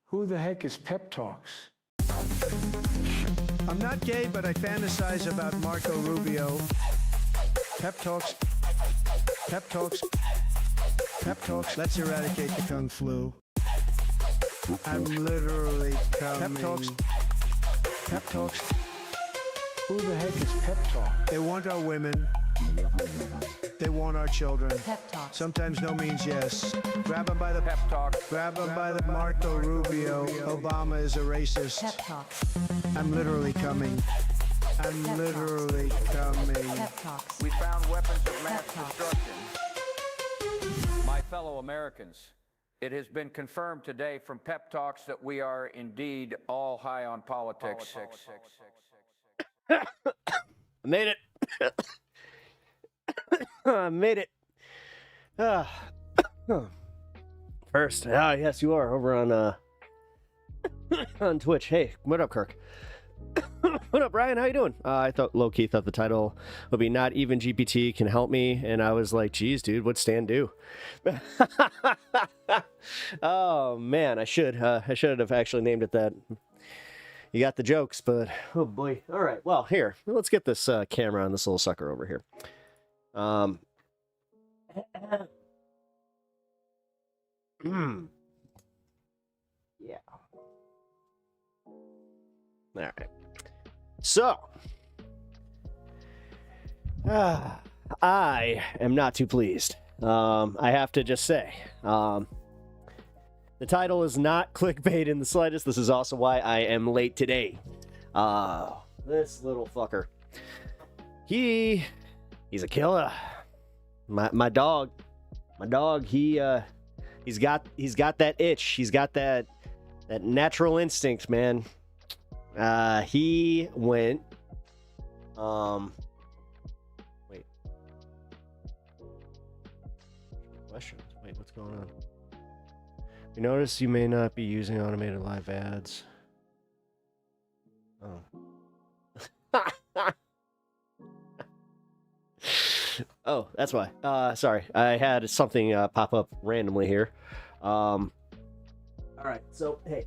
Who the heck is Pep Talks? I'm not gay, but I fantasize about Marco Rubio. Pep Talks. Pep Talks. Pep Talks. Let's eradicate the Kung Flu. I'm literally coming. Pep Talks. Pep Talks. Who the heck is Pep Talk? They want our women. They want our children. Pep Talk. Sometimes no means yes. Grab them by the Pep Talk. Grab them by the Marco Rubio. Obama is a racist. Pep Talk. I'm literally coming. I'm Pep literally coming. Pep Talks. We found weapons of mass Pep Talks. destruction. My fellow Americans, it has been confirmed today from Pep Talks that we are indeed all high on politics. I made it. I made it. First, yes, you are over on on Twitch. Hey, what up, Kirk? What up, Ryan? How you doing? I thought low-key thought the title would be "Not Even GPT Can Help Me," and I was like, "Geez, dude, what'd Stan do?" Oh man, I should have actually named it that. You got the jokes, but oh boy. All right, well, here, let's get this camera on this little sucker over here. Yeah. All right. So, I am not too pleased. I have to just say, the title is not clickbait in the slightest. This is also why I am late today. This little fucker. He's a killer. My dog, he's got that itch. He's got that natural instinct, man. He went, wait. Questions. Wait, what's going on? We notice you may not be using automated live ads. Oh. Oh, that's why. Sorry, I had something pop up randomly here. All right, so hey.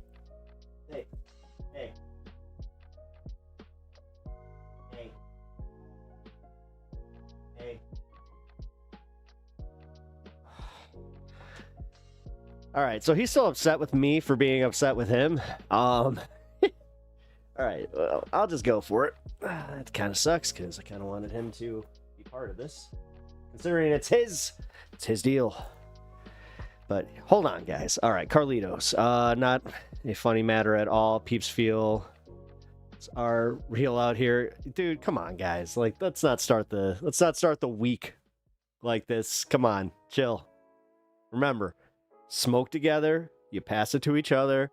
All right, so he's still upset with me for being upset with him. All right, well, I'll just go for it. It kind of sucks because I kind of wanted him to be part of this, considering it's his deal. But hold on, guys. All right, Carlitos. Not a funny matter at all. Peeps feel are real out here, dude. Come on, guys. Like, let's not start the week like this. Come on, chill. Remember, smoke together. You pass it to each other.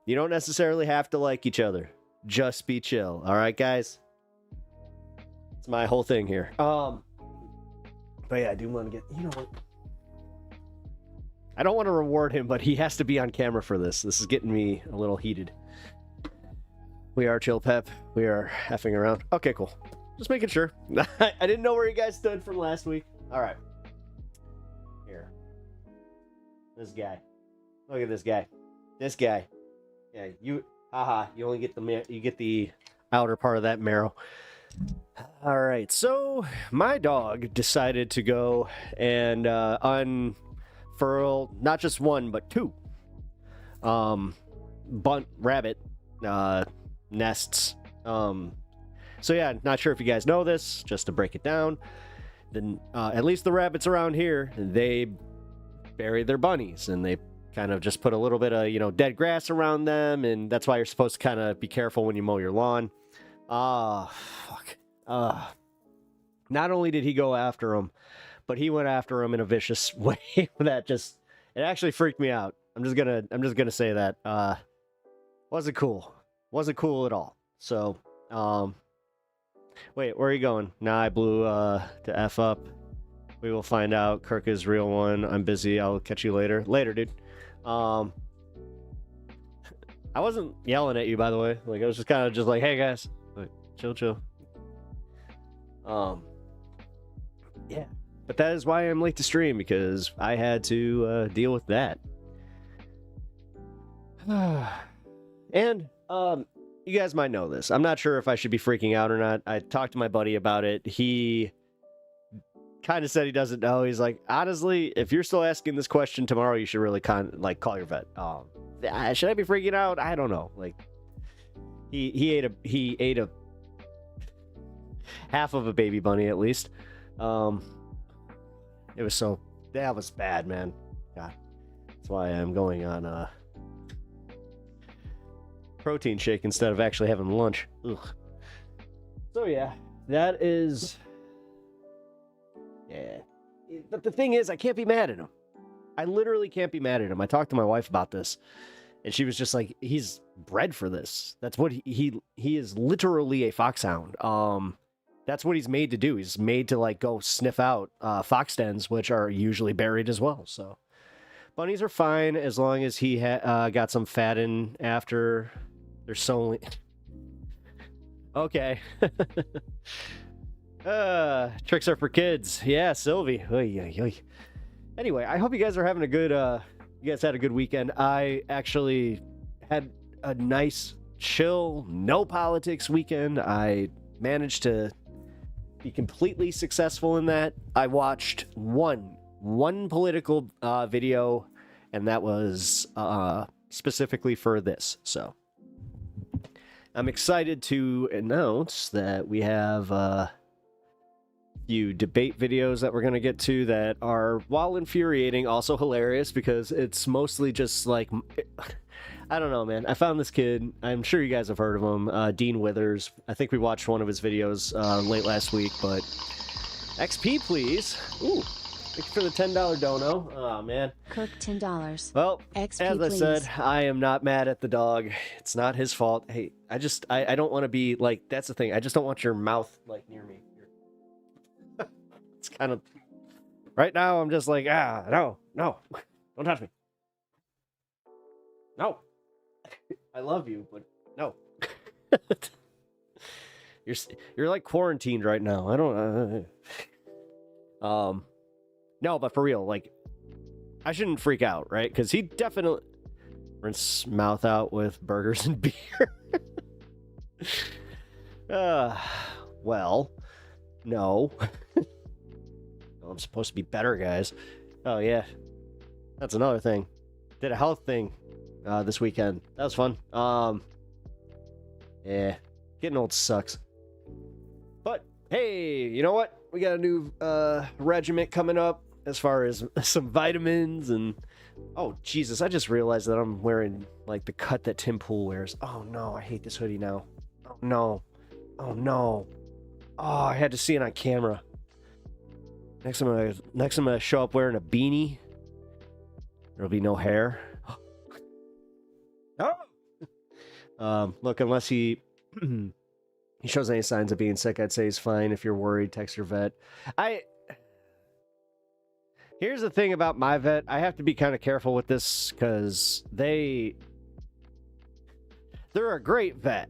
You don't necessarily have to like each other. Just be chill. All right, guys. It's my whole thing here. But yeah, I do want to get. You know what? I don't want to reward him, but he has to be on camera for this. This is getting me a little heated. We are Chill Pep. We are effing around. Okay, cool. Just making sure. I didn't know where you guys stood from last week. All right. Here. This guy. Look at this guy. This guy. Yeah, you. Haha. You only get the outer part of that marrow. All right. So my dog decided to go and unfurl not just one but two bunt rabbit nests. So yeah, not sure if you guys know this. Just to break it down, then at least the rabbits around here, they bury their bunnies and they kind of just put a little bit of dead grass around them, and that's why you're supposed to kind of be careful when you mow your lawn. Fuck. Not only did he go after him, but he went after him in a vicious way that just, it actually freaked me out. I'm just gonna say that wasn't cool at all. So wait, where are you going? Nah, I blew to F up. We will find out. Kirk is real one. I'm busy. I'll catch you later. Later, dude. I wasn't yelling at you, by the way. Like, I was just kind of just like, hey guys, like, chill. Yeah, but that is why I'm late to stream, because I had to deal with that. And you guys might know this. I'm not sure if I should be freaking out or not. I talked to my buddy about it. He kind of said he doesn't know. He's like, honestly, if you're still asking this question tomorrow, you should really call your vet. Should I be freaking out? I don't know. Like, he ate a half of a baby bunny at least. That was bad, man. God, that's why I'm going on protein shake instead of actually having lunch. Ugh. So yeah, that is. Yeah, but the thing is, I can't be mad at him. I literally can't be mad at him. I talked to my wife about this, and she was just like, "He's bred for this. That's what he is literally a foxhound. That's what he's made to do. He's made to like go sniff out fox dens, which are usually buried as well. So bunnies are fine as long as he got some fat in after. They're so okay." Tricks are for kids. Yeah, Sylvie. Oy, oy, oy. Anyway, I hope you guys are having a good you guys had a good weekend. I actually had a nice chill, no politics weekend. I managed to be completely successful in that. I watched one political video, and that was specifically for this. So I'm excited to announce that we have few debate videos that we're going to get to that are, while infuriating, also hilarious because it's mostly just like, I don't know, man. I found this kid. I'm sure you guys have heard of him, Dean Withers. I think we watched one of his videos late last week, but XP, please. Ooh, thank you for the $10 dono. Oh, man. KIRK $10. Well, XP, as I please. said, I am not mad at the dog. It's not his fault. Hey, I don't want to be like, that's the thing. I just don't want your mouth like near me. It's kind of right now. I'm just like, no, don't touch me. No, I love you, but no. You're like quarantined right now. I don't. No, but for real, like, I shouldn't freak out, right? Because he definitely rinse mouth out with burgers and beer. Well, no. I'm supposed to be better, guys. Oh, yeah. That's another thing. Did a health thing this weekend. That was fun. Yeah. Getting old sucks. But, hey, you know what? We got a new regiment coming up as far as some vitamins and... Oh, Jesus. I just realized that I'm wearing, like, the cut that Tim Pool wears. Oh, no. I hate this hoodie now. Oh, no. Oh, no. Oh, I had to see it on camera. Next I'm gonna show up wearing a beanie. There'll be no hair. Oh! Look, unless he shows any signs of being sick, I'd say he's fine. If you're worried, text your vet. Here's the thing about my vet. I have to be kind of careful with this because they're a great vet.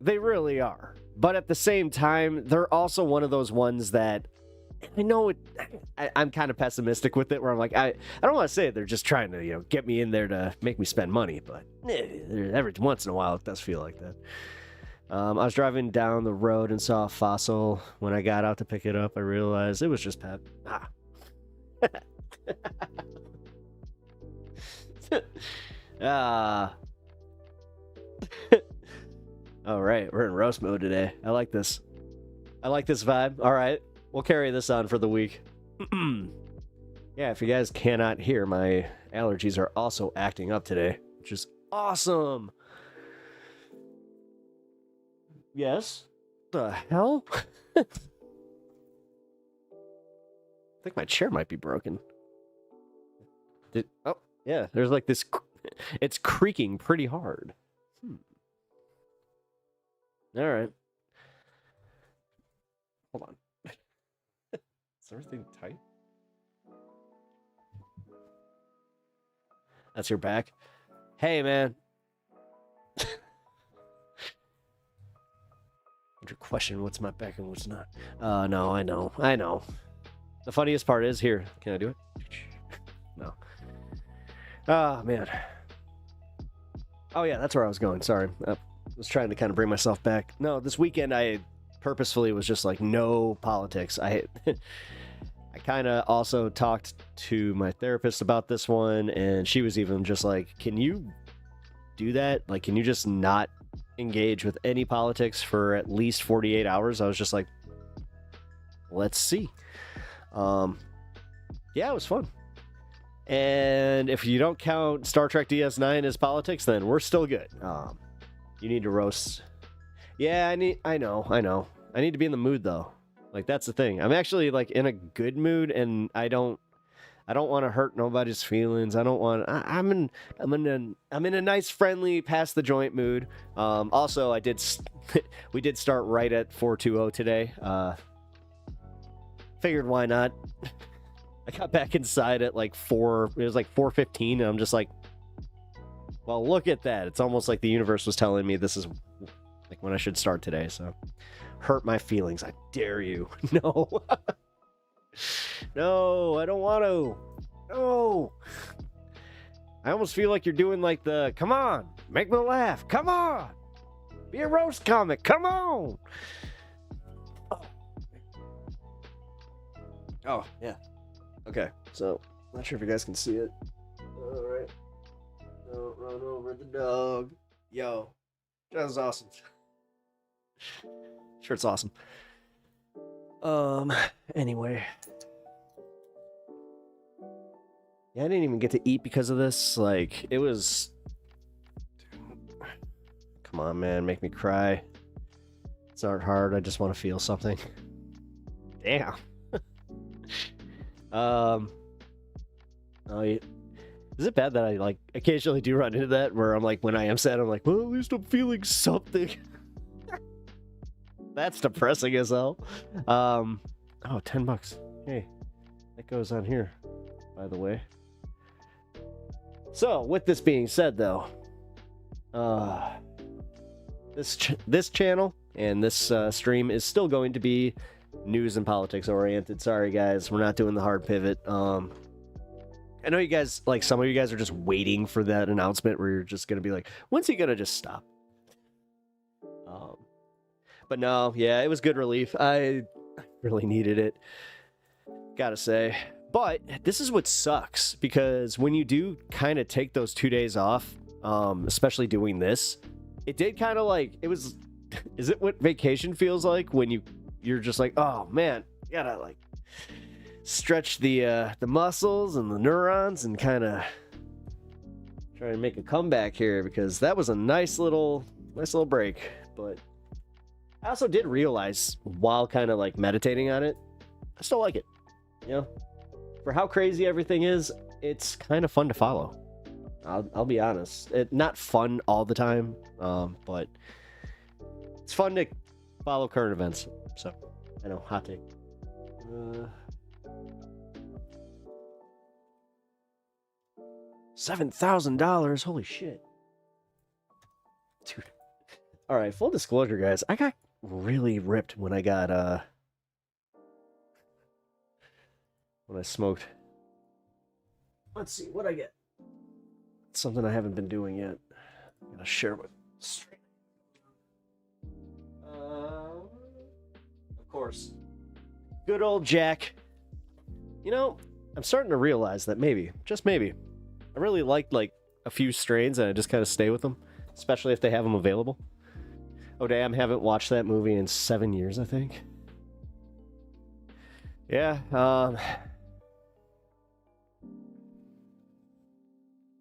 They really are. But at the same time, they're also one of those ones that I know I'm kind of pessimistic with it, where I'm like, I don't want to say they're just trying to, get me in there to make me spend money, but every once in a while it does feel like that. I was driving down the road and saw a fossil. When I got out to pick it up, I realized it was just Pep. All right, we're in roast mode today. I like this. I like this vibe. All right. We'll carry this on for the week. Yeah, if you guys cannot hear, my allergies are also acting up today, which is awesome. Yes? The hell? I think my chair might be broken. Oh, yeah, there's like this... It's creaking pretty hard. All right. Hold on. Is everything tight? That's your back? Hey, man. Your question, what's my back and what's not? No, I know. The funniest part is here. Can I do it? No. Oh, man. Oh yeah, that's where I was going. Sorry. I was trying to kind of bring myself back. No, this weekend I purposefully was just like, no politics. I kind of also talked to my therapist about this one, and she was even just like, can you do that? Like, can you just not engage with any politics for at least 48 hours? I was just like, let's see. Yeah, it was fun. And if you don't count Star Trek DS9 as politics, then we're still good. You need to roast. Yeah, I know. I need to be in the mood though. Like, that's the thing. I'm actually like in a good mood, and I don't want to hurt nobody's feelings. I'm in a nice, friendly, pass the joint mood. Also, we did start right at 4:20 today. Figured why not. I got back inside at like 4:15, and I'm just like, well, look at that. It's almost like the universe was telling me this is like when I should start today. So, hurt my feelings. I dare you. No. No, I don't want to. No. I almost feel like you're doing like the, come on, make me laugh. Come on. Be a roast comic. Come on. Oh, yeah. Okay, so, not sure if you guys can see it. Alright. Don't run over the dog. Yo. That was awesome. Shirt's awesome. Anyway. Yeah, I didn't even get to eat because of this. Like, it was... Come on, man, make me cry. It's not hard, I just want to feel something. Damn. Oh, yeah. Is it bad that I like occasionally do run into that where I'm like, when I am sad, I'm like, well, at least I'm feeling something. That's depressing as hell. Oh, $10. Hey, that goes on here, by the way. So, with this being said, though, this channel and this stream is still going to be news and politics oriented. Sorry, guys, we're not doing the hard pivot. I know you guys, like, some of you guys are just waiting for that announcement where you're just gonna be like, when's he gonna just stop? But no, yeah, it was good relief. I really needed it, gotta say. But this is what sucks, because when you do kind of take those 2 days off, especially doing this, it did kind of like, it was, is it what vacation feels like when you're just like, oh man, you gotta like stretch the muscles and the neurons and kind of try to make a comeback here, because that was a nice little break. But I also did realize while kind of like meditating on it, I still like it, you know, for how crazy everything is. It's kind of fun to follow. I'll be honest, not fun all the time, but it's fun to follow current events. So I know, hot take. $7,000, holy shit, dude. All right, full disclosure, guys, I got really ripped when I smoked. Let's see what I get. Something I haven't been doing yet. I'm gonna share with straight. Of course, good old Jack. You know, I'm starting to realize that maybe, just maybe, I really like a few strains and I just kind of stay with them, especially if they have them available. Oh damn, haven't watched that movie in 7 years, I think. Yeah,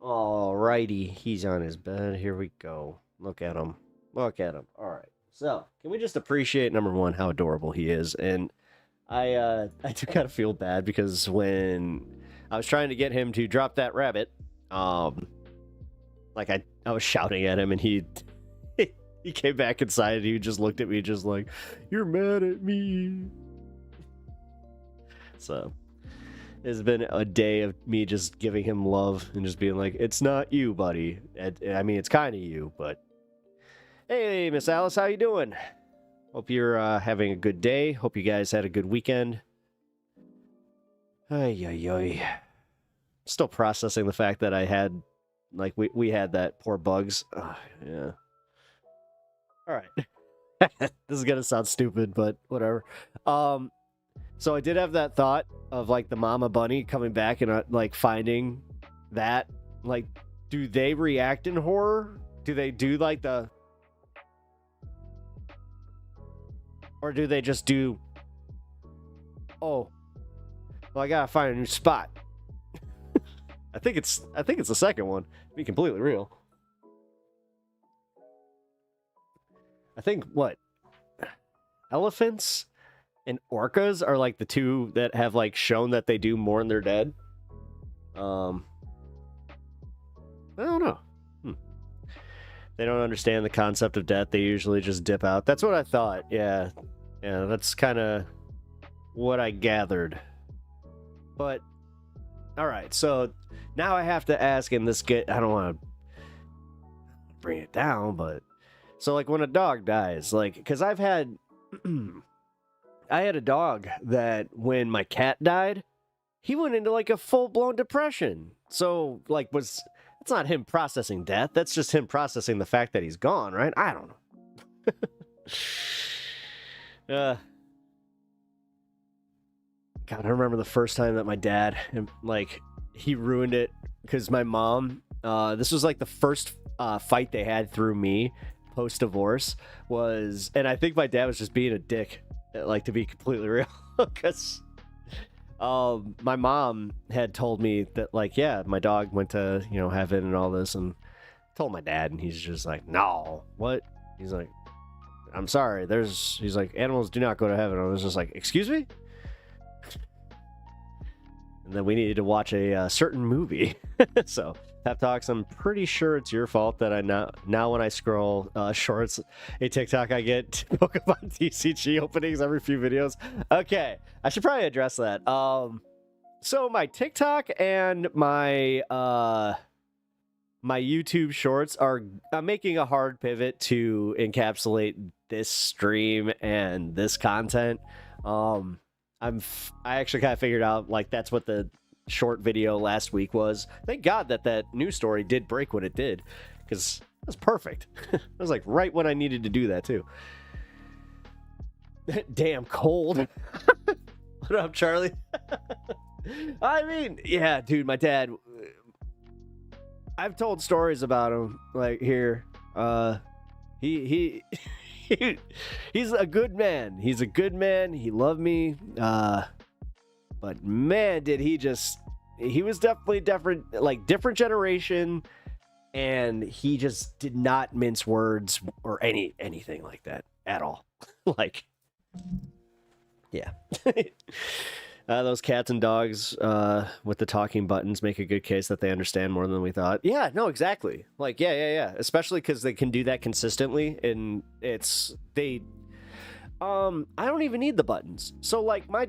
alrighty, he's on his bed. Here we go. Look at him. Look at him. Alright. So, can we just appreciate, number one, how adorable he is? And I do kind of feel bad because when I was trying to get him to drop that rabbit, like I was shouting at him and he came back inside and he just looked at me just like, you're mad at me. So it's been a day of me just giving him love and just being like, it's not you, buddy. I mean, it's kind of you, but hey, Miss Alice, how you doing? Hope you're having a good day. Hope you guys had a good weekend. Ay. Still processing the fact that I had Like we had that poor Bugs. Yeah. All right. This is gonna sound stupid, but whatever. So I did have that thought of like the mama bunny coming back and like finding that. Like, do they react in horror? Do they do like the, or do they just do, oh, well, I gotta find a new spot. I think it's the second one, to be completely real. I think what, elephants and orcas are like the two that have like shown that they do mourn their dead. I don't know. They don't understand the concept of death. They usually just dip out. That's what I thought. Yeah, that's kind of what I gathered. But all right, so now I have to ask, and I don't want to bring it down, but so like when a dog dies, like, because I had a dog that when my cat died, he went into like a full-blown depression. So like it's not him processing death, that's just him processing the fact that he's gone, right? I don't know. God, I remember the first time that my dad, like, he ruined it because my mom, this was like the first fight they had through me post-divorce was, and I think my dad was just being a dick, like, to be completely real, because my mom had told me that, like, yeah, my dog went to, heaven and all this, and told my dad, and he's just like, no, what? He's like, I'm sorry, he's like, animals do not go to heaven. I was just like, excuse me? And then we needed to watch a certain movie. So, Pep Talks, I'm pretty sure it's your fault that I now when I scroll shorts, a TikTok, I get Pokemon TCG openings every few videos. Okay, I should probably address that. So my TikTok and my my YouTube shorts I'm making a hard pivot to encapsulate this stream and this content. I actually kind of figured out, like, that's what the short video last week was. Thank God that news story did break when it did, because it was perfect. It was like right when I needed to do that too. Damn cold. What up, Charlie? I mean, yeah, dude, my dad, I've told stories about him, like, here. He's a good man. He's a good man. He loved me. But man, did he was definitely different generation, and he just did not mince words or anything like that at all. Like, yeah. Those cats and dogs with the talking buttons make a good case that they understand more than we thought. Yeah, no, exactly. Like, yeah. Especially because they can do that consistently, and I don't even need the buttons. So, like, my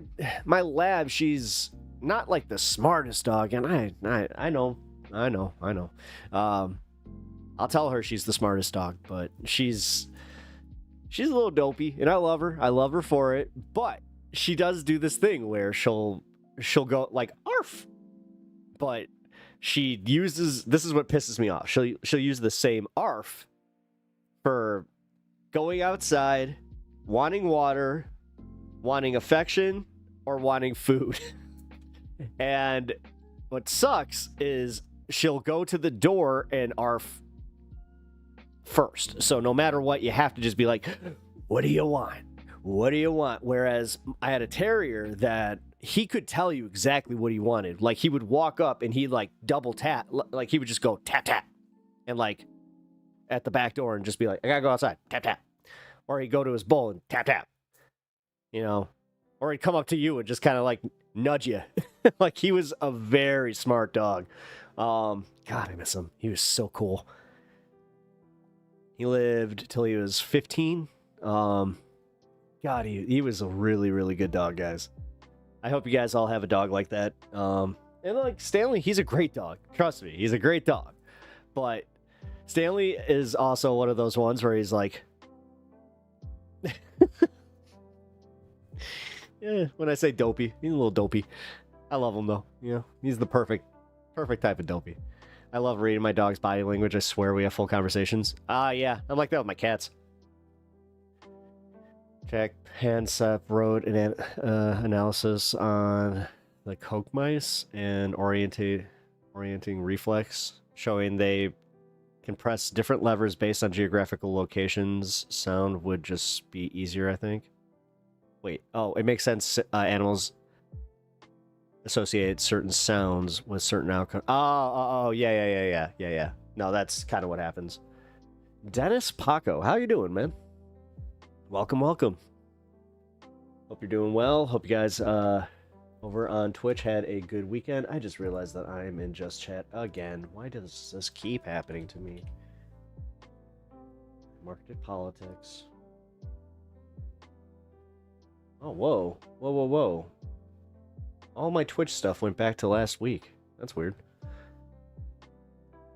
lab, she's not like the smartest dog, and I know. I'll tell her she's the smartest dog, but she's a little dopey, and I love her. I love her for it, but she does do this thing where she'll go like arf, but she uses, this is what pisses me off. She'll use the same arf for going outside, wanting water, wanting affection, or wanting food. And what sucks is she'll go to the door and arf first. So no matter what, you have to just be like, what do you want? What do you want? Whereas I had a terrier that he could tell you exactly what he wanted. Like, he would walk up and he'd like double tap. Like, he would just go tap, tap. And like at the back door and just be like, I gotta go outside. Tap, tap. Or he'd go to his bowl and tap, tap. Or he'd come up to you and just kind of like nudge you. Like, he was a very smart dog. God, I miss him. He was so cool. He lived till he was 15. God, he was a really, really good dog, guys. I hope you guys all have a dog like that. And like Stanley, he's a great dog. Trust me, he's a great dog. But Stanley is also one of those ones where he's like, yeah, when I say dopey, he's a little dopey. I love him though. He's the perfect type of dopey. I love reading my dog's body language. I swear we have full conversations. Yeah, I'm like that with my cats. Jack Hansep wrote an analysis on the coke mice and orienting reflex, showing they can press different levers based on geographical locations. Sound would just be easier, I think. Wait, oh, it makes sense. Animals associate certain sounds with certain outcomes. Yeah. No, that's kind of what happens. Dennis Paco, how you doing, man? Welcome. Hope you're doing well. Hope you guys over on Twitch had a good weekend. I just realized that I'm in Just Chat again. Why does this keep happening to me? Marketed politics. Oh, whoa. All my Twitch stuff went back to last week. That's weird.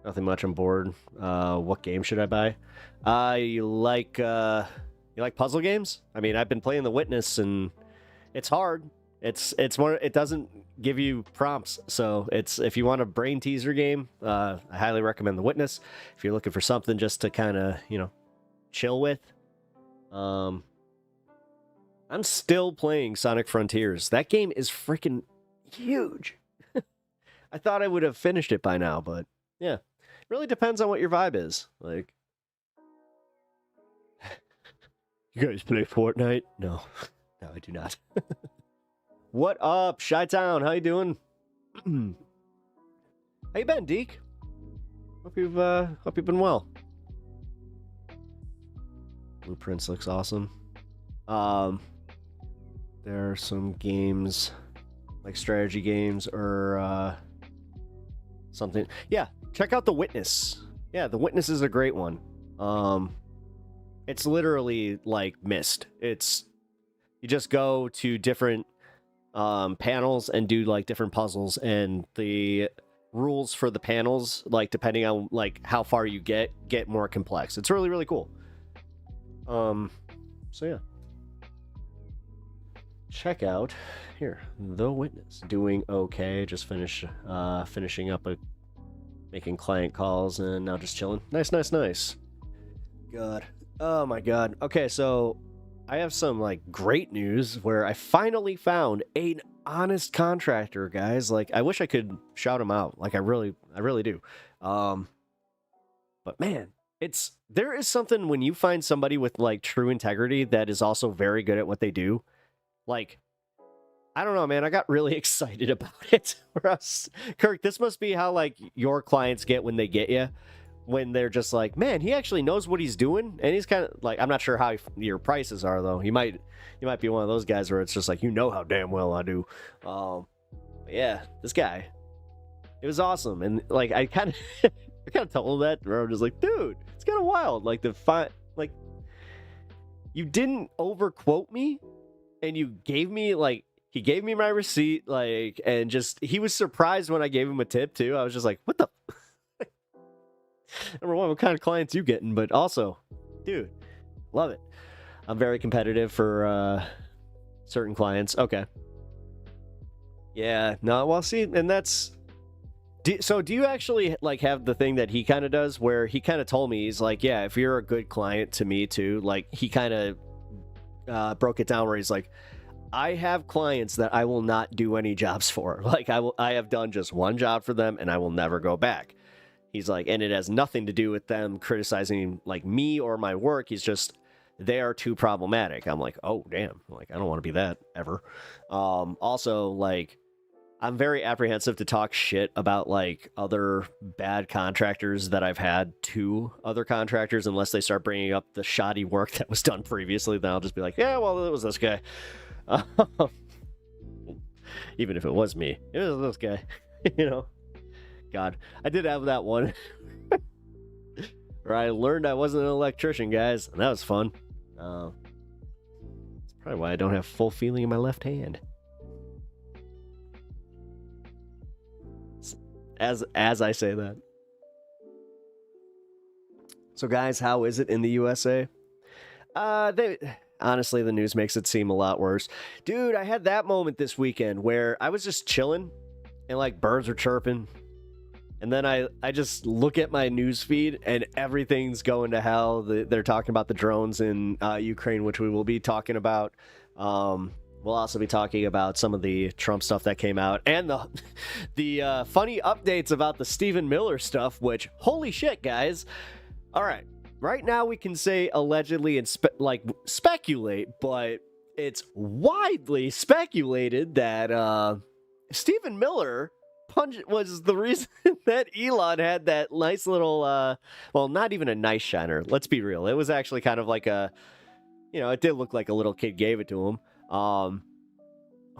Nothing much, I'm bored. What game should I buy? You like puzzle games? I mean, I've been playing The Witness, and it's hard. It's more. It doesn't give you prompts, so if you want a brain teaser game, I highly recommend The Witness. If you're looking for something just to kind of chill with, I'm still playing Sonic Frontiers. That game is freaking huge. I thought I would have finished it by now, but yeah, it really depends on what your vibe is. Like, you guys play Fortnite? No, I do not. What up, Chi-Town? How you doing? How you been, Deke? Hope you've been well. Blueprints looks awesome. There are some games, like strategy games or something. Yeah, check out The Witness. Yeah, The Witness is a great one. It's literally like Myst. You just go to different panels and do like different puzzles, and the rules for the panels, like depending on like how far you get more complex. It's really, really cool. So yeah, check out here The Witness. Doing okay. Just finishing up making client calls, and now just chilling. Nice. God, oh my god. Okay, so I have some like great news where I finally found an honest contractor, guys. Like, I wish I could shout him out. Like, I really do. But man, there is something when you find somebody with like true integrity that is also very good at what they do. Like, I don't know, man. I got really excited about it. Kirk, this must be how like your clients get when they get you. When they're just like, man, he actually knows what he's doing, and he's kind of like, I'm not sure how your prices are though. You might be one of those guys where it's just like, how damn well I do. But yeah, this guy, it was awesome, and like I kind of told him that, where I'm just like, dude, it's kind of wild. Like you didn't overquote me, and he gave me my receipt, like, and just he was surprised when I gave him a tip too. I was just like, what the. Number one, what kind of clients you getting? But also, dude, love it. I'm very competitive for certain clients. Okay. Yeah. No. Well, see, and that's. So, do you actually like have the thing that he kind of does, where he kind of told me, he's like, yeah, if you're a good client to me too, like he kind of broke it down where he's like, I have clients that I will not do any jobs for. Like I have done just one job for them, and I will never go back. He's like, and it has nothing to do with them criticizing like me or my work. He's just, they are too problematic. I'm like, oh damn, like I don't want to be that ever. Also, like, I'm very apprehensive to talk shit about like other bad contractors that I've had to other contractors, unless they start bringing up the shoddy work that was done previously. Then I'll just be like, yeah, well, it was this guy. Even if it was me, it was this guy. God, I did have that one where I learned I wasn't an electrician, guys, and that was fun. That's probably why I don't have full feeling in my left hand. As I say that. So, guys, how is it in the USA? Honestly, the news makes it seem a lot worse. Dude, I had that moment this weekend where I was just chilling, and like birds were chirping. And then I just look at my news feed and everything's going to hell. They're talking about the drones in Ukraine, which we will be talking about. We'll also be talking about some of the Trump stuff that came out and the funny updates about the Stephen Miller stuff, which, holy shit, guys. All right. Right now we can say allegedly and speculate, but it's widely speculated that Stephen Miller was the reason that Elon had that nice little, well, not even a nice shiner. Let's be real. It was actually kind of like a, it did look like a little kid gave it to him. Oh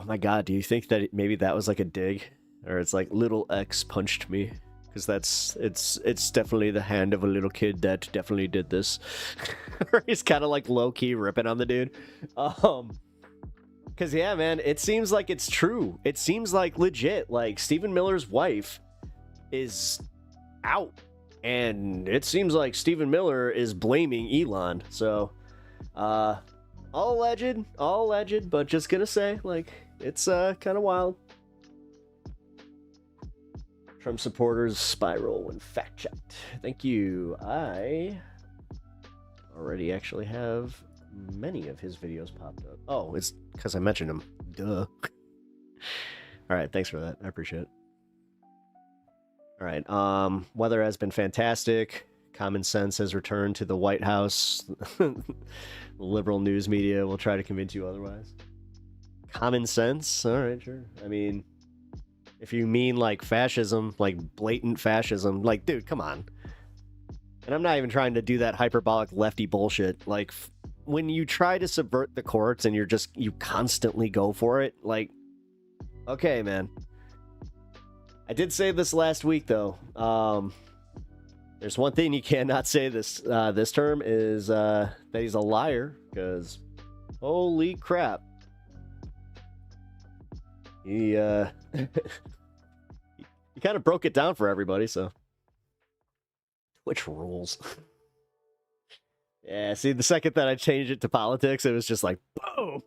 my God, do you think that maybe that was like a dig? Or it's like little X punched me? Because it's definitely the hand of a little kid that definitely did this. He's kind of like low-key ripping on the dude. Because, yeah, man, it seems like it's true. It seems like legit. Like, Stephen Miller's wife is out. And it seems like Stephen Miller is blaming Elon. So, all alleged, but just gonna say, like, it's kind of wild. Trump supporters spiral when fact-checked. Thank you. I already actually have many of his videos popped up. Oh, it's because I mentioned him. Duh. All right, thanks for that. I appreciate it. All right, weather has been fantastic. Common sense has returned to the White House. The liberal news media will try to convince you otherwise. Common sense? All right, sure. I mean, if you mean like fascism, like blatant fascism, like, dude, come on. And I'm not even trying to do that hyperbolic lefty bullshit. Like, when you try to subvert the courts and you constantly go for it, like, okay, man. I did say this last week, though. There's one thing you cannot say this term is that he's a liar, because holy crap. He kind of broke it down for everybody, so. Twitch rules. Yeah, see, the second that I changed it to politics, it was just like, boom!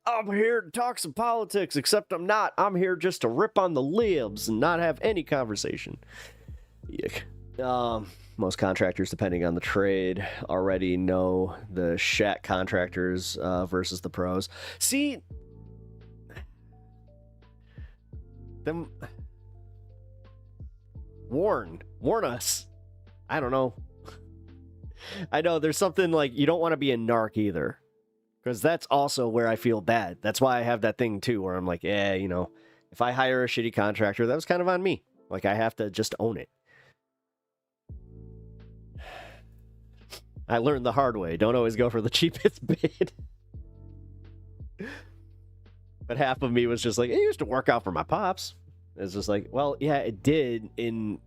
I'm here to talk some politics, except I'm not. I'm here just to rip on the libs and not have any conversation. Yuck. Most contractors, depending on the trade, already know the shat contractors versus the pros. See, them warn us. I don't know. I know there's something like you don't want to be a narc either, because that's also where I feel bad. That's why I have that thing too, where I'm like, yeah, if I hire a shitty contractor, that was kind of on me. Like, I have to just own it. I learned the hard way. Don't always go for the cheapest bid. But half of me was just like, it used to work out for my pops. It's just like, well, yeah, it did in,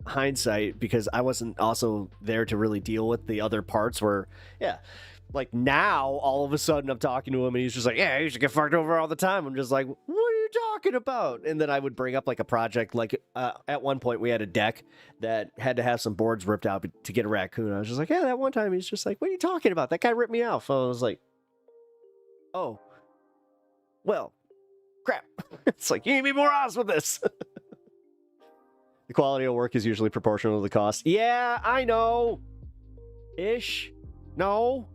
hindsight, because I wasn't also there to really deal with the other parts where, yeah, like now, all of a sudden I'm talking to him and he's just like, yeah, I used to get fucked over all the time. I'm just like, what are you talking about? And then I would bring up like a project, like at one point we had a deck that had to have some boards ripped out to get a raccoon. I was just like, yeah, that one time he's just like, what are you talking about? That guy ripped me off. I was like, oh, well, crap. It's like, you need me more honest with this. The quality of work is usually proportional to the cost. Yeah, I know. Ish. No.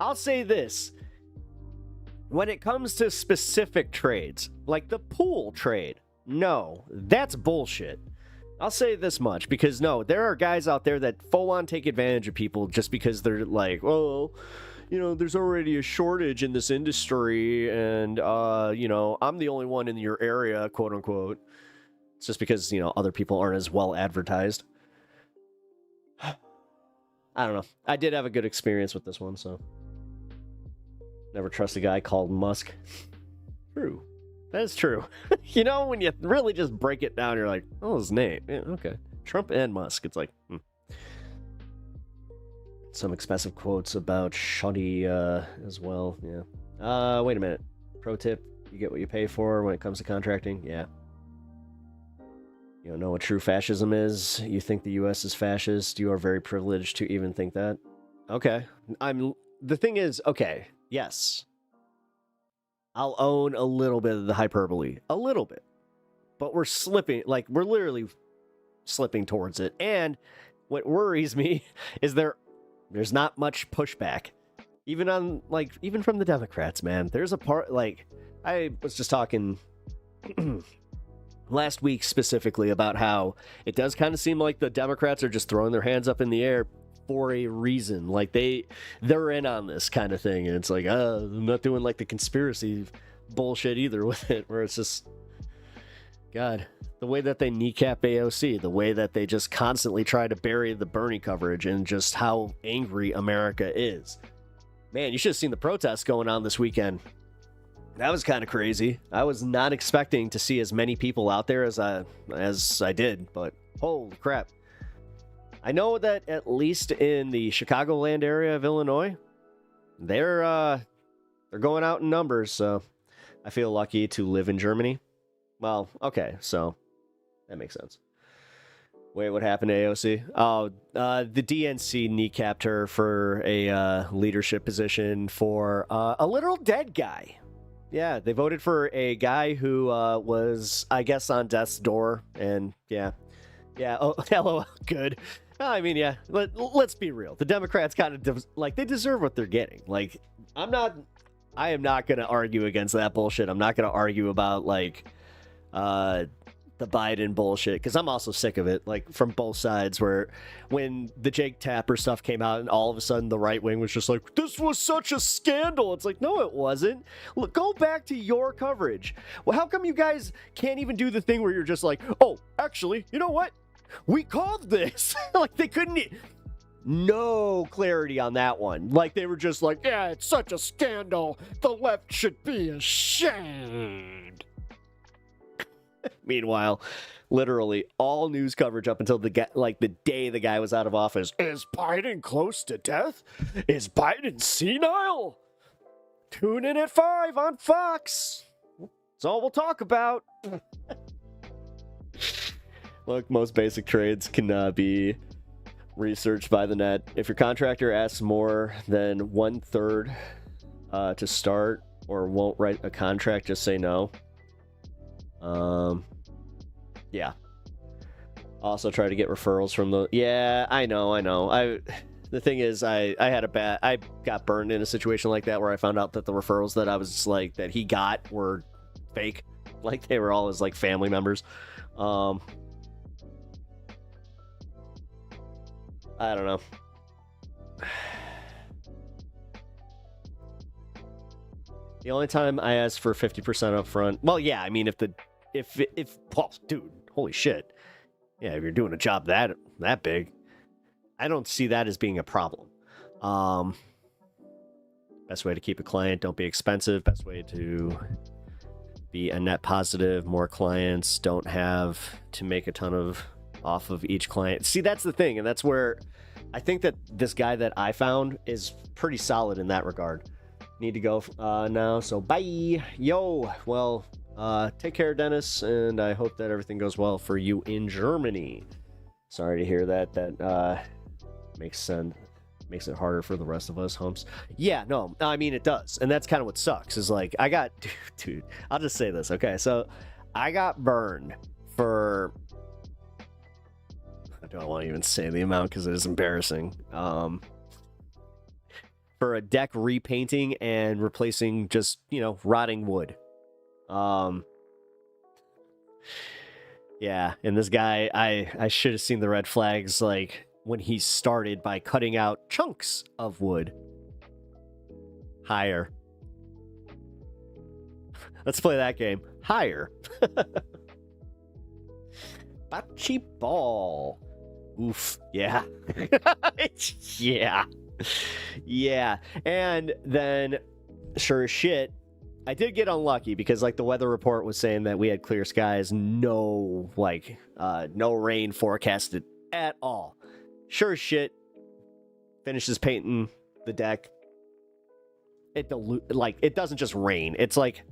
I'll say this. When it comes to specific trades, like the pool trade, no, that's bullshit. I'll say this much, because no, there are guys out there that full on take advantage of people just because they're like, oh, there's already a shortage in this industry, and, I'm the only one in your area, quote unquote. It's just because, other people aren't as well advertised. I don't know. I did have a good experience with this one, so. Never trust a guy called Musk. True. That is true. When you really just break it down, you're like, oh, his name. Yeah, okay. Trump and Musk. It's like, Some expensive quotes about shoddy as well. Yeah. Wait a minute. Pro tip, you get what you pay for when it comes to contracting. Yeah. You don't know what true fascism is. You think the U.S. is fascist. You are very privileged to even think that. Okay. The thing is, okay, yes. I'll own a little bit of the hyperbole. A little bit. but we're slipping, like we're literally slipping towards it. And what worries me is there's not much pushback. Even from the Democrats, man. There's a part, like, I was just talking last week specifically about how it does kind of seem like the Democrats are just throwing their hands up in the air for a reason. Like they're in on this kind of thing. And it's like, I'm not doing like the conspiracy bullshit either with it, where it's just, God, the way that they kneecap AOC, the way that they just constantly try to bury the Bernie coverage, and just how angry America is. Man, you should have seen the protests going on this weekend. That was kind of crazy. I was not expecting to see as many people out there as I did, but holy crap. I know that at least in the Chicagoland area of Illinois, they're going out in numbers, so I feel lucky to live in Germany. Well, okay, so that makes sense. Wait, what happened to AOC? Oh, the DNC kneecapped her for a leadership position for a literal dead guy. Yeah, they voted for a guy who was, I guess, on death's door, and yeah. Oh, hello, good. I mean, yeah, let's be real. The Democrats kind of, they deserve what they're getting. Like, I am not going to argue against that bullshit. I'm not going to argue about, the Biden bullshit, because I'm also sick of it, like, from both sides, where when the Jake Tapper stuff came out and all of a sudden the right wing was just like, this was such a scandal. It's like, no, it wasn't. Look, go back to your coverage. Well, how come you guys can't even do the thing where you're just like, oh, actually, you know what? We called this. Like, they couldn't... No clarity on that one. Like, they were just like, yeah, it's such a scandal. The left should be ashamed. Meanwhile, literally all news coverage up until the day the guy was out of office. Is Biden close to death? Is Biden senile? Tune in at 5 on Fox. That's all we'll talk about. Look, most basic trades can be researched by the net. If your contractor asks more than 1/3 to start or won't write a contract, just say no. Yeah. Also try to get referrals from the... Yeah, I know. The thing is, I got burned in a situation like that where I found out that the referrals that I was like, that he got were fake. Like, they were all his, like, family members. I don't know. The only time I asked for 50% up front, well, yeah, I mean, well, dude, holy shit. Yeah, if you're doing a job that big, I don't see that as being a problem. Best way to keep a client, don't be expensive. Best way to be a net positive, more clients, don't have to make a ton off of each client. See, that's the thing, and that's where I think that this guy that I found is pretty solid in that regard. Need to go now, so bye. Yo, well, take care, Dennis, and I hope that everything goes well for you in Germany. Sorry to hear that. That makes it harder for the rest of us, humps. Yeah, no, I mean, it does, and that's kind of what sucks, is like, dude, I'll just say this, okay? So, I got burned for... I don't want to even say the amount because it is embarrassing. For a deck repainting and replacing just, rotting wood. Yeah, and this guy, I should have seen the red flags, like, when he started by cutting out chunks of wood. Higher. Let's play that game. Higher. Bocce ball. Oof. Yeah. Yeah. And then, sure as shit, I did get unlucky because, like, the weather report was saying that we had clear skies, no rain forecasted at all. Sure as shit, finishes painting the deck. It doesn't just rain. It's like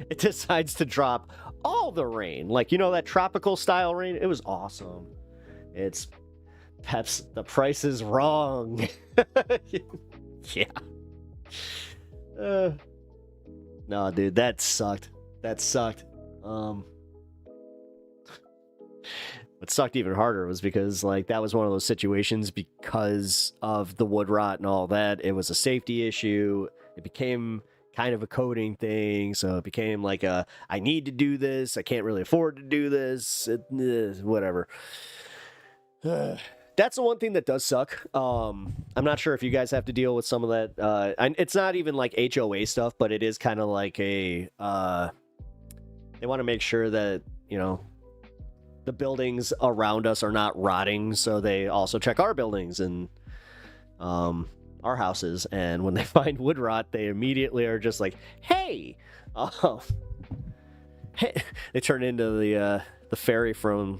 it decides to drop all the rain. Like, that tropical style rain? It was awesome. It's Peps, the price is wrong. Yeah. No, dude, that sucked. What sucked even harder was because, like, that was one of those situations because of the wood rot and all that. It was a safety issue. It became kind of a coding thing, so it became like a, I need to do this. I can't really afford to do this. Whatever. That's the one thing that does suck. I'm not sure if you guys have to deal with some of that. And it's not even like HOA stuff, but it is kind of like a, they want to make sure that, you know, the buildings around us are not rotting, so they also check our buildings and our houses. And when they find wood rot, they immediately are just like, "Hey!" Hey. They turn into the fairy from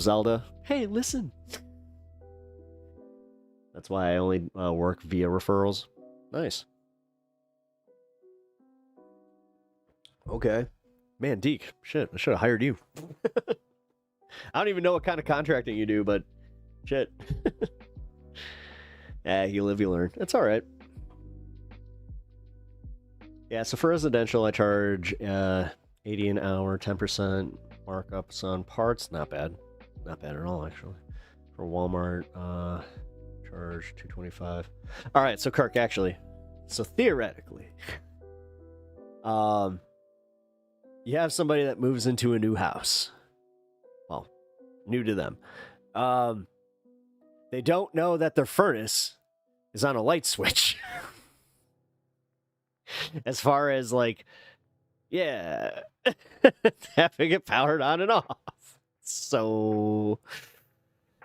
Zelda. Hey, listen. That's why I only work via referrals. Nice. Okay. Man, Deke, shit, I should have hired you. I don't even know what kind of contracting you do, but shit. You live, you learn. That's all right. Yeah, so for residential, I charge 80 an hour, 10% markups on parts. Not bad. Not bad at all, actually. For Walmart, charge $225. All right, so Kirk, actually. So theoretically, you have somebody that moves into a new house. Well, new to them. They don't know that their furnace is on a light switch. As far as, like, yeah, having it powered on and off. So,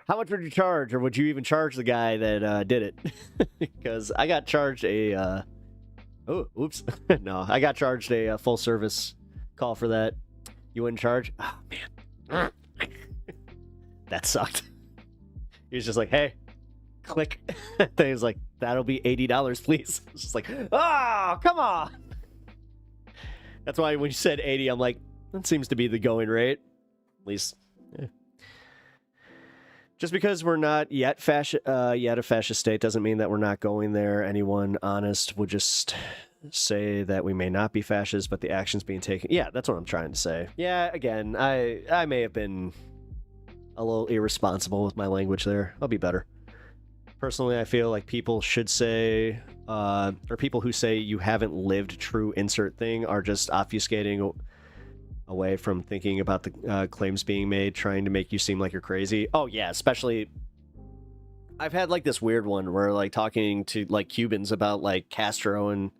how much would you charge, or would you even charge the guy that did it? Because I got charged a, oh, oops. No, I got charged a full service call for that. You wouldn't charge? Oh, man. That sucked. He was just like, hey, click. Then he was like, that'll be $80, please. I was just like, oh, come on. That's why when you said 80, I'm like, that seems to be the going rate. At least, yeah. Just because we're not yet a fascist state doesn't mean that we're not going there. Anyone honest would just say that we may not be fascist, but the actions being taken. Yeah, that's what I'm trying to say. Yeah, again, I may have been a little irresponsible with my language there. I'll be better. Personally, I feel like people should say, or people who say you haven't lived true insert thing are just obfuscating away from thinking about the claims being made, trying to make you seem like you're crazy. Oh yeah, especially I've had like this weird one where like talking to like Cubans about like Castro, and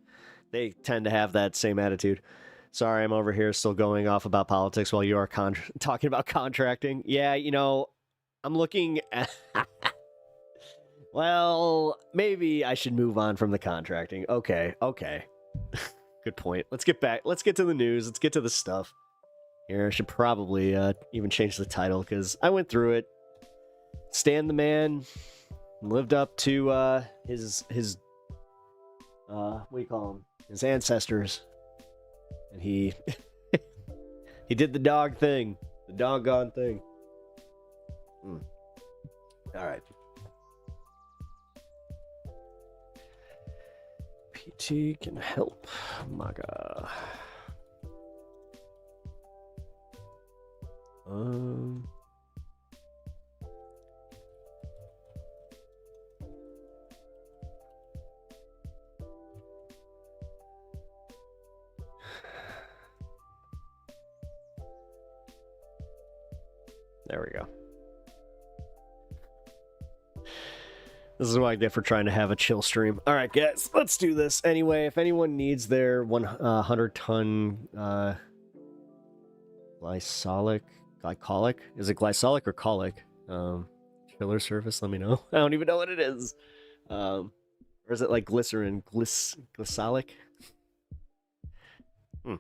they tend to have that same attitude. Sorry, I'm over here still going off about politics while you are talking about contracting. Yeah, you know, I'm looking at... Well, maybe I should move on from the contracting. Okay. Good point. Let's get back. Let's get to the news. Let's get to the stuff. Here, I should probably even change the title, because I went through it. Stan the man lived up to his what do you call him? His ancestors. And he he did the dog thing. The doggone thing. Alright. PT can help. MAGA. There we go. This is what I get for trying to have a chill stream. All right, guys, let's do this. Anyway, if anyone needs their 100-ton glycolic? Is it glycolic or colic? Filler service, let me know. I don't even know what it is. Or is it like glycerin? Glycolic? I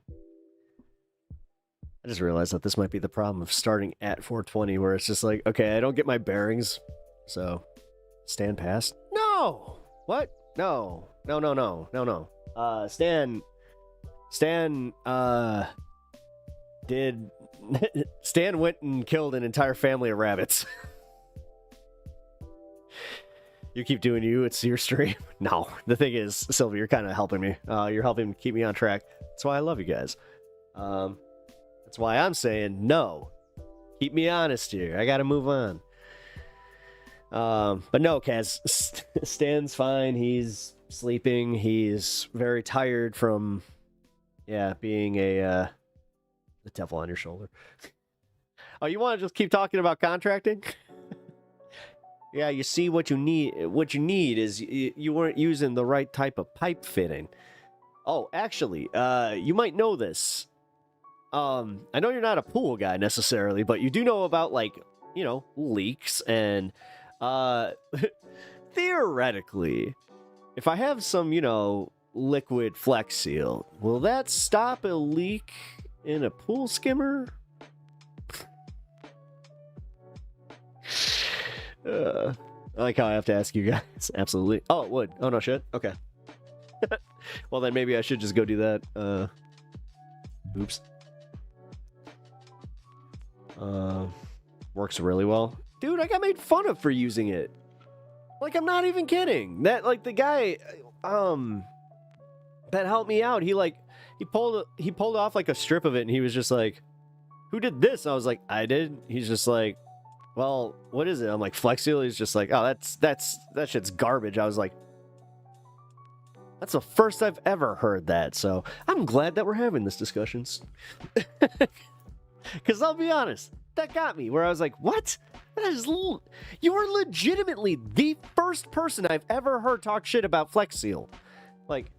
just realized that this might be the problem of starting at 420, where it's just like, okay, I don't get my bearings, so Stan passed? No! What? No. Stan went and killed an entire family of rabbits. You keep doing you, it's your stream. No, the thing is, Sylvia, you're kind of helping me. You're helping keep me on track. That's why I love you guys. That's why I'm saying no. Keep me honest here. I gotta move on. But no, Kaz, Stan's fine. He's sleeping. He's very tired from, being the devil on your shoulder. Oh, you want to just keep talking about contracting? Yeah, you see what you need. What you need is you weren't using the right type of pipe fitting. Oh, actually, you might know this. I know you're not a pool guy necessarily, but you do know about, like, you know, leaks and, theoretically, if I have some, you know, liquid Flex Seal, will that stop a leak in a pool skimmer? I like how I have to ask you guys. Absolutely. Oh, it would. Oh, no shit. Okay. Well, then maybe I should just go do that. Oops. Works really well. Dude, I got made fun of for using it. Like, I'm not even kidding. That, like, the guy, that helped me out, he pulled off, like, a strip of it, and he was just like, who did this? And I was like, I did. He's just like, well, what is it? I'm like, Flex Seal. He's just like, oh, that shit's garbage. I was like, that's the first I've ever heard that. So I'm glad that we're having this discussions. Because I'll be honest, that got me where I was like, what? You are legitimately the first person I've ever heard talk shit about Flex Seal. Like,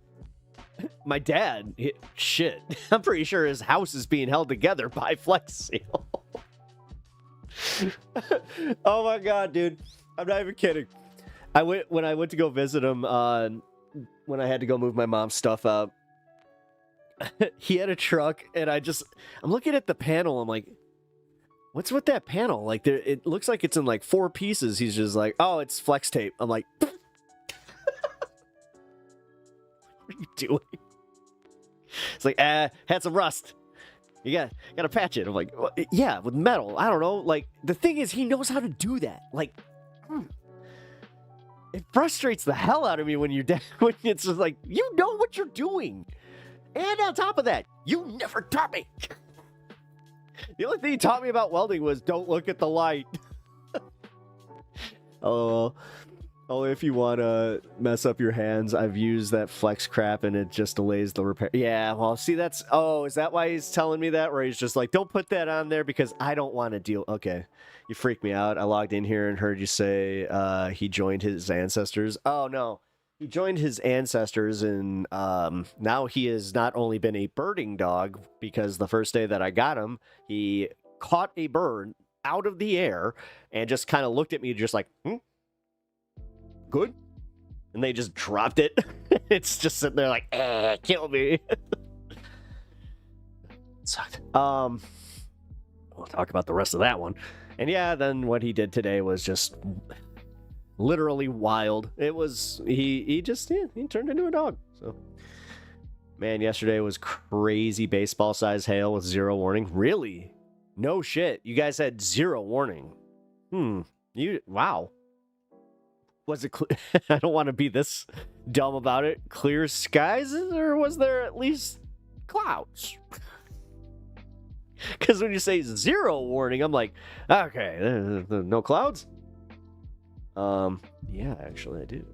my dad, shit, I'm pretty sure his house is being held together by Flex Seal. Oh my god, dude. I'm not even kidding. When I went to go visit him, when I had to go move my mom's stuff out, he had a truck, and I'm looking at the panel. I'm like, what's with that panel? Like, it looks like it's in like 4 pieces. He's just like, oh, it's flex tape. I'm like, what are you doing? It's like, had some rust. You gotta patch it. I'm like, well, yeah, with metal. I don't know. Like, the thing is, he knows how to do that. Like, it frustrates the hell out of me when when it's just like, you know what you're doing. And on top of that, you never taught me. The only thing he taught me about welding was don't look at the light. Oh, if you want to mess up your hands, I've used that flex crap and it just delays the repair. Yeah, well, see, is that why he's telling me that? Where he's just like, don't put that on there because I don't want to deal. Okay, you freaked me out. I logged in here and heard you say he joined his ancestors. Oh, no. He joined his ancestors, and now he has not only been a birding dog, because the first day that I got him, he caught a bird out of the air and just kind of looked at me just like, good? And they just dropped it. It's just sitting there like, kill me. It sucked. We'll talk about the rest of that one. And yeah, then what he did today was just literally wild. It was, he turned into a dog. So, man, yesterday was crazy baseball size hail with 0 warning. Really? No shit. You guys had 0 warning. Wow. Was it I don't want to be this dumb about it. Clear skies, or was there at least clouds? Because when you say 0 warning, I'm like, okay, no clouds? Yeah, actually I do.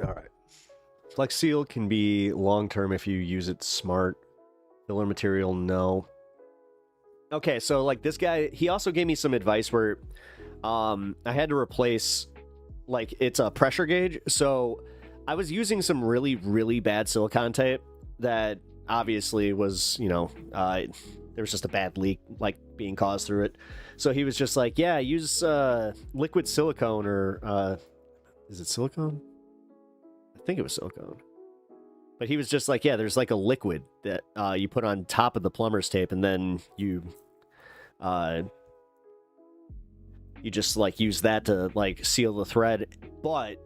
All right. Flex Seal can be long-term if you use it smart. Filler material, no. Okay, so like this guy, he also gave me some advice where I had to replace, like, it's a pressure gauge. So I was using some really, really bad silicone tape that obviously was, you know, there was just a bad leak, like, being caused through it. So he was just like, yeah, use liquid silicone, or is it silicone? I think it was silicone. But he was just like, yeah, there's like a liquid that you put on top of the plumber's tape, and then you just like use that to like seal the thread. But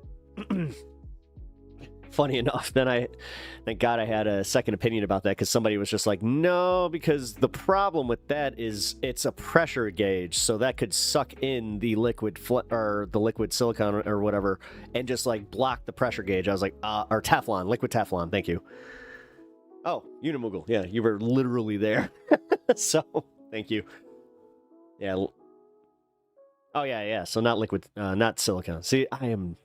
funny enough, thank God I had a second opinion about that, because somebody was just like, no, because the problem with that is it's a pressure gauge, so that could suck in the liquid or the liquid silicone or whatever, and just like block the pressure gauge. I was like, or Teflon, liquid Teflon, thank you. Oh, Unimoogle, yeah, you were literally there. So, thank you. Yeah. Oh yeah, so not liquid, not silicone. See, I am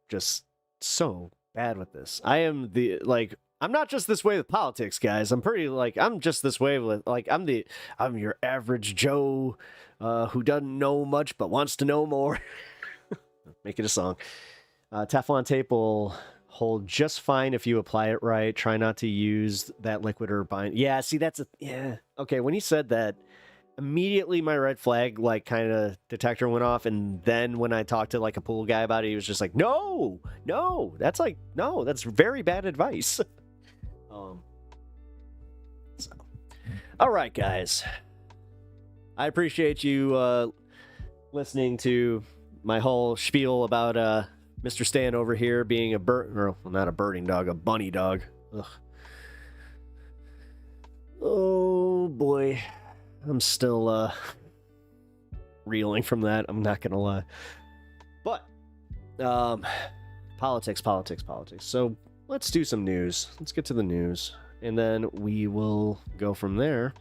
just so bad with this. I'm not just this way with politics, guys. I'm just this way with, like, I'm your average Joe who doesn't know much but wants to know more. Make it a song. Teflon tape will hold just fine if you apply it right. Try not to use that liquid or bind. Yeah, see, yeah. Okay, when he said that, immediately my red flag, like, kind of detector went off, and then when I talked to, like, a pool guy about it, he was just like, no, that's very bad advice. So, all right, guys, I appreciate you listening to my whole spiel about Mr. Stan over here being not a birding dog, a bunny dog. Ugh. Oh boy, I'm still reeling from that, I'm not gonna lie. But politics. So let's do some news. Let's get to the news, and then we will go from there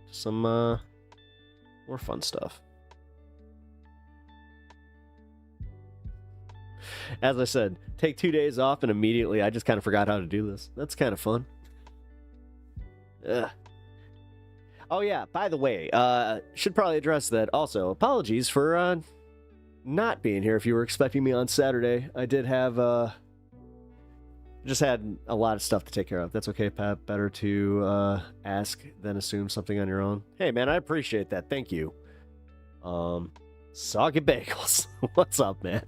to some more fun stuff. As I said, take 2 days off, and immediately I just kind of forgot how to do this. That's kind of fun. Ugh. Oh yeah, by the way, should probably address that also. Apologies for not being here if you were expecting me on Saturday. I did have just had a lot of stuff to take care of. That's okay, Pat. Better to ask than assume something on your own. Hey man, I appreciate that. Thank you. Soggy Bagels. What's up, man?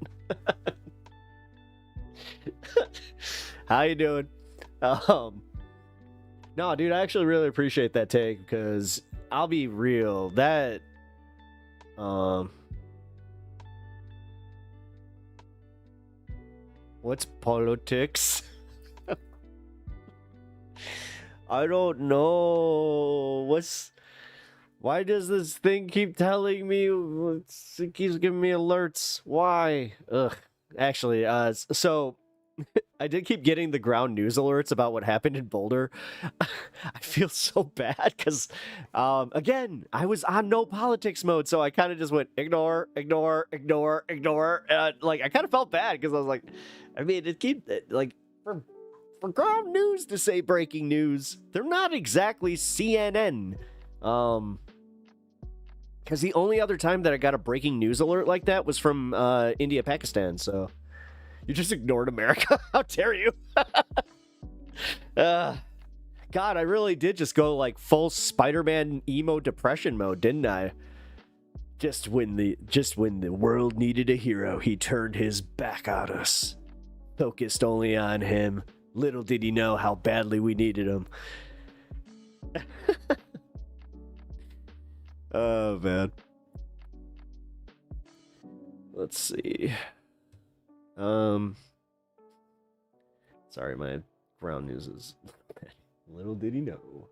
How you doing? No, dude, I actually really appreciate that take, because I'll be real, that what's politics? I don't know. Why does this thing keep telling me? It keeps giving me alerts. Why? Ugh. Actually, so I did keep getting the ground news alerts about what happened in Boulder. I feel so bad because, again, I was on no politics mode, so I kind of just went ignore. Like, I kind of felt bad because I was like, I mean, for ground news to say breaking news, they're not exactly CNN. Because the only other time that I got a breaking news alert like that was from India, Pakistan, so... You just ignored America? How dare you? God, I really did just go like full Spider-Man emo depression mode, didn't I? Just when the world needed a hero, he turned his back on us. Focused only on him. Little did he know how badly we needed him. Oh, man. Let's see. Sorry, my ground news is little did he know.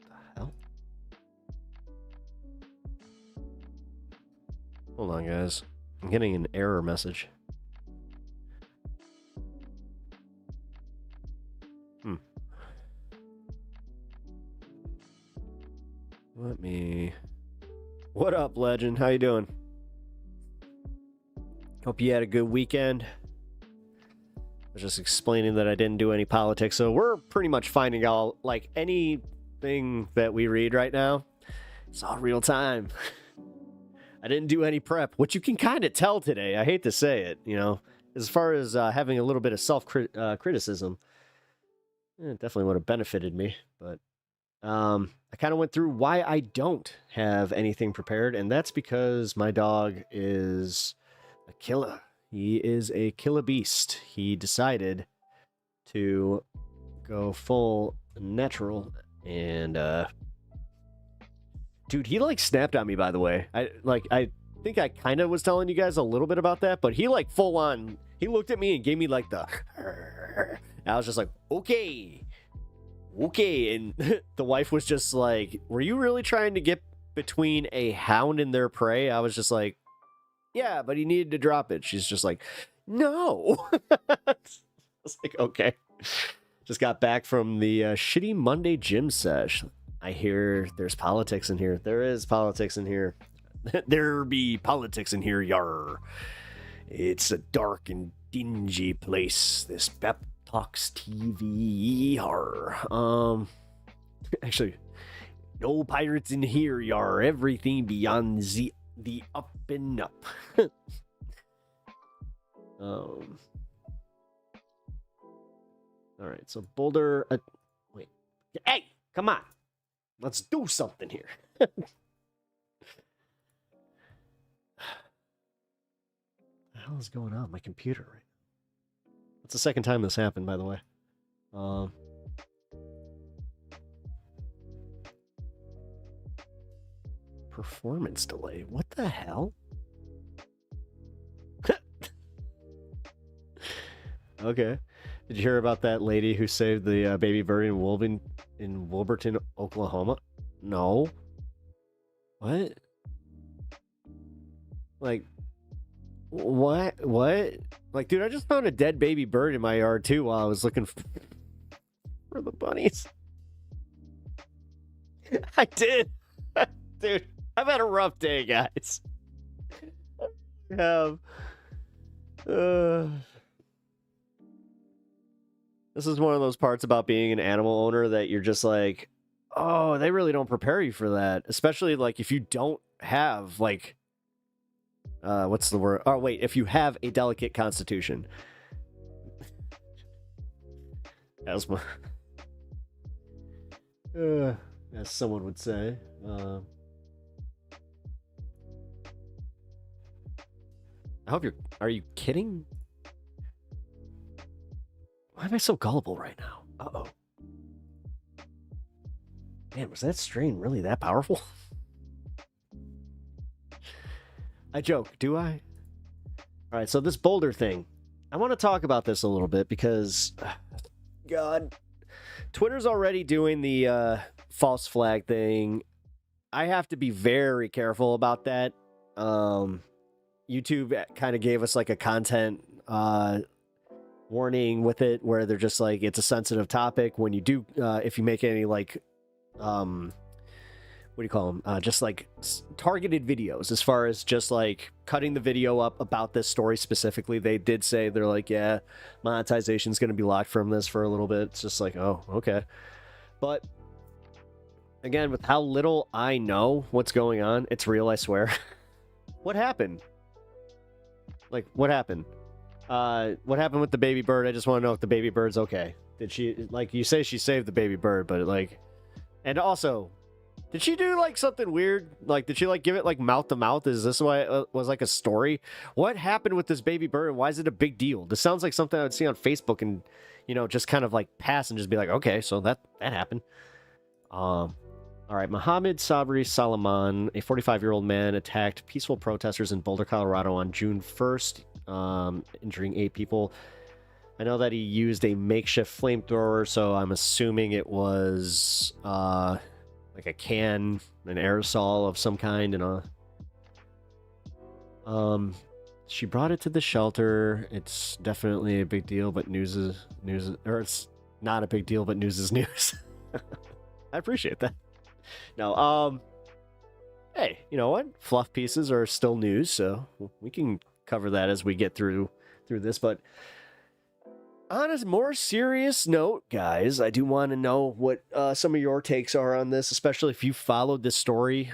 The hell? Hold on, guys. I'm getting an error message. What up, legend? How you doing? Hope you had a good weekend. I was just explaining that I didn't do any politics, so we're pretty much finding out, like, anything that we read right now, it's all real time. I didn't do any prep, which you can kind of tell today. I hate to say it, you know, as far as having a little bit of self-criticism. It definitely would have benefited me, but I kind of went through why I don't have anything prepared, and that's because my dog is a killer. He is a killer beast. He decided to go full natural, and dude, he like snapped on me, by the way. I think I kind of was telling you guys a little bit about that, but he like full on, he looked at me and gave me like the, and I was just like, okay. And the wife was just like, were you really trying to get between a hound and their prey? I was just like, yeah, but he needed to drop it. She's just like, no. I was like, okay. Just got back from the shitty Monday gym sesh. I hear there's politics in here. There is politics in here. There be politics in here, yar. It's a dark and dingy place, this Pep Talks TV, yar. Actually, no pirates in here, yar. Everything beyond the up and up. All right, so Boulder. Wait, hey, come on, let's do something here. What the hell is going on with my computer right now? That's the second time this happened, by the way. Performance delay. What the hell? Okay. Did you hear about that lady who saved the baby bird in Wilburton, Oklahoma? No. What? Like, what? Like, dude, I just found a dead baby bird in my yard, too, while I was looking for the bunnies. I did. Dude, I've had a rough day, guys. I have. This is one of those parts about being an animal owner that you're just like, oh, they really don't prepare you for that. Especially, like, if you don't have, like, what's the word? Oh, wait, if you have a delicate constitution. As someone would say. I hope are you kidding? Why am I so gullible right now? Uh-oh. Man, was that strain really that powerful? I joke, do I? All right, so this Boulder thing. I want to talk about this a little bit because, God, Twitter's already doing the false flag thing. I have to be very careful about that. YouTube kind of gave us like a content warning with it where they're just like, it's a sensitive topic. When you do, if you make any like, what do you call them? Just like targeted videos, as far as just like cutting the video up about this story specifically. They did say, they're like, yeah, monetization is going to be locked from this for a little bit. It's just like, oh, okay. But again, with how little I know what's going on, it's real, I swear. What happened? Like, what happened? What happened with the baby bird? I just want to know if the baby bird's okay. Did she, like, you say she saved the baby bird, but like, and also, did she do like something weird? Like, did she like give it like mouth to mouth? Is this why it was like a story? What happened with this baby bird? Why is it a big deal? This sounds like something I would see on Facebook and, you know, just kind of like pass and just be like, okay, so that happened. All right, Mohammed Sabri Salaman, a 45-year-old man, attacked peaceful protesters in Boulder, Colorado on June 1st, injuring 8 people. I know that he used a makeshift flamethrower, so I'm assuming it was like a can, an aerosol of some kind, and she brought it to the shelter. It's definitely a big deal, but news is, or it's not a big deal, but news is news. I appreciate that. No, hey, you know what? Fluff pieces are still news, so we can cover that as we get through this. But on a more serious note, guys, I do want to know what some of your takes are on this, especially if you followed this story.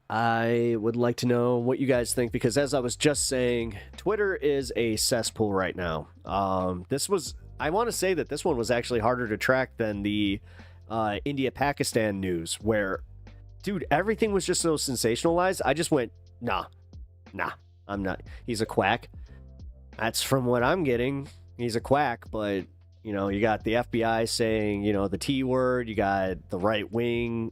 I would like to know what you guys think, because as I was just saying, Twitter is a cesspool right now. I want to say that this one was actually harder to track than the India-Pakistan news, where, dude, everything was just so sensationalized. I just went, nah, I'm not. He's a quack. That's from what I'm getting. He's a quack, but, you know, you got the FBI saying, you know, the T word. You got the right wing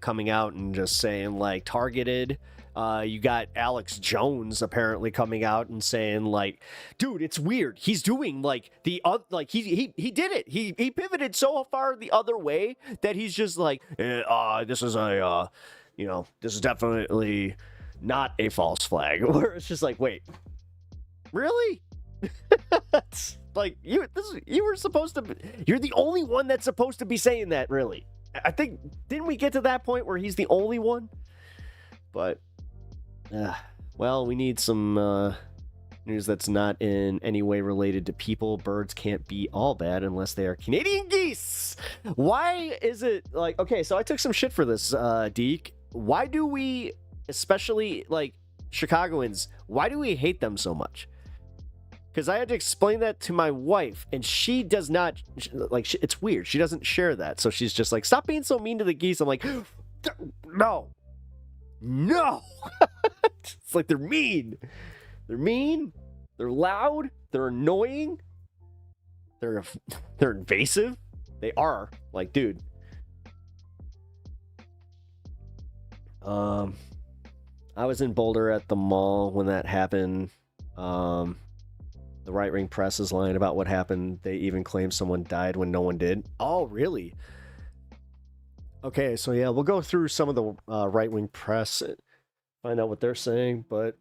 coming out and just saying, like, targeted You got Alex Jones apparently coming out and saying like, dude, it's weird. He's doing like he did it. He pivoted so far the other way that he's just like, this is a this is definitely not a false flag. Where it's just like, wait, really? Like you were supposed to. You're the only one that's supposed to be saying that. Really, I think didn't we get to that point where he's the only one? But. Well, we need some news that's not in any way related to people. Birds can't be all bad unless they are Canadian geese. Why is it like, okay, so I took some shit for this, Deke. Why do we, especially like Chicagoans, why do we hate them so much? Because I had to explain that to my wife, and she does not, like, it's weird. She doesn't share that. So she's just like, stop being so mean to the geese. I'm like, no. It's like they're mean. They're mean. They're loud. They're annoying. They're invasive. They are. Like, dude. I was in Boulder at the mall when that happened. The right-wing press is lying about what happened. They even claim someone died when no one did. Oh, really? Okay, so yeah, we'll go through some of the right-wing press and find out what they're saying, but...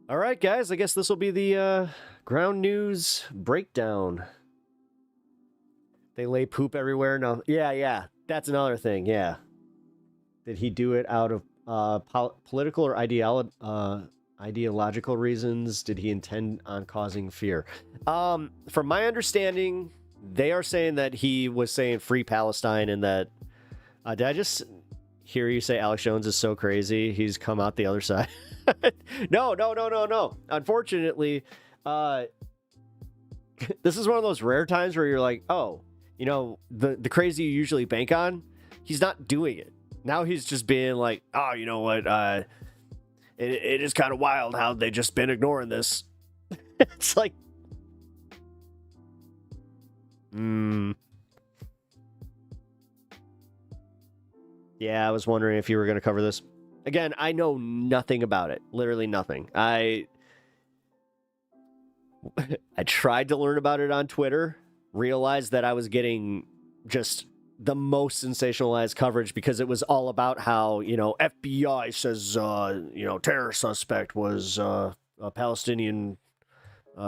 All right, guys, I guess this will be the ground news breakdown. They lay poop everywhere. No, yeah, that's another thing, yeah. Did he do it out of political or ideological reasons? Did he intend on causing fear? From my understanding... They are saying that he was saying free Palestine and that... did I just hear you say Alex Jones is so crazy? He's come out the other side. No. Unfortunately, this is one of those rare times where you're like, oh, you know, the crazy you usually bank on, he's not doing it. Now he's just being like, oh, you know what? It is kind of wild how they just been ignoring this. It's like, yeah, I was wondering if you were going to cover this. Again, I know nothing about it. Literally nothing. I tried to learn about it on Twitter, realized that I was getting just the most sensationalized coverage because it was all about how, you know, FBI says, terror suspect was a Palestinian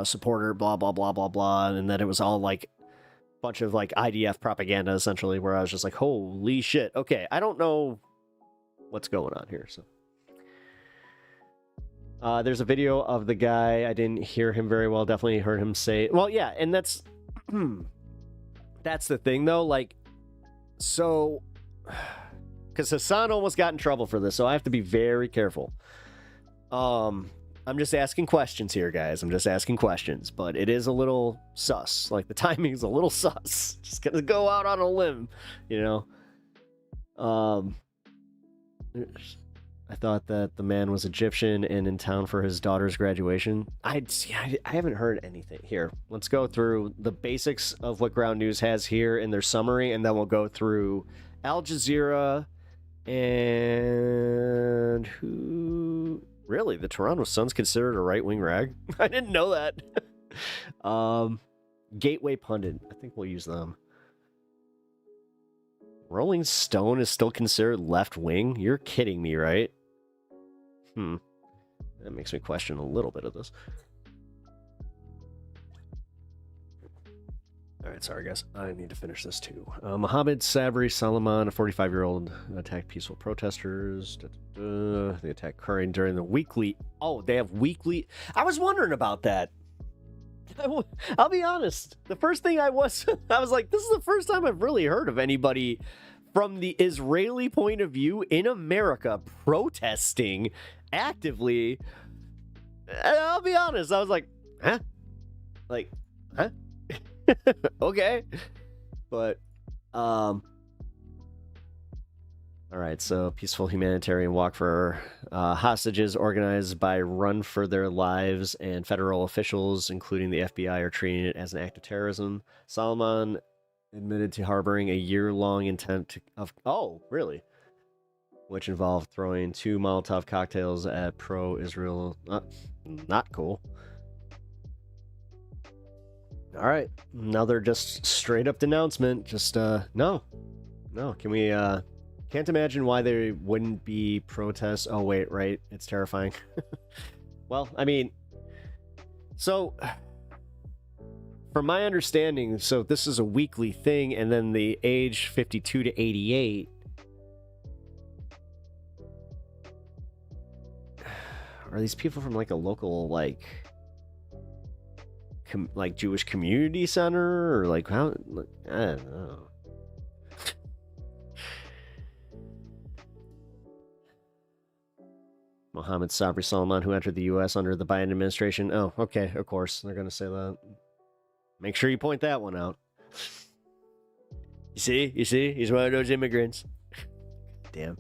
supporter, blah, blah, blah, blah, blah. And then it was all like bunch of like IDF propaganda essentially, where I was just like, holy shit, okay, I don't know what's going on here. So there's a video of the guy. I didn't hear him very well. Definitely heard him say, well, yeah, and that's the thing though, like, so because Hassan almost got in trouble for this, so I have to be very careful. I'm just asking questions here, guys. I'm just asking questions, but it is a little sus. Like, the timing is a little sus. Just gonna go out on a limb, you know? I thought that the man was Egyptian and in town for his daughter's graduation. I haven't heard anything. Here, let's go through the basics of what Ground News has here in their summary, and then we'll go through Al Jazeera and who... Really? The Toronto Sun's considered a right-wing rag? I didn't know that. Gateway Pundit. I think we'll use them. Rolling Stone is still considered left-wing? You're kidding me, right? That makes me question a little bit of this. Alright, sorry guys. I need to finish this too. Mohammed Sabri Salman, a 45-year-old, attacked peaceful protesters. They attacked occurring during the weekly... Oh, they have weekly... I was wondering about that. I'll be honest. The first thing I was like, this is the first time I've really heard of anybody from the Israeli point of view in America protesting actively. And I'll be honest. I was like, huh? Like, huh? Okay. But, all right, so peaceful humanitarian walk for hostages organized by Run for Their Lives, and federal officials, including the FBI, are treating it as an act of terrorism. Salman admitted to harboring a year-long intent of... Oh, really? which involved throwing 2 Molotov cocktails at pro-Israel. Not cool. All right, another just straight up denouncement. Just no. Can we? Can't imagine why there wouldn't be protests. Oh wait, right? It's terrifying. Well, I mean, so from my understanding, so this is a weekly thing, and then the age 52 to 88. Are these people from like a local like Jewish community center, or like how? I don't know. Mohammed Sabri Salman, who entered the U.S. under the Biden administration. Oh, okay, of course they're gonna say that. Make sure you point that one out. You see, he's one of those immigrants. Damn,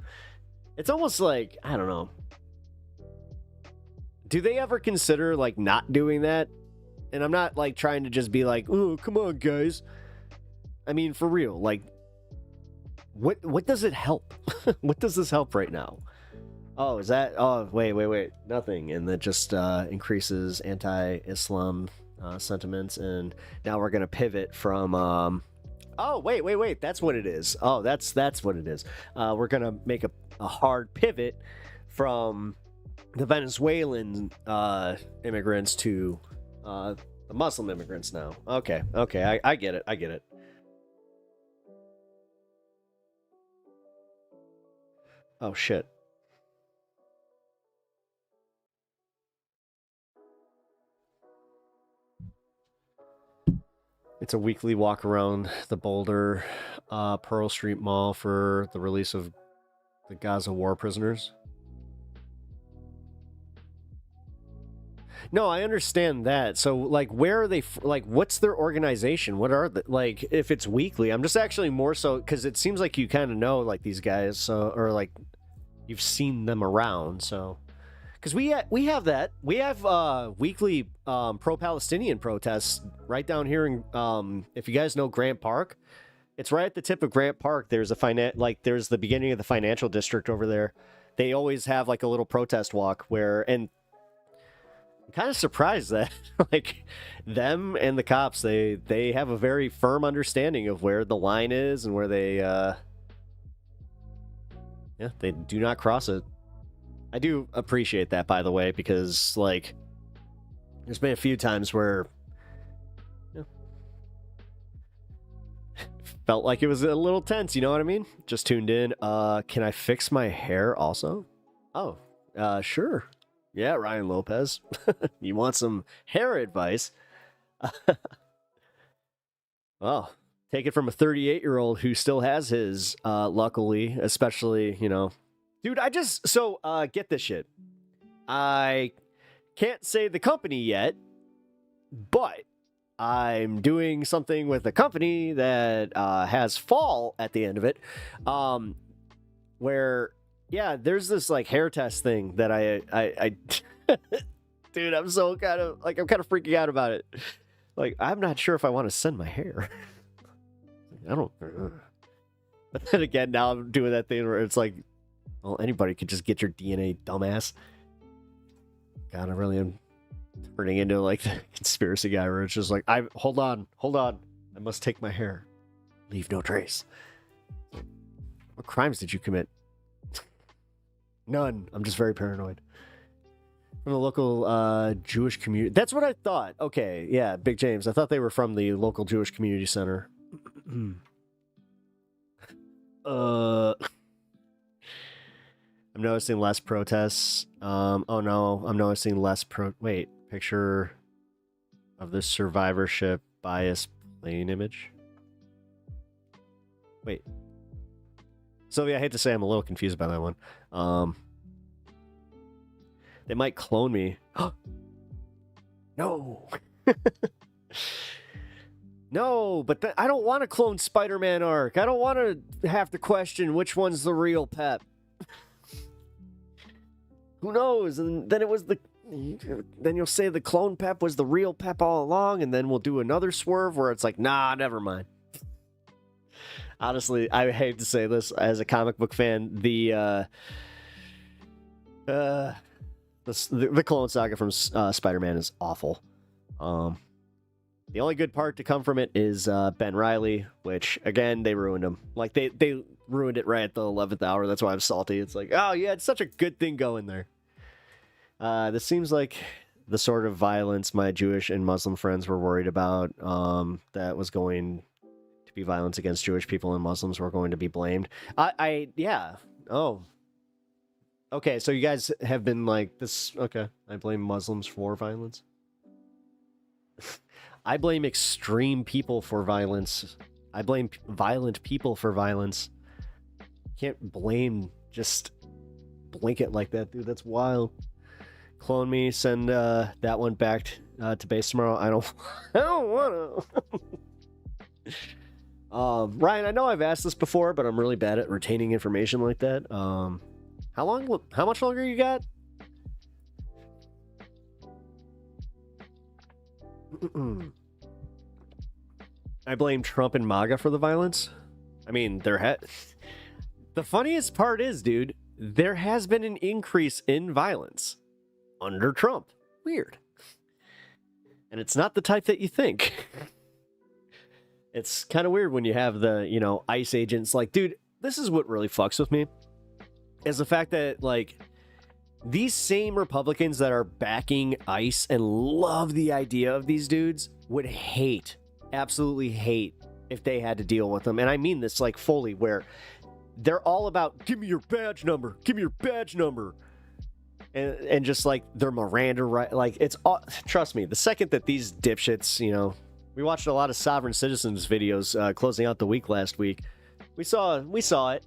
it's almost like, I don't know. Do they ever consider like not doing that? And I'm not like trying to just be like, oh, come on, guys. I mean, for real, like, what does it help? What does this help right now? Oh, is that? Oh, wait, nothing. And that just increases anti-Islam sentiments. And now we're gonna pivot from. Oh, wait, that's what it is. Oh, that's what it is. We're gonna make a hard pivot from the Venezuelan immigrants to the Muslim immigrants now. Okay, I get it. Oh, shit. It's a weekly walk around the Boulder Pearl Street Mall for the release of the Gaza war prisoners. No, I understand that. So, like, where are they? Like, what's their organization? What are the, like, if it's weekly? I'm just actually more so because it seems like you kind of know, like, these guys, so, or like you've seen them around. So, because we have that, we have weekly pro-Palestinian protests right down here in if you guys know Grant Park, it's right at the tip of Grant Park. There's a there's the beginning of the financial district over there. They always have like a little protest walk where, and I'm kind of surprised that like them and the cops, they have a very firm understanding of where the line is and where they they do not cross it. I do appreciate that, by the way, because like there's been a few times where felt like it was a little tense, you know what I mean? Just tuned in. Can I fix my hair also? Oh, sure. Yeah, Ryan Lopez. You want some hair advice? Well, take it from a 38-year-old who still has his, luckily, especially, you know. Dude, get this shit. I can't say the company yet, but I'm doing something with a company that has fall at the end of it, where... Yeah, there's this like hair test thing that I dude, I'm kind of freaking out about it. Like, I'm not sure if I want to send my hair. I don't. But then again, now I'm doing that thing where it's like, well, anybody could just get your DNA, dumbass. God, I really am turning into like the conspiracy guy where it's just like, hold on, I must take my hair, leave no trace. What crimes did you commit? None. I'm just very paranoid. From the local Jewish community. That's what I thought. Okay, yeah, Big James. I thought they were from the local Jewish community center. I'm noticing less protests. Oh no, I'm noticing less wait, picture of this survivorship bias plane image. Wait. Sylvia, I hate to say I'm a little confused by that one. They might clone me. No. No, but I don't want to clone Spider-Man arc. I don't want to have to question which one's the real Pep. Who knows? And then then you'll say the clone Pep was the real Pep all along, and then we'll do another swerve where it's like, nah, never mind. Honestly, I hate to say this as a comic book fan, the Clone Saga from Spider-Man is awful. The only good part to come from it is Ben Reilly, which again they ruined him. Like they ruined it right at the 11th hour. That's why I'm salty. It's like, oh yeah, it's such a good thing going there. This seems like the sort of violence my Jewish and Muslim friends were worried about. That was going to be violence against Jewish people and Muslims were going to be blamed. Yeah. Oh. Okay, so you guys have been like this. Okay, I blame Muslims for violence. I blame extreme people for violence. I blame violent people for violence. Can't blame just blanket like that, dude. That's wild. Clone me. Send that one back to base tomorrow. I don't want to. Ryan, I know I've asked this before, but I'm really bad at retaining information like that. How much longer you got? I blame Trump and MAGA for the violence. I mean, the funniest part is, dude, there has been an increase in violence under Trump. Weird. And it's not the type that you think. It's kind of weird when you have the, ICE agents. Like, dude, this is what really fucks with me. Is the fact that, like, these same Republicans that are backing ICE and love the idea of these dudes would absolutely hate if they had to deal with them. And I mean this, like, fully, where they're all about, give me your badge number, and just, like, their Miranda right, like, it's all, trust me, the second that these dipshits, we watched a lot of Sovereign Citizens videos closing out the week last week. We saw it.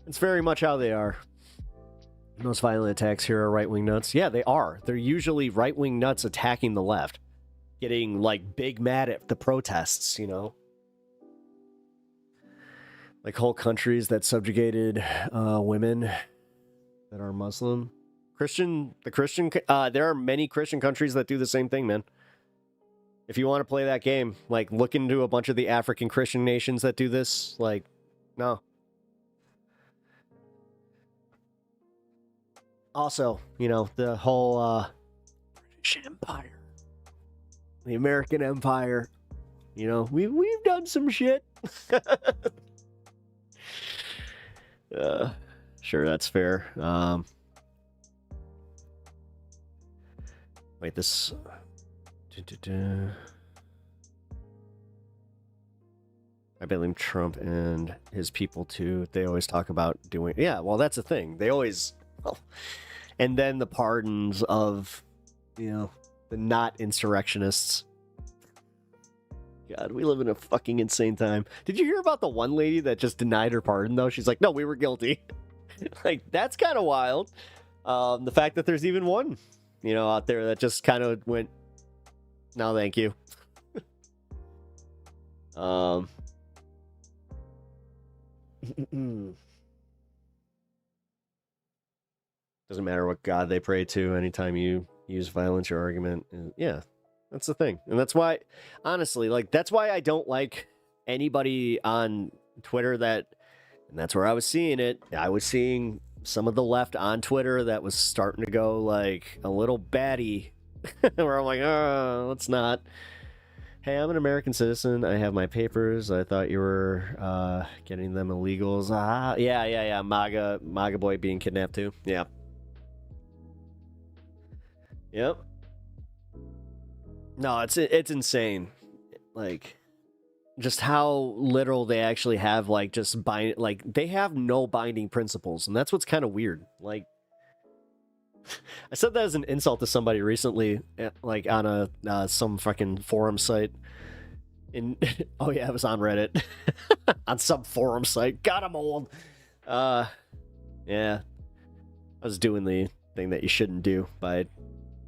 It's very much how they are. Most violent attacks here are right-wing nuts. Yeah, they are. They're usually right-wing nuts attacking the left. Getting, like, big mad at the protests, Like whole countries that subjugated women that are Muslim. There are many Christian countries that do the same thing, man. If you want to play that game, like, look into a bunch of the African Christian nations that do this. Like, no. Also, the whole British Empire, the American Empire, we've done some shit. Sure, that's fair. Wait, this. I blame Trump and his people too. They always talk about doing. Yeah, well, that's the thing. They always. Well, and then the pardons of, the not insurrectionists. God, we live in a fucking insane time. Did you hear about the one lady that just denied her pardon, though? She's like, no, we were guilty. Like, that's kind of wild. The fact that there's even one, out there that just kind of went, no, thank you. Doesn't matter what God they pray to. Anytime you use violence, your argument, yeah, that's the thing. And that's why, honestly, like, that's why I don't like anybody on Twitter and that's where I was seeing it. I was seeing some of the left on Twitter that was starting to go, like, a little batty, where I'm like, oh, let's not. Hey, I'm an American citizen. I have my papers. I thought you were getting them illegals. Yeah. MAGA boy being kidnapped too. Yeah. Yep. No, it's insane. Like, just how literal they actually have, like, just they have no binding principles, and that's what's kind of weird. Like, I said that as an insult to somebody recently, like, on some fucking forum site. Oh yeah, it was on Reddit. On some forum site. God, I'm old. Yeah. I was doing the thing that you shouldn't do by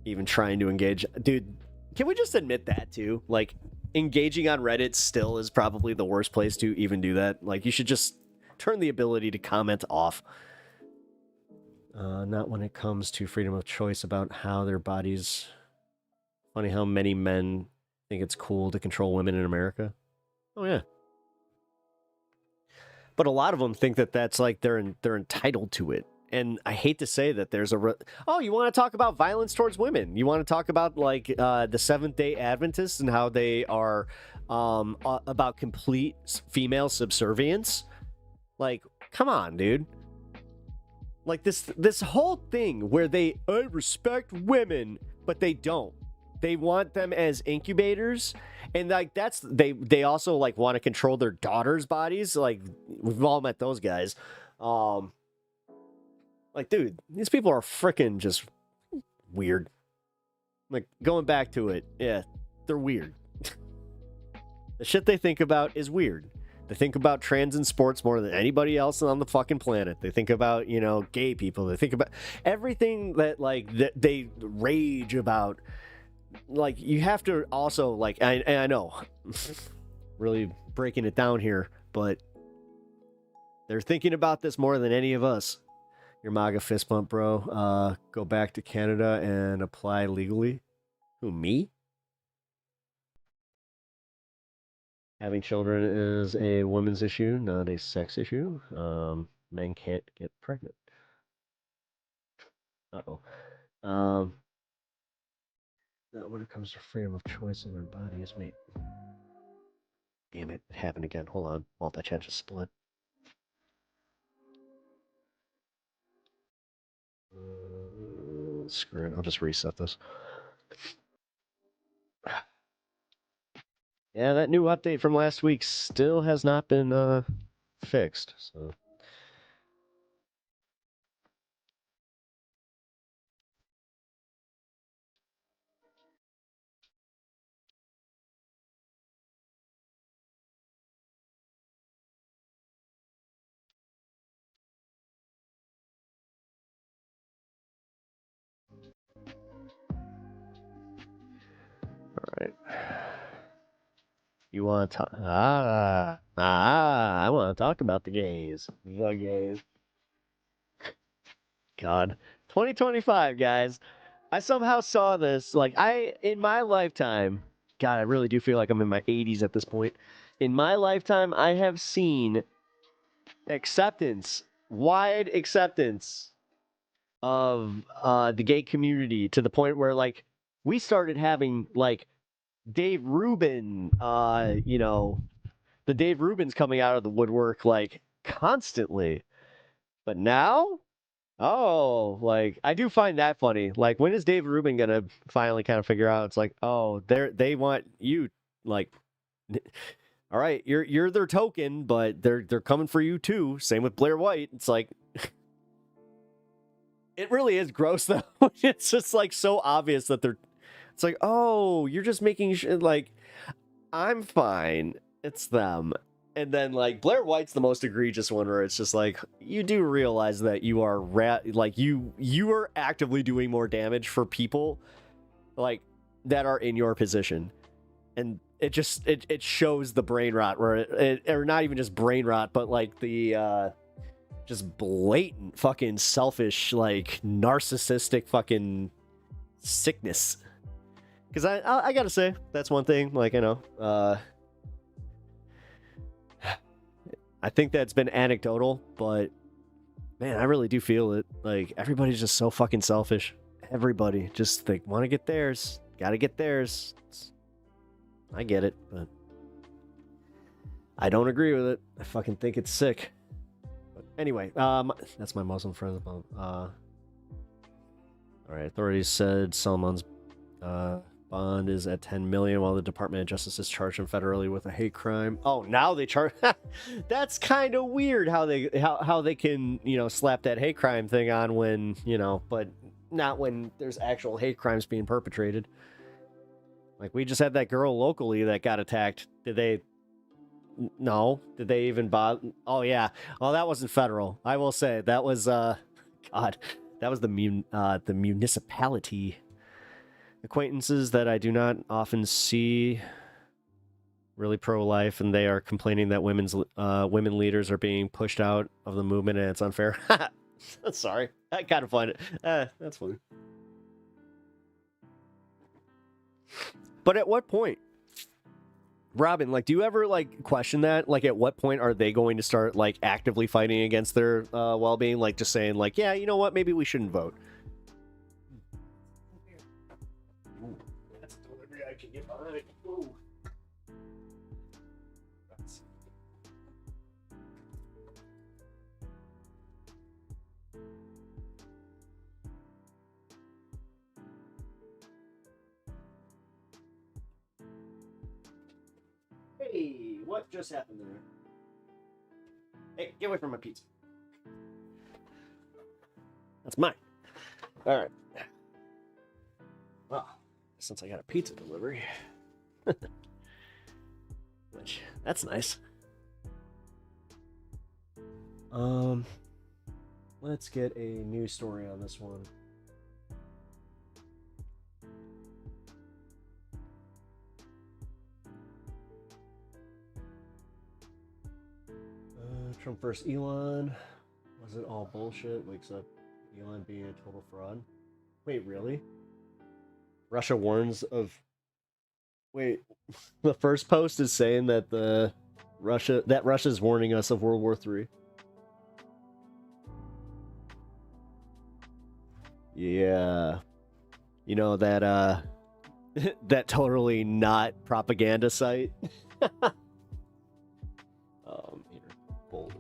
even trying to engage. Dude, can we just admit that too? Like, engaging on Reddit still is probably the worst place to even do that. Like, you should just turn the ability to comment off. Not when it comes to freedom of choice about how their bodies. Funny how many men think it's cool to control women in America. Oh, yeah. But a lot of them think that that's like they're entitled to it. And I hate to say that there's oh, you want to talk about violence towards women? You want to talk about like the Seventh-day Adventists and how they are about complete female subservience? Like, come on, dude. Like this whole thing where I respect women, but they don't. They want them as incubators, and like they also like want to control their daughters' bodies. Like, we've all met those guys. Like, dude, these people are freaking just weird. Like, going back to it, yeah, they're weird. The shit they think about is weird. They think about trans in sports more than anybody else on the fucking planet. They think about, you know, gay people. They think about everything that, like, that they rage about. Like, you have to also, like, I know, really breaking it down here, but they're thinking about this more than any of us. Your MAGA fist bump, bro. Go back to Canada and apply legally. Who, me? Having children is a women's issue, not a sex issue. Men can't get pregnant. Uh-oh. Now when it comes to freedom of choice in their bodies, mate. Damn it, it happened again. Hold on. Multi-chat just split. Screw it, I'll just reset this. Yeah, that new update from last week still has not been fixed, so. Alright. You want to talk? I want to talk about the gays. The gays. God. 2025, guys. I somehow saw this, like, in my lifetime, God, I really do feel like I'm in my 80s at this point. In my lifetime, I have seen acceptance, wide acceptance of the gay community to the point where, like, we started having, like, Dave Rubin, you know, the Dave Rubins coming out of the woodwork, like, constantly. But now, oh, like, I do find that funny. Like, when is Dave Rubin gonna finally kind of figure out, it's like, oh, they want you, like, all right, you're their token, but they're coming for you too. Same with Blair White. It's like, it really is gross though. It's just like so obvious that it's like, oh, you're just making like, I'm fine. It's them. And then, like, Blair White's the most egregious one where it's just like, you do realize that you are like, you are actively doing more damage for people, like, that are in your position. And it just, it shows the brain rot where or not even just brain rot, but like the, just blatant fucking selfish, like, narcissistic fucking sickness. Because I gotta say, that's one thing, like, you know, I think that's been anecdotal, but man, I really do feel it. Like, everybody's just so fucking selfish. Everybody just, they want to get theirs, gotta get theirs. I get it, but I don't agree with it. I fucking think it's sick. But anyway, that's my Muslim friend. All right, authorities said Salman's bond is at 10 million while the Department of Justice has charged him federally with a hate crime. Oh, now they charge. That's kind of weird how they can, you know, slap that hate crime thing on when, you know, but not when there's actual hate crimes being perpetrated. Like, we just had that girl locally that got attacked. Did they even bother? Oh yeah. Oh, that wasn't federal. I will say that was God, that was the municipality. Acquaintances that I do not often see, really pro-life, and they are complaining that women leaders are being pushed out of the movement and it's unfair. Sorry, I kind of find it. That's funny. But at what point? Robin, like, do you ever like question that? Like, at what point are they going to start like actively fighting against their well-being? Like, just saying, like, yeah, you know what? Maybe we shouldn't vote. Ooh, that's a delivery I can get behind. Ooh. Hey, what just happened there? Hey, get away from my pizza. That's mine. All right. Well, since I got a pizza delivery, which that's nice. Let's get a news story on this one. Trump versus Elon. Was it all bullshit? Wakes up Elon being a total fraud. Wait, really? Russia warns of... Wait, the first post is saying that Russia's warning us of World War III. Yeah. You know that that totally not propaganda site. Here, bold.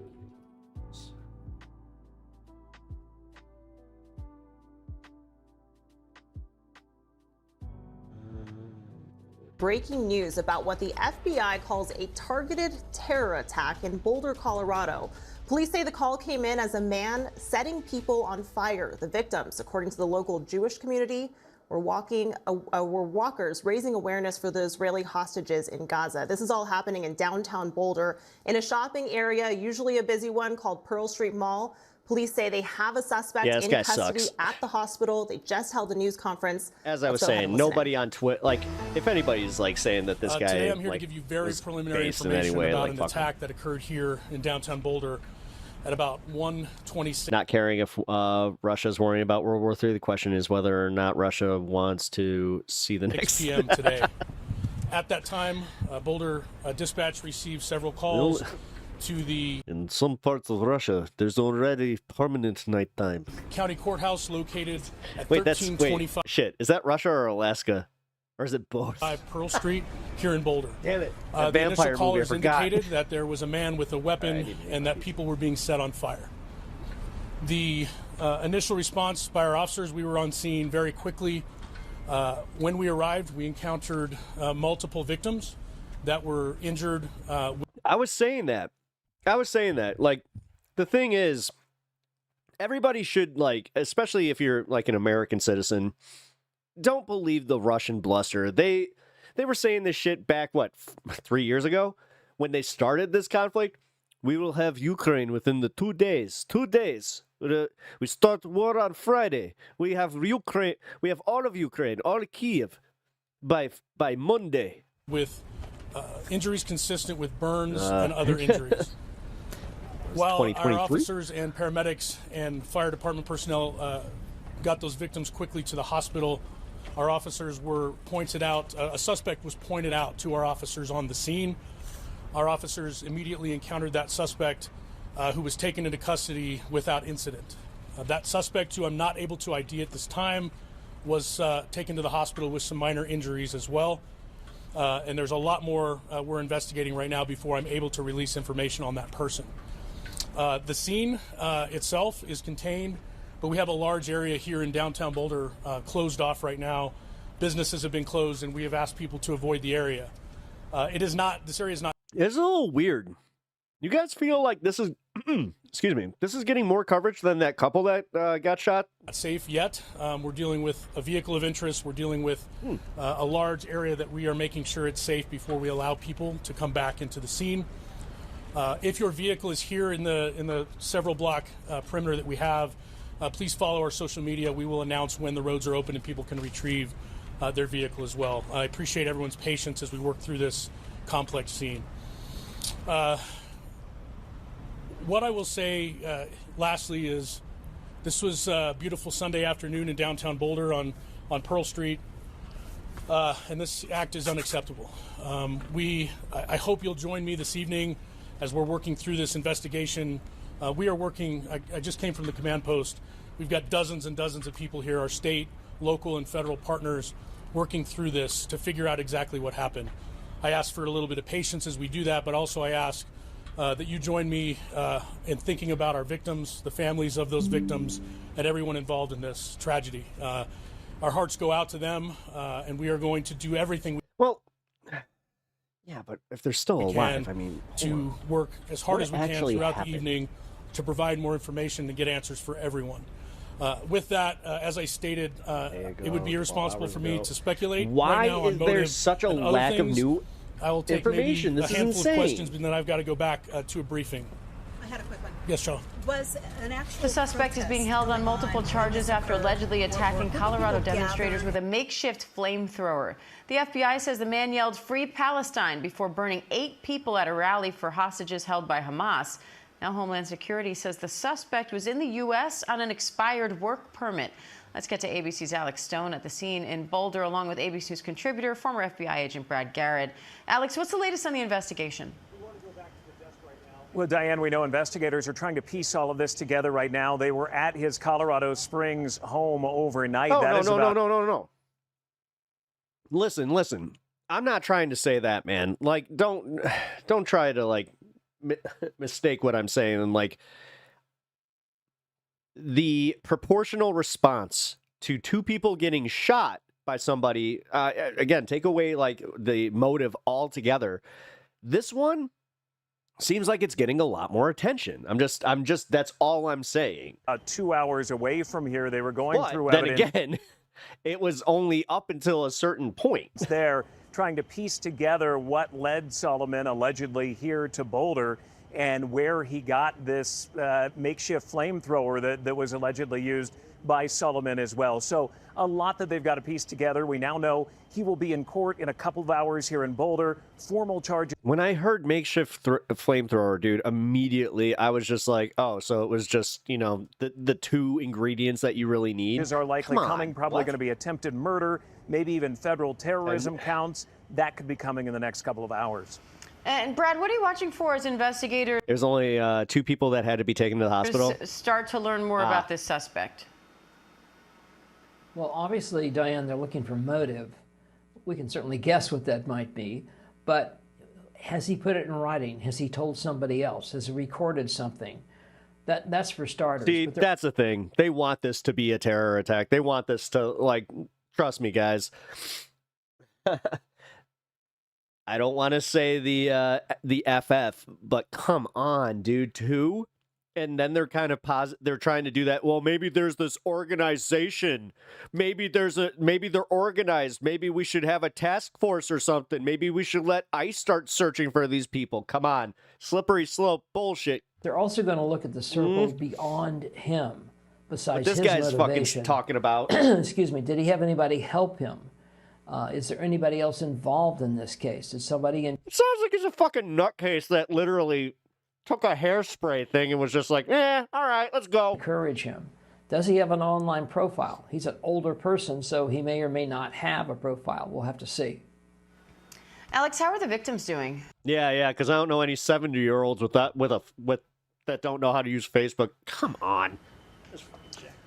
Breaking news about what the FBI calls a targeted terror attack in Boulder, Colorado. Police say the call came in as a man setting people on fire. The victims, according to the local Jewish community, were walkers raising awareness for the Israeli hostages in Gaza. This is all happening in downtown Boulder, in a shopping area, usually a busy one, called Pearl Street Mall. Police say they have a suspect in custody at the hospital. They just held a news conference. As I was saying, nobody on Twitter, like, if anybody's like saying that this guy, today I'm here like, to give you very preliminary information about an attack that occurred here in downtown Boulder at about 1:26. Not caring if Russia's worrying about World War III. The question is whether or not Russia wants to see the next 6 p.m. today. At that time, Boulder dispatch received several calls to the... In some parts of Russia, there's already permanent nighttime. County courthouse located at Wait, 1325... Shit, is that Russia or Alaska? Or is it both? Pearl Street here in Boulder. Damn it. The vampire initial movie, I callers forgot. indicated that there was a man with a weapon and that people were being set on fire. The initial response by our officers, we were on scene very quickly. When we arrived, we encountered multiple victims that were injured. I was saying that. Like, the thing is, everybody should, like, especially if you're, like, an American citizen, don't believe the Russian bluster. They were saying this shit back, 3 years ago? When they started this conflict? We will have Ukraine within the 2 days. 2 days. We start war on Friday. We have Ukraine. We have all of Ukraine, all of Kiev, by Monday. With injuries consistent with burns and other injuries. While our officers and paramedics and fire department personnel got those victims quickly to the hospital, our officers were pointed out, a suspect was pointed out to our officers on the scene. Our officers immediately encountered that suspect who was taken into custody without incident. That suspect, who I'm not able to ID at this time, was taken to the hospital with some minor injuries as well. And there's a lot more we're investigating right now before I'm able to release information on that person. The scene itself is contained, but we have a large area here in downtown Boulder closed off right now. Businesses have been closed, and we have asked people to avoid the area. This area is not... It's a little weird. You guys feel like this is, excuse me, this is getting more coverage than that couple that got shot? Not safe yet. We're dealing with a vehicle of interest. We're dealing with a large area that we are making sure it's safe before we allow people to come back into the scene. If your vehicle is here in the several block perimeter that we have, please follow our social media. We will announce when the roads are open and people can retrieve their vehicle as well. I appreciate everyone's patience as we work through this complex scene. What I will say lastly is this was a beautiful Sunday afternoon in downtown Boulder on Pearl Street. and this act is unacceptable. I hope you'll join me this evening as we're working through this investigation. We are working, I just came from the command post. We've got dozens and dozens of people here, our state, local, and federal partners, working through this to figure out exactly what happened. I ask for a little bit of patience as we do that, but also I ask that you join me in thinking about our victims, the families of those victims, and everyone involved in this tragedy. Our hearts go out to them, and we are going to do everything Well, yeah, but if they're still we alive, can I mean, to work as hard What as we can actually throughout happened? the evening to provide more information and get answers for everyone. With that, as I stated, it would be irresponsible for me to speculate why right now on is there motive such a and other lack of things. new I will take information? maybe This a is handful insane. of questions, but then I've got to go back to a briefing. I had a quick one. Yes, Sean. Was an actual The suspect is being held on multiple charges after allegedly attacking Colorado demonstrators with a makeshift flamethrower. The FBI says the man yelled "Free Palestine" before burning 8 people at a rally for hostages held by Hamas. Now Homeland Security says the suspect was in the U.S. on an expired work permit. Let's get to ABC's Alex Stone at the scene in Boulder, along with ABC News contributor, former FBI agent Brad Garrett. Alex, what's the latest on the investigation? Well, Diane, we know investigators are trying to piece all of this together right now. They were at his Colorado Springs home overnight. Oh, no. Listen. I'm not trying to say that, man. Like, don't try to, like, mistake what I'm saying. And, like, the proportional response to 2 people getting shot by somebody, again, take away, like, the motive altogether. This one seems like it's getting a lot more attention. I'm just, that's all I'm saying. 2 hours away from here, they were going But through then evidence. again, it was only up until a certain point. There trying to piece together what led Solomon allegedly here to Boulder and where he got this makeshift flamethrower that was allegedly used by Solomon as well. So a lot that they've got to piece together. We now know he will be in court in a couple of hours here in Boulder. Formal charges. When I heard makeshift flamethrower, dude, immediately I was just like, oh, so it was just, you know, the 2 ingredients that you really need. Are likely Come on, coming, probably what? going to be attempted murder, maybe even federal terrorism counts. That could be coming in the next couple of hours. And Brad, what are you watching for as investigators There's only 2 people that had to be taken to the hospital. start to learn more about this suspect? Well, obviously, Diane, they're looking for motive. We can certainly guess what that might be, but has he put it in writing? Has he told somebody else? Has he recorded something? That's for starters. See, that's the thing. They want this to be a terror attack. They want this to, like, trust me, guys. I don't want to say the FF, but come on, dude, 2? And then they're kind of they're trying to do that. Well, maybe there's this organization. Maybe they're organized. Maybe we should have a task force or something. Maybe we should let ICE start searching for these people. Come on. Slippery slope bullshit. They're also going to look at the circles beyond him, besides What this his guy's motivation. fucking talking about. Excuse me. Did he have anybody help him? Is there anybody else involved in this case? Is somebody in? It sounds like he's a fucking nutcase that literally took a hairspray thing and was just like, all right, let's go. Encourage him. Does he have an online profile? He's an older person, so he may or may not have a profile. We'll have to see. Alex, how are the victims doing? Yeah, because I don't know any 70-year-olds that don't know how to use Facebook. Come on.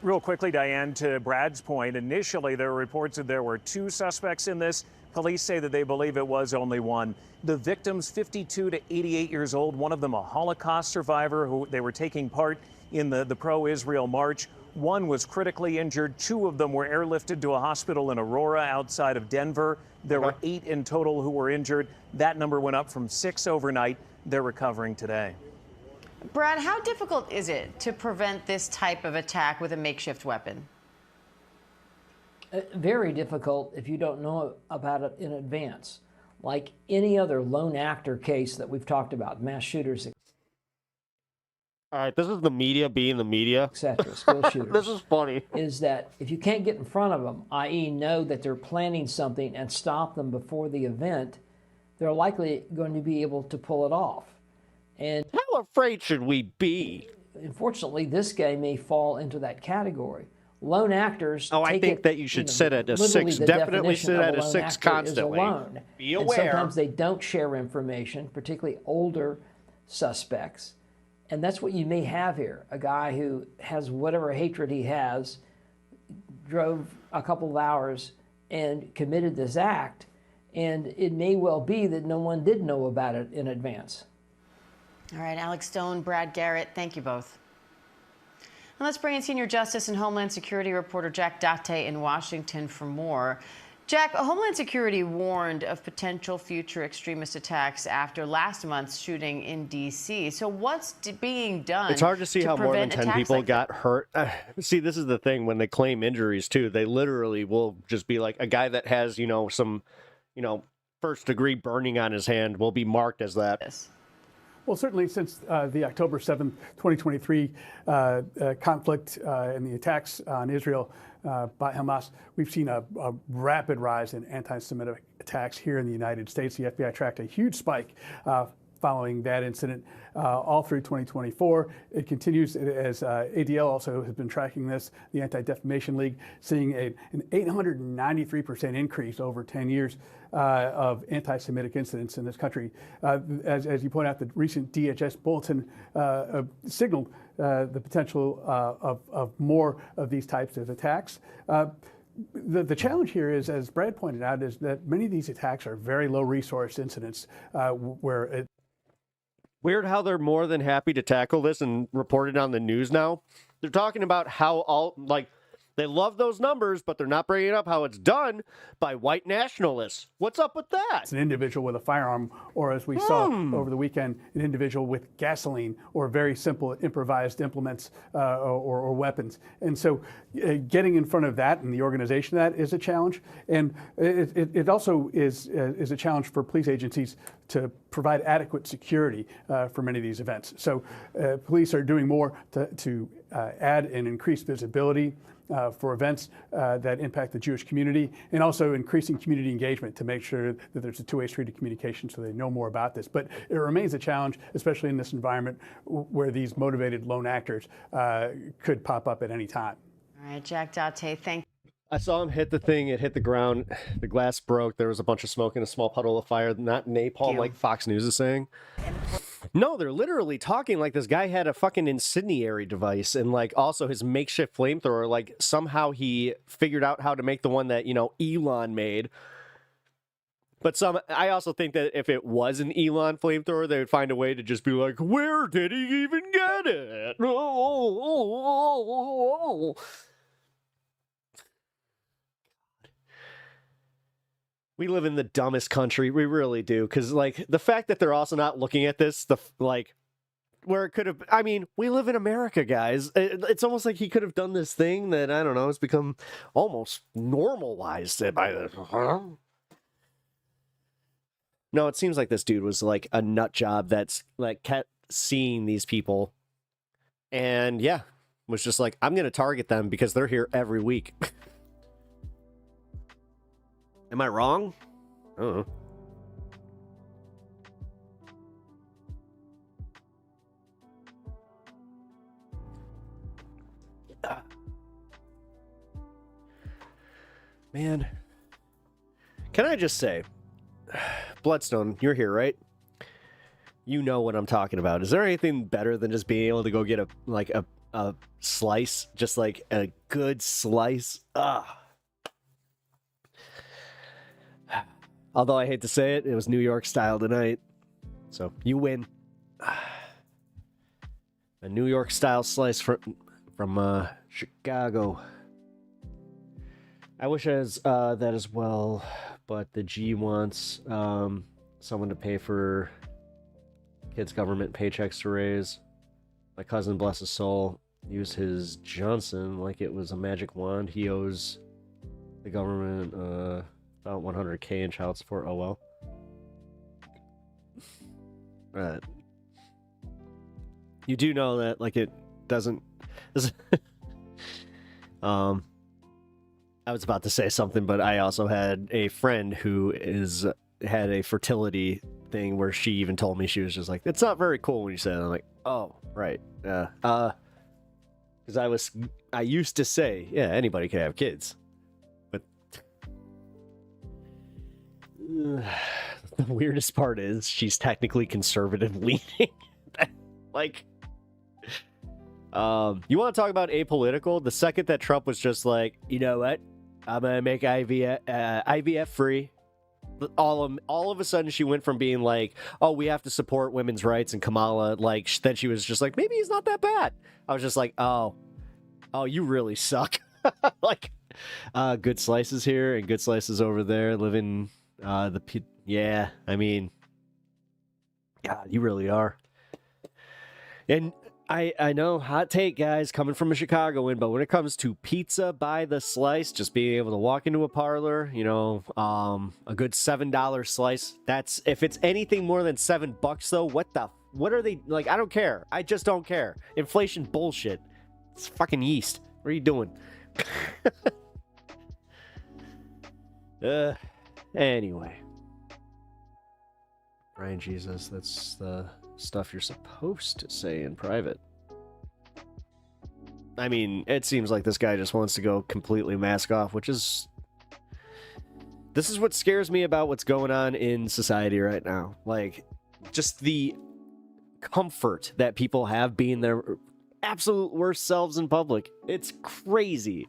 Real quickly, Diane, to Brad's point, initially there were reports that there were 2 suspects in this. Police say that they believe it was only 1. The victims, 52 to 88 years old, one of them a Holocaust survivor who they were taking part in the pro-Israel march. 1 was critically injured. 2 of them were airlifted to a hospital in Aurora outside of Denver. There were 8 in total who were injured. That number went up from 6 overnight. They're recovering today. Brad, how difficult is it to prevent this type of attack with a makeshift weapon? Very difficult if you don't know about it in advance. Like any other lone actor case that we've talked about, mass shooters, All right, this is the media being the media. etc., school shooters. This is funny. Is that if you can't get in front of them, i.e. know that they're planning something and stop them before the event, they're likely going to be able to pull it off. And How afraid should we be? unfortunately, this guy may fall into that category. Lone actors. Oh, I think that you should sit at a 6. Definitely sit at a 6 constantly. Be aware. And sometimes they don't share information, particularly older suspects. And that's what you may have here. A guy who has whatever hatred he has, drove a couple of hours and committed this act. And it may well be that no one did know about it in advance. All right, Alex Stone, Brad Garrett, thank you both. And let's bring in Senior Justice and Homeland Security reporter Jack Date in Washington for more. Jack, Homeland Security warned of potential future extremist attacks after last month's shooting in D.C. So what's being done? It's hard to see how more than 10 people like got hurt. See, this is the thing. When they claim injuries, too, they literally will just be like a guy that has, some, first-degree burning on his hand will be marked as that. Yes. Well, certainly since the October 7th, 2023 conflict and the attacks on Israel by Hamas, we've seen a rapid rise in anti-Semitic attacks here in the United States. The FBI tracked a huge spike following that incident all through 2024. It continues as ADL also has been tracking this, the Anti-Defamation League, seeing an 893% increase over 10 years of anti-Semitic incidents in this country. As you point out, the recent DHS bulletin signaled the potential of more of these types of attacks. The challenge here is, as Brad pointed out, is that many of these attacks are very low resource incidents where it. Weird how they're more than happy to tackle this and report it on the news now. They're talking about how they love those numbers, but they're not bringing up how it's done by white nationalists. What's up with that? It's an individual with a firearm, or as we saw over the weekend, an individual with gasoline or very simple improvised implements or weapons. And so getting in front of that and the organization of that is a challenge. And it also is a challenge for police agencies to provide adequate security for many of these events. So police are doing more to add and increase visibility for events that impact the Jewish community, and also increasing community engagement to make sure that there's a two-way street of communication so they know more about this. But it remains a challenge, especially in this environment where these motivated lone actors could pop up at any time. All right, Jack Date, thank you. I saw him hit the thing. It hit the ground. The glass broke. There was a bunch of smoke and a small puddle of fire. Not napalm like Fox News is saying. No, they're literally talking like this guy had a fucking incendiary device and also his makeshift flamethrower. Somehow he figured out how to make the one that, Elon made. But I also think that if it was an Elon flamethrower, they would find a way to just be like, where did he even get it? We live in the dumbest country. We really do. Because, the fact that they're also not looking at this, where it could have... I mean, we live in America, guys. It's almost like he could have done this thing that, I don't know, has become almost normalized by the... No, it seems like this dude was, a nut job that's, kept seeing these people. And, yeah, was just like, I'm going to target them because they're here every week. Am I wrong? I don't know. Man. Can I just say, Bloodstone, you're here, right? You know what I'm talking about. Is there anything better than just being able to go get a slice? Just a good slice? Although I hate to say it, it was New York style tonight. So you win. A New York style slice from Chicago. I wish I was that as well, but the G wants someone to pay for kids' government paychecks to raise. My cousin, bless his soul, used his Johnson like it was a magic wand. He owes the government about $100K in child support. Oh well. You do know that it doesn't. I was about to say something, but I also had a friend who had a fertility thing where she even told me, she was just like, "It's not very cool when you say that." I'm like, "Oh, right, because I was I used to say, yeah, anybody can have kids. But the weirdest part is she's technically conservative leaning. Like, you want to talk about apolitical? The second that Trump was just like, you know what? I'm going to make IVF free. All of a sudden she went from being like, oh, we have to support women's rights, and Kamala, like, then she was just like, maybe he's not that bad. I was just like, oh, you really suck. Like, good slices here and good slices over there, living yeah, I mean, God, you really are. And I know, hot take, guys, coming from a Chicagoan, but when it comes to pizza by the slice, just being able to walk into a parlor, you know, a good $7 slice, that's, if it's anything more than $7 though, what are they, like, I don't care. I just don't care. Inflation bullshit. It's fucking yeast. What are you doing? Anyway. Brian Jesus, that's the stuff you're supposed to say in private. I mean, it seems like this guy just wants to go completely mask off, which is... This is what scares me about what's going on in society right now. Like, just the comfort that people have being their absolute worst selves in public. It's crazy.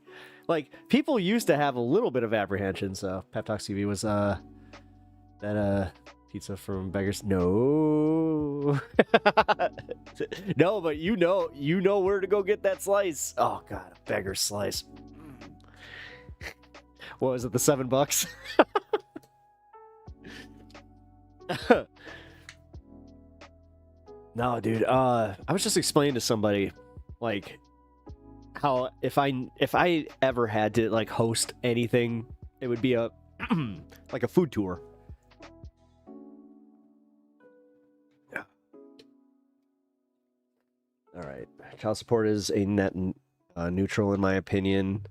Like, people used to have a little bit of apprehension, so Pep Talks TV was, that, pizza from Beggars. No. No, but you know where to go get that slice. Oh, God, a Beggar slice. What was it, the $7? No, dude, I was just explaining to somebody, like, how if I ever had to, like, host anything, it would be a like a food tour. Yeah. All right. Child support is a net neutral, in my opinion.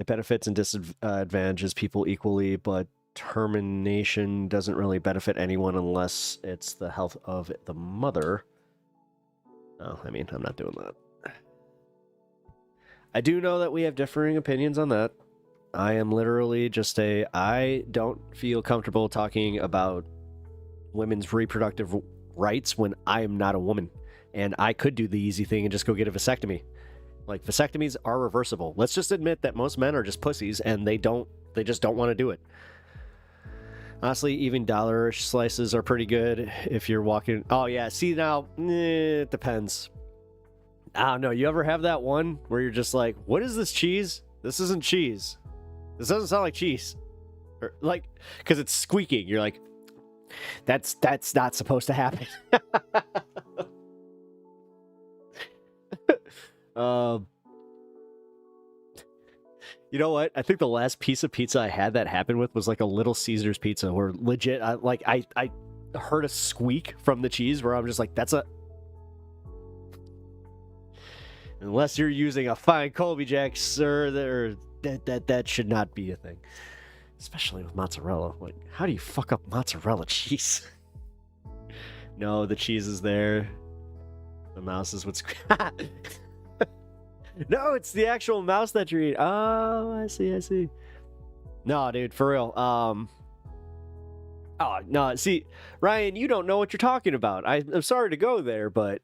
It benefits and disadvantages people equally, but termination doesn't really benefit anyone unless it's the health of the mother. Oh, I mean, I'm not doing that. I do know that we have differing opinions on that. I am literally just I don't feel comfortable talking about women's reproductive rights when I am not a woman. And I could do the easy thing and just go get a vasectomy. Like, vasectomies are reversible. Let's just admit that most men are just pussies and they just don't want to do it. Honestly, even dollar-ish slices are pretty good if you're walking. Oh, yeah. See, now, it depends. I don't know. You ever have that one where you're just like, what is this cheese? This isn't cheese. This doesn't sound like cheese. Or, like, because it's squeaking. You're like, that's not supposed to happen. You know what? I think the last piece of pizza I had that happen with was like a Little Caesars pizza, where legit, I heard a squeak from the cheese where I'm just like, that's a... Unless you're using a fine Colby Jack, sir, that should not be a thing. Especially with mozzarella. Like, how do you fuck up mozzarella cheese? No, the cheese is there. The mouse is what's... No, it's the actual mouse that you're eating. Oh, I see. No, dude, for real. Oh, no, see, Ryan, you don't know what you're talking about. I'm sorry to go there, but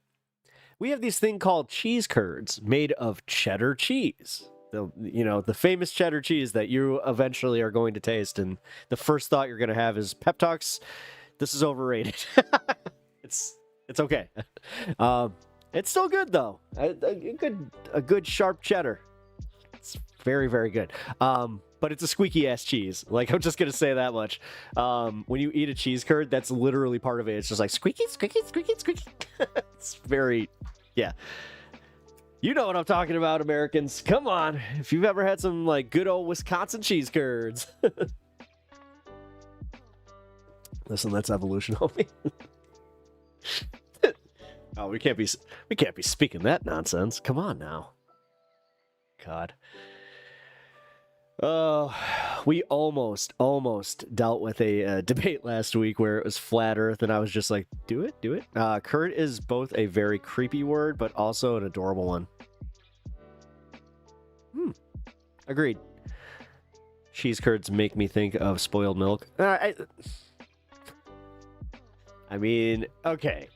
we have this thing called cheese curds made of cheddar cheese. The famous cheddar cheese that you eventually are going to taste, and the first thought you're going to have is, Pep Talks, this is overrated. It's okay. It's still good, though. A good sharp cheddar. It's very, very good. But it's a squeaky ass cheese. Like, I'm just gonna say that much. When you eat a cheese curd, that's literally part of it. It's just like squeaky, squeaky, squeaky, squeaky. It's very, yeah. You know what I'm talking about, Americans. Come on. If you've ever had some, like, good old Wisconsin cheese curds. Listen, that's evolution, homie. Oh, we can't be speaking that nonsense. Come on now. God. Oh, we almost dealt with a debate last week where it was flat earth, and I was just like, do it. Kurt is both a very creepy word, but also an adorable one. Agreed. Cheese curds make me think of spoiled milk. I mean, okay.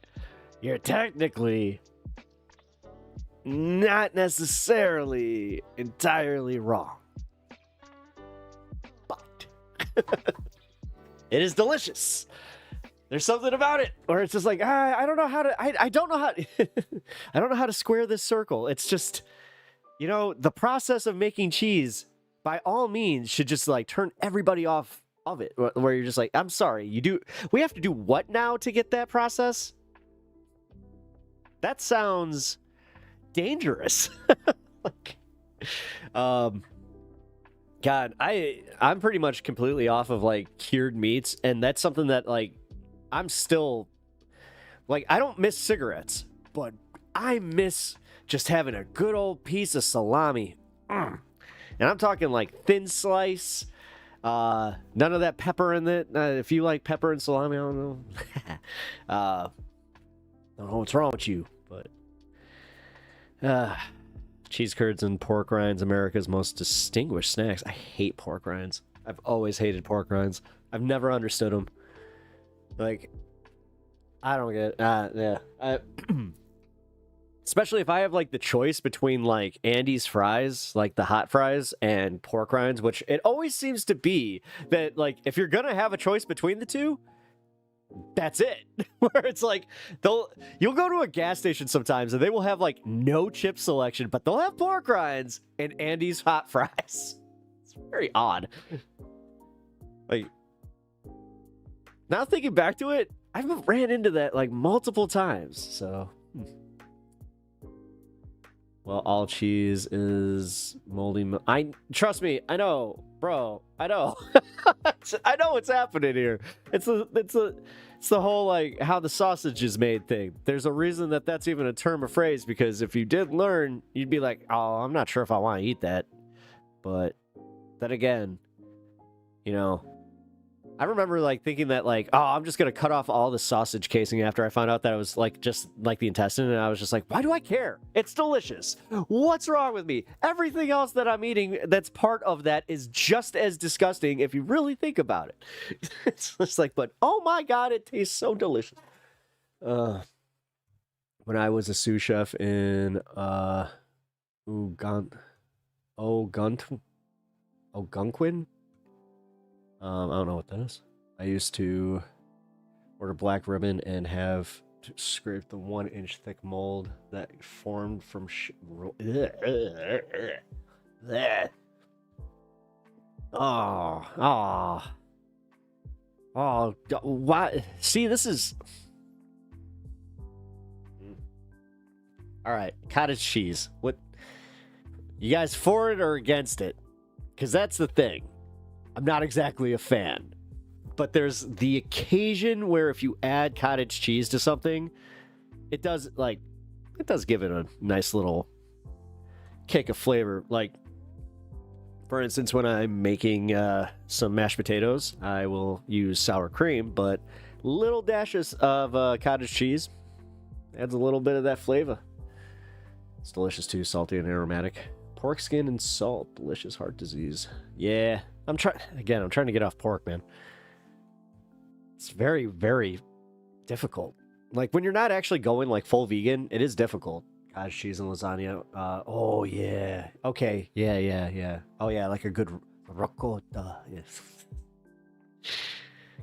You're technically not necessarily entirely wrong. But it is delicious. There's something about it where it's just like, I don't know how to, I don't know how, I don't know how to square this circle. It's just, you know, the process of making cheese, by all means, should just like turn everybody off of it. Where you're just like, I'm sorry, we have to do what now to get that process? That sounds dangerous. Like, God, I'm pretty much completely off of like cured meats, and that's something that like I'm still like, I don't miss cigarettes, but I miss just having a good old piece of salami. And I'm talking like thin slice, none of that pepper in it. If you like pepper and salami, I don't know. I don't know what's wrong with you, but cheese curds and pork rinds, America's most distinguished snacks. I hate pork rinds. I've always hated pork rinds. I've never understood them. Like, I don't get yeah. Especially if I have like the choice between like Andy's fries, like the hot fries, and pork rinds, which it always seems to be that like if you're gonna have a choice between the two, that's it. Where it's like you'll go to a gas station sometimes and they will have like no chip selection, but they'll have pork rinds and Andy's hot fries. It's very odd. Like, now thinking back to it, I've ran into that like multiple times. So, well, all cheese is moldy. Trust me, I know, bro. I know. I know what's happening here. It's the whole like how the sausage is made thing. There's a reason that that's even a term of phrase, because if you did learn, you'd be like, oh, I'm not sure if I want to eat that. But then again, you know, I remember like thinking that like, oh, I'm just gonna cut off all the sausage casing after I found out that it was like just like the intestine, and I was just like, why do I care? It's delicious. What's wrong with me? Everything else that I'm eating that's part of that is just as disgusting if you really think about it. It's just like, but oh my god, it tastes so delicious. When I was a sous chef in Algonquin. I don't know what that is. I used to order black ribbon and have to scrape the 1-inch thick mold that formed from why? See, this is all right. Cottage cheese. What? You guys for it or against it? Because that's the thing. I'm not exactly a fan, but there's the occasion where if you add cottage cheese to something, it does give it a nice little kick of flavor. Like, for instance, when I'm making some mashed potatoes, I will use sour cream, but little dashes of cottage cheese adds a little bit of that flavor. It's delicious too, salty and aromatic. Pork skin and salt, delicious heart disease. Yeah. I'm trying to get off pork, man. It's very, very difficult. Like, when you're not actually going, like, full vegan, it is difficult. Cottage cheese and lasagna. Oh, yeah. Okay. Yeah. Oh, yeah, like a good ricotta. Yes.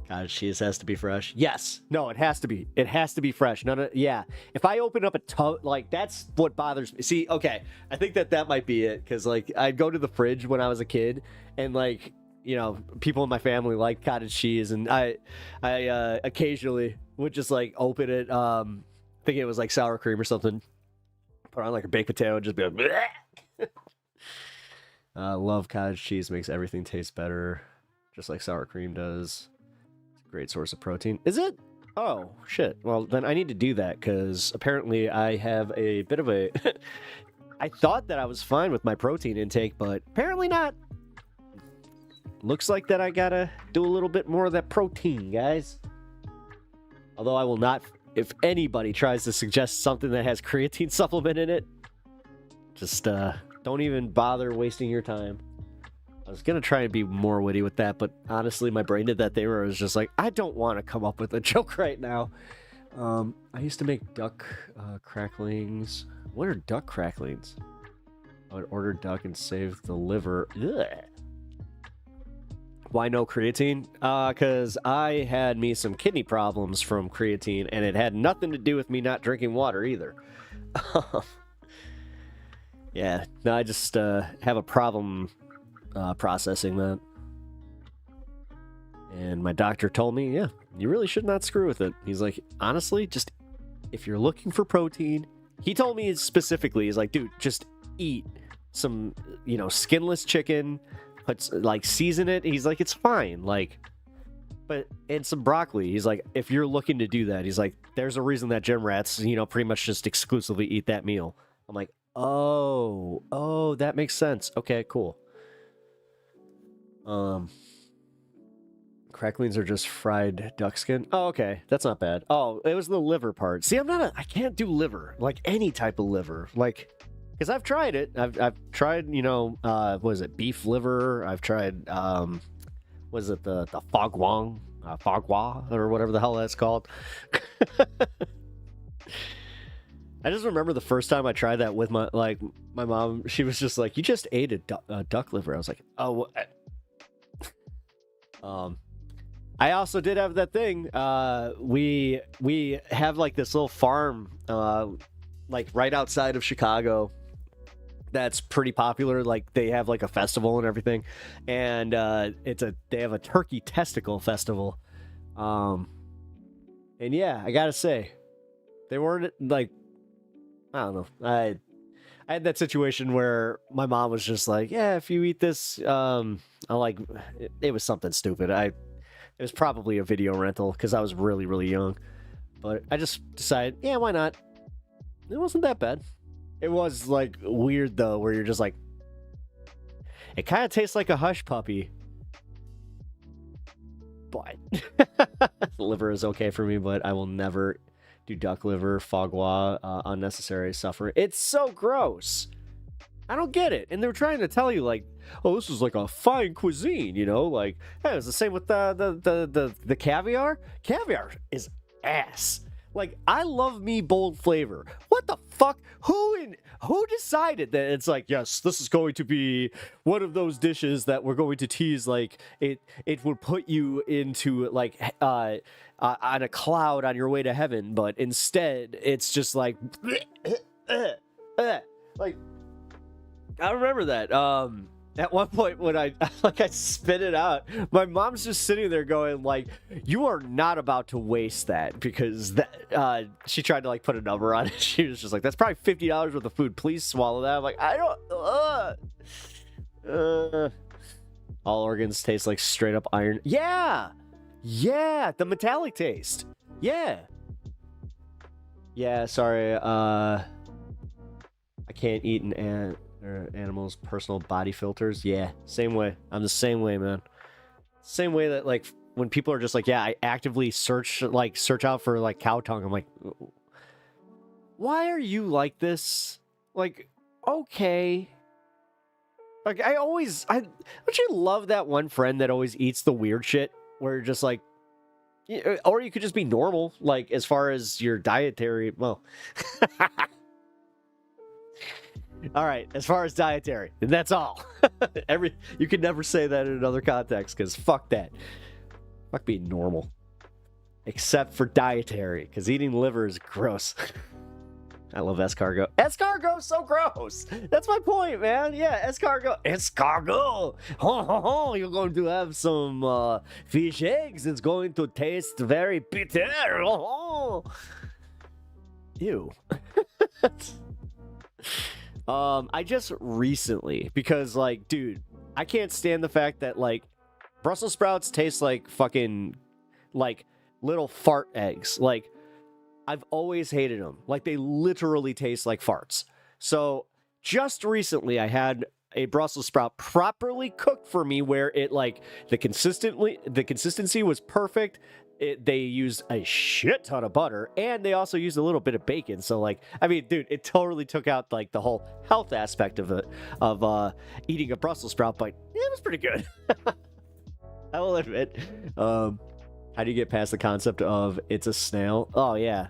Cottage cheese has to be fresh. Yes. No, it has to be. It has to be fresh. Yeah. If I open up a tub, like, that's what bothers me. See, okay, I think that might be it, because, like, I'd go to the fridge when I was a kid, and, like, you know, people in my family like cottage cheese, and I occasionally would just, like, open it, thinking it was, like, sour cream or something, put on, like, a baked potato, and just be like, bleh. Love cottage cheese. Makes everything taste better, just like sour cream does. Great source of protein. Is it? Oh, shit. Well, then I need to do that, because apparently I have a bit of a... I thought that I was fine with my protein intake, but apparently not. Looks like that I gotta do a little bit more of that protein, guys. Although I will not... If anybody tries to suggest something that has creatine supplement in it, just don't even bother wasting your time. I was gonna try and be more witty with that, but honestly, my brain did that thing where I was just like, I don't want to come up with a joke right now. I used to make duck cracklings. What are duck cracklings? I would order duck and save the liver. Ugh. Why no creatine? Because I had me some kidney problems from creatine, and it had nothing to do with me not drinking water either. Yeah, no, I just have a problem processing that. And my doctor told me, yeah, you really should not screw with it. He's like, honestly, just if you're looking for protein, he told me specifically, he's like, dude, just eat some, skinless chicken, season it. He's like, it's fine. And some broccoli. He's like, if you're looking to do that, he's like, there's a reason that gym rats, pretty much just exclusively eat that meal. I'm like, oh, that makes sense. Okay, cool. Cracklings are just fried duck skin. Oh, okay. That's not bad. Oh, it was the liver part. See, I can't do liver. Like, any type of liver. Because I've tried it. I've tried, what is it, beef liver. I've tried, the foie gras, or whatever the hell that's called. I just remember the first time I tried that with my mom. She was just like, you just ate a duck liver. I was like, oh. I also did have that thing. We have this little farm, right outside of Chicago. That's pretty popular. They have a festival and everything, and they have a turkey testicle festival. And yeah, I gotta say, they weren't I don't know. I had that situation where my mom was just like, yeah, if you eat this, it was something stupid. It was probably a video rental because I was really, really young. But I just decided, yeah, why not? It wasn't that bad. It was weird though, where you're just like, it kind of tastes like a hush puppy. But liver is okay for me, but I will never do duck liver, foie gras, unnecessary suffering. It's so gross. I don't get it. And they're trying to tell you oh, this is a fine cuisine, hey, it's the same with the caviar. Caviar is ass. I love me bold flavor. What the fuck? Who decided that it's yes, this is going to be one of those dishes that we're going to tease it would put you into on a cloud on your way to heaven, but instead it's just I remember that. At one point when I spit it out, my mom's just sitting there going you are not about to waste that, because that she tried to put a number on it. She was just like, that's probably $50 worth of food. Please swallow that. I'm like, I don't. All organs taste like straight up iron. Yeah, the metallic taste. Yeah. Sorry. I can't eat an ant. Or animals' personal body filters. Yeah, same way. I'm the same way, man. Same way that when people are just yeah, I actively search out for cow tongue. I'm like, why are you like this? Okay. Don't you love that one friend that always eats the weird shit where you're just or you could just be normal, as far as your dietary, well. All right, as far as dietary, and that's all. You could never say that in another context, because fuck that. Fuck being normal. Except for dietary, because eating liver is gross. I love escargot. Escargot's so gross. That's my point, man. Yeah, escargot. Escargot. You're going to have some fish eggs. It's going to taste very bitter. Ew. I just recently, because dude, I can't stand the fact that Brussels sprouts taste like fucking little fart eggs. I've always hated them. They literally taste like farts. So just recently I had a Brussels sprout properly cooked for me, where it the consistency was perfect. They used a shit ton of butter, and they also used a little bit of bacon. So I mean, dude, it totally took out the whole health aspect of it, of eating a Brussels sprout. But it was pretty good. I will admit. How do you get past the concept of it's a snail? Oh, yeah.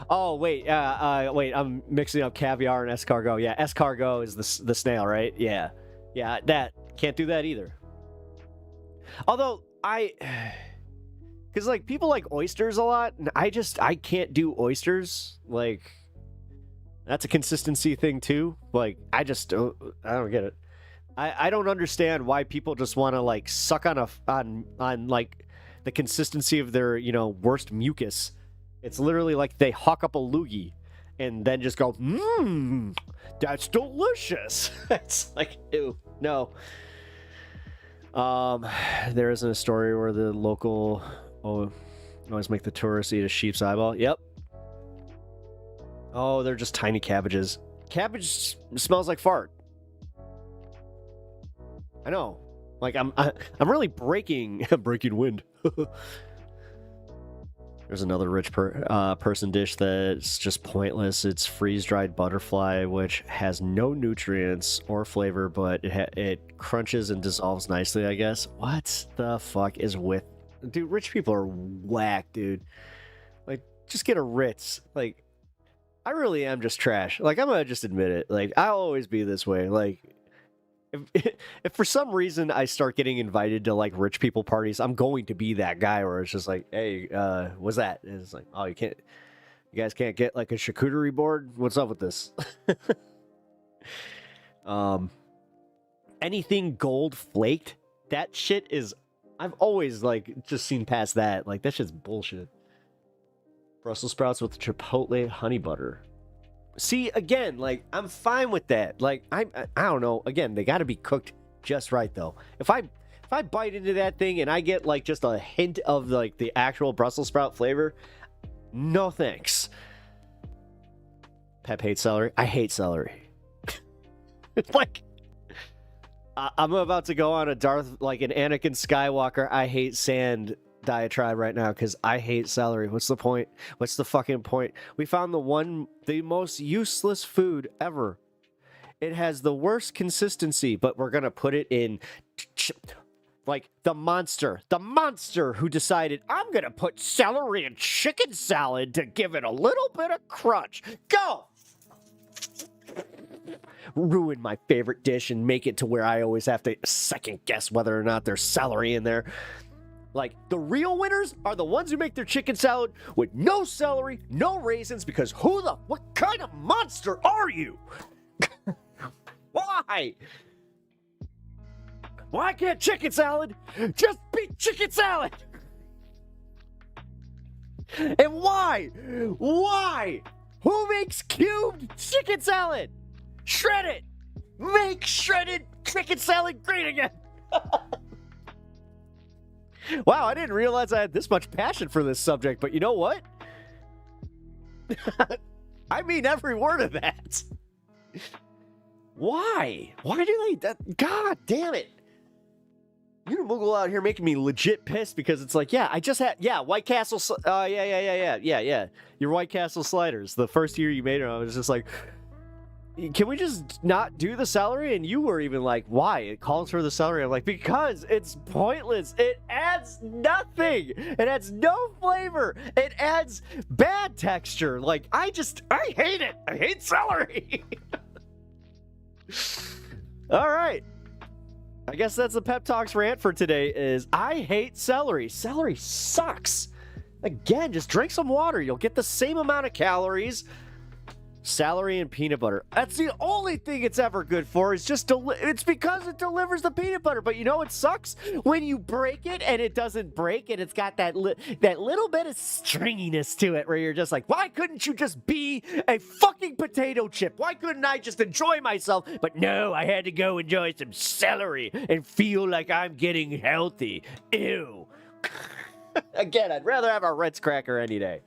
Oh, wait. Wait, I'm mixing up caviar and escargot. Yeah, escargot is the snail, right? Yeah. Yeah, that. Can't do that either. Although, because, like, people like oysters a lot, and I can't do oysters. Like, that's a consistency thing, too. Like, I don't get it. I don't understand why people just want to, like, suck on like, the consistency of their, worst mucus. It's literally like they hawk up a loogie and then just go, that's delicious. It's like, ew, no. There isn't a story where the local always make the tourists eat a sheep's eyeball. Yep. Oh, they're just tiny cabbages. Cabbage smells like fart. I know. Like I'm really breaking wind. There's another rich person dish that's just pointless. It's freeze-dried butterfly, which has no nutrients or flavor, but it crunches and dissolves nicely, I guess. What the fuck is with... Dude, rich people are whack, dude. Like, just get a Ritz. Like, I really am just trash. Like, I'm gonna just admit it. Like, I'll always be this way. Like, if for some reason I start getting invited to like rich people parties, I'm going to be that guy where it's just like, hey, what's that? And it's like, oh, you guys can't get like a charcuterie board? What's up with this? Anything gold flaked, that shit is, I've always like just seen past that. Like that shit's bullshit. Brussels sprouts with chipotle honey butter. See, again, like, I'm fine with that. Like, I don't know. Again, they got to be cooked just right, though. If I bite into that thing and I get, like, just a hint of, like, the actual Brussels sprout flavor, no thanks. Pep hates celery. I hate celery. Like, I'm about to go on an Anakin Skywalker I hate sand diatribe right now because I hate celery. What's the point? What's the fucking point? We found the most useless food ever. It has the worst consistency, but we're gonna put it in like the monster who decided I'm gonna put celery in chicken salad to give it a little bit of crunch. Go! Ruin my favorite dish and make it to where I always have to second guess whether or not there's celery in there. Like, the real winners are the ones who make their chicken salad with no celery, no raisins, because what kind of monster are you? Why? Why can't chicken salad just be chicken salad? And why? Why? Who makes cubed chicken salad? Shred it! Make shredded chicken salad great again! Wow, I didn't realize I had this much passion for this subject, but you know what? I mean every word of that. Why? Why do they... God damn it. You're a Moogle out here making me legit pissed because it's like, yeah, I just had... Yeah, White Castle... Yeah. Your White Castle sliders. The first year you made it, I was just like... Can we just not do the celery? And you were even like, why? It calls for the celery. I'm like, because it's pointless. It adds nothing. It adds no flavor. It adds bad texture. Like, I hate it. I hate celery. All right. I guess that's the Pep Talks rant for today is I hate celery. Celery sucks. Again, just drink some water. You'll get the same amount of calories. Celery and peanut butter. That's the only thing it's ever good for. Is just it's because it delivers the peanut butter. But you know it sucks when you break it and it doesn't break and it's got that little bit of stringiness to it where you're just like, why couldn't you just be a fucking potato chip? Why couldn't I just enjoy myself? But no, I had to go enjoy some celery and feel like I'm getting healthy. Ew. Again, I'd rather have a Ritz cracker any day.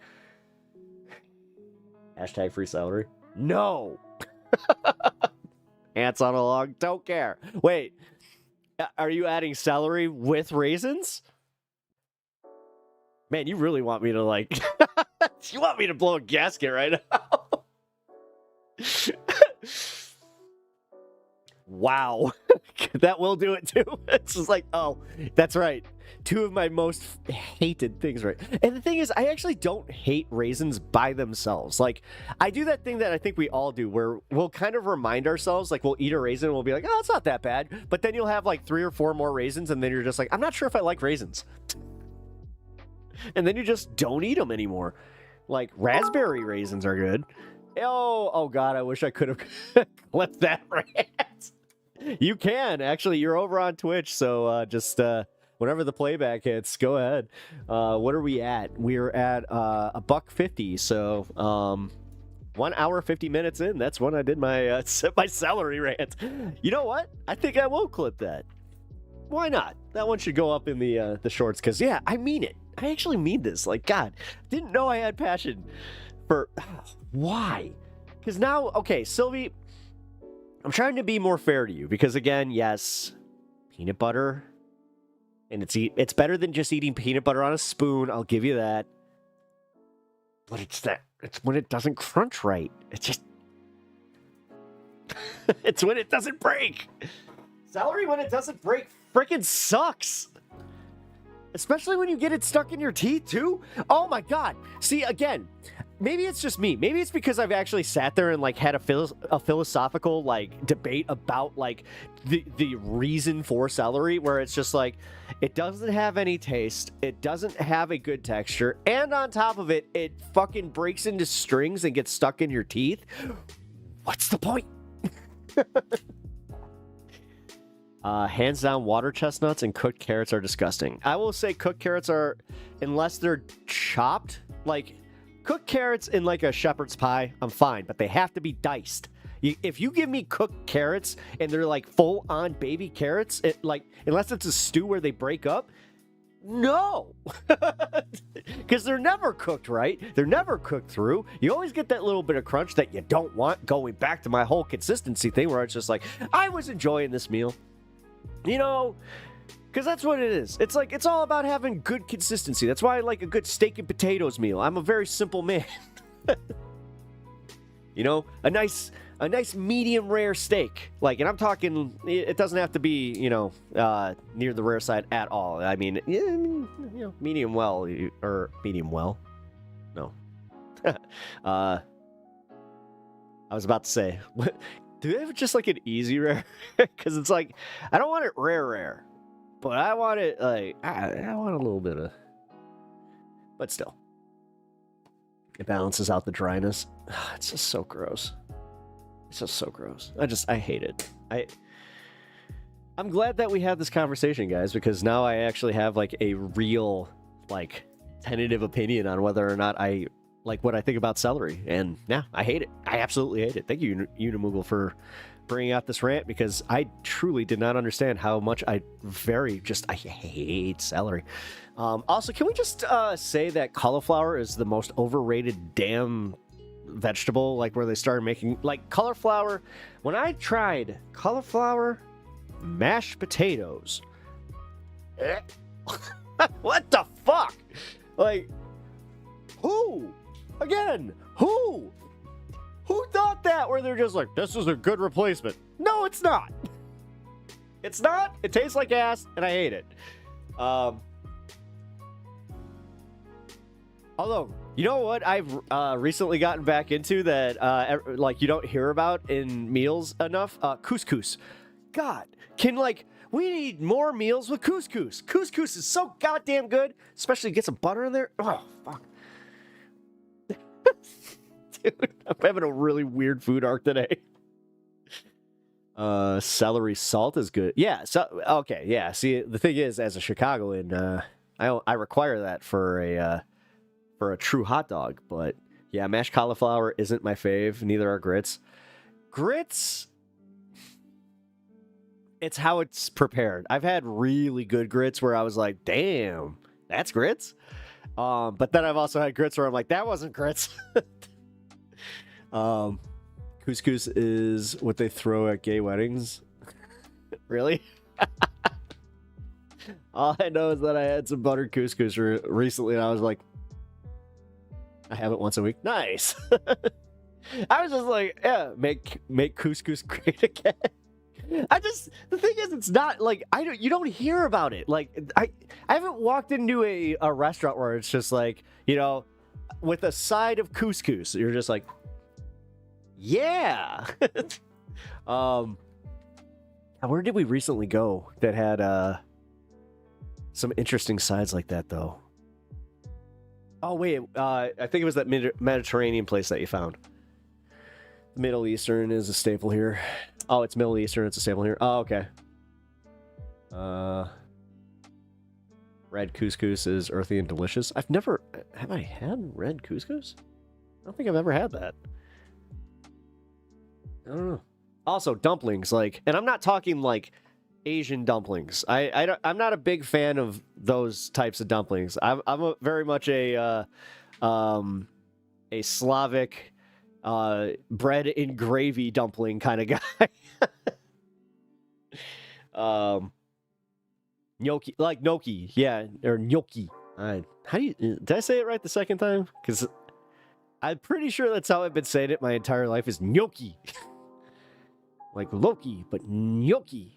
Hashtag free celery. No. Ants on a log. Don't care. Wait. Are you adding celery with raisins? Man, you really want me to like... you want me to blow a gasket right now? Wow. That will do it too. It's just like, oh, that's right. Two of my most hated things, right? And the thing is, I actually don't hate raisins by themselves. Like, I do that thing that I think we all do where we'll kind of remind ourselves, like, we'll eat a raisin and we'll be like, oh, it's not that bad. But then you'll have like 3 or 4 more raisins and then you're just like, I'm not sure if I like raisins. And then you just don't eat them anymore. Like, raspberry raisins are good. Oh God, I wish I could have clipped that rant. You can, actually. You're over on Twitch, so just whenever the playback hits, go ahead. What are we at? We're at $1.50, so 1 hour 50 minutes in. That's when I did my my celery rant. You know what? I think I will clip that. Why not? That one should go up in the shorts, because yeah, I mean it. I actually mean this. Like, God, didn't know I had passion for... Why? Because now, okay, Sylvie, I'm trying to be more fair to you, because again, yes, peanut butter, and it's better than just eating peanut butter on a spoon, I'll give you that. But it's when it doesn't crunch right. It's just... it's when it doesn't break. Celery, when it doesn't break, freaking sucks. Especially when you get it stuck in your teeth, too. Oh, my God. See, again, maybe it's just me. Maybe it's because I've actually sat there and, like, had a philosophical, like, debate about, like, the reason for celery, where it's just, like, it doesn't have any taste. It doesn't have a good texture. And on top of it, it fucking breaks into strings and gets stuck in your teeth. What's the point? Hands down, water chestnuts and cooked carrots are disgusting. I will say cooked carrots are, unless they're chopped, like cooked carrots in like a shepherd's pie, I'm fine, but they have to be diced. If you give me cooked carrots and they're like full on baby carrots, unless it's a stew where they break up, no, because they're never cooked right. They're never cooked through. You always get that little bit of crunch that you don't want, going back to my whole consistency thing where it's just like, I was enjoying this meal. You know, because that's what it is. It's like, it's all about having good consistency. That's why I like a good steak and potatoes meal. I'm a very simple man. You know, a nice medium rare steak. Like, and I'm talking, it doesn't have to be, you know, near the rare side at all. I mean, you know, medium well, or medium well. No. I was about to say, do they have just like an easy rare? Because it's like, I don't want it rare, but I want it like, I want a little bit of, but still. It balances out the dryness. It's just so gross. It's just so gross. I hate it. I'm glad that we had this conversation, guys, because now I actually have like a real, like, tentative opinion on whether or not I like what I think about celery. And yeah, I hate it. I absolutely hate it. Thank you, Unimoogle, for bringing out this rant, because I truly did not understand how much I hate celery. Also, can we just say that cauliflower is the most overrated damn vegetable? Like, where they started making like cauliflower. When I tried cauliflower mashed potatoes, what the fuck? Like, who? Again, who? Who thought that? Where they're just like, this is a good replacement. No, it's not. It's not. It tastes like ass, and I hate it. Although, you know what I've recently gotten back into that, like, you don't hear about in meals enough? Couscous. God, we need more meals with couscous. Couscous is so goddamn good, especially get some butter in there. Oh, fuck. Dude, I'm having a really weird food arc today. Celery salt is good. Yeah, so okay, yeah. See, the thing is, as a Chicagoan, I require that for a true hot dog. But yeah, mashed cauliflower isn't my fave. Neither are grits. Grits, it's how it's prepared. I've had really good grits where I was like, damn, that's grits. But then I've also had grits where I'm like, that wasn't grits. Couscous is what they throw at gay weddings. Really? All I know is that I had some buttered couscous recently, and I was like, I have it once a week. Nice. I was just like, yeah, make couscous great again. the thing is, it's not like you don't hear about it. Like I haven't walked into a restaurant where it's just like, you know, with a side of couscous. You're just like, yeah. Where did we recently go that had some interesting sides like that though? Oh wait, I think it was that Mediterranean place that you found. Middle Eastern is a staple here. Oh, it's Middle Eastern. It's a staple here. Oh, okay. Red couscous is earthy and delicious. Have I had red couscous? I don't think I've ever had that. I don't know. Also, dumplings, like, and I'm not talking like Asian dumplings. I'm not a big fan of those types of dumplings. I'm very much a Slavic bread in gravy dumpling kind of guy. Gnocchi, like gnocchi, yeah, or gnocchi. How do you, did I say it right the second time? Because I'm pretty sure that's how I've been saying it my entire life, is gnocchi. Like Loki, but gnocchi.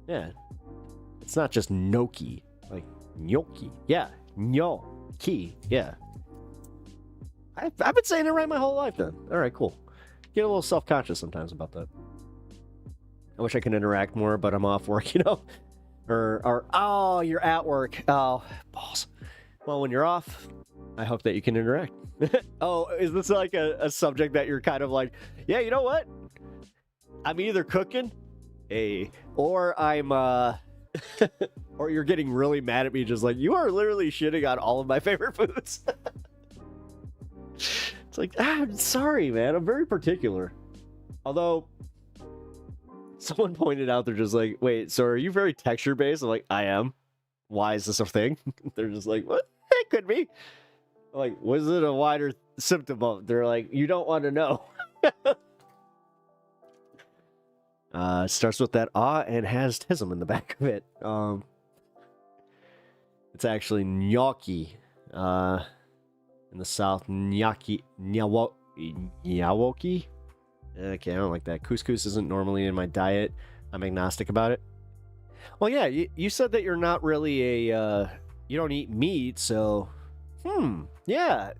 Yeah, it's not just gnocchi, like gnocchi. Yeah, gnocchi. Yeah. I've been saying it right my whole life then. All right, cool. Get a little self-conscious sometimes about that. I wish I could interact more, but I'm off work, you know? Or oh, you're at work. Oh, balls. Well, when you're off, I hope that you can interact. Oh, is this like a subject that you're kind of like, yeah, you know what? I'm either cooking, or I'm, or you're getting really mad at me, just like, you are literally shitting on all of my favorite foods. It's like, I'm sorry, man. I'm very particular. Although, someone pointed out, they're just like, wait, so are you very texture-based? I'm like, I am. Why is this a thing? They're just like, what? It could be. I'm like, was it a wider symptom of? They're like, you don't want to know. Starts with that and has tism in the back of it. It's actually gnocchi. In the South, gnocchi, nyawoki. Okay, I don't like that. Couscous isn't normally in my diet. I'm agnostic about it. Well, yeah, you said that you're not really you don't eat meat, so, yeah.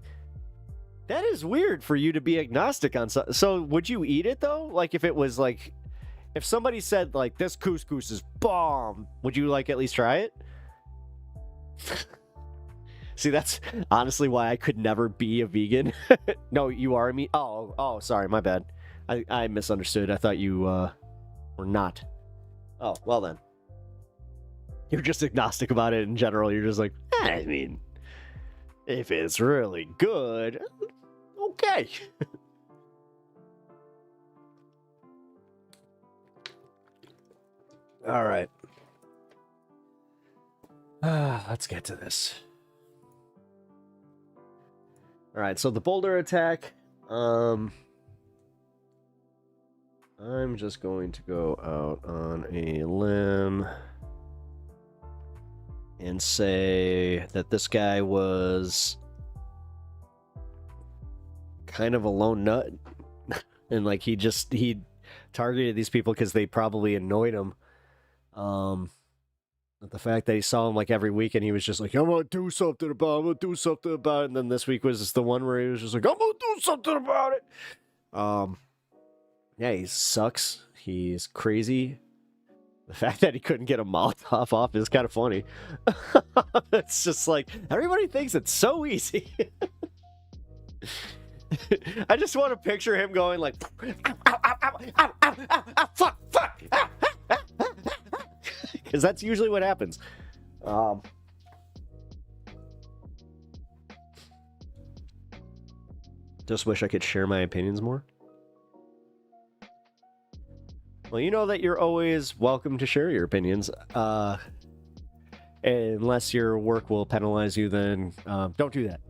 That is weird for you to be agnostic on something. So, would you eat it, though? Like, if it was, like, if somebody said, like, this couscous is bomb, would you, like, at least try it? See, that's honestly why I could never be a vegan. No, you are a meat. Oh, sorry, my bad. I misunderstood. I thought you were not. Oh, well then. You're just agnostic about it in general. You're just like, I mean, if it's really good, okay. All right. Let's get to this. All right, so the boulder attack. I'm just going to go out on a limb and say that this guy was kind of a lone nut. And like he targeted these people because they probably annoyed him. But the fact that he saw him like every week and he was just like, I'm gonna do something about it, and then this week was just the one where he was just like, I'm gonna do something about it. Yeah, he sucks. He's crazy. The fact that he couldn't get a Molotov off is kind of funny. It's just like, everybody thinks it's so easy. I just want to picture him going like, fuck, because that's usually what happens. Just wish I could share my opinions more. Well, you know that you're always welcome to share your opinions. Unless your work will penalize you, then don't do that.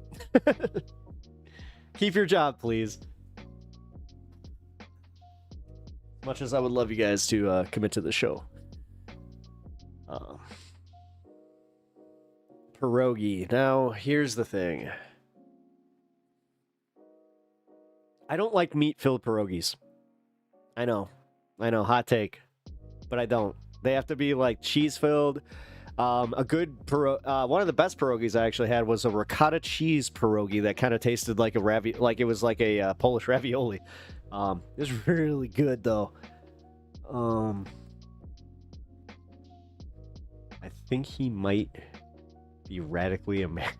Keep your job, please. As much as I would love you guys to commit to the show. Pierogi. Now, here's the thing. I don't like meat-filled pierogies. I know, hot take, but I don't. They have to be like cheese filled. A good one of the best pierogies I actually had was a ricotta cheese pierogi that kind of tasted like like it was like a Polish ravioli. It was really good though. I think he might be radically American.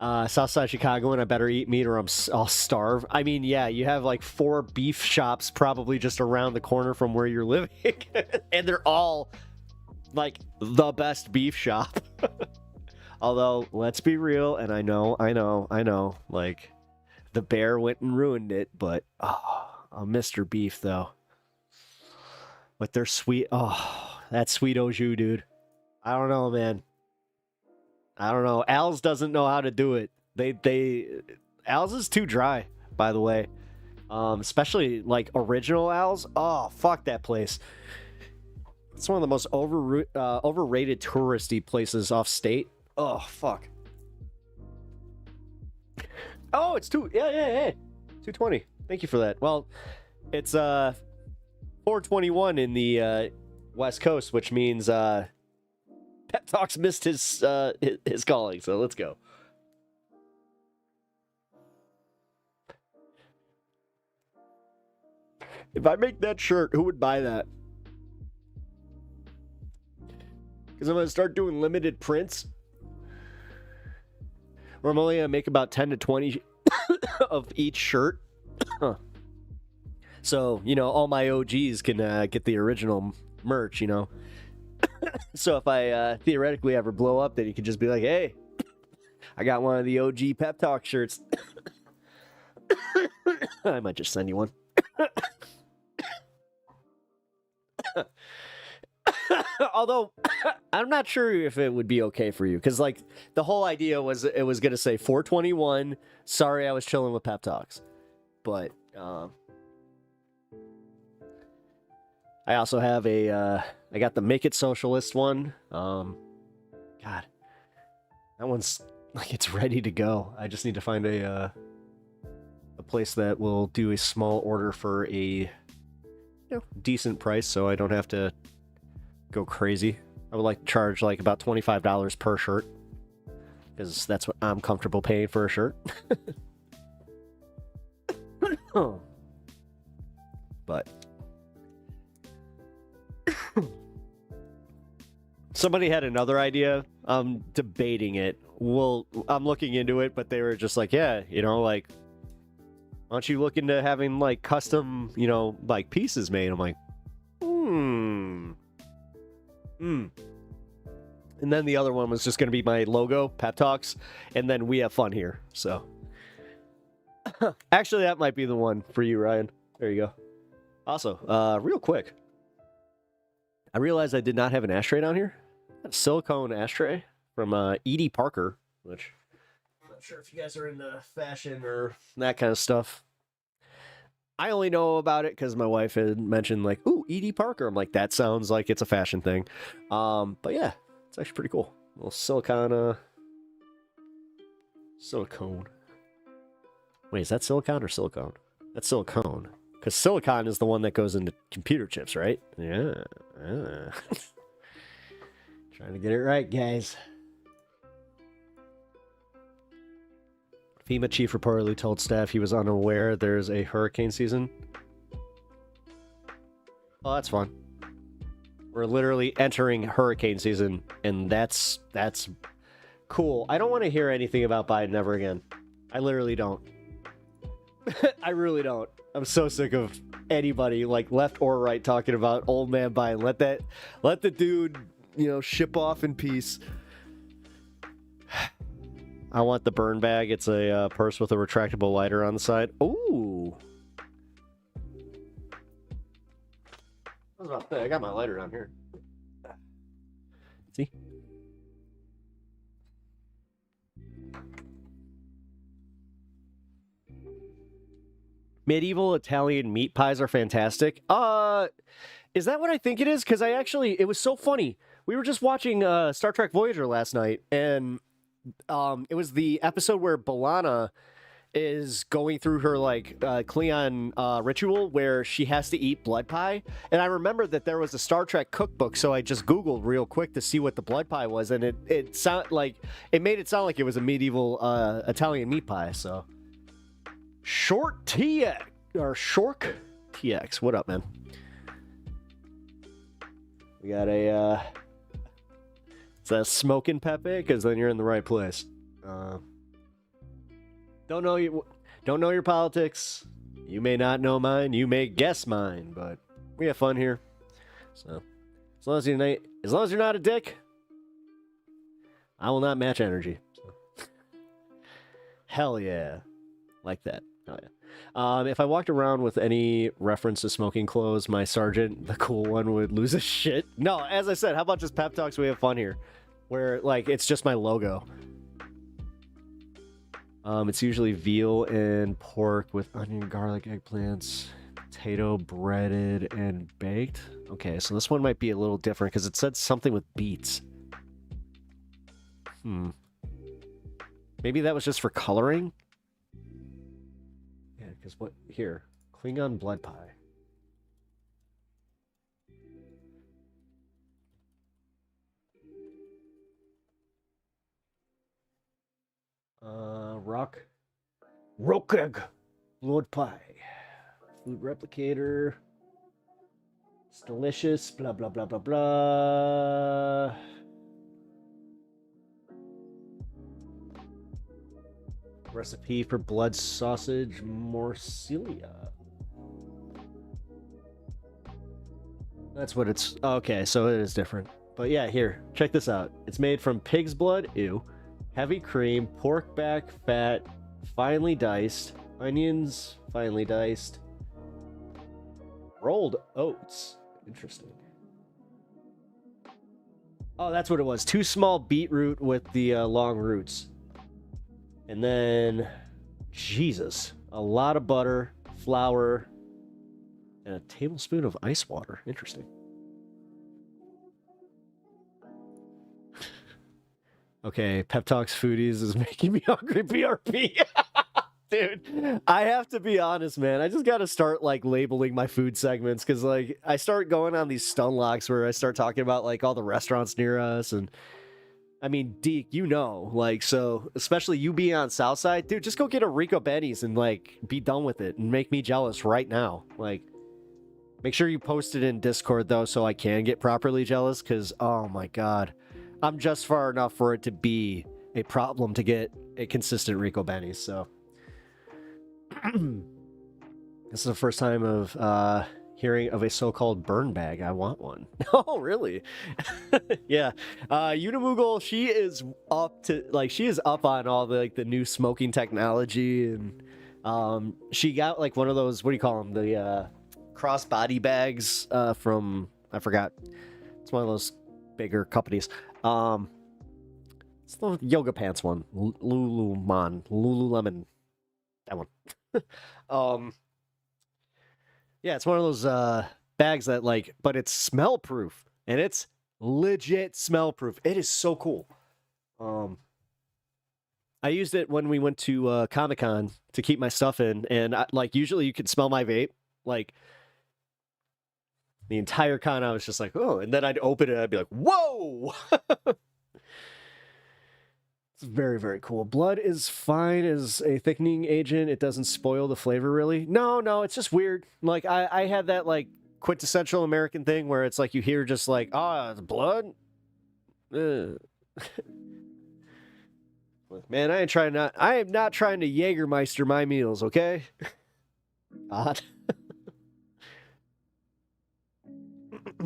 Southside Chicago, and I better eat meat or I'll starve. I mean, yeah, you have like 4 beef shops probably just around the corner from where you're living, and they're all like the best beef shop. Although, let's be real, and I know, like the bear went and ruined it, but Mr. Beef though, with their sweet, that sweet au jus, dude. I don't know, man. I don't know. Al's doesn't know how to do it. Al's is too dry, by the way. Especially like original Al's. Oh, fuck that place. It's one of the most overrated touristy places off state. Oh, fuck. Oh, it's 220. Thank you for that. Well, it's 421 in the West Coast, which means Pep Talks missed his calling, so let's go. If I make that shirt, who would buy that? Because I'm going to start doing limited prints. Where I'm only going to make about 10 to 20 of each shirt. So, you know, all my OGs can get the original merch, you know. So if I theoretically ever blow up, then you could just be like, hey, I got one of the OG Pep Talk shirts. I might just send you one. Although, I'm not sure if it would be okay for you. Because, like, the whole idea was it was going to say 421, sorry I was chilling with Pep Talks. But, I also have I got the Make It Socialist one. God, that one's like it's ready to go. I just need to find a place that will do a small order for a decent price, so I don't have to go crazy. I would like to charge like about $25 per shirt because that's what I'm comfortable paying for a shirt. But somebody had another idea. I'm debating it. I'm looking into it, but they were just like, yeah, you know, like, why don't you look into having like custom, you know, like pieces made? I'm like, And then the other one was just going to be my logo, Pep Talks, and then we have fun here. So, actually, that might be the one for you, Ryan. There you go. Also, real quick, I realized I did not have an ashtray down here. A silicone ashtray from Edie Parker, which I'm not sure if you guys are into fashion or that kind of stuff. I only know about it because my wife had mentioned, like, ooh, Edie Parker. I'm like, that sounds like it's a fashion thing. But yeah, it's actually pretty cool. A little silicone. Wait, is that silicone or silicone? That's silicone. Because silicon is the one that goes into computer chips, right? Yeah. Trying to get it right, guys. FEMA chief reportedly told staff he was unaware there's a hurricane season. Oh, that's fun. We're literally entering hurricane season, and that's cool. I don't want to hear anything about Biden ever again. I literally don't. I really don't. I'm so sick of anybody, like left or right, talking about old man Biden. Let the dude, you know, ship off in peace. I want the burn bag. It's a purse with a retractable lighter on the side. Ooh. I was about to say, I got my lighter down here. See? Medieval Italian meat pies are fantastic. Is that what I think it is? Because it was so funny. We were just watching Star Trek Voyager last night, and it was the episode where B'Elanna is going through her like Klingon ritual where she has to eat blood pie, and I remember that there was a Star Trek cookbook, so I just Googled real quick to see what the blood pie was, and it made it sound like it was a medieval Italian meat pie. So Short TX or Shork TX, what up, man? We got a it's a smoking Pepe, because then you're in the right place. Don't know your politics. You may not know mine. You may guess mine, but we have fun here. So as long as you're not a dick, I will not match energy. So. Hell yeah, like that. Hell yeah. If I walked around with any reference to smoking clothes, my sergeant, the cool one, would lose his shit. No, as I said, how about just pep talks? We have fun here, where like it's just my logo. It's usually veal and pork with onion, garlic, eggplants, potato, breaded, and baked. Okay, so this one might be a little different because it said something with beets. Maybe that was just for coloring? Yeah, because what? Here. Klingon blood pie. Rockegg blood pie. Food replicator. It's delicious. Blah, blah, blah, blah, blah. Recipe for blood sausage morcilla. That's what it's... Okay, so it is different. But yeah, here. Check this out. It's made from pig's blood. Ew. Heavy cream, pork back fat, finely diced, onions, finely diced, rolled oats. Interesting. Oh, that's what it was. 2 small beetroot with the long roots. And then, Jesus, a lot of butter, flour, and a tablespoon of ice water. Interesting. Okay, Pep Talks Foodies is making me hungry, BRP. Dude, I have to be honest, man. I just got to start, like, labeling my food segments, because, like, I start going on these stun locks where I start talking about, like, all the restaurants near us, and, I mean, Deke, you know, like, so, especially you being on Southside, dude, just go get a Rico Benny's and, like, be done with it, and make me jealous right now. Like, make sure you post it in Discord, though, so I can get properly jealous, because, oh my god. I'm just far enough for it to be a problem to get a consistent Rico Benny's, so. This is the first time of hearing of a so-called burn bag. I want one. Oh, really? Yeah. Unimoogle, she is up to, like, she is up on all the, like, the new smoking technology, and she got, like, one of those, what do you call them? The cross-body bags from, I forgot. It's one of those bigger companies. It's the yoga pants one. Lululemon. That one. Yeah, it's one of those bags that, like, but it's smell proof, and it's legit smell proof. It is so cool. I used it when we went to Comic-Con to keep my stuff in, and like, usually you could smell my vape, like, the entire con. I was just like, oh, and then I'd open it and I'd be like, whoa. It's very, very cool. Blood is fine as a thickening agent. It doesn't spoil the flavor, really. No, it's just weird. Like, I had that, like, quintessential American thing where it's like you hear just like, it's blood. Man, I am not trying to Jägermeister my meals, okay? God. I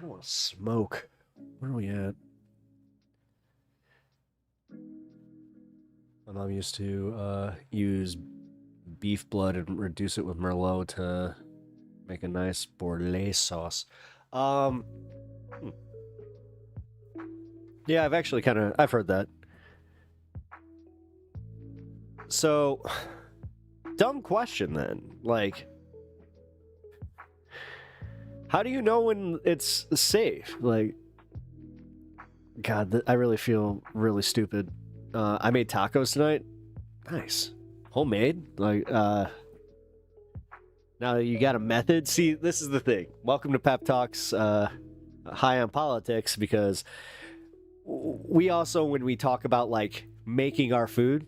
don't want to smoke. Where are we at? My mom used to use beef blood and reduce it with Merlot to make a nice Bordelais sauce. Yeah, I've actually I've heard that. So, dumb question then. Like, how do you know when it's safe? Like, God, I really feel really stupid. I made tacos tonight. Nice. Homemade. Like, now you got a method. See, this is the thing. Welcome to Pep Talks, high on politics, because we also, when we talk about like making our food,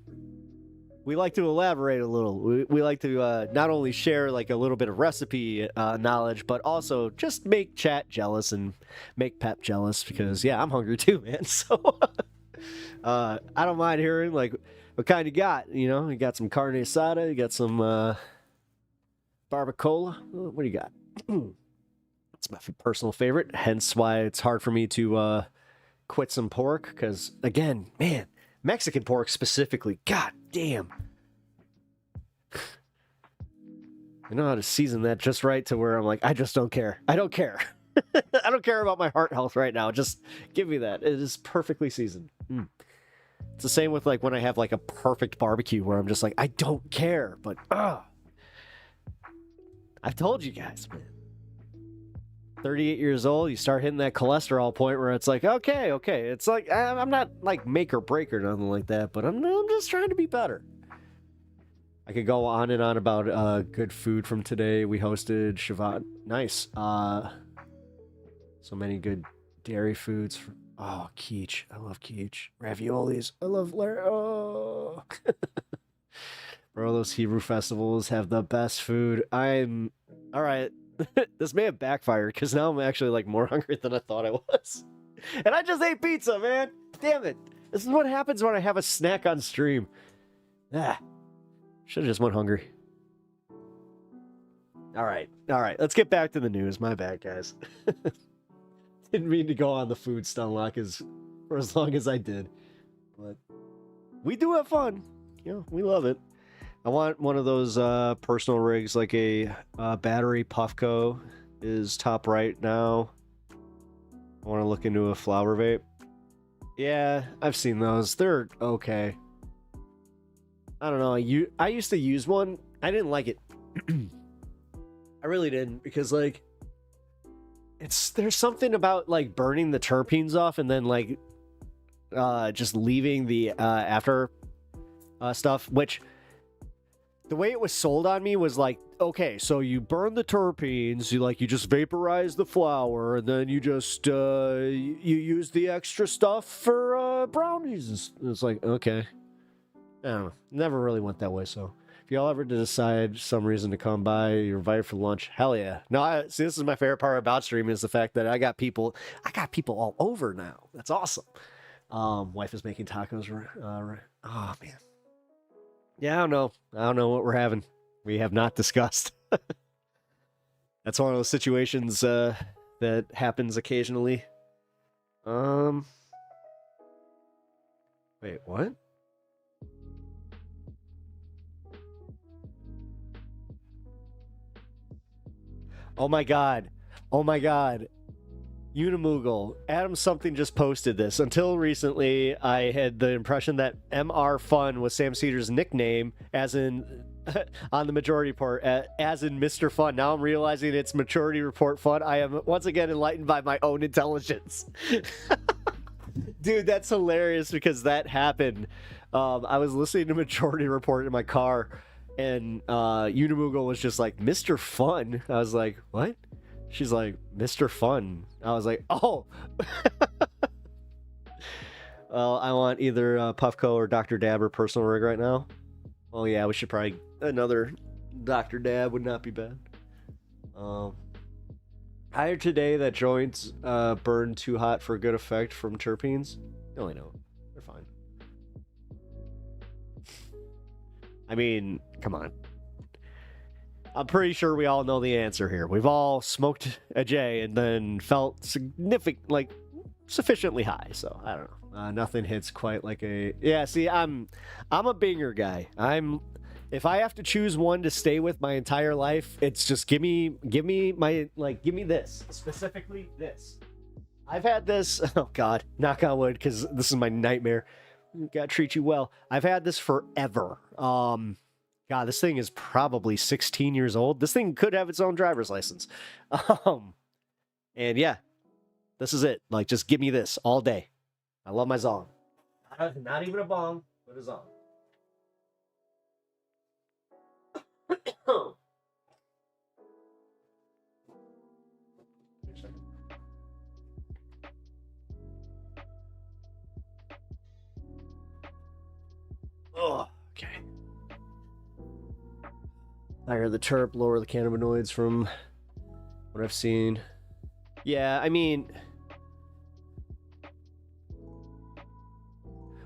we like to elaborate a little. We like to not only share like a little bit of recipe knowledge, but also just make chat jealous and make Pep jealous, because yeah, I'm hungry too, man. So I don't mind hearing like what kind you got. You know, you got some carne asada, you got some barbacoa. What do you got? It's my personal favorite, hence why it's hard for me to quit some pork, because again, man, Mexican pork specifically, god damn. I know how to season that just right to where I'm like, I just don't care. I don't care. I don't care about my heart health right now. Just give me that. It is perfectly seasoned. It's the same with like when I have like a perfect barbecue where I'm just like, I don't care, but I've told you guys, man. 38 years old, you start hitting that cholesterol point where it's like, okay. It's like, I'm not like make or break or nothing like that, but I'm just trying to be better. I could go on and on about good food from today. We hosted Shabbat. Nice. So many good dairy foods. Oh, quiche. I love quiche. Raviolis. I love... Oh. Bro, those Hebrew festivals have the best food. All right. This may have backfired, because now I'm actually like more hungry than I thought I was. And I just ate pizza, man. Damn it. This is what happens when I have a snack on stream. Should have just went hungry. All right. Let's get back to the news. My bad, guys. Didn't mean to go on the food stunlock for as long as I did. But we do have fun. You know, we love it. I want one of those personal rigs, like a battery Puffco is top right now. I want to look into a flower vape. Yeah, I've seen those. They're okay. I don't know. I used to use one. I didn't like it. I really didn't, because like there's something about like burning the terpenes off and then like just leaving the after stuff, which the way it was sold on me was like, okay, so you burn the terpenes, you just vaporize the flower, and then you just you use the extra stuff for brownies. It's like, okay. I don't know. Never really went that way, so if y'all ever decide some reason to come by, you're invited for lunch, hell yeah. No, see, this is my favorite part about streaming, is the fact that I got people all over now. That's awesome. Wife is making tacos. Oh, man. Yeah, I don't know what we're having. We have not discussed. That's one of those situations that happens occasionally. Wait, what? Oh my god. Unimoogle. Adam something just posted this. Until recently, I had the impression that MR Fun was Sam Cedar's nickname, as in on the majority report, as in Mr. Fun. Now I'm realizing it's Maturity Report Fun. I am once again enlightened by my own intelligence. Dude, that's hilarious, because that happened. I was listening to Maturity Report in my car, and Unimoogle was just like, Mr. Fun. I was like, what? She's like, Mr. Fun. I was like, oh. Well, I want either Puffco or Dr. Dab or Personal Rig right now. Oh yeah, we should probably... Another Dr. Dab would not be bad. I heard today that joints burn too hot for good effect from terpenes. No, I know. They're fine. I mean, come on. I'm pretty sure we all know the answer here. We've all smoked a J and then felt sufficiently high. So I don't know. Nothing hits quite like a... Yeah, see, I'm a binger guy. If I have to choose one to stay with my entire life, it's just give me this, specifically this. I've had this. Oh God, knock on wood, because this is my nightmare. Gotta treat you well. I've had this forever. God, this thing is probably 16 years old. This thing could have its own driver's license. And yeah, this is it. Like, just give me this all day. I love my zong. Not even a bong, but a zong. Oh, okay. Higher the terp, lower the cannabinoids from what I've seen. Yeah, I mean...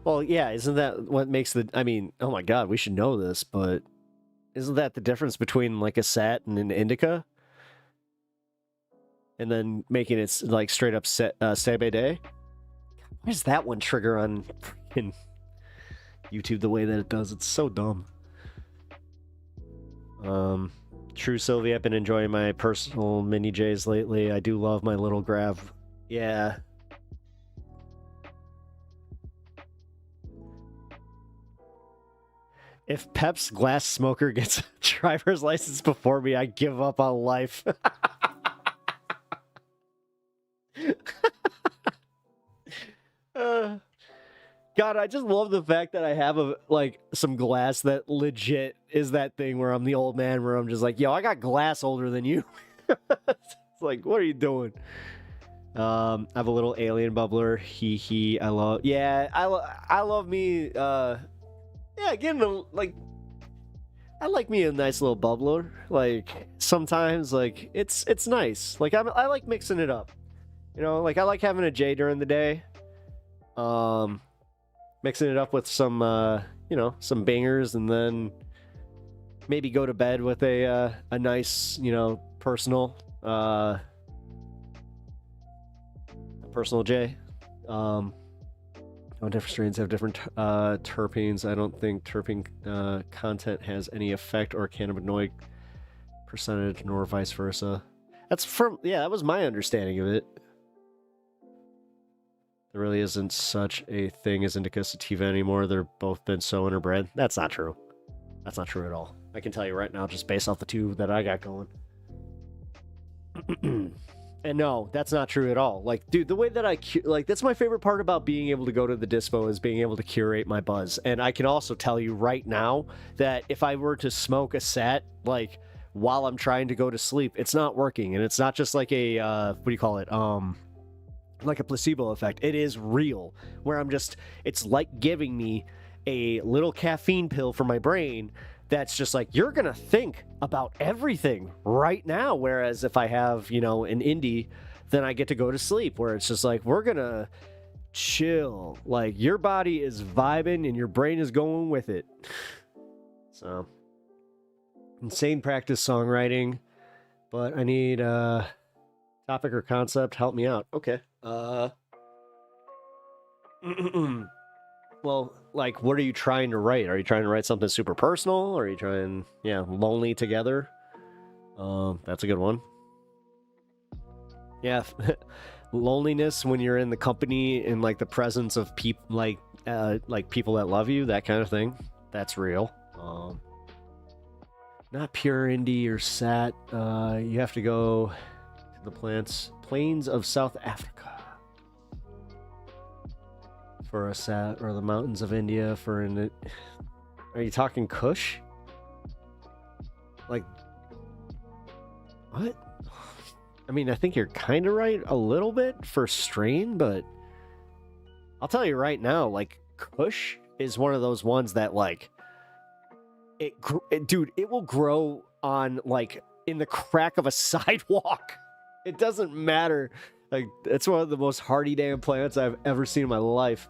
Well, yeah, isn't that what makes the... I mean, oh my god, we should know this, but... Isn't that the difference between, like, a sat and an indica? And then making it, like, straight up Sabe Day? Why does that one trigger on freaking YouTube the way that it does? It's so dumb. True Sylvie, I've been enjoying my personal mini J's lately. I do love my little grav. Yeah. If Pep's glass smoker gets a driver's license before me, I give up on life. God, I just love the fact that I have some glass that legit is that thing where I'm the old man where I'm just like, yo, I got glass older than you. It's like, what are you doing? I have a little alien bubbler. I love. Yeah, I love me. Yeah, getting I like me a nice little bubbler. Like sometimes, like it's nice. Like I like mixing it up. You know, like I like having a J during the day. Mixing it up with some, you know, some bangers, and then maybe go to bed with a nice, you know, personal J. Different strains have different terpenes. I don't think terpene content has any effect or cannabinoid percentage, nor vice versa. That was my understanding of it. There really isn't such a thing as indica sativa anymore. They're both been so interbred. That's not true. That's not true at all. I can tell you right now, just based off the two that I got going. And no, that's not true at all. Like, dude, the way that that's my favorite part about being able to go to the dispo is being able to curate my buzz. And I can also tell you right now that if I were to smoke a sat, like, while I'm trying to go to sleep, it's not working. And it's not just like a, what do you call it? Like a placebo effect. It is real, where it's like giving me a little caffeine pill for my brain that's just like, you're gonna think about everything right now, whereas if I have, you know, an indie, then I get to go to sleep, where it's just like, we're gonna chill, like your body is vibing and your brain is going with it. So insane practice songwriting, but I need topic or concept, help me out. Okay. Well, like, what are you trying to write? Are you trying to write something super personal? Or are you trying, lonely together? That's a good one. Yeah, loneliness when you're in the company, in like the presence of people, like people that love you, that kind of thing. That's real. Not pure indie or sat. You have to go to the plains of South Africa for a sat, or the mountains of India for an... Are you talking Kush? Like, what? I mean, I think you're kind of right a little bit for strain, but I'll tell you right now, like, Kush is one of those ones that, like, dude, it will grow on, like, in the crack of a sidewalk. It doesn't matter. Like, it's one of the most hardy damn plants I've ever seen in my life.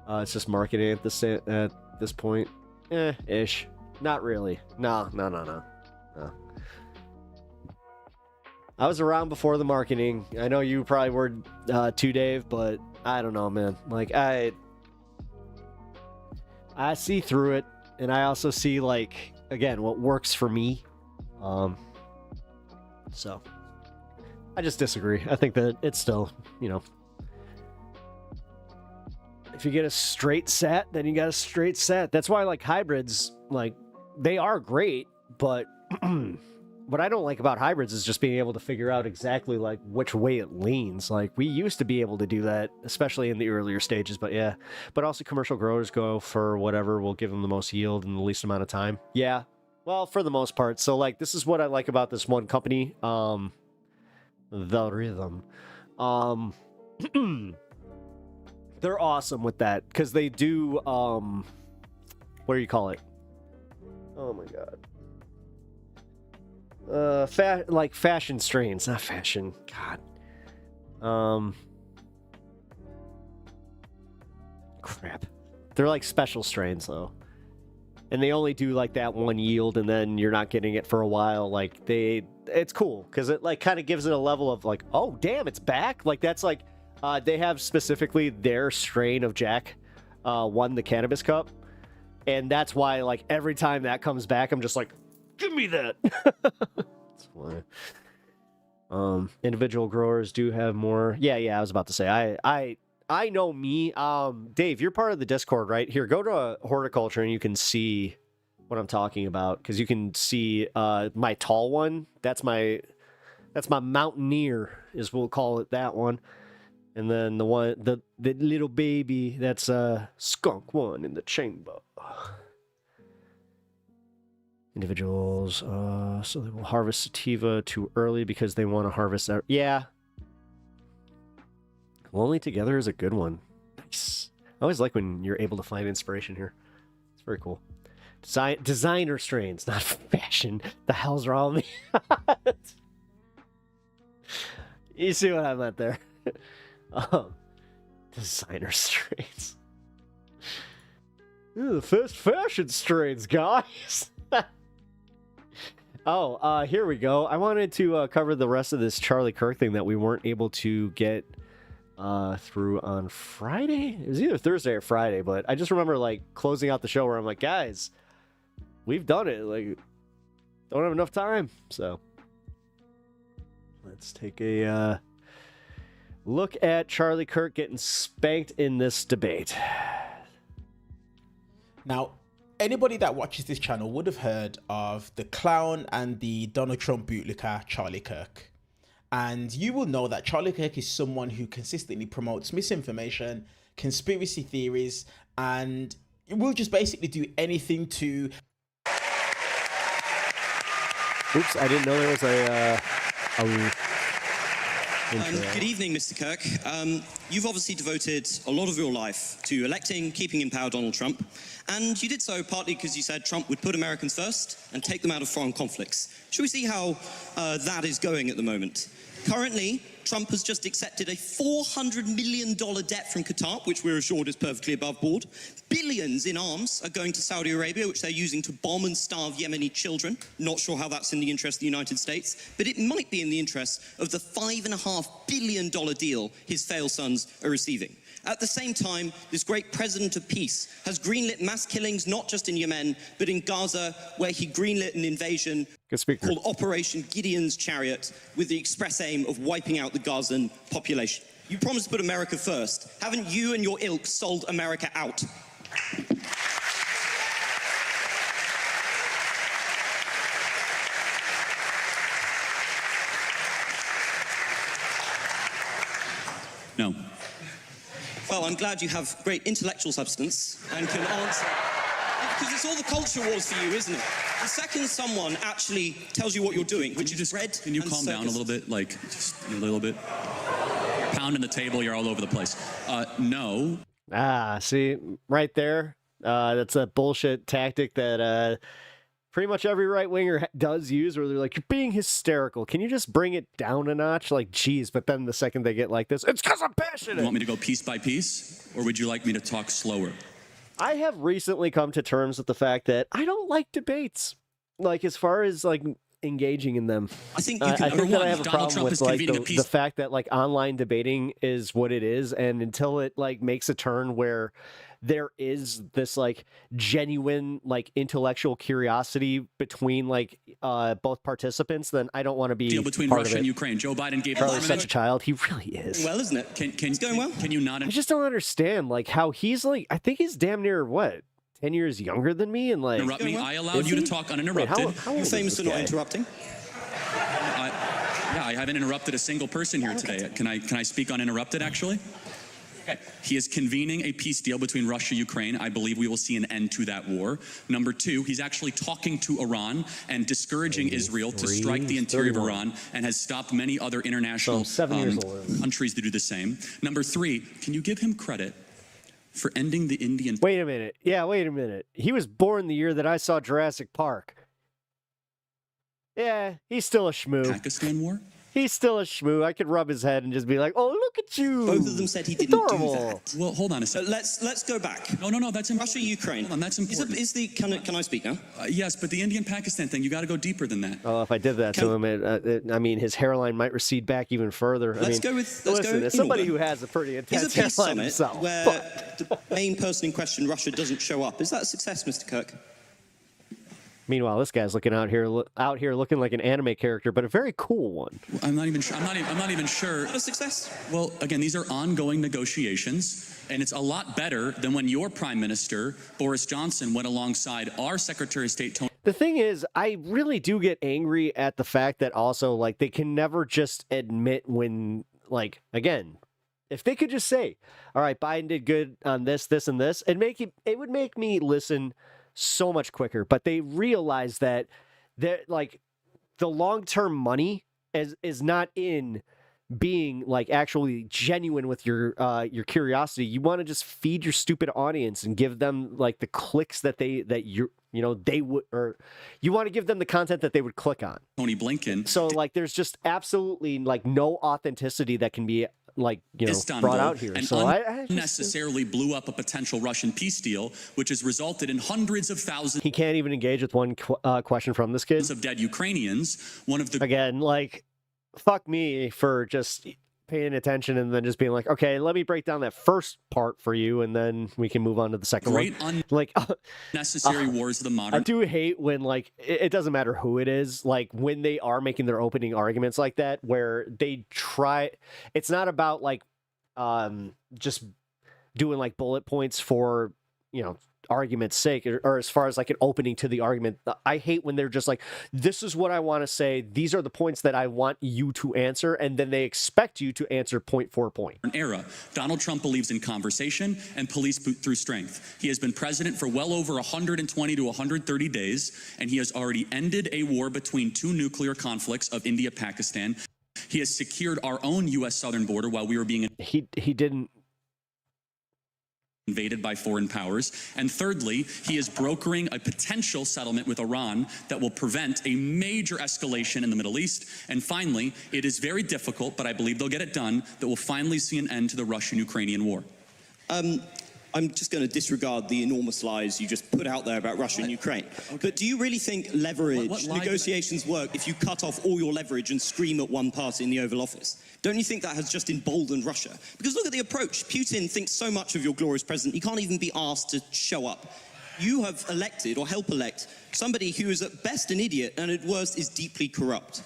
It's just marketing at this point. Ish. Not really. No. I was around before the marketing. I know you probably were too, Dave, but I don't know, man. Like, I see through it, and I also see, like, again, what works for me. So I just disagree. I think that it's still, you know, if you get a straight sat, then you got a straight sat. That's why, like, hybrids, like, they are great, but what I don't like about hybrids is just being able to figure out exactly like which way it leans. Like we used to be able to do that, especially in the earlier stages, but yeah. But also commercial growers go for whatever will give them the most yield in the least amount of time. Yeah. Well, for the most part. So like this is what I like about this one company, The Rhythm. They're awesome with that because they do what do you call it? Oh my god. Like fashion strains, not fashion. God. Crap. They're like special strains though. And they only do like that one yield and then you're not getting it for a while. Like it's cool because it like kind of gives it a level of like, oh damn, it's back. Like that's like they have specifically their strain of Jack won the Cannabis Cup. And that's why like every time that comes back, I'm just like, give me that. That's why. Individual growers do have more. Yeah, I was about to say I know me. Dave, you're part of the Discord, right? Here, go to horticulture and you can see what I'm talking about because you can see my tall one. That's my Mountaineer, is we'll call it that one. And then the little baby, that's Skunk one in the chamber. Individuals, so they will harvest sativa too early because they want to harvest that. Yeah. Lonely Together is a good one. Nice. I always like when you're able to find inspiration here. It's very cool. Designer strains, not fashion. The hell's wrong with me? You see what I meant there. Designer strains. Ooh, the first fashion strains, guys. Oh, here we go. I wanted to cover the rest of this Charlie Kirk thing that we weren't able to get through on Friday. It was either Thursday or Friday, but I just remember like closing out the show where I'm like, guys, we've done it. Like, don't have enough time. So let's take a look at Charlie Kirk getting spanked in this debate. Now, anybody that watches this channel would have heard of the clown and the Donald Trump bootlicker, Charlie Kirk. And you will know that Charlie Kirk is someone who consistently promotes misinformation, conspiracy theories, and will just basically do anything to... Oops, I didn't know there was a good evening, Mr. Kirk. You've obviously devoted a lot of your life to electing, keeping in power Donald Trump, and you did so partly because you said Trump would put Americans first and take them out of foreign conflicts. Should we see how that is going at the moment? Currently, Trump has just accepted a $400 million debt from Qatar, which we're assured is perfectly above board. Billions in arms are going to Saudi Arabia, which they're using to bomb and starve Yemeni children. Not sure how that's in the interest of the United States, but it might be in the interest of the $5.5 billion deal his failed sons are receiving. At the same time, this great president of peace has greenlit mass killings, not just in Yemen, but in Gaza, where he greenlit an invasion called Operation Gideon's Chariot, with the express aim of wiping out the Gazan population. You promised to put America first. Haven't you and your ilk sold America out? No. Well, I'm glad you have great intellectual substance and can answer. Because it's all the culture wars for you, isn't it? The second someone actually tells you what you're doing, which is bread. Can you calm down a little bit? Like, just a little bit. Pounding the table, you're all over the place. No. See, right there. That's a bullshit tactic that pretty much every right-winger does use, where they're like, you're being hysterical. Can you just bring it down a notch? Like, geez, but then the second they get like this, it's because I'm passionate. You want me to go piece by piece? Or would you like me to talk slower? I have recently come to terms with the fact that I don't like debates. Like, as far as, like, engaging in them. I think you can, I think that I have a Donald problem Trump with, is like, convening a peace. the fact that, like, online debating is what it is, and until it, like, makes a turn where there is this like genuine like intellectual curiosity between like both participants, then I don't want to be deal between part Russia of it. and Ukraine. Joe Biden gave Charlie's such a child. He really is. Well, isn't it? It's going well. Can you not? I just don't understand like how he's like. I think he's damn near what 10 years younger than me, and like interrupt me. I allowed you to talk uninterrupted. You're famous for not interrupting. Yeah, I haven't interrupted a single person here today. Can I speak uninterrupted, actually? Okay. He is convening a peace deal between Russia and Ukraine. I believe we will see an end to that war. Number two, he's actually talking to Iran and discouraging Israel to strike the interior of Iran, and has stopped many other international countries to do the same. Number three, can you give him credit for ending the Indian... Wait a minute. Yeah, wait a minute. He was born the year that I saw Jurassic Park. Yeah, he's still a schmoo. Pakistan war? He's still a schmoo. I could rub his head and just be like, "Oh, look at you." Both of them said he didn't do that. Well, hold on a second. Let's go back. No, that's important. Russia, Ukraine. Hold on, that's important. Can I speak now? Yes, but the Indian-Pakistan thing, you got to go deeper than that. Oh, if I did that to him, I mean, his hairline might recede back even further. Let's go as somebody who has a pretty intense hairline himself, where the main person in question, Russia, doesn't show up. Is that a success, Mr. Kirk? Meanwhile, this guy's looking out here looking like an anime character, but a very cool one. I'm not even sure. A success? Well, again, these are ongoing negotiations, and it's a lot better than when your Prime Minister, Boris Johnson, went alongside our Secretary of State, Tony. The thing is, I really do get angry at the fact that also, like, they can never just admit when, like, again, if they could just say, all right, Biden did good on this, this, and this, it would make me listen so much quicker. But they realize that like the long-term money is not in being like actually genuine with your curiosity. You want to just feed your stupid audience and give them like the clicks that they would, or you want to give them the content that they would click on. Tony Blinken. So like there's just absolutely like no authenticity that can be like, brought out here. And so unnecessarily blew up a potential Russian peace deal, which has resulted in hundreds of thousands. He can't even engage with one question from this kid. Of dead Ukrainians. One of the again, like, fuck me for just paying attention and then just being like, okay, let me break down that first part for you, and then we can move on to the second one. Like necessary wars of the modern. I do hate when like it doesn't matter who it is, like when they are making their opening arguments like that, where they try. It's not about like just doing like bullet points for argument's sake, or as far as like an opening to the argument. I hate when they're just like, this is what I want to say, these are the points that I want you to answer, and then they expect you to answer point for point. Era. Donald Trump believes in conversation and police through strength. He has been president for well over 120 to 130 days, and he has already ended a war between two nuclear conflicts of India, Pakistan. He has secured our own U.S. southern border while we were being he didn't invaded by foreign powers. And thirdly, he is brokering a potential settlement with Iran that will prevent a major escalation in the Middle East. And finally, it is very difficult, but I believe they'll get it done, that will finally see an end to the Russian-Ukrainian war. I'm just going to disregard the enormous lies you just put out there about Russia and Ukraine. But do you really think leverage negotiations work if you cut off all your leverage and scream at one party in the Oval Office? Don't you think that has just emboldened Russia? Because look at the approach. Putin thinks so much of your glorious president, he can't even be asked to show up. You have elected, or help elect, somebody who is at best an idiot and at worst is deeply corrupt.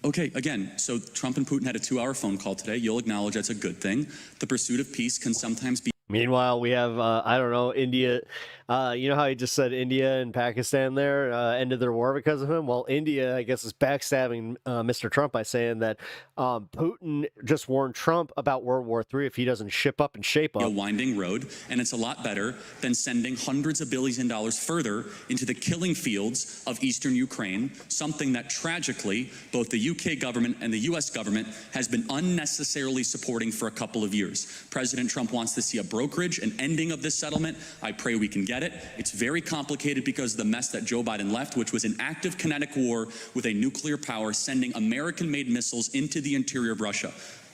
Okay, again, so Trump and Putin had a 2-hour phone call today. You'll acknowledge that's a good thing. The pursuit of peace can sometimes be... Meanwhile, we have, I don't know, India. You know how he just said India and Pakistan there ended their war because of him? Well, India, I guess, is backstabbing Mr. Trump by saying that Putin just warned Trump about World War III if he doesn't ship up and shape up. A winding road, and it's a lot better than sending hundreds of billions of dollars further into the killing fields of eastern Ukraine, something that tragically both the UK government and the US government has been unnecessarily supporting for a couple of years. President Trump wants to see a brokerage, an ending of this settlement. I pray we can get it. It's very complicated because of the mess that Joe Biden left, which was an active kinetic war with a nuclear power sending American-made missiles into the interior of Russia.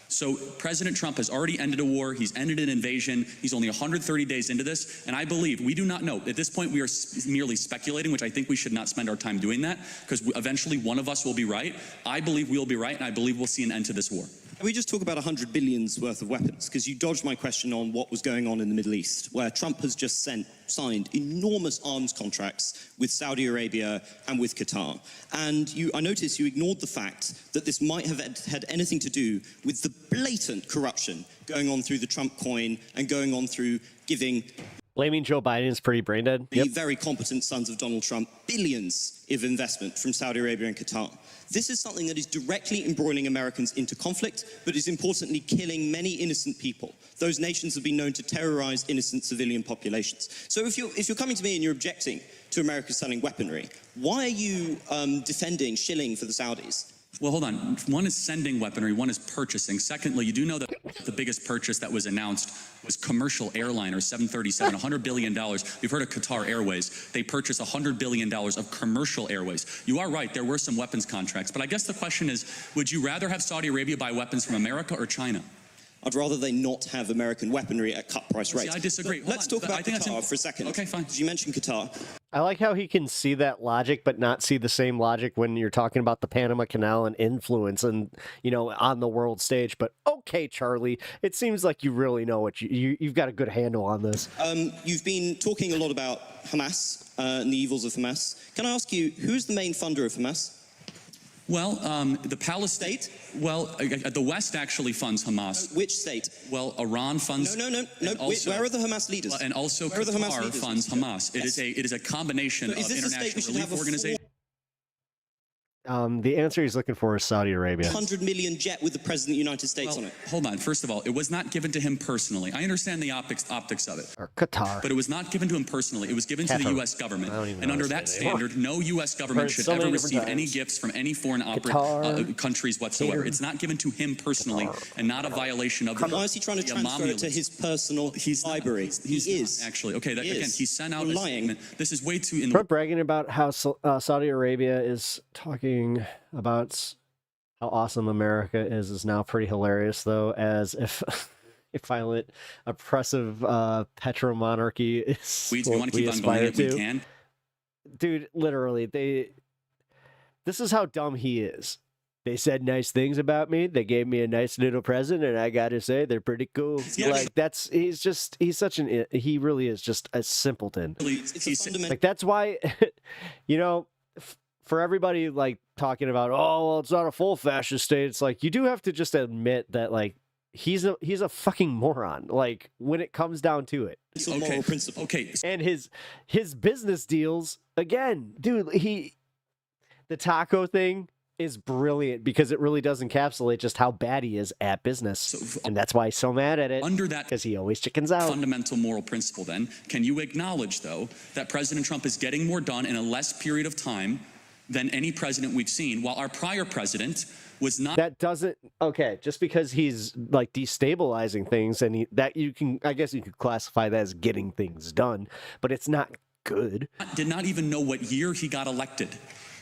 So President Trump has already ended a war. He's ended an invasion. He's only 130 days into this. And I believe, we do not know. At this point, we are merely speculating, which I think we should not spend our time doing that, because eventually one of us will be right. I believe we'll be right, and I believe we'll see an end to this war. Can we just talk about 100 billion's worth of weapons? Because you dodged my question on what was going on in the Middle East, where Trump has just signed enormous arms contracts with Saudi Arabia and with Qatar. And I noticed you ignored the fact that this might have had anything to do with the blatant corruption going on through the Trump coin and going on through giving Blaming Joe Biden is pretty brain dead. The very competent sons of Donald Trump, billions of investment from Saudi Arabia and Qatar. This is something that is directly embroiling Americans into conflict, but is importantly killing many innocent people. Those nations have been known to terrorize innocent civilian populations. So if you're coming to me and you're objecting to America selling weaponry, why are you defending shilling for the Saudis? Well, hold on. One is sending weaponry, one is purchasing. Secondly, you do know that the biggest purchase that was announced was commercial airliner 737, $100 billion. You've heard of Qatar Airways. They purchased $100 billion of commercial airways. You are right, there were some weapons contracts. But I guess the question is, would you rather have Saudi Arabia buy weapons from America or China? I'd rather they not have American weaponry at cut price rates. See, I disagree. Let's talk about Qatar for a second. Okay, fine. You mentioned Qatar. I like how he can see that logic, but not see the same logic when you're talking about the Panama Canal and influence and, you know, on the world stage. But okay, Charlie, it seems like you really know what you've got a good handle on this. You've been talking a lot about Hamas and the evils of Hamas. Can I ask you, who's the main funder of Hamas? Well, the Palestine. Well, the West actually funds Hamas. Which state? Well, Iran funds. No. Also, where are the Hamas leaders? And also where Qatar funds Hamas. It is a combination of international relief organizations. The answer he's looking for is Saudi Arabia. 100 million jet with the President of the United States on it. Hold on. First of all, it was not given to him personally. I understand the optics of it. Or Qatar. But it was not given to him personally. It was given to the U.S. government. And under that standard, no U.S. government should ever receive any gifts from any foreign countries whatsoever. It's not given to him personally and not a violation of Why is he trying to transfer it to his personal library? He is. Actually. Okay, again, he sent out a lying. Statement. This is way too... Trump bragging about how Saudi Arabia is talking about how awesome America is now pretty hilarious, though, as if a violent, oppressive petro-monarchy is we want to keep on going if we can. Dude, literally, this is how dumb he is. They said nice things about me. They gave me a nice little present, and I gotta say, they're pretty cool. Yeah. Like, he really is just a simpleton. Like, that's why, you know, for everybody like talking about, oh, well, it's not a full fascist state. It's like, you do have to just admit that, like, he's a fucking moron. Like, when it comes down to it. It's a moral principle. Okay. And his business deals, again, dude, the taco thing is brilliant because it really does encapsulate just how bad he is at business. And that's why he's so mad at it. Under that, because he always chickens out. Fundamental moral principle, then, can you acknowledge, though, that President Trump is getting more done in a less period of time than any president we've seen, while our prior president was not? That doesn't, okay, just because he's like destabilizing things, and I guess you could classify that as getting things done, but it's not good. Did not even know what year he got elected.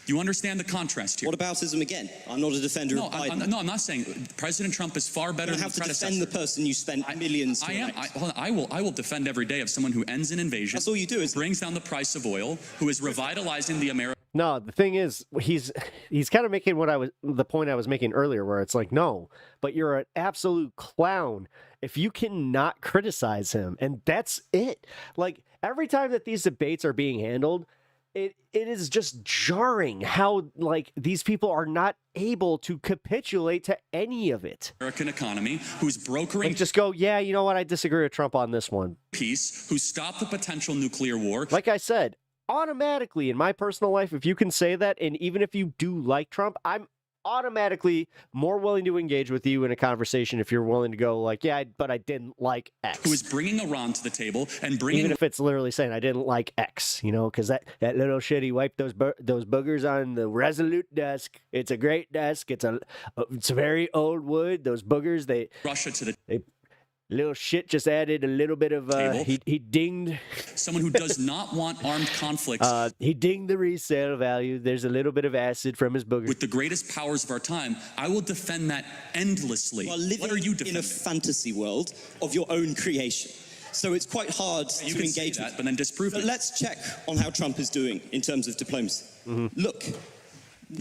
You understand the contrast here? What aboutism again? I'm not a defender of Biden. No, I'm not saying President Trump is far better than the predecessor. You have to defend the person you spent millions to elect. I will defend every day of someone who ends an invasion. That's all you do, is brings down the price of oil, who is revitalizing the American. No, the thing is, he's kind of making the point I was making earlier, where it's like, no, but you're an absolute clown if you cannot criticize him, and that's it. Like, every time that these debates are being handled, it is just jarring how, like, these people are not able to capitulate to any of it. American economy, who's brokering... Like, just go, yeah, you know what, I disagree with Trump on this one. Peace, who stopped the potential nuclear war. Like I said, automatically, in my personal life, if you can say that, and even if you do like Trump, I'm automatically more willing to engage with you in a conversation if you're willing to go like, yeah, but I didn't like X. Who is bringing Iran to the table and bringing... Even if it's literally saying I didn't like X, you know, because that little shit, he wiped those boogers on the Resolute desk. It's a great desk. It's a very old wood. Those boogers, Russia to the... Little shit just added a little bit of, he dinged. Someone who does not want armed conflicts. He dinged the resale value. There's a little bit of acid from his booger. With the greatest powers of our time, I will defend that endlessly. What are you defending? In a fantasy world of your own creation. So it's quite hard to engage with. But then disprove it. But let's check on how Trump is doing in terms of diplomacy. Look,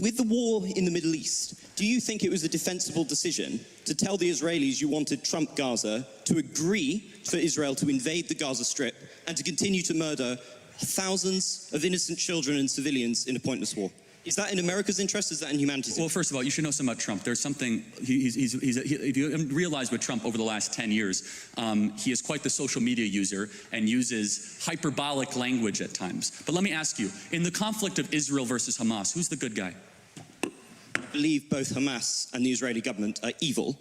with the war in the Middle East, do you think it was a defensible decision to tell the Israelis you wanted Trump Gaza to agree for Israel to invade the Gaza Strip and to continue to murder thousands of innocent children and civilians in a pointless war? Is that in America's interest? Is that in humanity's interest? Well, first of all, you should know something about Trump. There's something, if you realize with Trump over the last 10 years, he is quite the social media user and uses hyperbolic language at times. But let me ask you, in the conflict of Israel versus Hamas, who's the good guy? I believe both Hamas and the Israeli government are evil.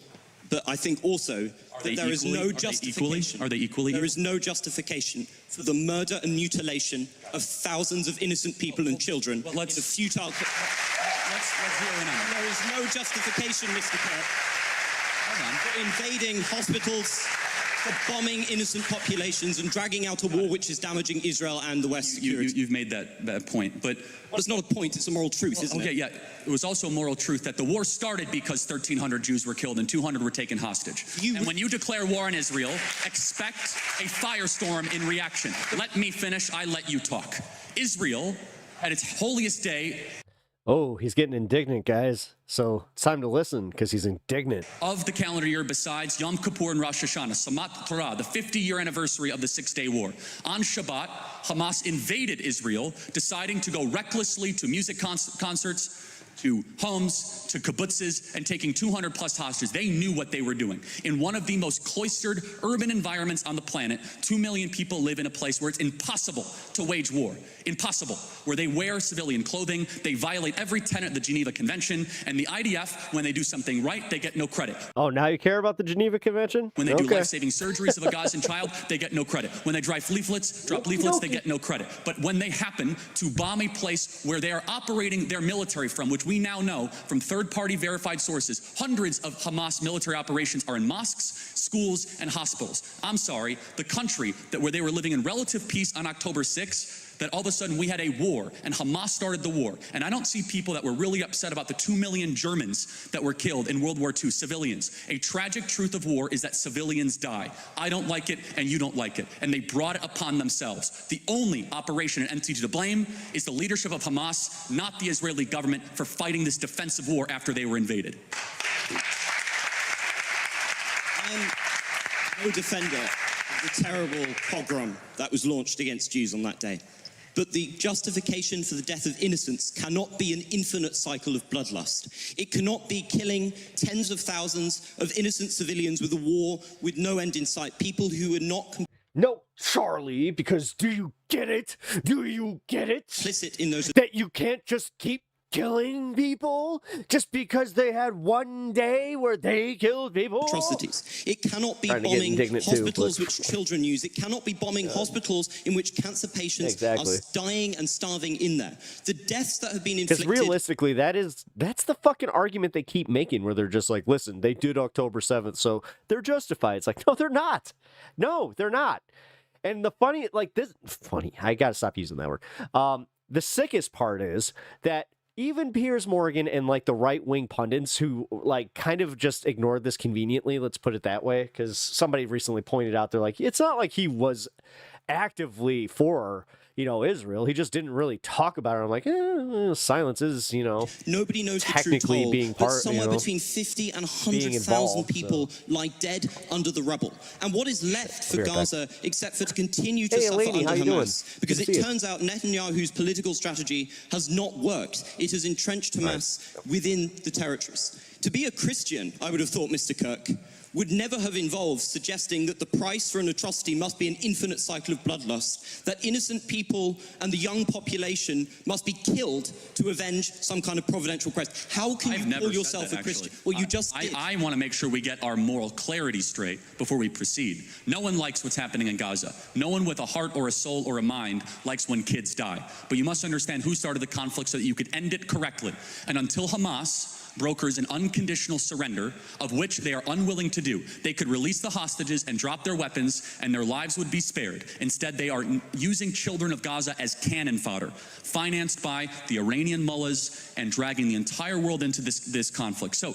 But I think also that there is no justification. Are they equally? There is no justification for the murder and mutilation of thousands of innocent people and children in a futile. Let's zero in on it. There is no justification, Mr. Kirk, for invading hospitals, for bombing innocent populations and dragging out a war which is damaging Israel and the West's security. You've made that point, but it's not a point, it's a moral truth, isn't it? Okay, yeah. It was also a moral truth that the war started because 1,300 Jews were killed and 200 were taken hostage. And when you declare war on Israel, expect a firestorm in reaction. Let me finish, I let you talk. Israel, at its holiest day... Oh, he's getting indignant, guys. So it's time to listen, because he's indignant. Of the calendar year besides Yom Kippur and Rosh Hashanah, Samat Torah, the 50-year anniversary of the Six-Day War. On Shabbat, Hamas invaded Israel, deciding to go recklessly to music concerts, to homes, to kibbutzes, and taking 200-plus hostages. They knew what they were doing. In one of the most cloistered urban environments on the planet, 2 million people live in a place where it's impossible to wage war. Impossible. Where they wear civilian clothing, they violate every tenet of the Geneva Convention, and the IDF, when they do something right, they get no credit. Oh, now you care about the Geneva Convention? When they do life-saving surgeries of a Gazan child, they get no credit. When they drop leaflets, they get no credit. But when they happen to bomb a place where they are operating their military from, which we now know from third-party verified sources, hundreds of Hamas military operations are in mosques, schools, and hospitals. I'm sorry, the country where they were living in relative peace on October 6th, that all of a sudden we had a war, and Hamas started the war. And I don't see people that were really upset about the 2 million Germans that were killed in World War II, civilians. A tragic truth of war is that civilians die. I don't like it, and you don't like it. And they brought it upon themselves. The only operation and entity to blame is the leadership of Hamas, not the Israeli government, for fighting this defensive war after they were invaded. I'm no defender of the terrible pogrom that was launched against Jews on that day. But the justification for the death of innocents cannot be an infinite cycle of bloodlust. It cannot be killing tens of thousands of innocent civilians with a war with no end in sight, people who are not... No, Charlie, because do you get it? Do you get it? Implicit in those... That you can't just keep killing people just because they had one day where they killed people? Atrocities. It cannot be bombing hospitals which children use. It cannot be bombing hospitals in which cancer patients are dying and starving in there. The deaths that have been inflicted... Because realistically, that's the fucking argument they keep making, where they're just like, listen, they did October 7th, so they're justified. It's like, no, they're not. No, they're not. And the funny, I gotta stop using that word. The sickest part is that even Piers Morgan and like the right-wing pundits who like kind of just ignored this conveniently, let's put it that way, because somebody recently pointed out, they're like, it's not like he was actively for, Israel. He just didn't really talk about it. I'm like, silence is, nobody knows technically the true toll, being but part, somewhere between 50 and 100,000 people lie dead under the rubble. And what is left for Gaza except for to continue to suffer under Hamas? Because it turns out Netanyahu's political strategy has not worked. It has entrenched Hamas within the territories. To be a Christian, I would have thought, Mr. Kirk, would never have involved suggesting that the price for an atrocity must be an infinite cycle of bloodlust, that innocent people and the young population must be killed to avenge some kind of providential Christ. How can you call yourself a Christian? Well, you just did. I want to make sure we get our moral clarity straight before we proceed. No one likes what's happening in Gaza. No one with a heart or a soul or a mind likes when kids die. But you must understand who started the conflict so that you could end it correctly. And until Hamas brokers an unconditional surrender, of which they are unwilling to do, they could release the hostages and drop their weapons and their lives would be spared. Instead, they are using children of Gaza as cannon fodder, financed by the Iranian mullahs and dragging the entire world into this conflict. So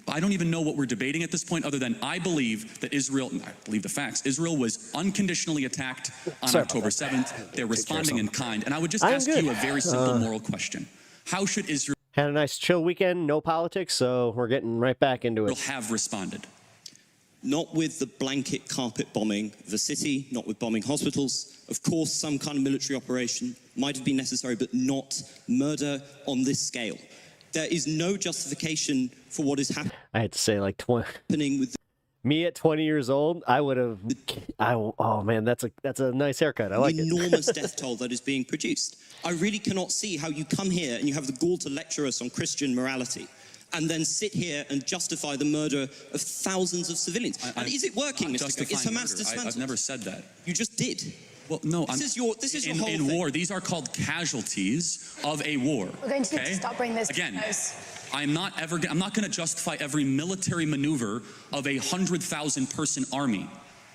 I don't even know what we're debating at this point, other than I believe that I believe the facts. Israel was unconditionally attacked on October 7th. They're responding in kind. And I would just ask you a very simple moral question. How should Israel... Had a nice chill weekend, no politics, so we're getting right back into it. Have responded. not with the blanket carpet bombing of the city, not with bombing hospitals. Of course, some kind of military operation might have been necessary, but not murder on this scale. There is no justification for what is happening. I had to say, like, with me at 20 years old, I would have. Oh man, that's a nice haircut. I like the it. enormous death toll that is being produced. I really cannot see how you come here and you have the gall to lecture us on Christian morality, and then sit here and justify the murder of thousands of civilians. And is it working, Mr. Cook? Is Hamas dismantled? I've never said that. You just did. Well, no, this is your whole in thing. war. These are called casualties of a war. We're going to need to stop bringing this again. to close. I'm not going to justify every military maneuver of a 100,000 person army.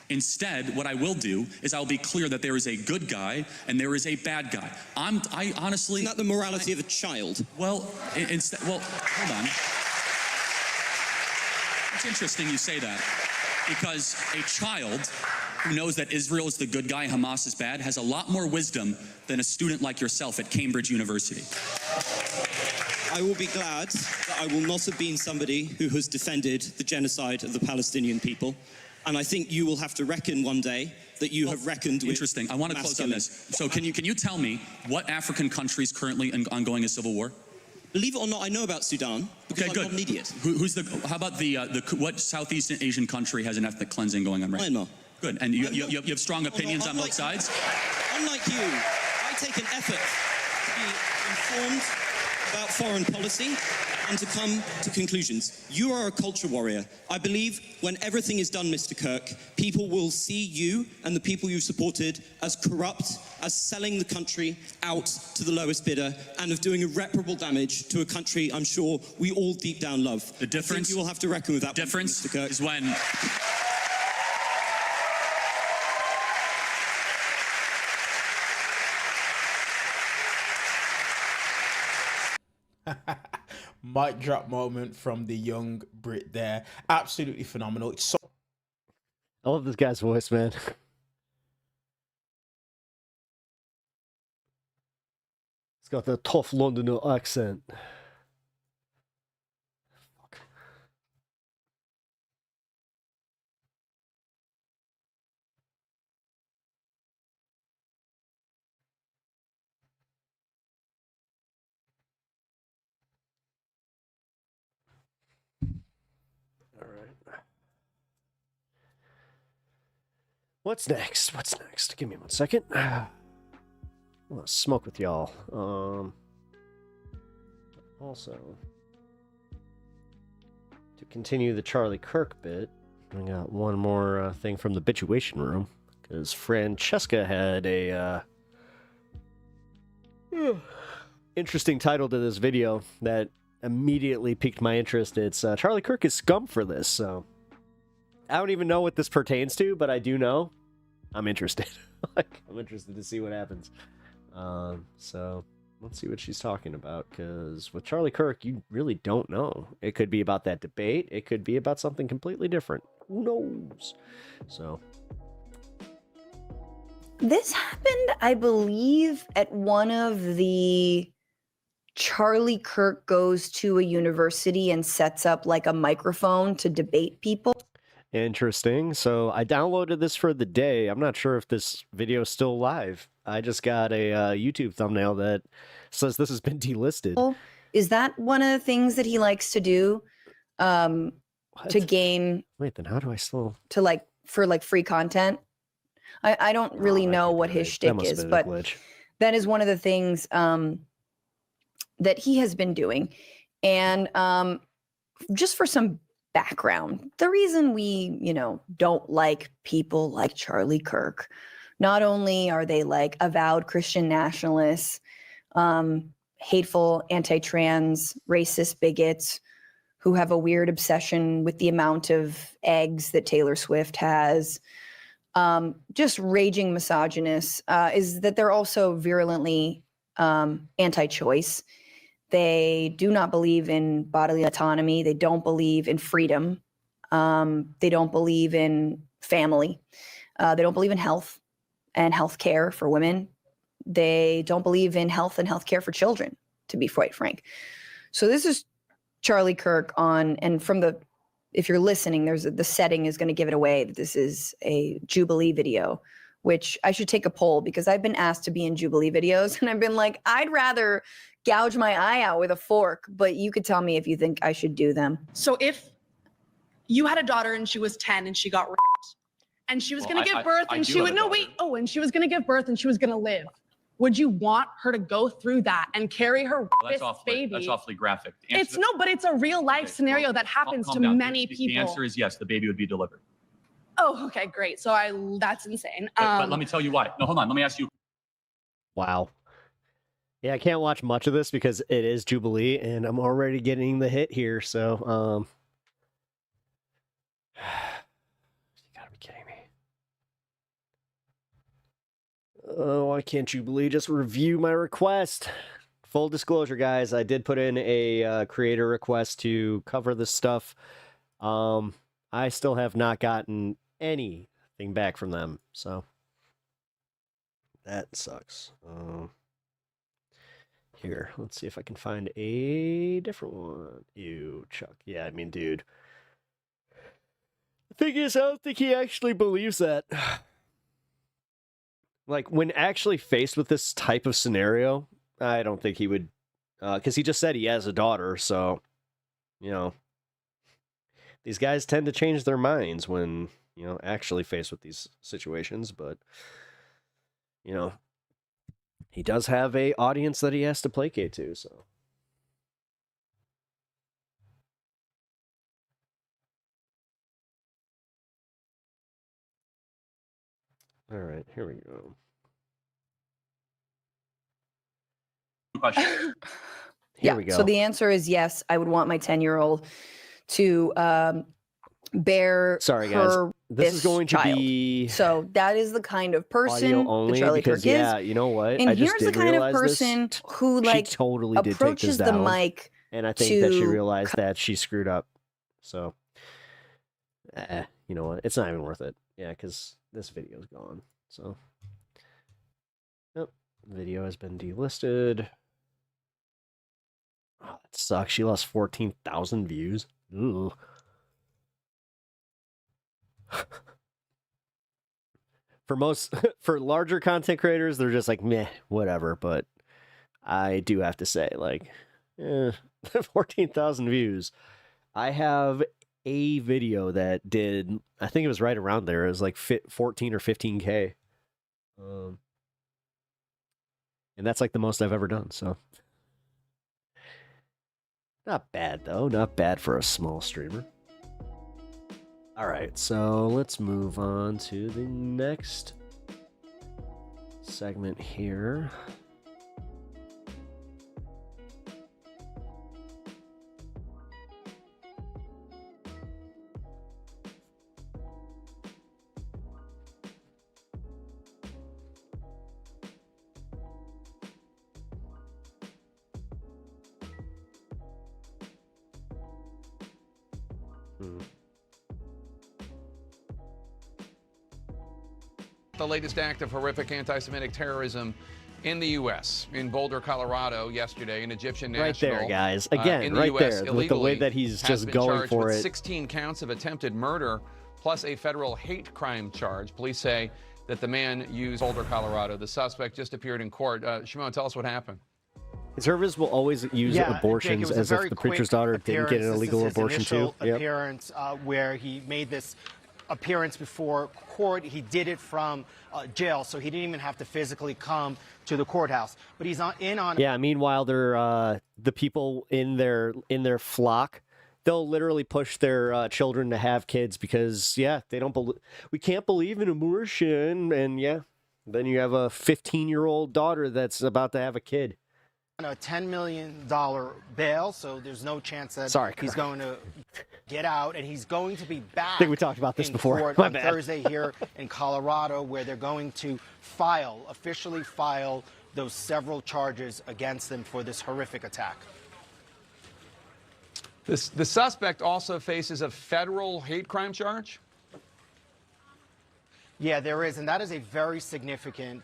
Instead, what I will do is I'll be clear that there is a good guy and there is a bad guy. I honestly. Isn't that the morality of a child? Well, instead, well, hold on. It's interesting you say that, because a child who knows that Israel is the good guy, Hamas is bad, has a lot more wisdom than a student like yourself at Cambridge University. I will be glad that I will not have been somebody who has defended the genocide of the Palestinian people. And I think you will have to reckon one day that you have reckoned with. Interesting. I want to close on this. So can you tell me what African country is currently ongoing a civil war? Believe it or not, I know about Sudan because I'm not an idiot. How about what Southeast Asian country has an ethnic cleansing going on right now? Myanmar. Good. And you have strong opinions on both sides? Unlike you, I take an effort to be informed about foreign policy and to come to conclusions. You are a culture warrior. I believe when everything is done, Mr. Kirk, people will see you and the people you've supported as corrupt, as selling the country out to the lowest bidder, and of doing irreparable damage to a country I'm sure we all deep down love. The difference. I think you will have to reckon with that. Difference Mr. Kirk. is when. Mic drop moment from the young Brit there. Absolutely phenomenal. It's so. I love this guy's voice, man. He's got that tough Londoner accent. Fuck. All right. What's next? What's next? Give me 1 second. I want to smoke with y'all. Also, to continue the Charlie Kirk bit, I got one more thing from the Bituation Room, because Francesca had a interesting title to this video that immediately piqued my interest. It's Charlie Kirk is scum for this, so I don't even know what this pertains to, but I do know I'm interested. I'm interested to see what happens. So let's see what she's talking about, because with Charlie Kirk, you really don't know. It could be about that debate. It could be about something completely different. Who knows? So this happened, I believe, at one of the Charlie Kirk goes to a university and sets up like a microphone to debate people. Interesting. So I downloaded this for the day. I'm not sure if this video is still live. I just got a YouTube thumbnail that says this has been delisted. Is that one of the things that he likes to do to gain? Wait, then how do I still... To like, for like free content? I don't really know what his shtick is, but that is one of the things that he has been doing. And just for some background, the reason we, don't like people like Charlie Kirk, not only are they like avowed Christian nationalists, hateful anti-trans, racist bigots who have a weird obsession with the amount of eggs that Taylor Swift has, just raging misogynists, is that they're also virulently anti-choice. They do not believe in bodily autonomy. They don't believe in freedom. They don't believe in family. They don't believe in health and health care for women. They don't believe in health and health care for children, to be quite frank. So this is Charlie Kirk and from the if you're listening, the setting is going to give it away that this is a Jubilee video, which I should take a poll because I've been asked to be in Jubilee videos and I've been like, I'd rather gouge my eye out with a fork, but you could tell me if you think I should do them. So if you had a daughter and she was 10 and she got raped and she was going to give birth and she would, no, wait. Oh, and she was going to give birth and she was going to live. Would you want her to go through that and carry her baby? That's awfully graphic. It's no, but it's a real life scenario that happens to many people. The answer is yes, the baby would be delivered. Oh, okay, great. So that's insane. But let me tell you why. No, hold on. Let me ask you. Wow. Yeah, I can't watch much of this because it is Jubilee and I'm already getting the hit here. So, you gotta be kidding me. Oh, why can't Jubilee just review my request? Full disclosure, guys, I did put in a creator request to cover this stuff. I still have not gotten anything back from them, so that sucks. Here, let's see if I can find a different one. Ew, Chuck. Yeah, I mean, dude. The thing is, I don't think he actually believes that. Like, when actually faced with this type of scenario, I don't think he would, because he just said he has a daughter, so, you know, these guys tend to change their minds when, you know, actually faced with these situations, but, you know, he does have a audience that he has to placate to, so. All right, here we go. Here we go. So the answer is yes. I would want my 10-year-old to bear. Sorry, guys. This is going to be so that is the kind of person audio only that Charlie because Kirk is. Yeah, you know what? And I just here's the did kind of realize person this. who like she totally did take approaches this the down, mic. And I think that she to realized that she screwed up. So, you know what? It's not even worth it. Yeah, because this video's gone. So, yep, video has been delisted. Oh, that sucks. She lost 14,000 views. Ooh. For larger content creators, they're just like, meh, whatever. But I do have to say, like, 14,000 views. I have a video that did, I think it was right around there. It was like 14 or 15K. And that's like the most I've ever done, so. Not bad, though. Not bad for a small streamer. All right, so let's move on to the next segment here. The latest act of horrific anti-Semitic terrorism in the U.S. In Boulder, Colorado, yesterday, an Egyptian national. Right there, guys. Again, in the right US there. With the way that he's just going for it. 16 counts of attempted murder, plus a federal hate crime charge. Police say that the man used Boulder, Colorado. The suspect just appeared in court. Shimon, tell us what happened. Conservatives will always use abortions as if the preacher's daughter didn't get an illegal abortion too. Appearance where he made this appearance before court. He did it from jail, so he didn't even have to physically come to the courthouse. But he's on. Yeah. Meanwhile, they're the people in their flock. They'll literally push their children to have kids because they don't believe we can't believe in abortion, and then you have a 15-year-old daughter that's about to have a kid. On a $10 million bail, so there's no chance that he's going to get out, and he's going to be back. I think we talked about this before. Court on Thursday here in Colorado, where they're going to officially file those several charges against them for this horrific attack. The suspect also faces a federal hate crime charge? Yeah, there is, and that is a very significant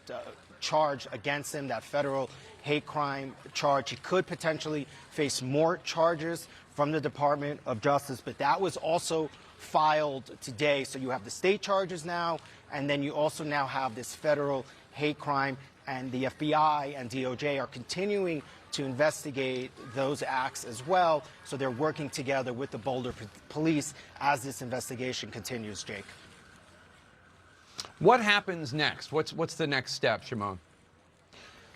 charge against him, that federal hate crime charge. He could potentially face more charges from the Department of Justice, but that was also filed today. So you have the state charges now, and then you also now have this federal hate crime, and the FBI and DOJ are continuing to investigate those acts as well. So they're working together with the Boulder police as this investigation continues, Jake. What happens next? What's the next step, Shimon?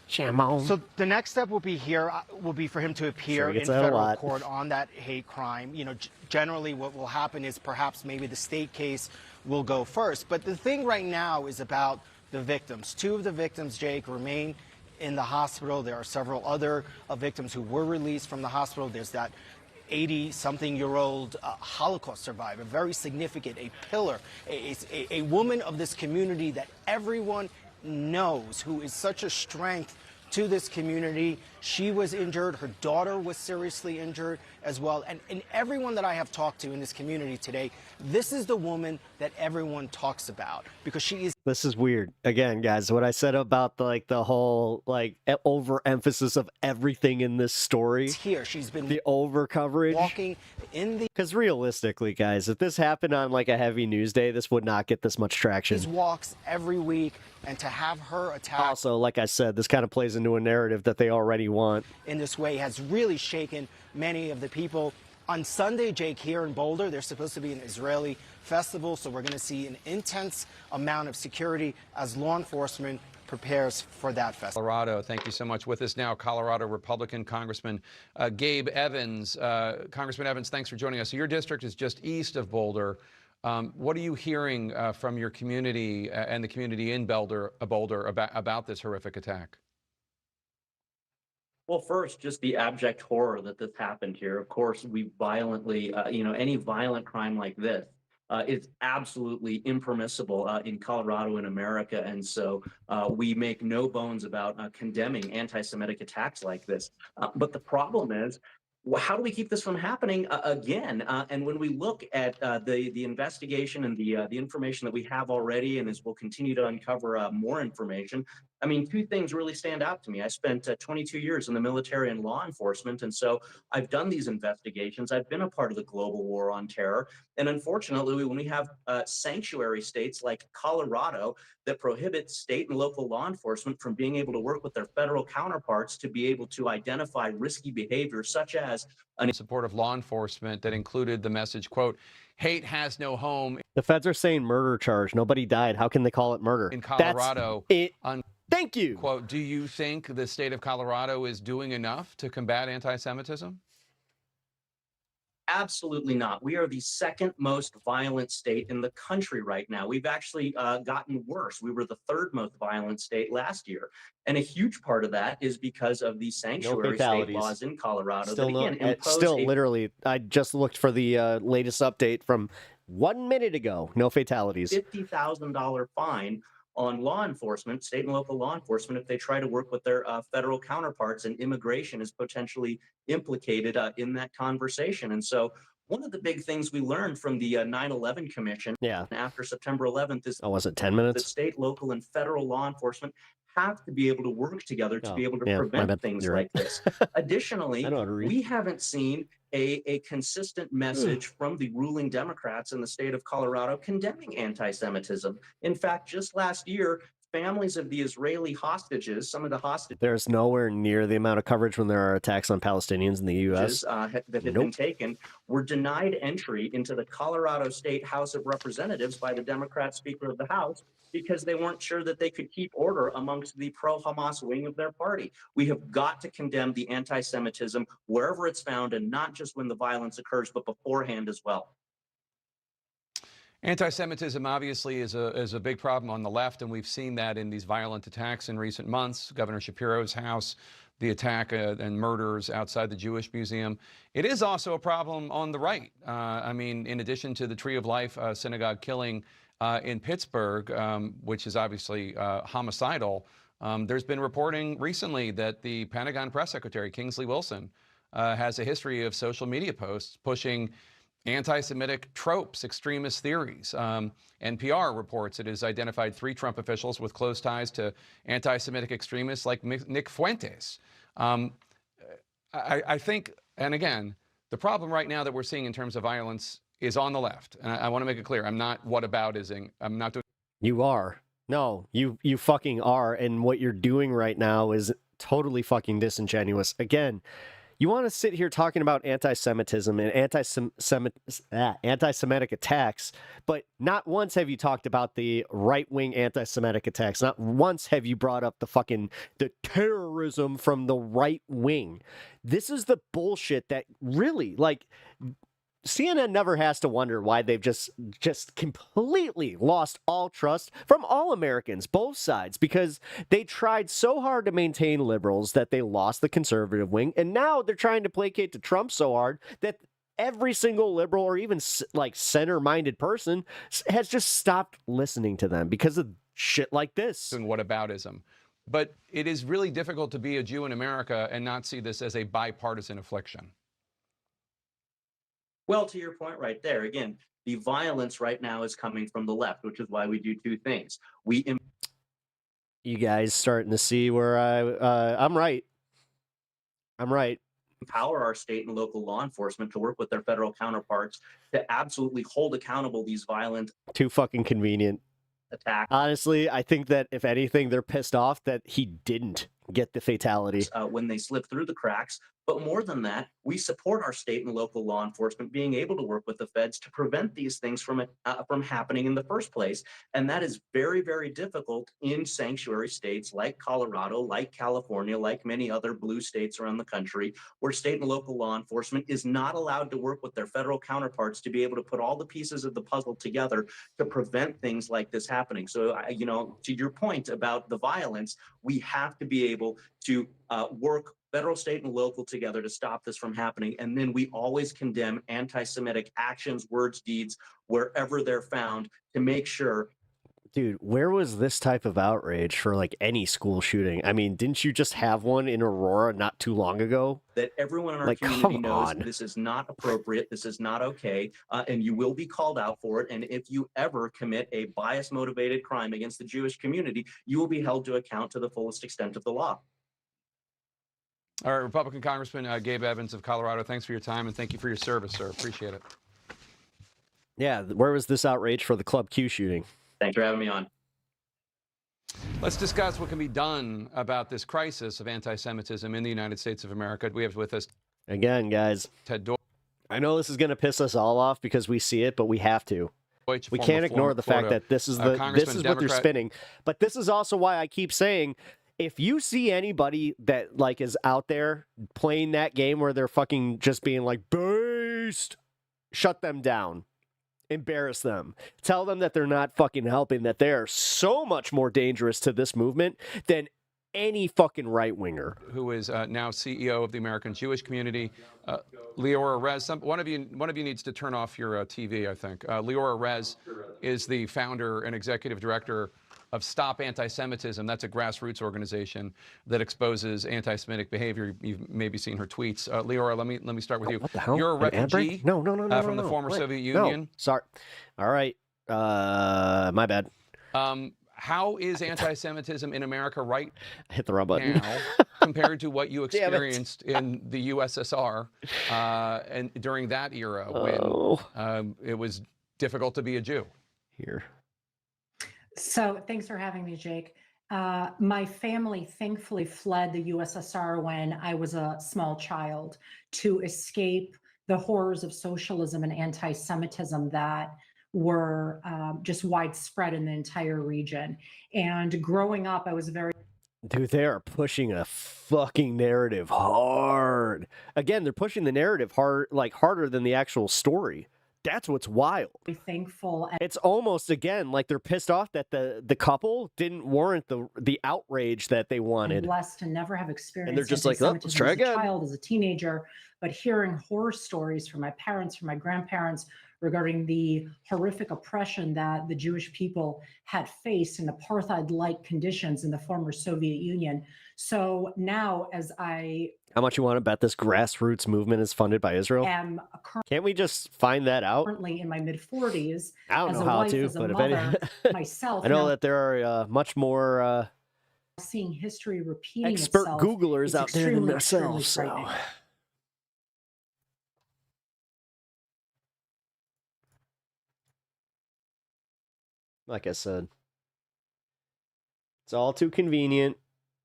So the next step will be for him to appear in federal court on that hate crime. You know, generally what will happen is perhaps maybe the state case will go first. But the thing right now is about the victims. 2 of the victims, Jake, remain in the hospital. There are several other victims who were released from the hospital. There's that 80-something-year-old Holocaust survivor, very significant, a pillar, a woman of this community that everyone knows, who is such a strength to this community. She was injured. Her daughter was seriously injured as well. And everyone that I have talked to in this community today, this is the woman that everyone talks about because she is. This is weird. Again, guys, what I said about the whole overemphasis of everything in this story. Here, she's been the over coverage. Walking in the. Because realistically, guys, if this happened on a heavy news day, this would not get this much traction. These walks every week, and to have her attack. Also, like I said, this kind of plays into a narrative that they already want. In this way has really shaken many of the people. On Sunday, Jake, here in Boulder, there's supposed to be an Israeli festival, so we're going to see an intense amount of security as law enforcement prepares for that festival. Colorado, thank you so much. With us now, Colorado Republican Congressman Gabe Evans. Congressman Evans, thanks for joining us. So your district is just east of Boulder. What are you hearing from your community and the community in Boulder about this horrific attack? Well, first, just the abject horror that this happened here. Of course, we violently, any violent crime like this is absolutely impermissible in Colorado and America. And so we make no bones about condemning anti-Semitic attacks like this. But the problem is, how do we keep this from happening again? And when we look at the investigation and the information that we have already, and as we'll continue to uncover more information, I mean, 2 things really stand out to me. I spent 22 years in the military and law enforcement, and so I've done these investigations. I've been a part of the global war on terror. And unfortunately, when we have sanctuary states like Colorado that prohibit state and local law enforcement from being able to work with their federal counterparts to be able to identify risky behavior, such as in support of law enforcement that included the message, quote, hate has no home. The feds are saying murder charge. Nobody died. How can they call it murder? In Colorado. Thank you. Quote, do you think the state of Colorado is doing enough to combat anti-Semitism? Absolutely not. We are the second most violent state in the country right now. We've actually gotten worse. We were the 3rd most violent state last year. And a huge part of that is because of the sanctuary state laws in Colorado. Literally, I just looked for the latest update from 1 minute ago. No fatalities. $50,000 fine on law enforcement, state and local law enforcement, if they try to work with their federal counterparts, and immigration is potentially implicated in that conversation. And so one of the big things we learned from the 9/11 Commission after September 11th is was it 10 minutes? That state, local, and federal law enforcement have to be able to work together to be able to prevent things like this. Additionally, we haven't seen a consistent message from the ruling Democrats in the state of Colorado condemning anti-Semitism. In fact, just last year, families of the Israeli hostages, some of the hostages. There's nowhere near the amount of coverage when there are attacks on Palestinians in the U.S. That had been taken, were denied entry into the Colorado State House of Representatives by the Democrat Speaker of the House because they weren't sure that they could keep order amongst the pro-Hamas wing of their party. We have got to condemn the anti-Semitism wherever it's found, and not just when the violence occurs, but beforehand as well. Anti-Semitism obviously is a big problem on the left, and we've seen that in these violent attacks in recent months. Governor Shapiro's house, the attack and murders outside the Jewish Museum. It is also a problem on the right. I mean, in addition to the Tree of Life synagogue killing in Pittsburgh, which is obviously homicidal, there's been reporting recently that the Pentagon press secretary, Kingsley Wilson, has a history of social media posts pushing anti-Semitic tropes, extremist theories. NPR reports it has identified 3 Trump officials with close ties to anti-Semitic extremists like Nick Fuentes. I think, and again, the problem right now that we're seeing in terms of violence is on the left. And I want to make it clear, I'm not whataboutism. I'm not doing. You are. No, you fucking are. And what you're doing right now is totally fucking disingenuous. Again, you want to sit here talking about anti-Semitism and anti-Semitic attacks, but not once have you talked about the right-wing anti-Semitic attacks. Not once have you brought up the terrorism from the right wing. This is the bullshit that really, like, CNN never has to wonder why they've just completely lost all trust from all Americans, both sides, because they tried so hard to maintain liberals that they lost the conservative wing, and now they're trying to placate to Trump so hard that every single liberal or even like center-minded person has just stopped listening to them because of shit like this. And whataboutism. But it is really difficult to be a Jew in America and not see this as a bipartisan affliction. Well, to your point right there, again, the violence right now is coming from the left, which is why we do 2 things. You guys starting to see where I'm right. I'm right. Empower our state and local law enforcement to work with their federal counterparts to absolutely hold accountable these violent. Too fucking convenient. Attacks. Honestly, I think that if anything, they're pissed off that he didn't get the fatality. When they slip through the cracks. But more than that, we support our state and local law enforcement being able to work with the feds to prevent these things from happening in the first place. And that is very, very difficult in sanctuary states like Colorado, like California, like many other blue states around the country, where state and local law enforcement is not allowed to work with their federal counterparts to be able to put all the pieces of the puzzle together to prevent things like this happening. So, you know, to your point about the violence, we have to be able to work federal, state, and local together to stop this from happening. And then we always condemn anti-Semitic actions, words, deeds, wherever they're found to make sure. Dude, where was this type of outrage for like any school shooting? I mean, didn't you just have one in Aurora not too long ago? That everyone in our community knows this is not appropriate, this is not okay, and you will be called out for it. And if you ever commit a bias-motivated crime against the Jewish community, you will be held to account to the fullest extent of the law. All right, Republican Congressman Gabe Evans of Colorado, thanks for your time and thank you for your service, sir. Appreciate it. Yeah, where was this outrage for the Club Q shooting? Thanks for having me on. Let's discuss what can be done about this crisis of anti-Semitism in the United States of America. We have with us again, guys. Ted Deutsch. I know this is going to piss us all off because we see it, but we have to. We can't ignore the fact that this is what they're spinning. But this is also why I keep saying, if you see anybody that like is out there playing that game where they're fucking just being like based, shut them down, embarrass them, tell them that they're not fucking helping, that they are so much more dangerous to this movement than any fucking right winger. Who is now CEO of the American Jewish Community, Leora Rez. One of you needs to turn off your TV, I think. Leora Rez is the founder and executive director of Stop Anti-Semitism. That's a grassroots organization that exposes anti-Semitic behavior. You've maybe seen her tweets. Leora, let me start with you. What the hell? You're a refugee. No, from the former Soviet Union. No, sorry. All right. My bad. How is anti-Semitism in America right I hit the wrong button now compared to what you experienced in the USSR and during that era when it was difficult to be a Jew? Here. So thanks for having me, Jake. My family thankfully fled the USSR when I was a small child to escape the horrors of socialism and anti-Semitism that were just widespread in the entire region. And growing up, I was very... Dude, they are pushing a fucking narrative hard. Again, they're pushing the narrative hard, like harder than the actual story. That's what's wild. Thankful. It's almost, again, like they're pissed off that the couple didn't warrant the outrage that they wanted. I'm blessed to never have experienced and they're just like, oh, let's try again. As a child, as a teenager, but hearing horror stories from my parents, from my grandparents, regarding the horrific oppression that the Jewish people had faced in apartheid-like conditions in the former Soviet Union. So now, as I How much you want to bet this grassroots movement is funded by Israel? am Can't we just find that out? currently in my mid-40s. I don't as know a how wife, to, as a but if mother, any, myself. I know now that there are much more seeing history repeating expert itself Googlers is out there than extremely, myself. extremely So. frightening. Like I said, it's all too convenient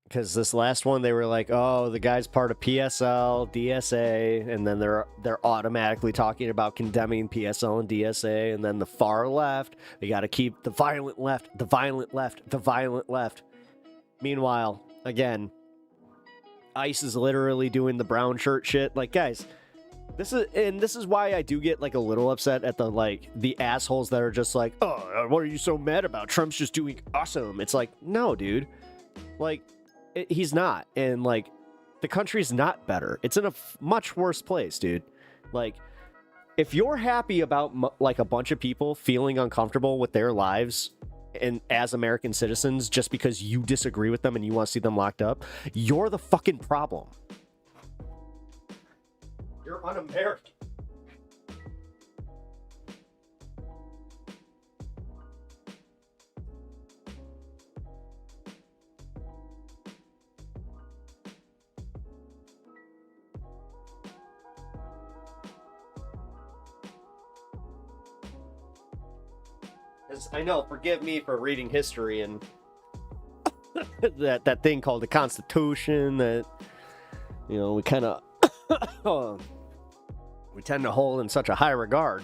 because this last one they were like, "Oh, the guy's part of PSL, DSA," and then they're automatically talking about condemning PSL and DSA, and then the far left, they got to keep the violent left, the violent left, the violent left. Meanwhile, again, ICE is literally doing the brown shirt shit. Like, guys, this is why I do get like a little upset at the assholes that are just like, "Oh, what are you so mad about? Trump's just doing awesome." It's like, no, dude, like he's not, and like the country's not better. It's in a much worse place, dude. Like, if you're happy about like a bunch of people feeling uncomfortable with their lives and as American citizens just because you disagree with them and you want to see them locked up, you're the fucking problem. You're un-American. I know, forgive me for reading history and that thing called the Constitution that, you know, we kind of we tend to hold in such a high regard.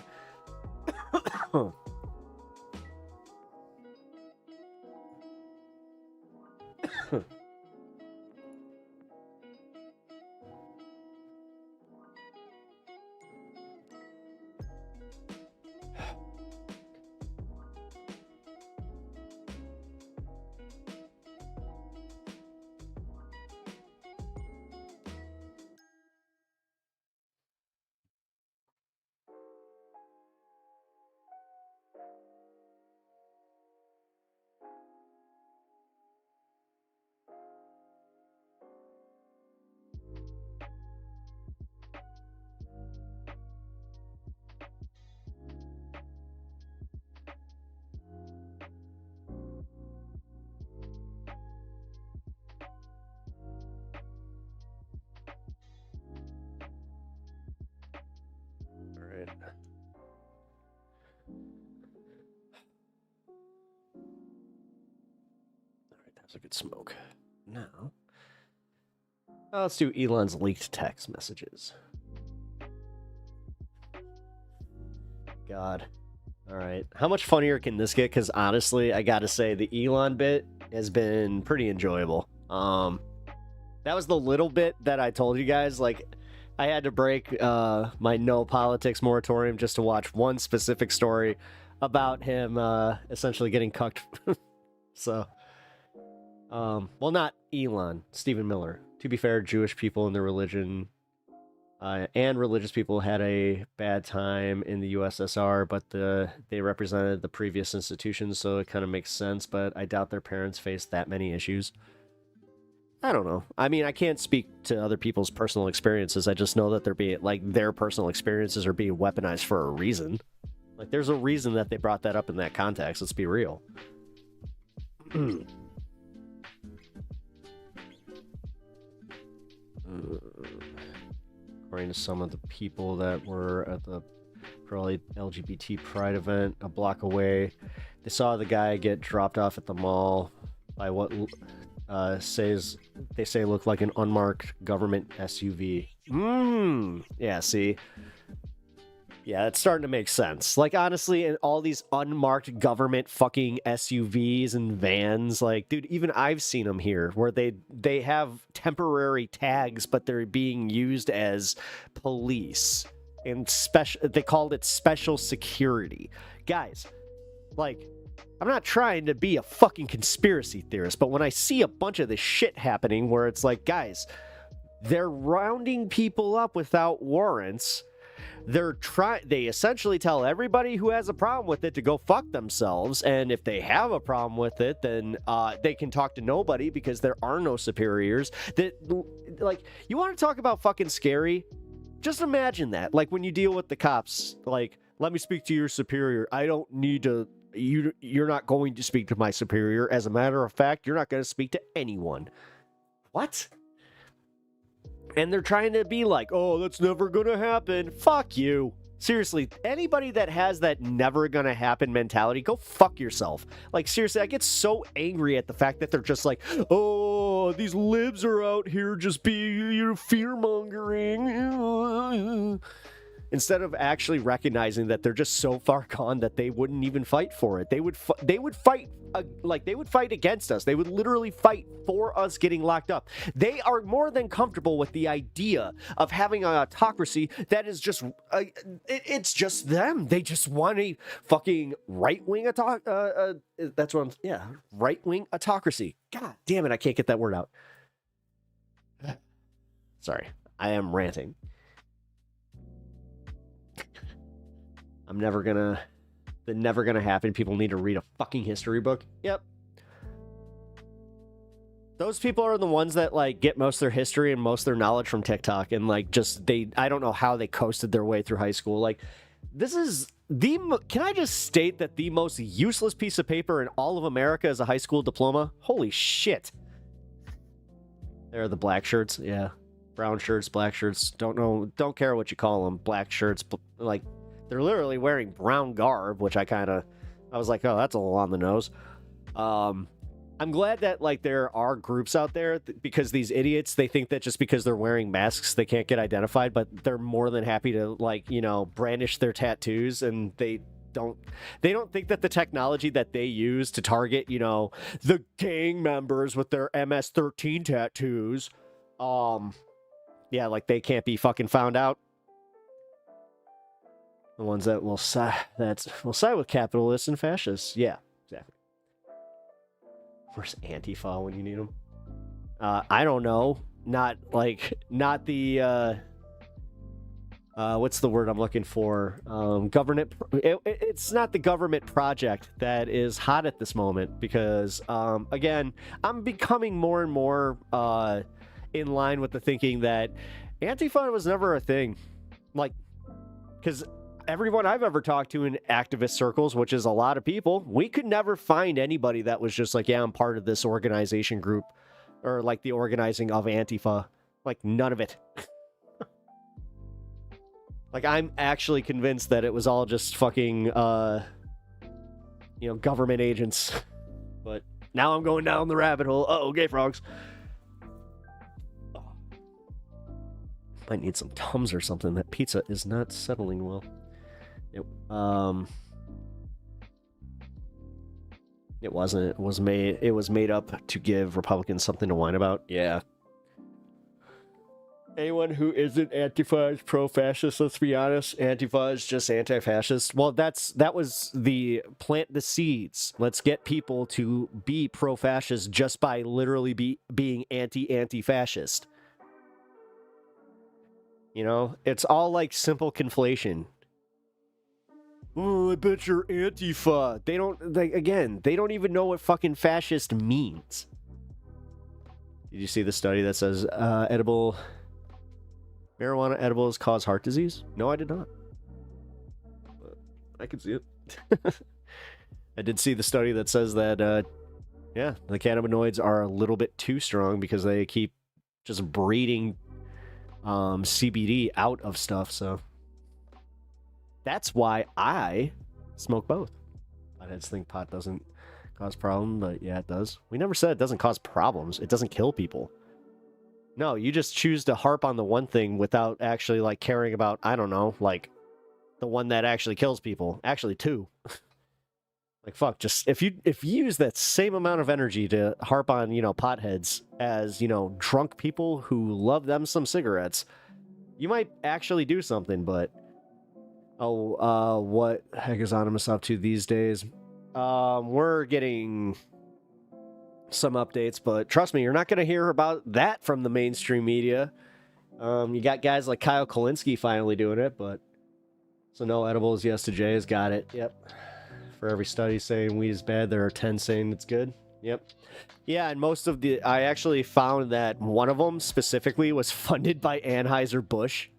That's a good smoke. Now, let's do Elon's leaked text messages. God. All right. How much funnier can this get? Because honestly, I gotta say, the Elon bit has been pretty enjoyable. That was the little bit that I told you guys. Like, I had to break my no politics moratorium just to watch one specific story about him essentially getting cucked. So, well, not Elon, Stephen Miller. To be fair, Jewish people and their religion and religious people had a bad time in the USSR, but they represented the previous institutions, so it kind of makes sense, but I doubt their parents faced that many issues. I don't know. I mean, I can't speak to other people's personal experiences. I just know that their personal experiences are being weaponized for a reason. Like, there's a reason that they brought that up in that context. Let's be real. According to some of the people that were at the probably LGBT Pride event a block away, they saw the guy get dropped off at the mall by what they say looked like an unmarked government SUV. Yeah, see? Yeah, it's starting to make sense. Like, honestly, in all these unmarked government fucking SUVs and vans, like, dude, even I've seen them here where they have temporary tags, but they're being used as police and they called it special security. Guys, like, I'm not trying to be a fucking conspiracy theorist, but when I see a bunch of this shit happening where it's like, guys, they're rounding people up without warrants, they essentially tell everybody who has a problem with it to go fuck themselves, and if they have a problem with it, then they can talk to nobody because there are no superiors. That, like, you want to talk about fucking scary? Just imagine that, like, when you deal with the cops, like, let me speak to your superior. I don't need to. You're not going to speak to my superior. As a matter of fact, you're not going to speak to anyone. What? And they're trying to be like, oh, that's never going to happen. Fuck you. Seriously, anybody that has that never going to happen mentality, go fuck yourself. Like, seriously, I get so angry at the fact that they're just like, oh, these libs are out here just being fear-mongering. Instead of actually recognizing that they're just so far gone that they wouldn't even fight for it. They would fight against us. They would literally fight for us getting locked up. They are more than comfortable with the idea of having an autocracy that is just it's just them. They just want a fucking right-wing right-wing autocracy. God damn it, I can't get that word out. Sorry, I am ranting. Never gonna happen. People need to read a fucking history book. Yep. Those people are the ones that, like, get most of their history and most of their knowledge from TikTok, and, like, I don't know how they coasted their way through high school. Like, this is can I just state that the most useless piece of paper in all of America is a high school diploma? Holy shit. There are the black shirts. Yeah. Brown shirts, black shirts. Don't care what you call them. Black shirts, like, they're literally wearing brown garb, which I was like, oh, that's a little on the nose. I'm glad that, like, there are groups out there because these idiots, they think that just because they're wearing masks, they can't get identified, but they're more than happy to, like, you know, brandish their tattoos, and they don't think that the technology that they use to target, you know, the gang members with their MS-13 tattoos, yeah, like, they can't be fucking found out. The ones that will side with capitalists and fascists. Yeah, exactly. Where's Antifa when you need them? I don't know. Not the what's the word I'm looking for? Government. It's not the government project that is hot at this moment because again, I'm becoming more and more in line with the thinking that Antifa was never a thing. Like, because everyone I've ever talked to in activist circles, which is a lot of people, we could never find anybody that was just like, yeah, I'm part of this organization group or like the organizing of Antifa. Like, none of it. Like, I'm actually convinced that it was all just fucking, you know, government agents. But now I'm going down the rabbit hole. Uh-oh, gay frogs. Might need some Tums or something. That pizza is not settling well. It wasn't. It was made up to give Republicans something to whine about. Yeah. Anyone who isn't Antifa is pro-fascist, let's be honest. Antifa is just anti-fascist. Well, that was the plant the seeds. Let's get people to be pro-fascist just by literally being anti-fascist. You know, it's all like simple conflation. Oh, I bet you're Antifa. They don't even know what fucking fascist means. Did you see the study that says marijuana edibles cause heart disease? No, I did not. But I can see it. I did see the study that says that, yeah, the cannabinoids are a little bit too strong because they keep just breeding CBD out of stuff, so that's why I smoke both. I just think pot doesn't cause problems, but yeah, it does. We never said it doesn't cause problems. It doesn't kill people. No, you just choose to harp on the one thing without actually, like, caring about, I don't know, like, the one that actually kills people. Actually, two. Like, fuck, just, if you use that same amount of energy to harp on, you know, potheads as, you know, drunk people who love them some cigarettes, you might actually do something, but... Oh, what the heck is Anonymous up to these days? We're getting some updates, but trust me, you're not going to hear about that from the mainstream media. You got guys like Kyle Kulinski finally doing it, but So no edibles, yes to Jay's. Got it. Yep. For every study saying weed is bad, there are 10 saying it's good. Yep. Yeah, and most of the... I actually found that one of them specifically was funded by Anheuser-Busch.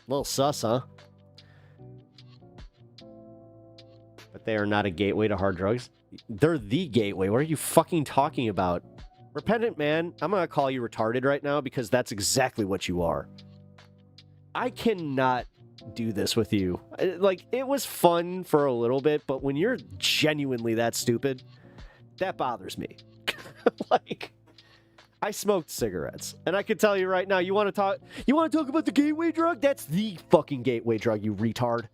Little sus, huh? But they are not a gateway to hard drugs. They're the gateway. What are you fucking talking about? Repentant man, I'm gonna call you retarded right now because that's exactly what you are. I cannot do this with you. Like, it was fun for a little bit, but when you're genuinely that stupid, that bothers me. Like, I smoked cigarettes, and I can tell you right now, you want to talk about the gateway drug? That's the fucking gateway drug, you retard.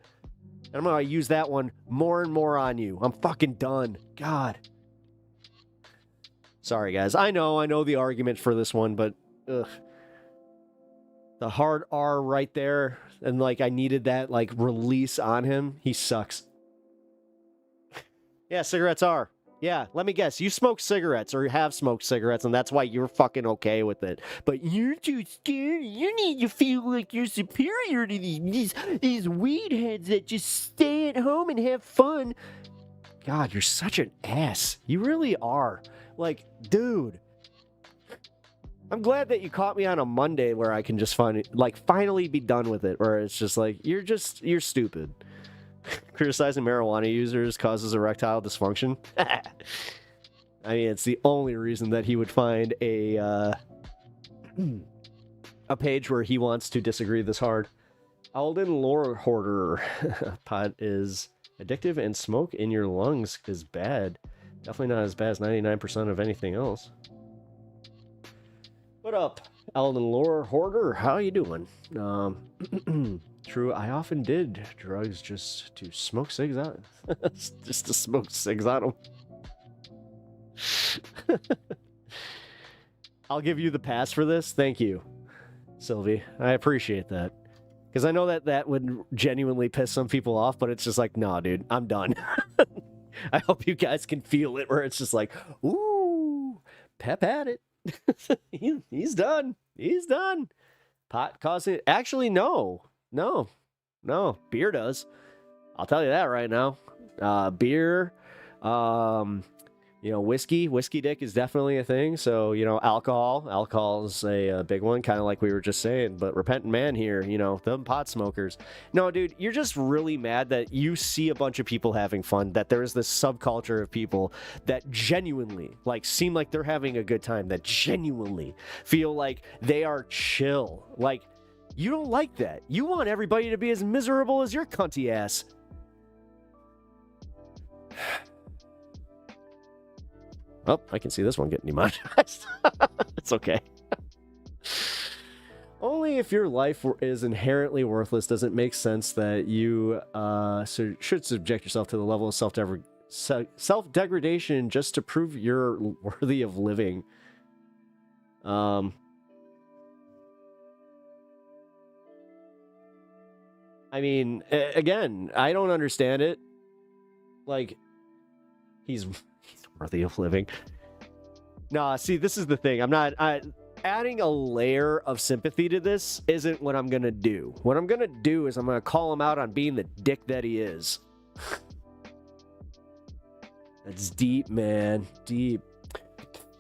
And I'm gonna use that one more and more on you. I'm fucking done. God. Sorry, guys. I know the argument for this one, but ugh. The hard R right there, and like I needed that like release on him. He sucks. Yeah, cigarettes are. Yeah, let me guess. You smoke cigarettes or have smoked cigarettes, and that's why you're fucking okay with it. But you're too scared. You need to feel like you're superior to these weed heads that just stay at home and have fun. God, you're such an ass. You really are. Like, dude. I'm glad that you caught me on a Monday where I can just finally be done with it. Where it's just like, you're stupid. Criticizing marijuana users causes erectile dysfunction. I mean, it's the only reason that he would find a page where he wants to disagree this hard. Alden Lore Hoarder. Pot is addictive and smoke in your lungs is bad. Definitely not as bad as 99% of anything else. What up, Alden Lore Hoarder? How you doing? True, I often did drugs just to smoke cigs out. Just to smoke cigs on them. I'll give you the pass for this. Thank you, Sylvie. I appreciate that. Because I know that would genuinely piss some people off, but it's just like, nah, dude, I'm done. I hope you guys can feel it, where it's just like, ooh, Pep had it. He's done. He's done. Pot causing... Actually, no. Beer does. I'll tell you that right now. Beer, whiskey dick is definitely a thing. So, alcohol is a big one, kind of like we were just saying. But repentant man here, them pot smokers. No, dude, you're just really mad that you see a bunch of people having fun, that there is this subculture of people that genuinely, seem like they're having a good time, that genuinely feel like they are chill. Like, you don't like that. You want everybody to be as miserable as your cunty ass. Oh, I can see this one getting demonetized. It's okay. Only if your life is inherently worthless does it make sense that you should subject yourself to the level of self-degradation just to prove you're worthy of living. I mean, again, I don't understand it. Like, he's worthy of living. Nah, see, this is the thing. Adding a layer of sympathy to this isn't what I'm gonna do. What I'm gonna do is I'm gonna call him out on being the dick that he is. That's deep, man. Deep.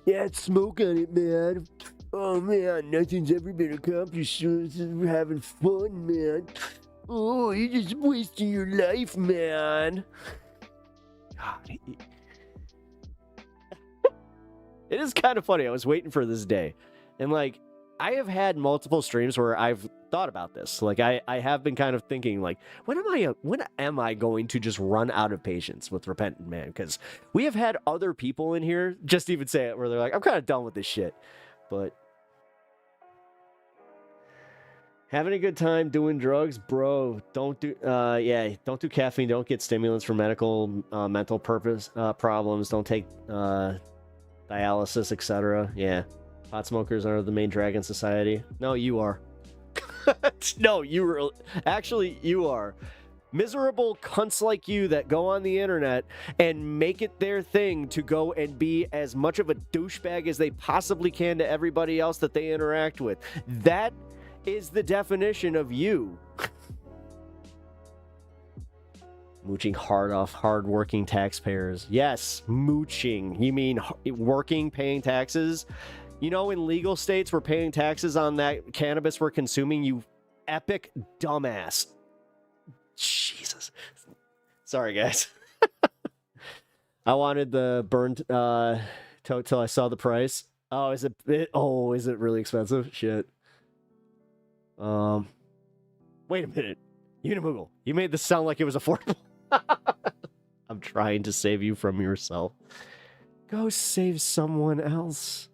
Yeah, smoke on it, man. Oh, man, nothing's ever been accomplished. We're having fun, man. Oh, you're just wasting your life, man. God, it is kind of funny. I was waiting for this day. And, I have had multiple streams where I've thought about this. I have been kind of thinking, when am I going to just run out of patience with Repentant Man? Because we have had other people in here just even say it, where they're like, I'm kind of done with this shit. But having a good time doing drugs, bro. Don't do caffeine. Don't get stimulants for mental purpose problems. Don't take dialysis, etc. Yeah, pot smokers are the main drag in society. No, you are. No, you are. Miserable cunts like you that go on the internet and make it their thing to go and be as much of a douchebag as they possibly can to everybody else that they interact with. That is the definition of you. Mooching hard off hard-working taxpayers. Yes, mooching. You mean working, paying taxes? You know, in legal states, we're paying taxes on that cannabis we're consuming, you epic dumbass. Jesus. Sorry, guys. I wanted the burned tote till I saw the price. Oh, is it really expensive? Shit. Wait a minute. Unimoogle, you made this sound like it was affordable. I'm trying to save you from yourself. Go save someone else.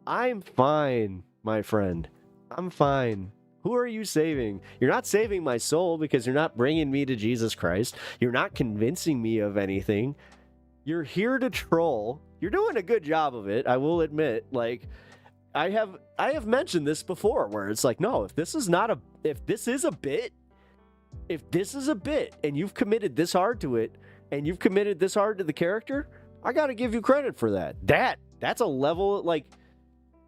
I'm fine, my friend. I'm fine. Who are you saving? You're not saving my soul because you're not bringing me to Jesus Christ. You're not convincing me of anything. You're here to troll. You're doing a good job of it, I will admit. Like, I have mentioned this before where it's like, no, if this is a bit and you've committed this hard to it and you've committed this hard to the character, I got to give you credit for that. That's a level, like,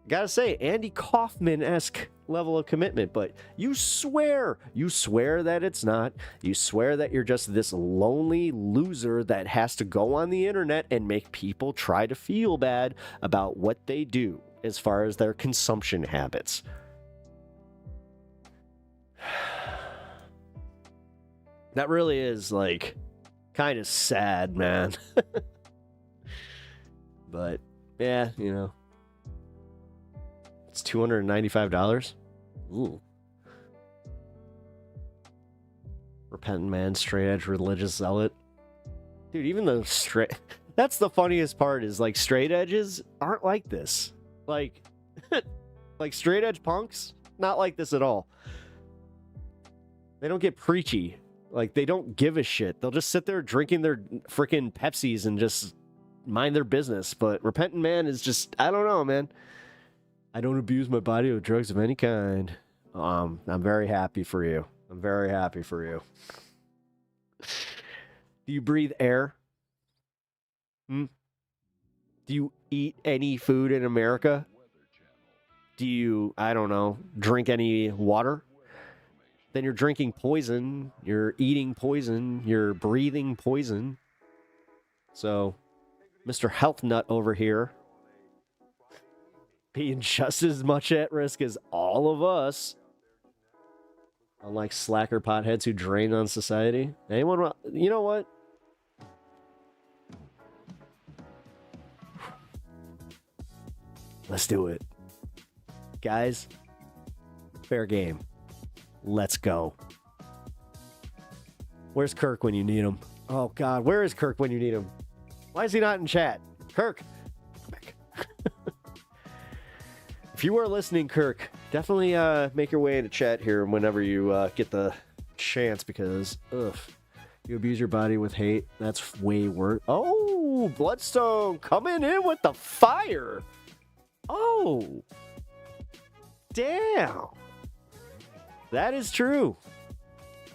gotta say, Andy Kaufman-esque level of commitment, but you swear that it's not. You swear that you're just this lonely loser that has to go on the internet and make people try to feel bad about what they do as far as their consumption habits. That really is, like, kind of sad, man. But, yeah, you know. It's $295. Ooh. Repentant man, straight edge religious zealot. Dude, even the straight... That's the funniest part is, like, straight edges aren't like this. Like, like straight edge punks, not like this at all. They don't get preachy. Like, they don't give a shit. They'll just sit there drinking their freaking Pepsis and just mind their business. But repentant man is just, I don't know, man. I don't abuse my body with drugs of any kind. I'm very happy for you. I'm very happy for you. Do you breathe air? Do you eat any food in America? Do you, I don't know, drink any water? Then you're drinking poison, you're eating poison, you're breathing poison. So, Mr. Health Nut over here, being just as much at risk as all of us. Unlike slacker potheads who drain on society. Anyone, you know what? Let's do it. Guys, fair game. Let's go. Where's Kirk when you need him? Oh, God. Where is Kirk when you need him? Why is he not in chat? Kirk. Come back. If you are listening, Kirk, definitely make your way into chat here whenever you get the chance because, you abuse your body with hate. That's way worse. Oh, Bloodstone coming in with the fire. Oh. Damn. That is true.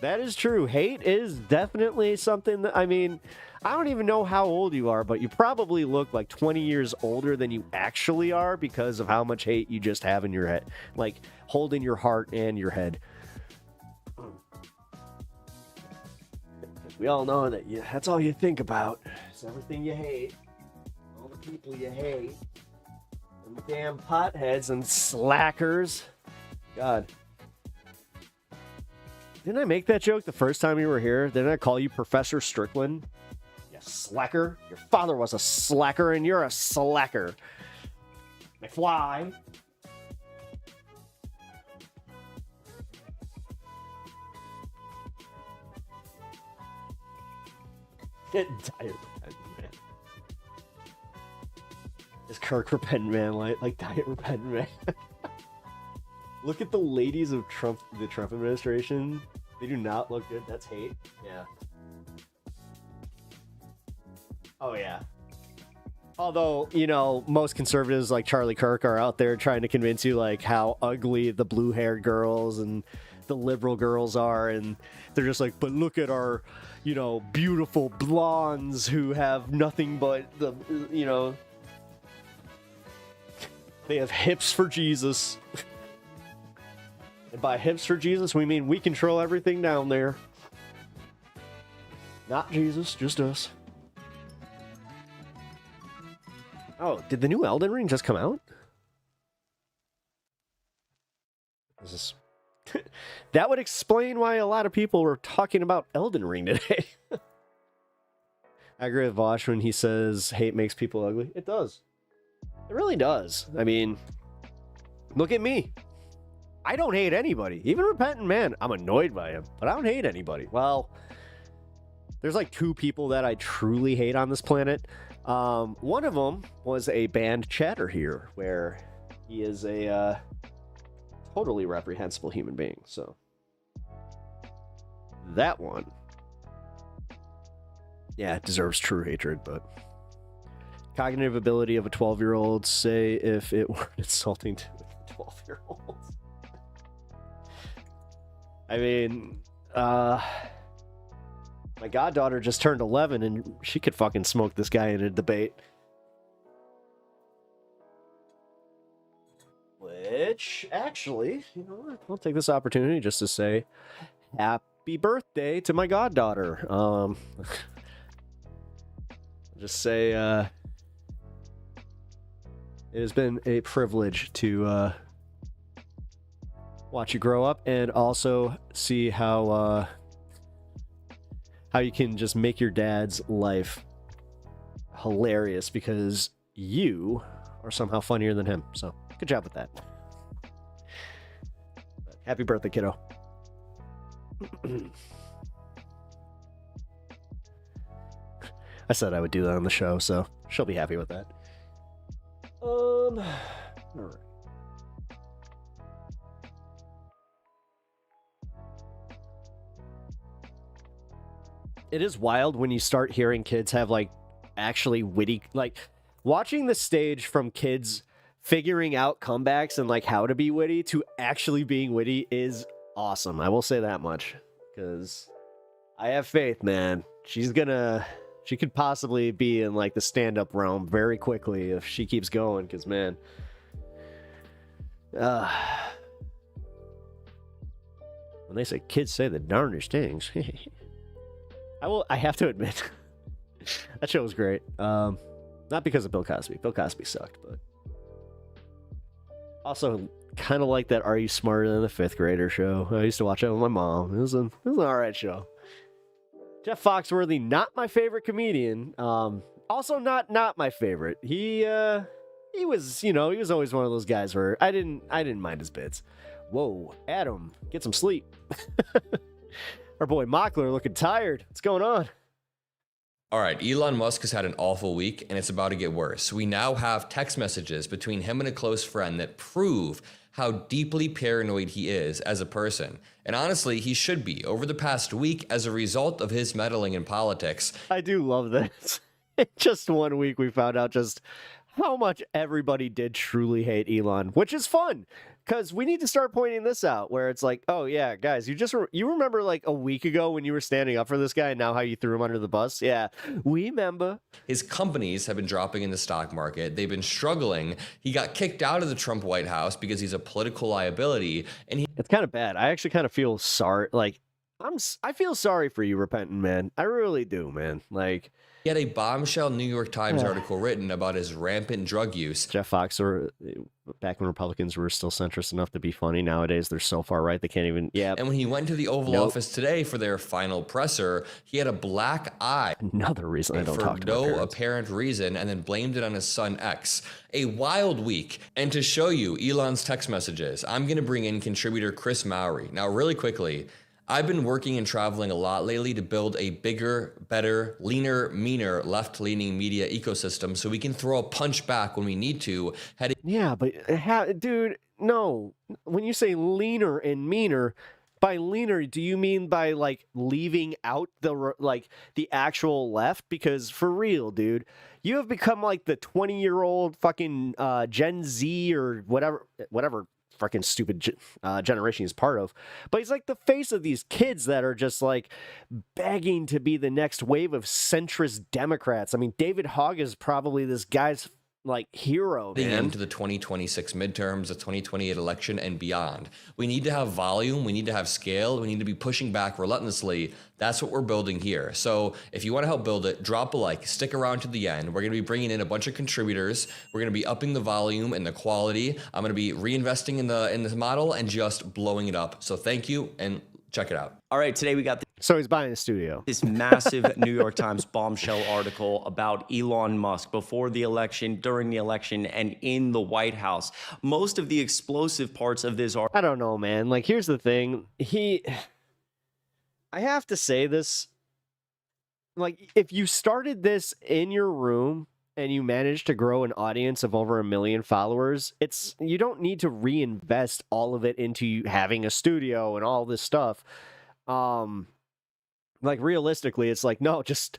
That is true. Hate is definitely something that, I mean, I don't even know how old you are, but you probably look like 20 years older than you actually are because of how much hate you just have in your head. Like, holding your heart and your head. We all know that that's all you think about. It's everything you hate. All the people you hate. And the damn potheads and slackers. God. Didn't I make that joke the first time you were here? Didn't I call you Professor Strickland? You slacker. Your father was a slacker and you're a slacker. McFly. Diet Repentant Man. Is Kirk Repentant Man like Diet Repentant Man? Look at the ladies of the Trump administration. They do not look good. That's hate. Yeah. Oh, yeah. Although, you know, most conservatives like Charlie Kirk are out there trying to convince you like how ugly the blue-haired girls and the liberal girls are. And they're just like, but look at our, you know, beautiful blondes who have nothing but the, you know, they have hips for Jesus. And by hips for Jesus, we mean we control everything down there. Not Jesus, just us. Oh, did the new Elden Ring just come out? Is this... That would explain why a lot of people were talking about Elden Ring today. I agree with Vosh when he says hate makes people ugly. It does. It really does. I mean, look at me. I don't hate anybody. Even Repentant Man, I'm annoyed by him, but I don't hate anybody. Well, there's like 2 people that I truly hate on this planet. One of them was a banned chatter here, where he is a totally reprehensible human being. So that one, yeah, it deserves true hatred. But cognitive ability of a 12-year-old, say if it weren't insulting to a 12-year-old. I mean, my goddaughter just turned 11 and she could fucking smoke this guy in a debate. Which, actually, you know what? I'll take this opportunity just to say happy birthday to my goddaughter. Just say, it has been a privilege to watch you grow up and also see how you can just make your dad's life hilarious because you are somehow funnier than him. So good job with that. Happy birthday, kiddo. I said I would do that on the show, so she'll be happy with that. All right. It is wild when you start hearing kids have like actually witty, like watching the stage from kids figuring out comebacks and like how to be witty to actually being witty is awesome. I will say that much because I have faith, man. She could possibly be in like the stand-up realm very quickly if she keeps going because, man, when they say kids say the darndest things, I have to admit, that show was great. Not because of Bill Cosby. Bill Cosby sucked, but also kind of like that Are You Smarter Than the Fifth Grader show. I used to watch it with my mom. It was an alright show. Jeff Foxworthy, not my favorite comedian. Also not my favorite. He was, he was always one of those guys where I didn't mind his bits. Whoa, Adam, get some sleep. Our boy Mockler looking tired. What's going on? All right, Elon Musk has had an awful week, and it's about to get worse. We now have text messages between him and a close friend that prove how deeply paranoid he is as a person. And honestly, he should be over the past week as a result of his meddling in politics. I do love this. In just 1 week, we found out just how much everybody did truly hate Elon, which is fun. Because we need to start pointing this out where it's like, oh, yeah, guys, you remember like a week ago when you were standing up for this guy and now how you threw him under the bus? Yeah, we remember. His companies have been dropping in the stock market. They've been struggling. He got kicked out of the Trump White House because he's a political liability. And it's kind of bad. I actually kind of feel sorry. Like, I feel sorry for you, Repentant Man. I really do, man. Like, he had a bombshell New York Times article written about his rampant drug use. Jeff Fox, back when Republicans were still centrist enough to be funny, nowadays they're so far right they can't even. Yeah. And when he went to the Oval Office today for their final presser, he had a black eye. Another reason I don't talk to my parents. For no apparent reason, and then blamed it on his son X. A wild week. And to show you Elon's text messages, I'm going to bring in contributor Chris Mowry. Now, really quickly, I've been working and traveling a lot lately to build a bigger, better, leaner, meaner, left-leaning media ecosystem so we can throw a punch back when we need to. Yeah, but dude, no. When you say leaner and meaner, by leaner, do you mean by like leaving out the actual left? Because for real, dude, you have become like the 20-year-old fucking Gen Z or whatever fucking stupid generation he's part of, but he's like the face of these kids that are just like begging to be the next wave of centrist Democrats. I mean, David Hogg is probably this guy's like hero, man. Into the 2026 midterms, the 2028 election, and beyond. We need to have volume. We need to have scale. We need to be pushing back relentlessly. That's what we're building here. So if you want to help build it, drop a like, stick around to the end. We're going to be bringing in a bunch of contributors. We're going to be upping the volume and the quality. I'm going to be reinvesting in this model and just blowing it up. So thank you, and check it out. All right, today we got so he's buying a studio. This massive New York Times bombshell article about Elon Musk before the election, during the election, and in the White House. Most of the explosive parts of this are... I don't know, man. Like, here's the thing. I have to say this. Like, if you started this in your room and you managed to grow an audience of over 1 million followers, you don't need to reinvest all of it into having a studio and all this stuff. Like, realistically, it's like, no, just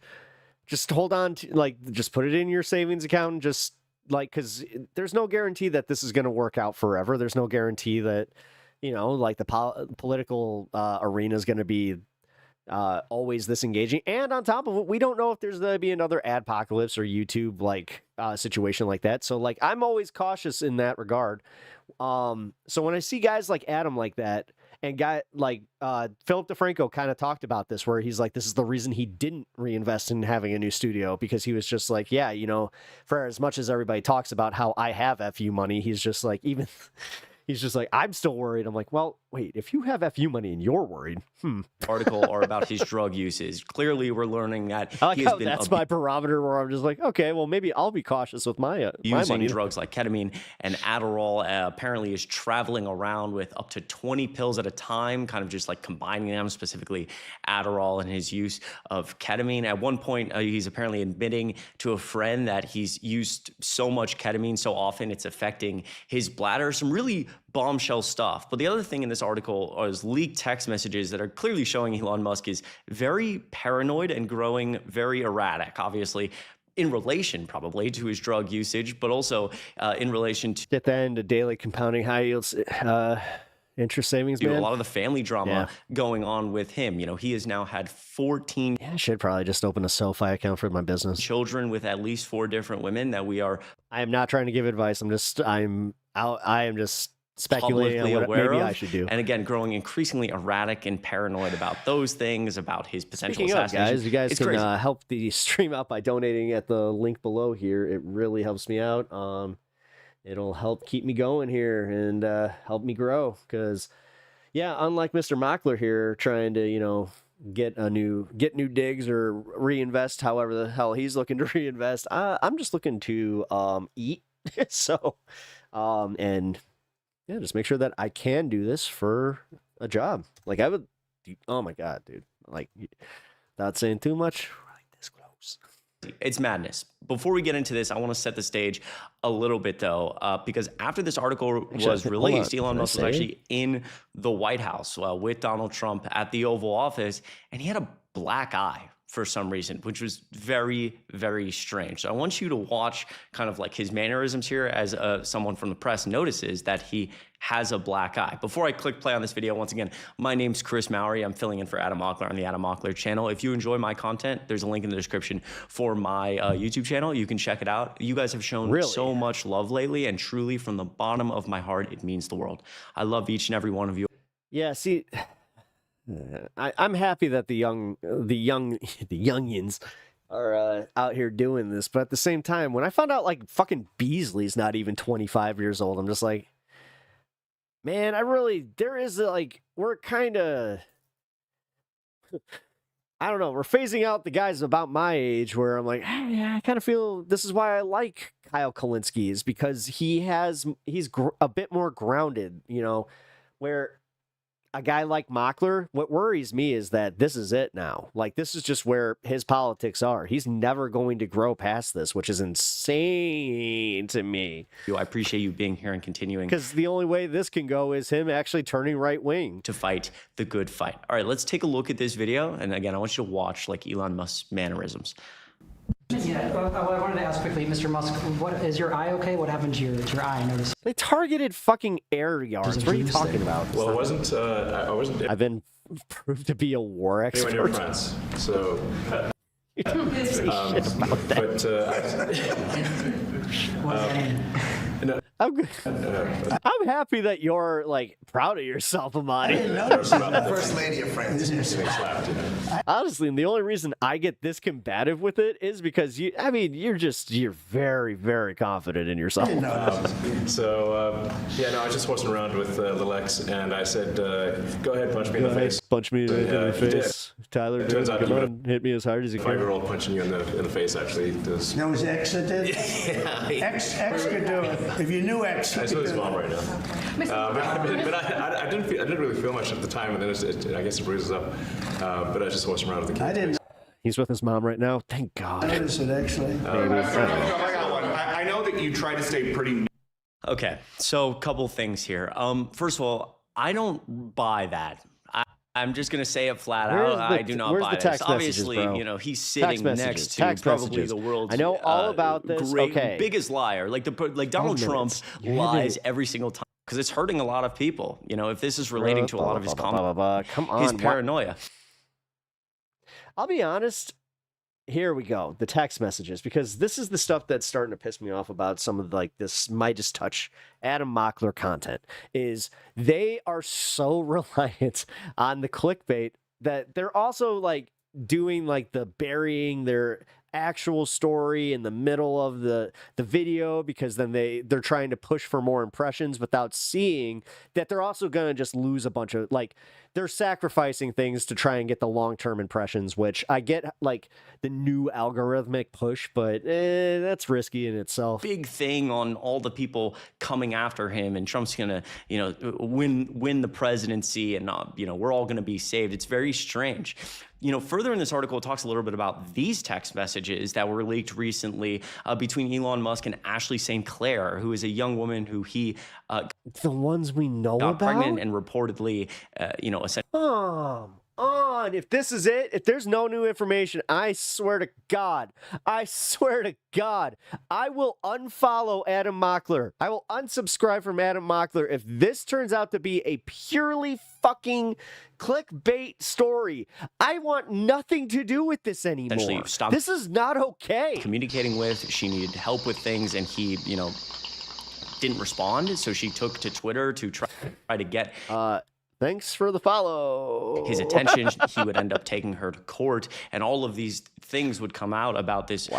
hold on to, like, just put it in your savings account and just, like, because there's no guarantee that this is going to work out forever. There's no guarantee that, you know, like, the political arena is going to be always this engaging. And on top of it, we don't know if there's going to be another adpocalypse or YouTube, like, situation like that. So, like, I'm always cautious in that regard. So when I see guys like Adam like that, and Philip DeFranco kind of talked about this, where he's like, this is the reason he didn't reinvest in having a new studio, because he was just like, yeah, you know, for as much as everybody talks about how I have FU money, he's just like, he's just like, I'm still worried. I'm like, well, wait, if you have FU money and you're worried, article are about his drug uses. Clearly, we're learning that I like how that's my barometer, where I'm just like, okay, well, maybe I'll be cautious with my using money. Drugs like ketamine and Adderall. Apparently is traveling around with up to 20 pills at a time, kind of just like combining them, specifically Adderall and his use of ketamine. At one point, he's apparently admitting to a friend that he's used so much ketamine so often it's affecting his bladder. Some really bombshell stuff. But the other thing in this article is leaked text messages that are clearly showing Elon Musk is very paranoid and growing very erratic, obviously in relation probably to his drug usage, but also in relation to... At the end, a daily compounding high yields interest savings, man. A lot of the family drama going on with him. You know, he has now had 14... Yeah, I should probably just open a SoFi account for my business. ...children with at least 4 different women that we are... I am not trying to give advice. I am just speculating on what maybe I should do. And again, growing increasingly erratic and paranoid about those things, about his potential assassination. Guys, you guys can help the stream out by donating at the link below here. It really helps me out. It'll help keep me going here and help me grow. Because, yeah, unlike Mr. Mockler here, trying to, you know, get new digs or reinvest however the hell he's looking to reinvest, I'm just looking to eat. So, and... yeah, just make sure that I can do this for a job. Like, I would... oh, my God, dude. Like, without saying too much, we're like this close. It's madness. Before we get into this, I want to set the stage a little bit, though, because after this article was released, Elon Musk was actually in the White House with Donald Trump at the Oval Office, and he had a black eye for some reason, which was very, very strange. So I want you to watch kind of like his mannerisms here as someone from the press notices that he has a black eye. Before I click play on this video, once again, my name's Chris Mowry. I'm filling in for Adam Mockler on the Adam Mockler channel. If you enjoy my content, there's a link in the description for my YouTube channel. You can check it out. You guys have shown so much love lately, and truly from the bottom of my heart, it means the world. I love each and every one of you. Yeah, see... I'm happy that the youngins are out here doing this, but at the same time, when I found out like fucking Beasley's not even 25 years old, I'm just like, man, there is like, we're kind of, I don't know, we're phasing out the guys about my age where I'm like, hey, I kind of feel this is why I like Kyle Kalinske, is because he's a bit more grounded, you know, where a guy like Mockler, what worries me is that this is it now. Like, this is just where his politics are. He's never going to grow past this, which is insane to me. I appreciate you being here and continuing. Because the only way this can go is him actually turning right wing. To fight the good fight. All right, let's take a look at this video. And again, I want you to watch like Elon Musk's mannerisms. Yeah, I wanted to ask quickly, Mr. Musk, what is your eye okay? What happened to your eye? I noticed. They targeted fucking air yards. What are you talking about? Well, I wasn't. I've been proved to be a war expert. Anyway, you're friends, so. I'm happy that you're like proud of yourself, Amadi. First lady of France. Honestly, and the only reason I get this combative with it is because you're very, very confident in yourself. I just wasn't around with Lil X, and I said, go ahead, punch me in the face. Punch me in the he did. face. Tyler, It turns out come you on, hit me as hard as you can. 5-year-old punching you in the face actually does. That was X that did? X could do it. If you knew X, I saw his mom right now. I didn't really feel much at the time, and then I guess it bruises up. But I just wasn't around with the kid. I didn't. He's with his mom right now. Thank God. I noticed it actually. I know that you try to stay pretty. Okay, so a couple things here. First of all, I don't buy that. I'm just gonna say it flat out. I do not buy this. Obviously, he's sitting next to probably the world's I know all about this. Biggest liar. Like Donald Trump lies every single time because it's hurting a lot of people. If this is relating to a lot of his comments, come on, his paranoia. I'll be honest. Here we go. The text messages, because this is the stuff that's starting to piss me off about some of this Midas Touch Adam Mockler content, is they are so reliant on the clickbait that they're also like doing like the burying their actual story in the middle of the video, because then they're trying to push for more impressions without seeing that they're also going to just lose a bunch of, like, they're sacrificing things to try and get the long-term impressions, which I get, like, the new algorithmic push, but that's risky in itself. Big thing on all the people coming after him, and Trump's gonna, win the presidency, and we're all gonna be saved. It's very strange. Further in this article, it talks a little bit about these text messages that were leaked recently between Elon Musk and Ashley St. Clair, who is a young woman who he the ones we know got about, pregnant and reportedly, if this is it, if there's no new information, I swear to God, I will unfollow Adam Mockler. I will unsubscribe from Adam Mockler if this turns out to be a purely fucking clickbait story. I want nothing to do with this anymore. This is not okay. Communicating with, she needed help with things, and he, didn't respond. So she took to Twitter to try to get thanks for the follow. His attention. He would end up taking her to court, and all of these things would come out about this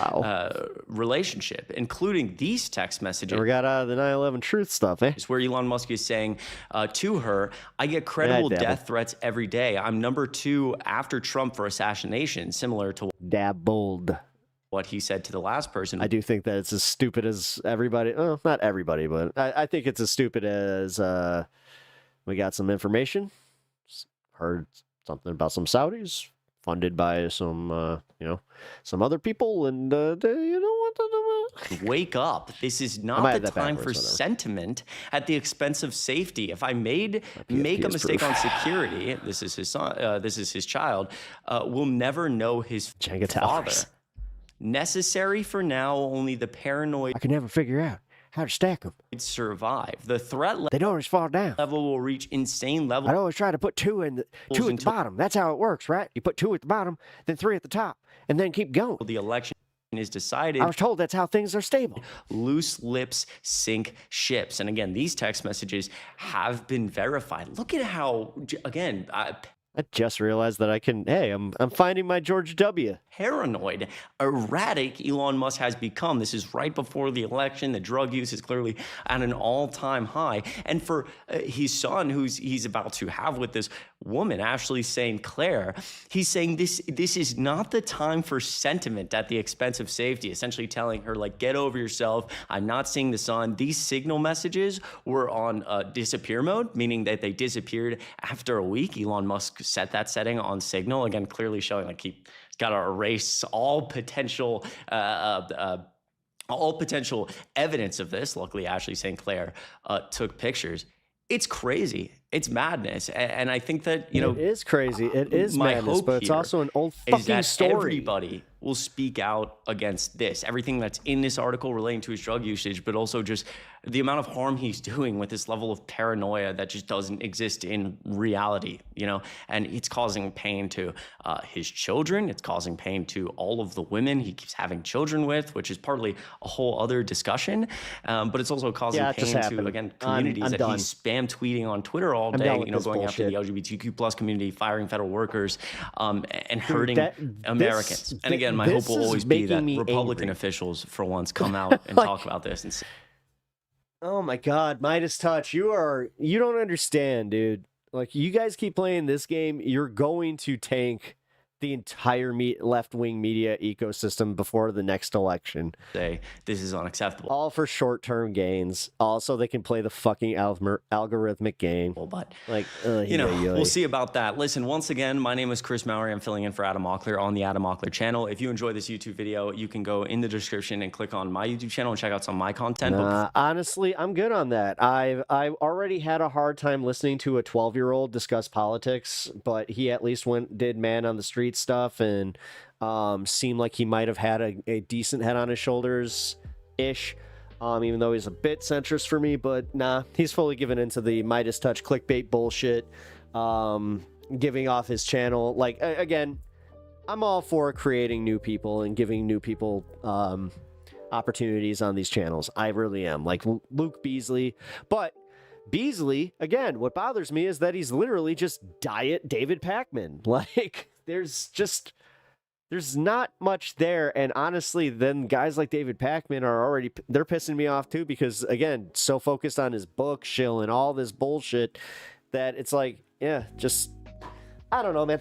relationship, including these text messages. Never got out of the 9/11 truth stuff, eh? It's where Elon Musk is saying to her, I get credible death threats every day. I'm number 2 after Trump for assassination, similar to what he said to the last person. I do think that it's as stupid as everybody. Well, not everybody, but I think it's as stupid as we got some information, heard something about some Saudis funded by some, some other people, and wake up. This is not the time for sentiment at the expense of safety. If I make a mistake on security, this is his son, this is his child, we'll never know his father. Necessary for now, only the paranoid. I can never figure out how to stack them. Survive. The threat they don't always fall down. Level will reach insane levels. I always try to put 2 at the bottom. That's how it works, right? You put 2 at the bottom, then 3 at the top, and then keep going. The election is decided. I was told that's how things are stable. Loose lips sink ships. And again, these text messages have been verified. Look at how, again, I just realized that I can, I'm finding my George W. Paranoid, erratic Elon Musk has become. This is right before the election. The drug use is clearly at an all-time high. And for his son, he's about to have with this woman, Ashley St. Clair, he's saying this is not the time for sentiment at the expense of safety, essentially telling her, like, get over yourself. I'm not seeing the sun. These signal messages were on disappear mode, meaning that they disappeared after a week. Elon Musk set that setting on signal, again, clearly showing like he's got to erase all potential evidence of this. Luckily, Ashley St. Clair took pictures. It's crazy. It's madness. And I think that, it is crazy. It is madness, but it's also an old fucking story. Everybody will speak out against this. Everything that's in this article relating to his drug usage, but also just the amount of harm he's doing with this level of paranoia that just doesn't exist in reality, you know, and it's causing pain to his children. It's causing pain to all of the women he keeps having children with, which is partly a whole other discussion. But it's also causing pain to, again, communities that he's spam tweeting on Twitter all day, you know, going after the LGBTQ plus community, firing federal workers, and hurting Americans. And again, my hope will always be that Republican officials, for once, come out and talk about this. And oh my God, Midas Touch, you don't understand, dude. Like, you guys keep playing this game, you're going to tank the entire left-wing media ecosystem before the next election. Say this is unacceptable. All for short-term gains. Also, they can play the fucking algorithmic game. Well, but like, you know, we'll see about that. Listen, once again, my name is Chris Mowry. I'm filling in for Adam Mockler on the Adam Mockler channel. If you enjoy this YouTube video, you can go in the description and click on my YouTube channel and check out some of my content. Honestly, I'm good on that. I've already had a hard time listening to a 12-year-old discuss politics, but he at least did man on the street stuff and seemed like he might have had a decent head on his shoulders ish, even though he's a bit centrist for me. But nah, he's fully given into the Midas Touch clickbait bullshit, giving off his channel. Like, again, I'm all for creating new people and giving new people opportunities on these channels. I really am, like Luke Beasley. But Beasley, again, what bothers me is that he's literally just diet David Pakman. Like, there's not much there. And honestly, then guys like David Pakman they're pissing me off too, because again, so focused on his book shill and all this bullshit that it's like, yeah, just, I don't know, man.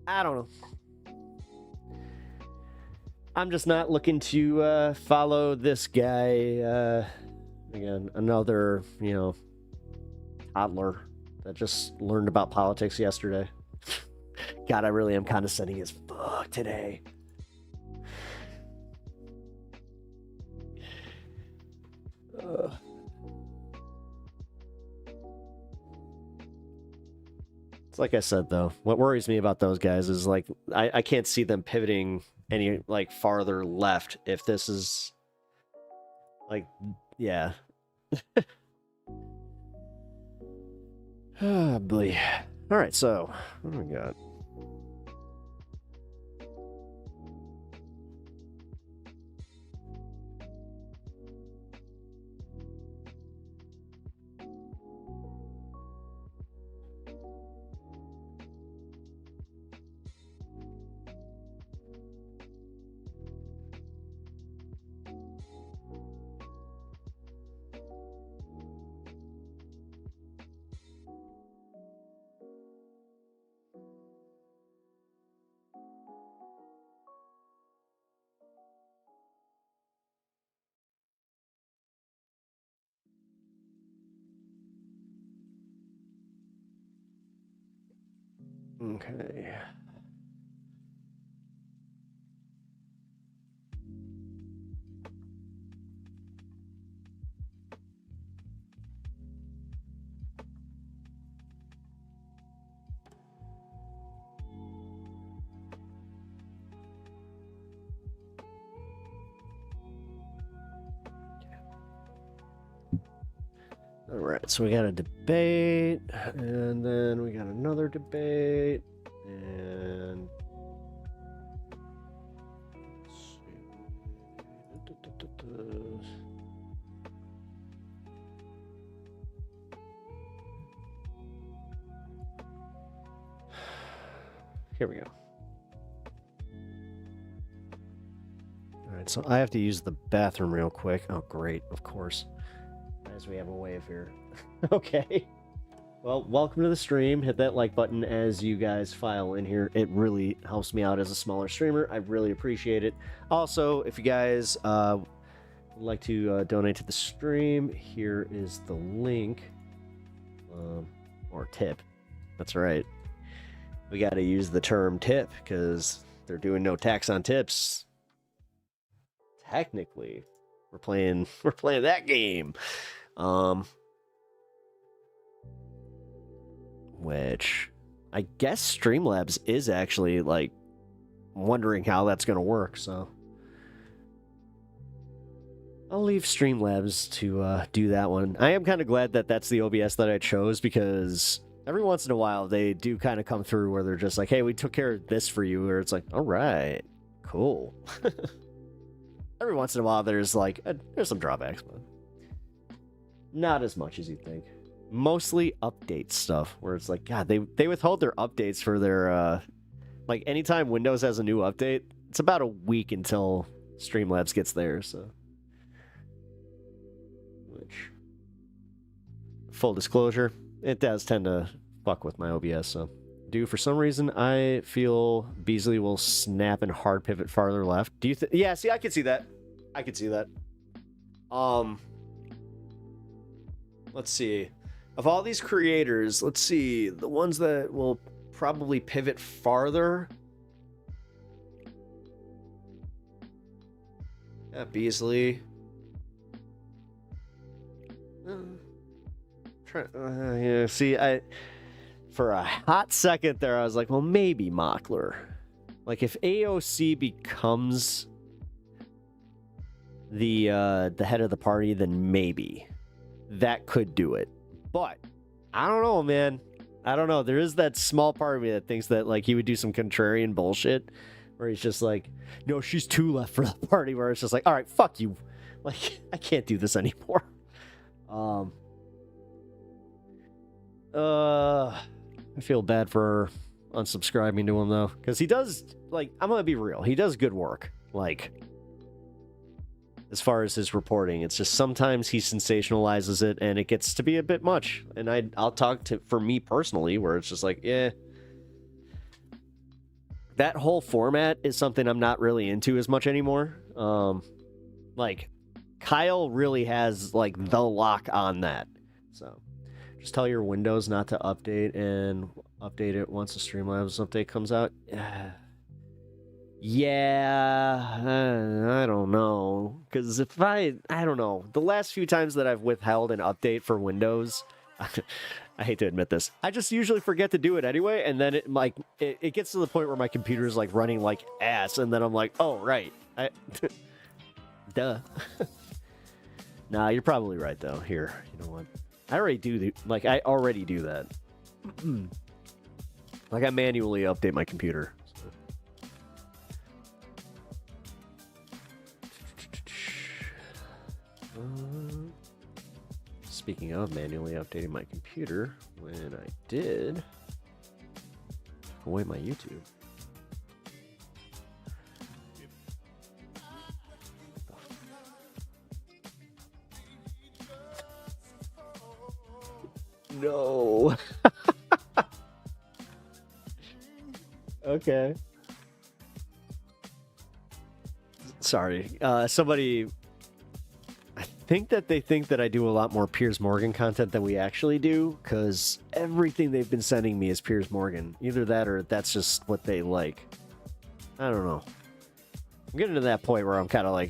I don't know. I'm just not looking to follow this guy. Again, another, you know, toddler that just learned about politics yesterday. God, I really am condescending as fuck today. It's like I said, though, what worries me about those guys is, like, I can't see them pivoting any, like, farther left if this is, like, yeah. Oh, boy. All right, so, what do we got? Okay. All right, so we got a debate, and then we got another debate, and let's see. Here we go. All right, so I have to use the bathroom real quick. Oh, great, of course. As we have a wave here. Okay. Well, welcome to the stream. Hit that like button as you guys file in here. It really helps me out as a smaller streamer. I really appreciate it. Also, if you guys would like to donate to the stream, here is the link. Or tip. That's right. We got to use the term tip because they're doing no tax on tips. Technically, we're playing that game. Which I guess Streamlabs is actually like wondering how that's going to work. So I'll leave Streamlabs to do that one. I am kind of glad that that's the OBS that I chose, because every once in a while they do kind of come through where they're just like, hey, we took care of this for you, where it's like, all right, cool. Every once in a while there's like, there's some drawbacks, but not as much as you think. Mostly update stuff, where it's like, God, they withhold their updates for their, like, anytime Windows has a new update, it's about a week until Streamlabs gets theirs, so. Which, full disclosure, it does tend to fuck with my OBS, so. For some reason, I feel Beasley will snap and hard pivot farther left. Do you think? Yeah, see, I could see that. I could see that. Let's see. Of all these creators, let's see. The ones that will probably pivot farther. Yeah, Beasley. Yeah, see, for a hot second there, I was like, well, maybe Mockler. Like, if AOC becomes the head of the party, then maybe that could do it. But I don't know, man. I don't know. There is that small part of me that thinks that, like, he would do some contrarian bullshit where he's just like, no, she's too left for the party, where it's just like, all right, fuck you. Like, I can't do this anymore. I feel bad for unsubscribing to him, though, because he does, like, I'm gonna be real, he does good work, like, as far as his reporting. It's just sometimes he sensationalizes it and it gets to be a bit much, and I'll talk to, for me personally, where it's just like, yeah, that whole format is something I'm not really into as much anymore. Like, Kyle really has, like, the lock on that, so just tell your Windows not to update and update it once the Streamlabs update comes out. Yeah, I don't know. Because if I don't know. The last few times that I've withheld an update for Windows, I hate to admit this, I just usually forget to do it anyway, and then it gets to the point where my computer's like running like ass, and then I'm like, oh, right. Duh. Nah, you're probably right, though. Here, you know what? I already do that. Like, I manually update my computer. Speaking of manually updating my computer, when I did took away my YouTube. No. Okay. Sorry. Somebody, I think that they think that I do a lot more Piers Morgan content than we actually do, because everything they've been sending me is Piers Morgan. Either that or that's just what they like. I don't know. I'm getting to that point where I'm kind of like,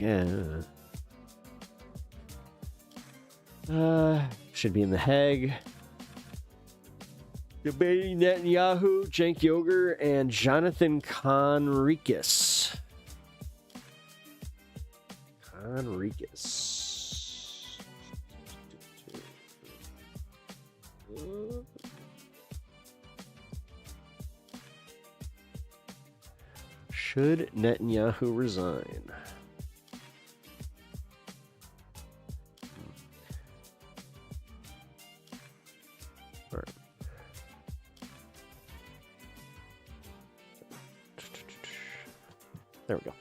should be in the Hague. Debating Netanyahu, Cenk Yoger, and Jonathan Conricus. Should Netanyahu resign? All right. There we go.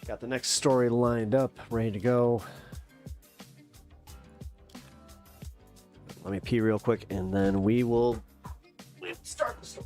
Got the next story lined up, ready to go. Let me pee real quick, and then we will start the story.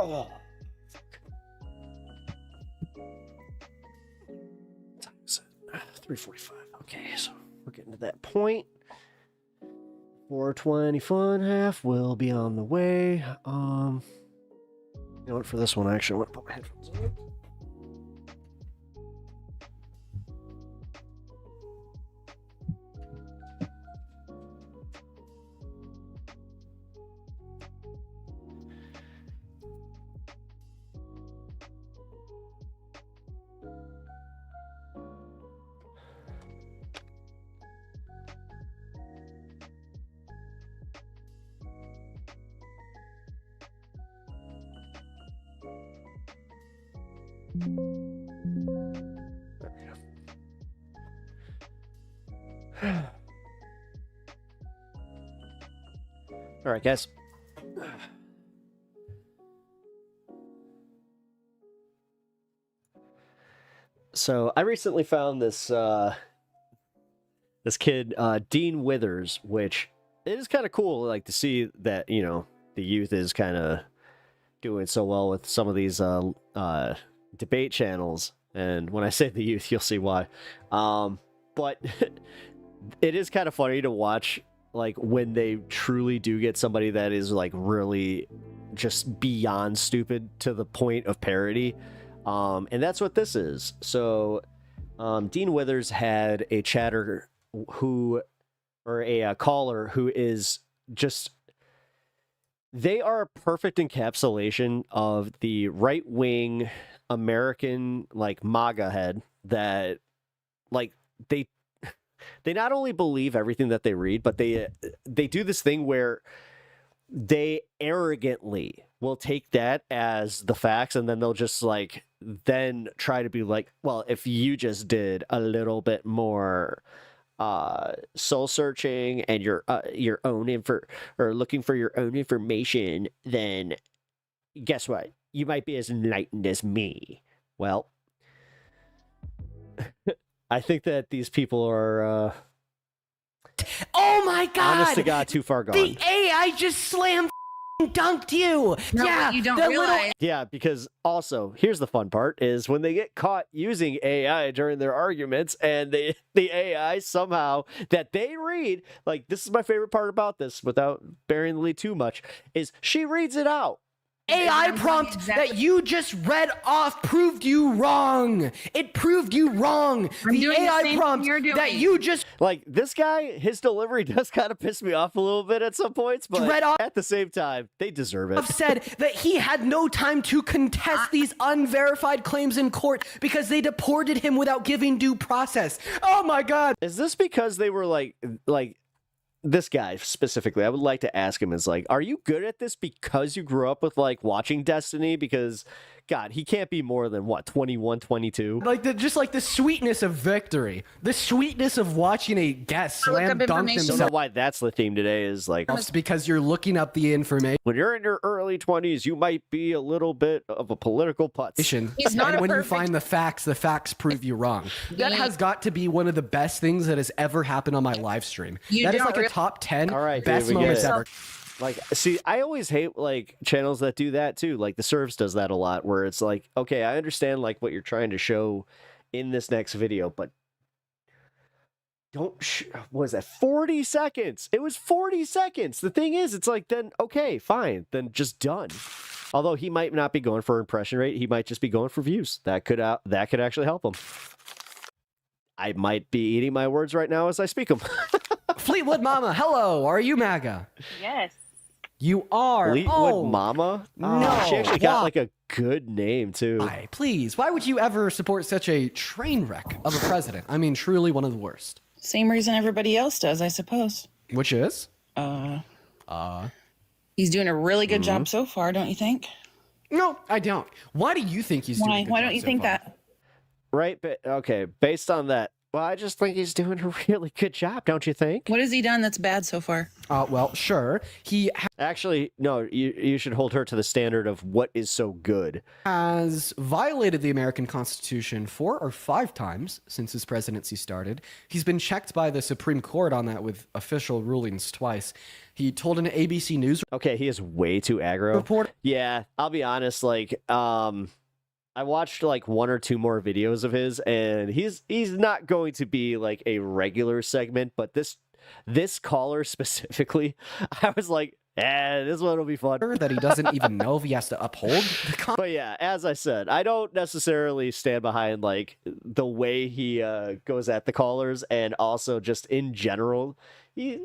Oh. What time is it? 3:45. Okay, so we're getting to that point. 420 fun half will be on the way. You know what? For this one, actually, I'm gonna put my headphones on. All right, guys. So I recently found this this kid, Dean Withers, which it is kind of cool, like to see that, you know, the youth is kind of doing so well with some of these debate channels. And when I say the youth, you'll see why. But it is kind of funny to watch, like, when they truly do get somebody that is, like, really just beyond stupid to the point of parody. And that's what this is. So Dean Withers had a chatter or a caller who is just, they are a perfect encapsulation of the right-wing American, like, MAGA head that, like, they not only believe everything that they read, but they do this thing where they arrogantly will take that as the facts, and then they'll just, like, then try to be like, well, if you just did a little bit more soul searching and your own or looking for your own information, then guess what? You might be as enlightened as me. Well, I think that these people are oh my god, honest to God, too far gone. The AI just slam dunked you. No, yeah, you don't realize. Yeah, because also, here's the fun part, is when they get caught using AI during their arguments, and the AI somehow that they read, like, this is my favorite part about this, without bearing the lead too much, is she reads it out. AI prompt that you just read off proved you wrong. It proved you wrong. The AI prompt that you just, like, this guy, his delivery does kind of piss me off a little bit at some points, but at the same time, they deserve it. said that he had no time to contest these unverified claims in court because they deported him without giving due process. Oh my god. Is this because they were like this guy specifically, I would like to ask him, is like, are you good at this because you grew up with, like, watching Destiny? Because, God, he can't be more than, what, 21, 22? Like, just like the sweetness of victory. The sweetness of watching a guest slam dunk I don't know why that's the theme today, is like... It's because you're looking up the information. When you're in your early 20s, you might be a little bit of a political putz. He's not, and when you find the facts prove you wrong. That has got to be one of the best things that has ever happened on my live stream. That is like a top 10 best moments ever. Like, see, I always hate, like, channels that do that too. Like, the Serves does that a lot, where it's like, okay, I understand, like, what you're trying to show in this next video, but don't, what was that, 40 seconds? It was 40 seconds. The thing is, it's like, then, okay, fine, then just done. Although he might not be going for impression rate, he might just be going for views. That could actually help him. I might be eating my words right now as I speak them. Fleetwood Mama, hello, are you MAGA? Yes. You are. Fleetwood Mama? No. She actually got, like, a good name, too. Why, please, why would you ever support such a train wreck of a president? I mean, truly one of the worst. Same reason everybody else does, I suppose. Which is? He's doing a really good job so far, don't you think? No, I don't. Why do you think he's doing a good job Why don't you think that? Right, but okay, based on that Well, I just think he's doing a really good job, don't you think? What has he done that's bad so far? Well, sure. He actually, no, you should hold her to the standard of what is so good. Has violated the American Constitution 4 or 5 times since his presidency started. He's been checked by the Supreme Court on that with official rulings twice. He told an ABC News. Okay, he is way too aggro. Report. Yeah, I'll be honest, like, I watched like 1 or 2 more videos of his, and he's not going to be like a regular segment, but this caller specifically, I was like, this one will be fun. That he doesn't even know if he has to uphold. But yeah, as I said, I don't necessarily stand behind like the way he goes at the callers, and also just in general, he's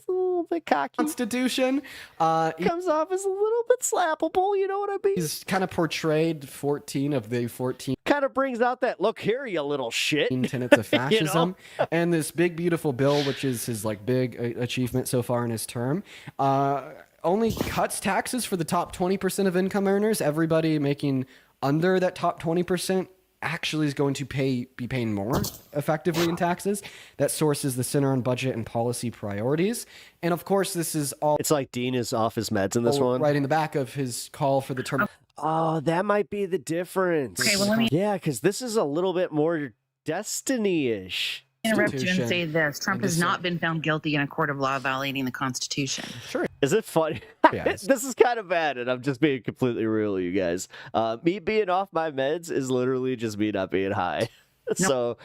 a little bit cocky. Constitution comes off as a little bit slappable, you know what I mean? He's kind of portrayed 14 of the 14. Kind of brings out that look here, you little shit. Tenets of fascism, You know? and this big beautiful bill, which is his like big achievement so far in his term, only cuts taxes for the top 20% of income earners. Everybody making under that top 20% actually is going to be paying more effectively in taxes. That source is the Center on Budget and Policy Priorities. And of course, this is all. It's like Dean is off his meds in this one. Right in the back of his call for the term. Oh, that might be the difference. Okay, well, let me. Yeah, because this is a little bit more Destiny-ish. Interrupt you and say this. Trump has not been found guilty in a court of law violating the Constitution. Sure. Is it funny? Yes. This is kind of bad, and I'm just being completely real, you guys. Me being off my meds is literally just me not being high. So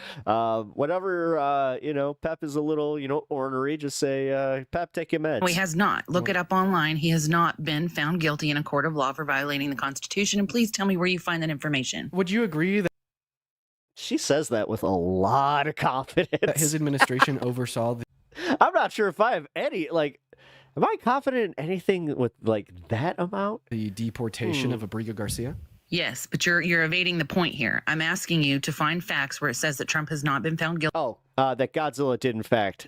whenever, Pep is a little, ornery, just say, Pep, take your meds. No, he has not. Look it up online. He has not been found guilty in a court of law for violating the Constitution. And please tell me where you find that information. Would you agree that she says that with a lot of confidence? His administration oversaw the... I'm not sure if I have any, am I confident in anything with, that amount? The deportation of Abrigo Garcia? Yes, but you're evading the point here. I'm asking you to find facts where it says that Trump has not been found guilty. Oh, that Godzilla did, in fact,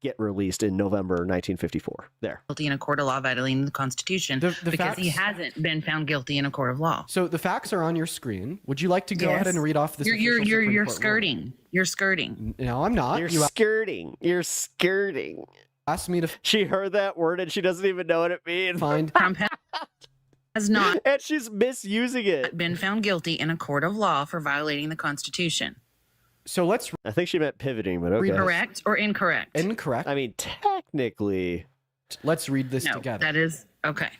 get released in November 1954. There. Guilty in a court of law violating the Constitution because he hasn't been found guilty in a court of law. So the facts are on your screen. Would you like to go ahead and read off this? You're skirting. You're skirting. No, I'm not. You're skirting. You're skirting. Asked me to. She heard that word and she doesn't even know what it means. Find Trump has not, and she's misusing it. Been found guilty in a court of law for violating the Constitution. So let's. I think she meant pivoting, but okay. Correct or incorrect? Incorrect. I mean, technically. Let's read this no, together. That is okay.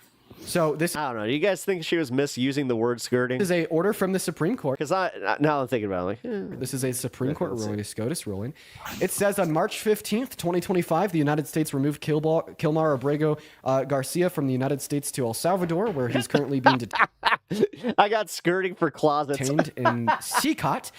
So this. I don't know. Do you guys think she was misusing the word skirting? This is a order from the Supreme Court. Because now I'm thinking about it. This is a Supreme Court ruling, a SCOTUS ruling. It says on March 15th, 2025, the United States removed Kilmar Abrego Garcia from the United States to El Salvador, where he's currently being I got skirting for closets. Detained in CCOT.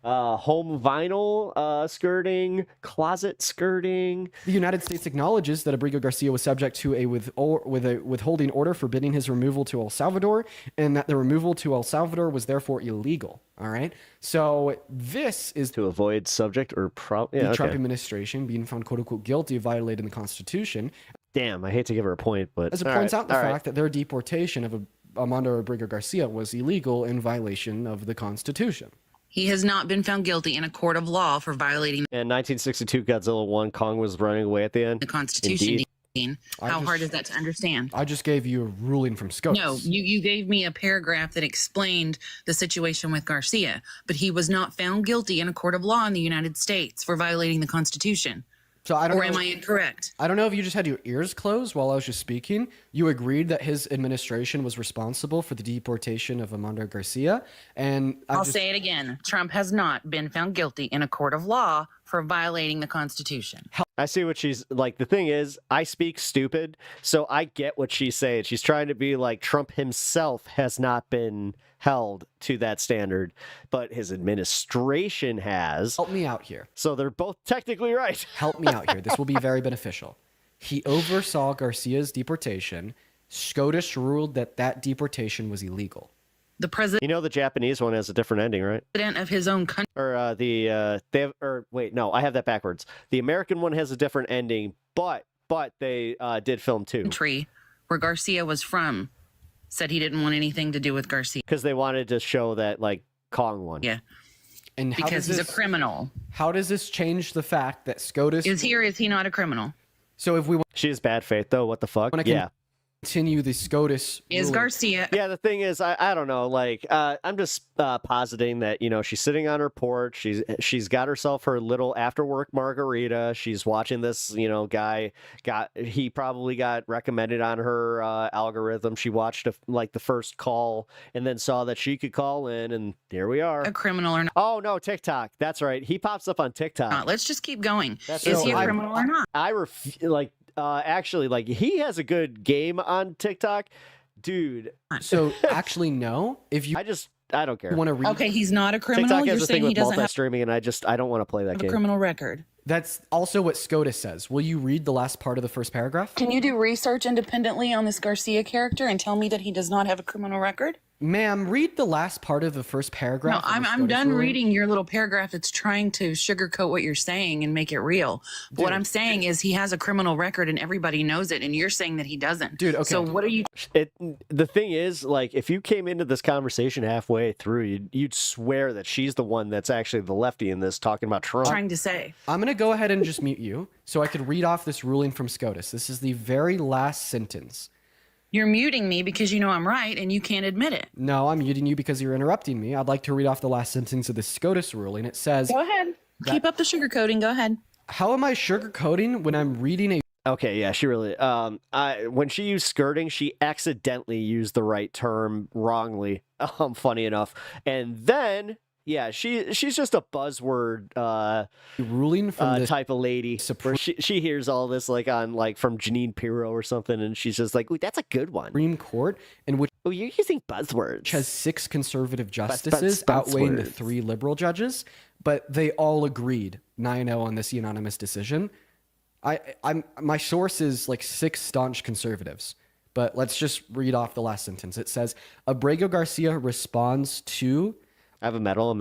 Home vinyl skirting, closet skirting. The United States acknowledges that Abrigo Garcia was subject to a withholding order forbidding his removal to El Salvador, and that the removal to El Salvador was therefore illegal. All right. So this is to avoid subject or the Trump administration being found "quote unquote" guilty of violating the Constitution. Damn, I hate to give her a point, but as it points out the fact that their deportation of Armando Abrigo Garcia was illegal in violation of the Constitution. He has not been found guilty in a court of law for violating. In 1962, Godzilla 1, Kong was running away at the end. The Constitution. Dean. How hard is that to understand? I just gave you a ruling from SCOTUS. No, you gave me a paragraph that explained the situation with Garcia, but he was not found guilty in a court of law in the United States for violating the Constitution. So I don't know, am I incorrect? I don't know if you just had your ears closed while I was just speaking. You agreed that his administration was responsible for the deportation of Armando Garcia. And I'll say it again. Trump has not been found guilty in a court of law for violating the Constitution. I see what she's like. The thing is, I speak stupid, so I get what she's saying. She's trying to be like Trump himself has not been held to that standard, but his administration has. Help me out here. So they're both technically right. Help me out here. This will be very beneficial. He oversaw Garcia's deportation. SCOTUS ruled that deportation was illegal. The president. You know the Japanese one has a different ending, right? President of his own country. Or wait, no, I have that backwards. The American one has a different ending, but they did film too. Country where Garcia was from said he didn't want anything to do with Garcia because they wanted to show that like Kong won. Yeah. And how because does he's a criminal. How does this change the fact that SCOTUS Is he or is he not a criminal? So if we want, she is bad faith though. What the fuck? Yeah. Continue the SCOTUS. Is ruling. Garcia? Yeah, the thing is, I don't know. Like, I'm just positing that she's sitting on her porch. She's got herself her little after work margarita. She's watching this guy. He probably got recommended on her algorithm. She watched the first call and then saw that she could call in, and here we are. A criminal or not? Oh no, TikTok. That's right. He pops up on TikTok. Let's just keep going. Is he a criminal or not? Actually, he has a good game on TikTok, dude. So actually, no. If you, I don't care. Want to read? Okay, he's not a criminal. TikTok You're has a thing saying he with doesn't have multi-streaming, and I don't want to play that a game. criminal record. That's also what SCOTUS says. Will you read the last part of the first paragraph? Can you do research independently on this Garcia character and tell me that he does not have a criminal record? Ma'am, read the last part of the first paragraph. No, I'm done reading your little paragraph that's trying to sugarcoat what you're saying and make it real. What I'm saying is he has a criminal record and everybody knows it, and you're saying that he doesn't. Dude, okay. So what are you... The thing is, if you came into this conversation halfway through, you'd swear that she's the one that's actually the lefty in this, talking about Trump. Trying to say. I'm going to go ahead and just mute you so I could read off this ruling from SCOTUS. This is the very last sentence. You're muting me because you know I'm right and you can't admit it. No, I'm muting you because you're interrupting me. I'd like to read off the last sentence of the SCOTUS ruling. It says... Go ahead. Keep up the sugarcoating. Go ahead. How am I sugarcoating when I'm reading a... Okay, yeah, she really... when she used skirting, she accidentally used the right term wrongly, funny enough. And then... Yeah, she's just a buzzword ruling from the type of lady where she hears all this from Janine Pirro or something, and she's just like, "Ooh, that's a good one." Supreme Court, in which you're using buzzwords, which has 6 conservative justices outweighing the 3 liberal judges, but they all agreed 9-0 on this unanimous decision. My source is 6 staunch conservatives. But let's just read off the last sentence. It says, Abrego Garcia responds to... I have a model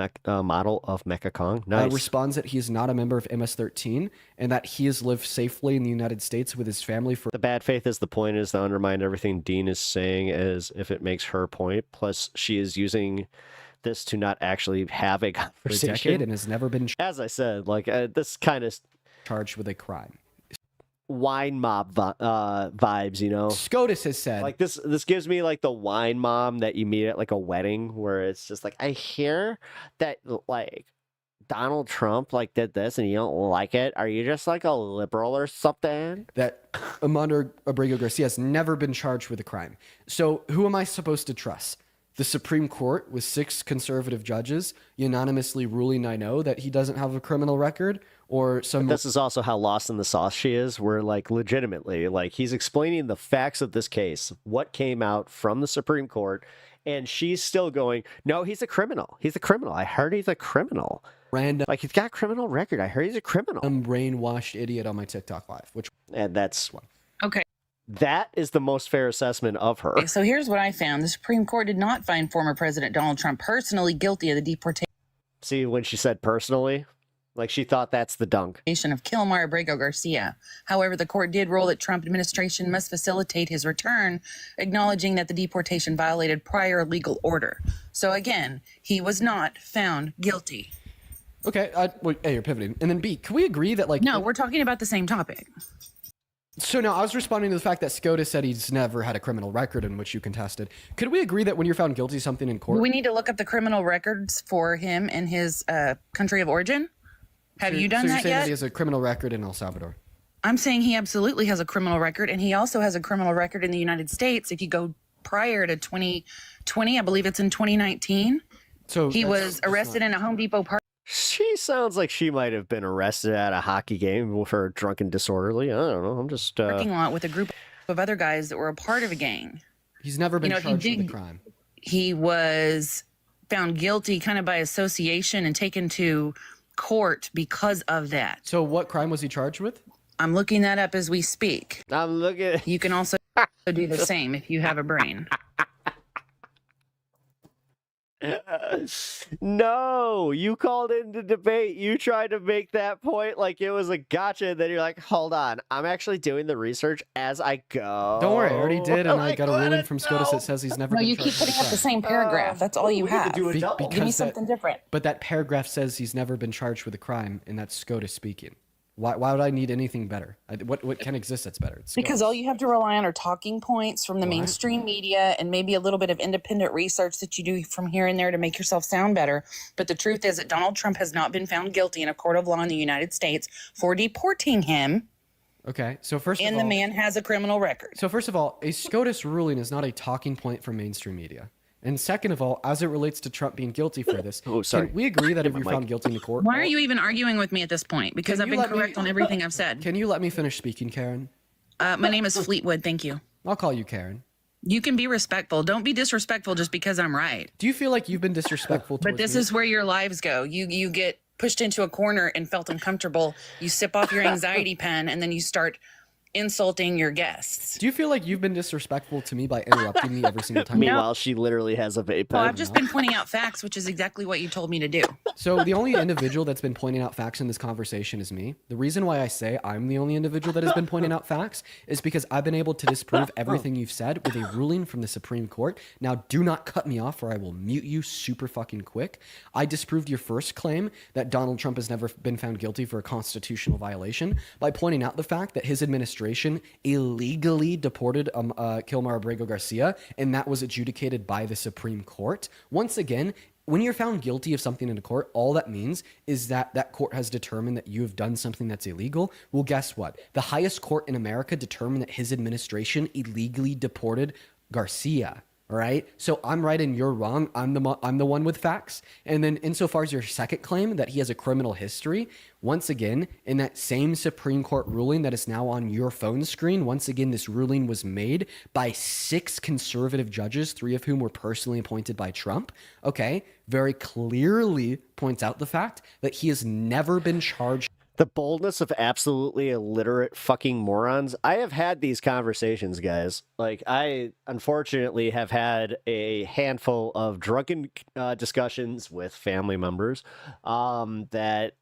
of Mecha Kong. Nice. Responds that he is not a member of MS-13 and that he has lived safely in the United States with his family for... The bad faith is the point is to undermine everything Dean is saying as if it makes her point. Plus, she is using this to not actually have a conversation. For a decade and has never been... As I said, this kind of... Charged with a crime. Wine mob vibes, SCOTUS has said this gives me the wine mom that you meet at a wedding, where it's just I hear that Donald Trump did this and you don't like it. Are you just a liberal or something? That Armando Abrego Garcia has never been charged with a crime. So who am I supposed to trust? The Supreme Court with 6 conservative judges unanimously ruling I know that he doesn't have a criminal record, or some... This is also how lost in the sauce she is, where legitimately, he's explaining the facts of this case, what came out from the Supreme Court, and she's still going, no, he's a criminal. He's a criminal. I heard he's a criminal. Random... he's got a criminal record. I heard he's a criminal. I'm brainwashed idiot on my TikTok live, And that's... Okay. That is the most fair assessment of her. Okay, so here's what I found. The Supreme Court did not find former President Donald Trump personally guilty of the deportation. See, when she said personally, she thought that's the dunk. Of Kilmar Abrego Garcia. However, the court did rule that Trump administration must facilitate his return, acknowledging that the deportation violated prior legal order. So again, he was not found guilty. Okay, A, you're pivoting. And then B, can we agree that No, we're talking about the same topic. So now I was responding to the fact that SCOTUS said he's never had a criminal record in which you contested. Could we agree that when you're found guilty of something in court... We need to look up the criminal records for him in his country of origin? Have you done that yet? So you're saying that he has a criminal record in El Salvador? I'm saying he absolutely has a criminal record, and he also has a criminal record in the United States. If you go prior to 2020, I believe it's in 2019, so he was arrested in a Home Depot park. She sounds like she might have been arrested at a hockey game for drunken disorderly. I don't know. I'm just... parking lot with a group of other guys that were a part of a gang. He's never been charged with a crime. He was found guilty kind of by association and taken to court because of that. So what crime was he charged with? I'm looking that up as we speak. I'm looking. You can also do the same if you have a brain. No, you called into debate. You tried to make that point like it was a gotcha. And then you're like, hold on, I'm actually doing the research as I go. Don't worry, I already did, and I got a ruling from SCOTUS SCOTUS that says he's never No, been you keep charged with putting a up the crime. same paragraph. That's all you have. Give me Because something different. But that paragraph says he's never been charged with a crime, and that's SCOTUS speaking. Why would I need anything better? What can exist that's better? It's Because all you have to rely on are talking points from the mainstream media and maybe a little bit of independent research that you do from here and there to make yourself sound better. But the truth is that Donald Trump has not been found guilty in a court of law in the United States for deporting him. Okay, so first of all... And the man has a criminal record. So first of all, a SCOTUS ruling is not a talking point for mainstream media. And second of all, as it relates to Trump being guilty for this, can we agree that if you're found guilty in the court... Why are you even arguing with me at this point? Because I've been correct on everything I've said. Can you let me finish speaking, Karen? My name is Fleetwood. Thank you. I'll call you Karen. You can be respectful. Don't be disrespectful just because I'm right. Do you feel like you've been disrespectful towards But this me? is where your lives go. You get pushed into a corner and felt uncomfortable. You sip off your anxiety pen and then you start insulting your guests. Do you feel like you've been disrespectful to me by interrupting me every single time? Meanwhile, she literally has a vape pen. Well, I've just been pointing out facts, which is exactly what you told me to do. So the only individual that's been pointing out facts in this conversation is me. The reason why I say I'm the only individual that has been pointing out facts is because I've been able to disprove everything you've said with a ruling from the Supreme Court. Now, do not cut me off or I will mute you super fucking quick. I disproved your first claim that Donald Trump has never been found guilty for a constitutional violation by pointing out the fact that his administration illegally deported Kilmar Abrego Garcia, and that was adjudicated by the Supreme Court. Once again, when you're found guilty of something in a court, all that means is that that court has determined that you have done something that's illegal. Well, guess what? The highest court in America determined that his administration illegally deported Garcia. All right. So I'm right and you're wrong. I'm the one with facts. And then insofar as your second claim that he has a criminal history, once again, in that same Supreme Court ruling that is now on your phone screen, once again, this ruling was made by 6 conservative judges, 3 of whom were personally appointed by Trump. Okay. Very clearly points out the fact that he has never been charged. The boldness of absolutely illiterate fucking morons. I have had these conversations, guys. Like, I unfortunately have had a handful of drunken discussions with family members that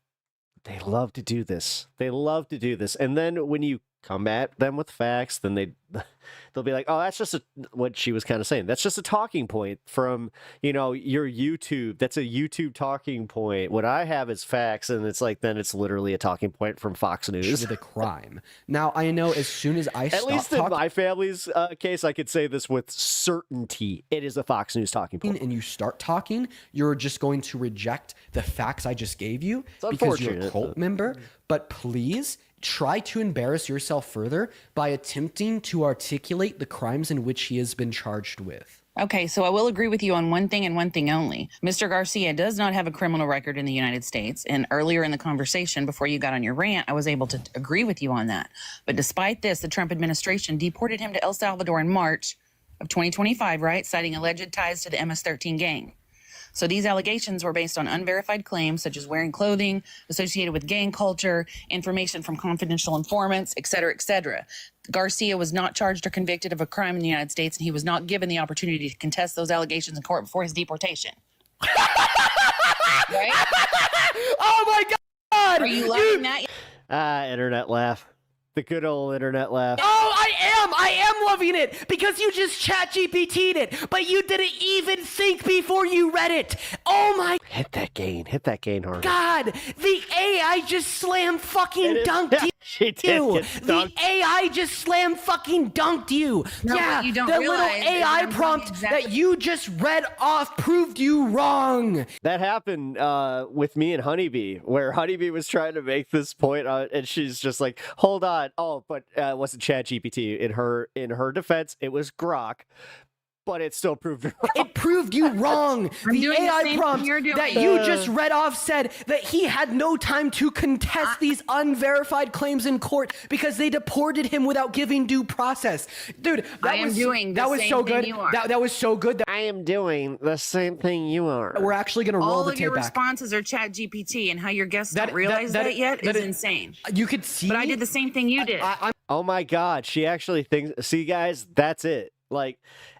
they love to do this. They love to do this. And then when you come at them with facts, then they'll be like, oh, that's just what she was kind of saying. That's just a talking point from, your YouTube. That's a YouTube talking point. What I have is facts, and it's like, then it's literally a talking point from Fox News. With a crime. Now, I know as soon as I stop At least in my family's case, I could say this with certainty. It is a Fox News talking point. And you start talking, you're just going to reject the facts I just gave you because you're a cult member. But please try to embarrass yourself further by attempting to articulate the crimes in which he has been charged with. Okay, so I will agree with you on one thing and one thing only. Mr. Garcia does not have a criminal record in the United States. And earlier in the conversation, before you got on your rant, I was able to agree with you on that. But despite this, the Trump administration deported him to El Salvador in March of 2025, right? Citing alleged ties to the MS-13 gang. So these allegations were based on unverified claims such as wearing clothing associated with gang culture, information from confidential informants, et cetera, et cetera. Garcia was not charged or convicted of a crime in the United States, and he was not given the opportunity to contest those allegations in court before his deportation. Right? Oh my God! Are you loving that? Internet laugh. The good old internet laugh. Oh, I am loving it because you just chat GPT'd it, but you didn't even think before you read it. Oh my Hit that gain hard. God, the AI just slam fucking dunked you. She did get dunked. The AI just slam fucking dunked you. No, yeah, what you don't the little realize is AI I'm prompt that you just read off proved you wrong. That happened with me and Honeybee, where Honeybee was trying to make this point, and she's just like, "Hold on, oh, but it wasn't ChatGPT." In her defense, it was Grok. But it still proved wrong. It proved you wrong. The AI prompt that you just read off said that he had no time to contest these unverified claims in court because they deported him without giving due process. Dude, that was so good. That was so good. I am doing the same thing you are. We're actually going to roll the tape back. All of your responses are Chat GPT, and how your guests don't realize that yet is insane. You could see. But I did the same thing you did. Oh my God, she actually thinks. See, guys, that's it. Like,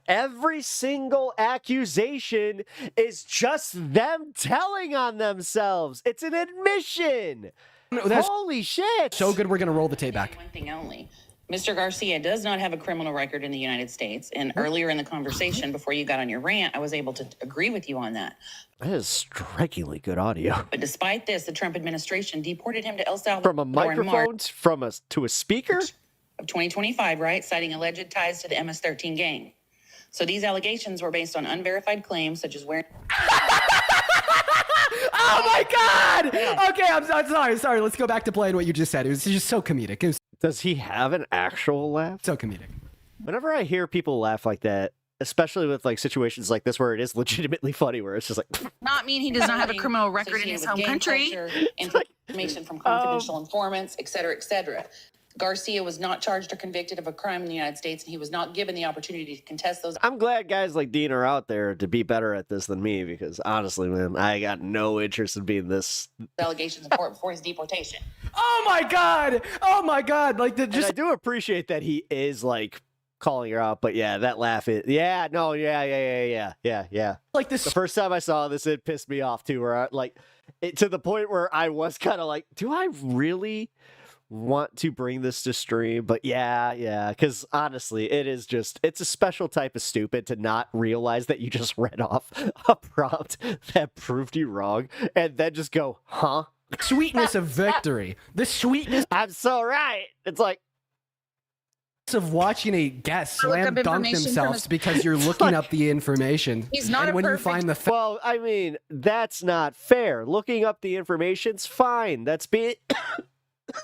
every single accusation is just them telling on themselves. It's an admission. Holy shit. So good, we're going to roll the tape back. One thing only. Mr. Garcia does not have a criminal record in the United States. And earlier in the conversation, before you got on your rant, I was able to agree with you on that. That is strikingly good audio. But despite this, the Trump administration deported him to El Salvador From a microphone to a speaker? Of 2025, right? Citing alleged ties to the MS-13 gang. So these allegations were based on unverified claims such as wearing... Oh my God! Okay, I'm sorry. Let's go back to playing what you just said. It was just so comedic. Does he have an actual laugh? So comedic. Whenever I hear people laugh like that, especially with like situations like this where it is legitimately funny, where it's just like... Not mean he does not have a criminal record in his home country. Information from confidential informants, et cetera, et cetera. Garcia was not charged or convicted of a crime in the United States, and he was not given the opportunity to contest those. I'm glad guys like Dean are out there to be better at this than me, because honestly, man, I got no interest in being this. Allegations in court before his deportation. Oh my God! Oh my God! Like And I do appreciate that he is like calling her out, but yeah, that laugh is yeah. Like this. The first time I saw this, it pissed me off too, where to the point where I was kind of like, do I really want to bring this to stream? But yeah, because honestly, it's a special type of stupid to not realize that you just read off a prompt that proved you wrong and then just go, huh? Sweetness of victory. The sweetness. I'm so right. It's like of watching a guest slam dunk themselves because you're looking up the information. He's not and when you find the well, I mean, that's not fair. Looking up the information's fine. That's being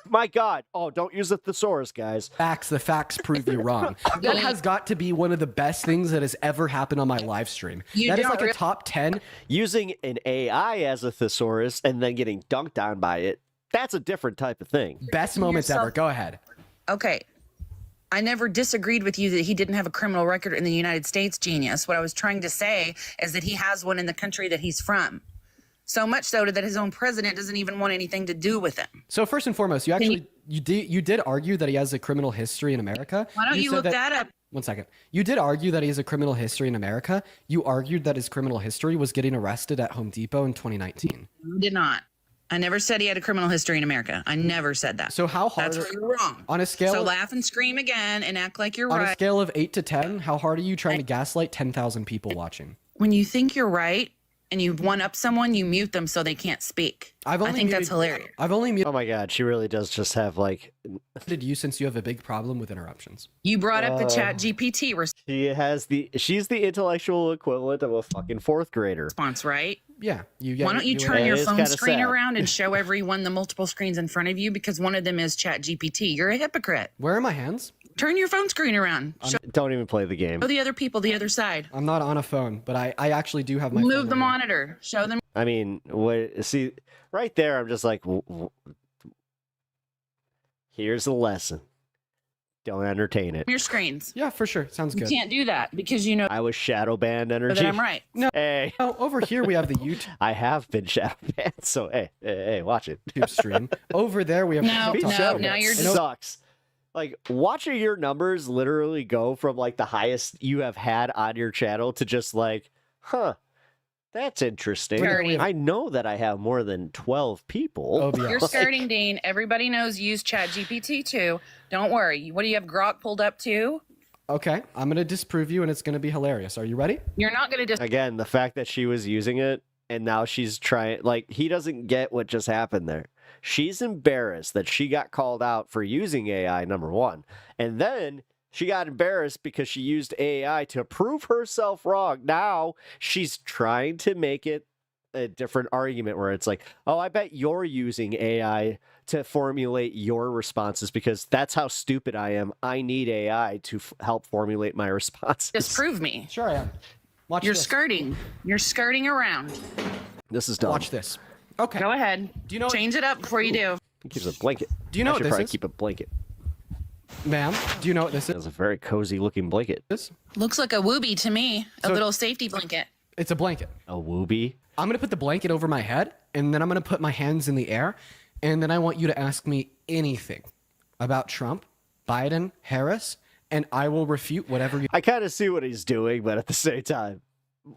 my God. Oh, don't use a thesaurus, guys. The facts prove you wrong. That has got to be one of the best things that has ever happened on my live stream. That is like a top 10. Using an AI as a thesaurus and then getting dunked on by it, that's a different type of thing. Best moments ever. Go ahead. Okay. I never disagreed with you that he didn't have a criminal record in the United States, genius. What I was trying to say is that he has one in the country that he's from. So much so that his own president doesn't even want anything to do with him. So first and foremost, you did argue that he has a criminal history in America. Why don't you look that up? One second. You did argue that he has a criminal history in America. You argued that his criminal history was getting arrested at Home Depot in 2019. I did not. I never said he had a criminal history in America. I never said that. So how hard? That's where you're wrong. On a scale. So laugh and scream again and act like you're right. On a scale of 8 to 10, how hard are you trying to gaslight 10,000 people watching? When you think you're right and you one up someone, you mute them so they can't speak. I think that's hilarious. I've only muted. Oh my God, she really does just have like. You since you have a big problem with interruptions. You brought up the chat GPT She's the intellectual equivalent of a fucking 4th grader. Response, right? Yeah. Why don't you turn your phone screen around and show everyone the multiple screens in front of you, because one of them is chat GPT. You're a hypocrite. Where are my hands? Turn your phone screen around. Don't even play the game. Show the other people the other side. I'm not on a phone, but I actually do have my phone. Move the monitor. Show them. I mean, see, right there, I'm just like, here's the lesson. Don't entertain it. Your screens. Yeah, for sure. Sounds good. You can't do that because you know I was shadow banned energy. that I'm right. No. Hey. Oh, over here we have the YouTube. I have been shadow banned, so hey, watch it. Stream. Over there we have now you're just sucks. Like watching your numbers literally go from like the highest you have had on your channel to just like, huh. That's interesting. I know that I have more than 12 people. You're skirting, Dean. Everybody knows use chat GPT too. Don't worry. What do you have Grok pulled up too? Okay, I'm going to disprove you and it's going to be hilarious. Are you ready? You're not going to Again, the fact that she was using it and now she's trying, like, he doesn't get what just happened there. She's embarrassed that she got called out for using AI, number one. And then she got embarrassed because she used AI to prove herself wrong. Now she's trying to make it a different argument where it's like, oh, I bet you're using AI to formulate your responses because that's how stupid I am. I need AI to help formulate my responses. Disprove me. Sure I am. Watch You're this. skirting. You're skirting around. This is dumb. Watch this. Okay. Go ahead. Do you know? Change it up before you do. He keeps a blanket. Do you know I what should this probably is? keep a blanket. Ma'am, do you know what this is? It's a very cozy looking blanket. Looks like a whoopee to me. A little safety blanket. It's a blanket. A whoopee? I'm going to put the blanket over my head, and then I'm going to put my hands in the air, and then I want you to ask me anything about Trump, Biden, Harris, and I will refute whatever you I kind of see what he's doing, but at the same time,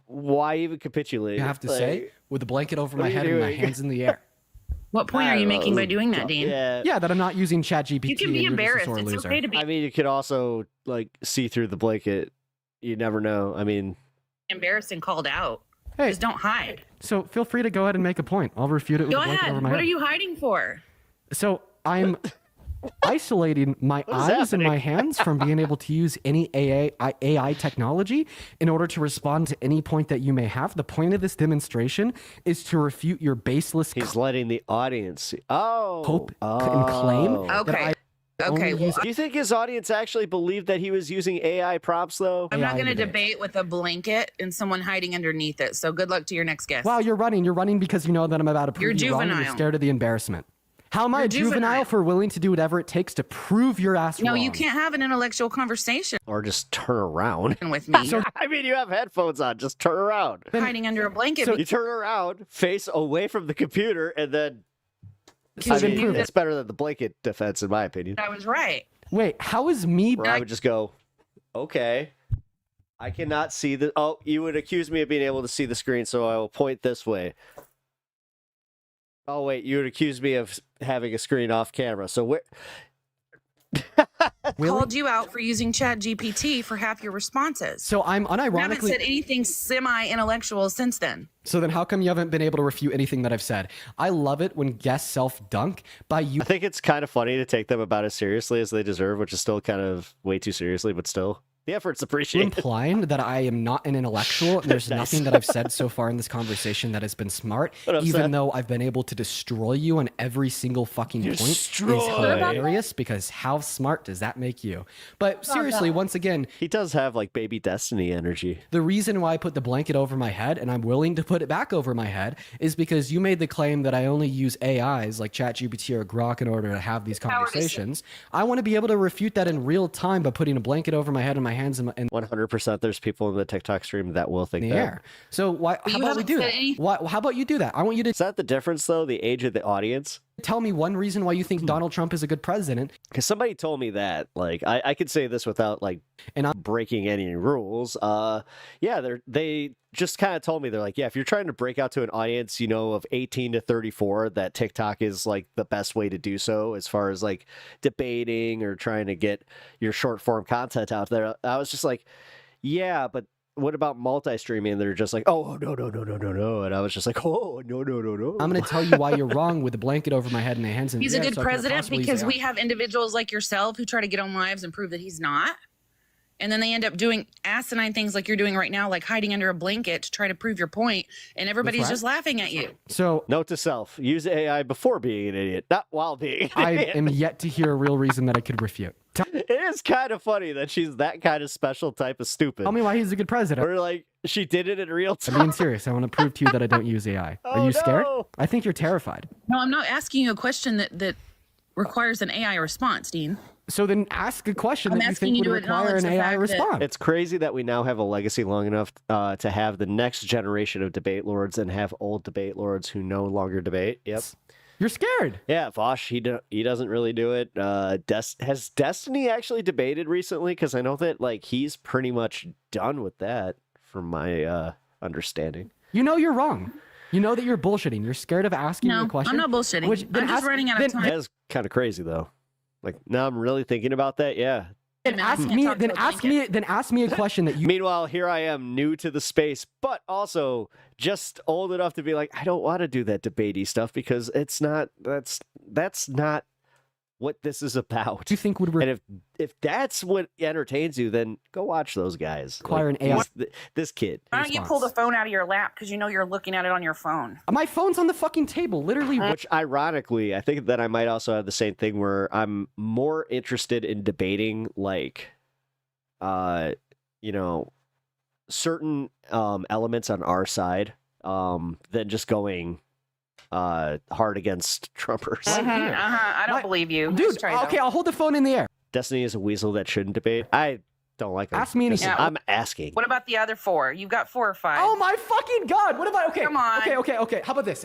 why even capitulate? have to say with a blanket over my head and my hands in the air. What point are you making by doing that, Dean? Yeah, that I'm not using ChatGPT. You can be embarrassed. It's okay to be I mean, you could also like see through the blanket. You never know. I mean, embarrassed and called out. Hey. Just don't hide. So feel free to go ahead and make a point. I'll refute it with Go a blanket ahead. over my What head. are you hiding for? So I'm isolating my eyes and my hands from being able to use any AI technology in order to respond to any point that you may have. The point of this demonstration is to refute your baseless he's letting the audience see. hope and claim. Okay. Okay. Do you think his audience actually believed that he was using AI props, though? I'm not going to debate with a blanket and someone hiding underneath it. So good luck to your next guest. Wow, you're running. You're running because you know that I'm about to prove you wrong and you're juvenile. scared of the embarrassment. How am I You're a juvenile for willing to do whatever it takes to prove your ass No, wrong? you can't have an intellectual conversation Or just turn around. with me. I mean, you have headphones on. Just turn around. Hiding under a blanket. So you turn around, face away from the computer, and then. So I then mean, prove it's better than the blanket defense, in my opinion. I was right. Wait, how is me? Where I would just go, okay, I cannot see the. Oh, you would accuse me of being able to see the screen, so I will point this way. Oh wait, you would accuse me of having a screen off camera. So where? Called you out for using ChatGPT for half your responses. So I'm You haven't unironically. said anything semi-intellectual since then. So then how come you haven't been able to refute anything that I've said? I love it when guests self-dunk by you. I think it's kind of funny to take them about as seriously as they deserve, which is still kind of way too seriously, but still. The effort's appreciated. Implying that I am not an intellectual. And there's Nice. nothing that I've said so far in this conversation that has been smart, What I'm even saying. though I've been able to destroy you on every single fucking point. Destroy. Is hilarious because how smart does that make you? But seriously, once again, he does have like baby Destiny energy. The reason why I put the blanket over my head and I'm willing to put it back over my head is because you made the claim that I only use AIs like ChatGPT or Grok in order to have these conversations. I want to be able to refute that in real time by putting a blanket over my head and my hands and 100%. There's people in the TikTok stream that will think in that. the air. So why? How about we do that? How about you do that? I want you to. Is that the difference though? The age of the audience? Tell me one reason why you think Donald Trump is a good president. Because somebody told me that. Like, I could say this without like breaking any rules. Yeah, they just kind of told me, they're like, yeah, if you're trying to break out to an audience, you know, of 18 to 34, that TikTok is like the best way to do so as far as like debating or trying to get your short form content out there. I was just like, yeah, but what about multi-streaming? They're just like, oh, no. And I was just like, oh, no. I'm going to tell you why you're wrong with a blanket over my head and my hands in He's the a air. good so I can't president possibly because say- we have individuals like yourself who try to get on lives and prove that he's not. And then they end up doing asinine things like you're doing right now, like hiding under a blanket to try to prove your point, and everybody's right. just laughing at you. So, note to self: use AI before being an idiot, not while being an I idiot. am yet to hear a real reason that I could refute. It is kind of funny that she's that kind of special type of stupid. Tell me why he's a good president. Or like she did it in real time. I'm being serious. I want to prove to you that I don't use AI. Are you scared? I think you're terrified. No, I'm not asking you a question that requires an AI response, Dean. So then ask a question I'm that you asking think you would to require acknowledge an the AI fact that- response. It's crazy that we now have a legacy long enough to have the next generation of debate lords and have old debate lords who no longer debate. Yep. You're scared. Yeah, Vosh, he doesn't really do it. Has Destiny actually debated recently? Because I know that like he's pretty much done with that, from my understanding. You know you're wrong. You know that you're bullshitting. You're scared of asking No, the question. I'm not bullshitting. then I'm just running out of time. That is kind of crazy though. Like now I'm really thinking about that. Yeah. Then ask me a question that you. Meanwhile, here I am, new to the space, but also just old enough to be like, I don't want to do that debatey stuff because it's not. That's not what this is about. Do you think would? And if that's what entertains you, then go watch those guys. Acquire an AI. This kid. Why don't you pull the phone out of your lap because you know you're looking at it on your phone? My phone's on the fucking table, literally. Which, ironically, I think that I might also have the same thing where I'm more interested in debating, like, you know, certain elements on our side than just going hard against Trumpers. I don't believe you. Dude, Just try it okay, out. I'll hold the phone in the air. Destiny is a weasel that shouldn't debate. I don't like him. Ask me anything. Yeah. I'm asking. What about the other four? You've got 4 or 5. Oh my fucking god! What about? Okay, Come on. Okay. How about this?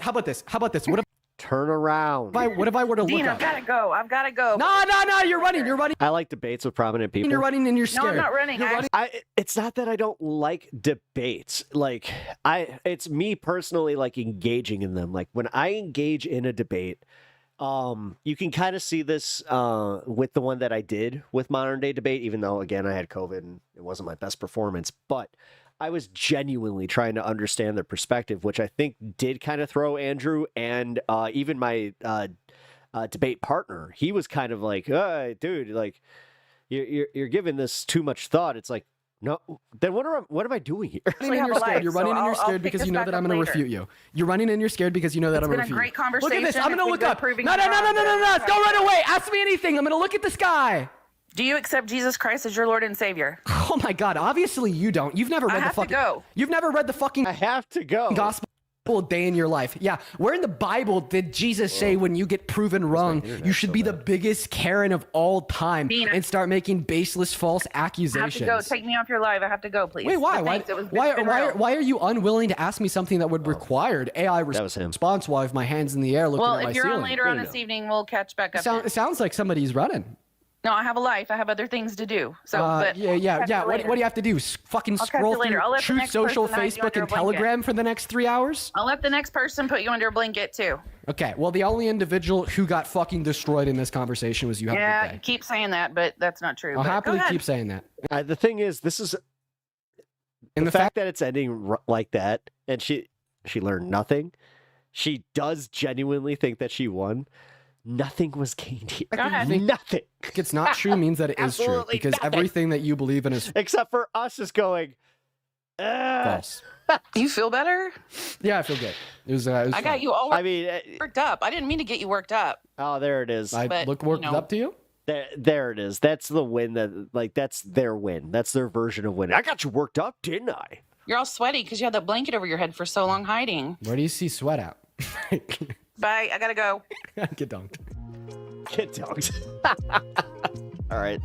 What? Turn around. What if I were to look Dean, up? I've got to go. I've got to go. No, you're running. I like debates with prominent people. You're running and you're scared. No, I'm not running. It's not that I don't like debates. Like it's me personally like engaging in them. Like when I engage in a debate, you can kind of see this with the one that I did with Modern Day Debate, even though again I had COVID and it wasn't my best performance, but I was genuinely trying to understand their perspective, which I think did kind of throw Andrew and even my debate partner. He was kind of like, dude, like you're giving this too much thought. It's like, no, then what am I doing here? You're running and you're scared because you know that I'm going to refute you. You're running and you're scared because you know that I'm going to refute you. It's been a great conversation. Look at this. I'm going to look up. No. Don't run away. Ask me anything. I'm going to look at the sky. Do you accept Jesus Christ as your Lord and Savior? Oh my God! Obviously you don't. You've never read the fucking. You've never read the fucking. I have to go. Gospel a day in your life. Yeah, where in the Bible did Jesus say when you get proven wrong, you should be the biggest Karen of all time and start making baseless, false accusations? I have to go. Take me off your live. I have to go, please. Wait, why? Why are you unwilling to ask me something that would require AI response while I have my hands in the air looking at my ceiling? Well, if you're on later on this evening, we'll catch back up. It sounds like somebody's running. No, I have a life. I have other things to do. So, but yeah. What do you have to do? Fucking scroll through Truth Social, Facebook, and Telegram for the next 3 hours? I'll let the next person put you under a blanket too. Okay. Well, the only individual who got fucking destroyed in this conversation was you. Yeah, keep saying that, but that's not true. I'll happily keep saying that. The thing is, this is the fact that it's ending like that, and she learned nothing. She does genuinely think that she won. Nothing was gained here. Nothing. It's not true means that it is true because everything that you believe in is except for us just going false. You feel better? Yeah, I feel good. It was I fun. got you all worked up. I didn't mean to get you worked up. Oh, there it is. I look worked up to you? There it is. That's the win. That's their win. That's their version of winning. I got you worked up, didn't I? You're all sweaty because you had that blanket over your head for so long hiding. Where do you see sweat out? Bye. I gotta go. Get dunked. Get dunked. All right.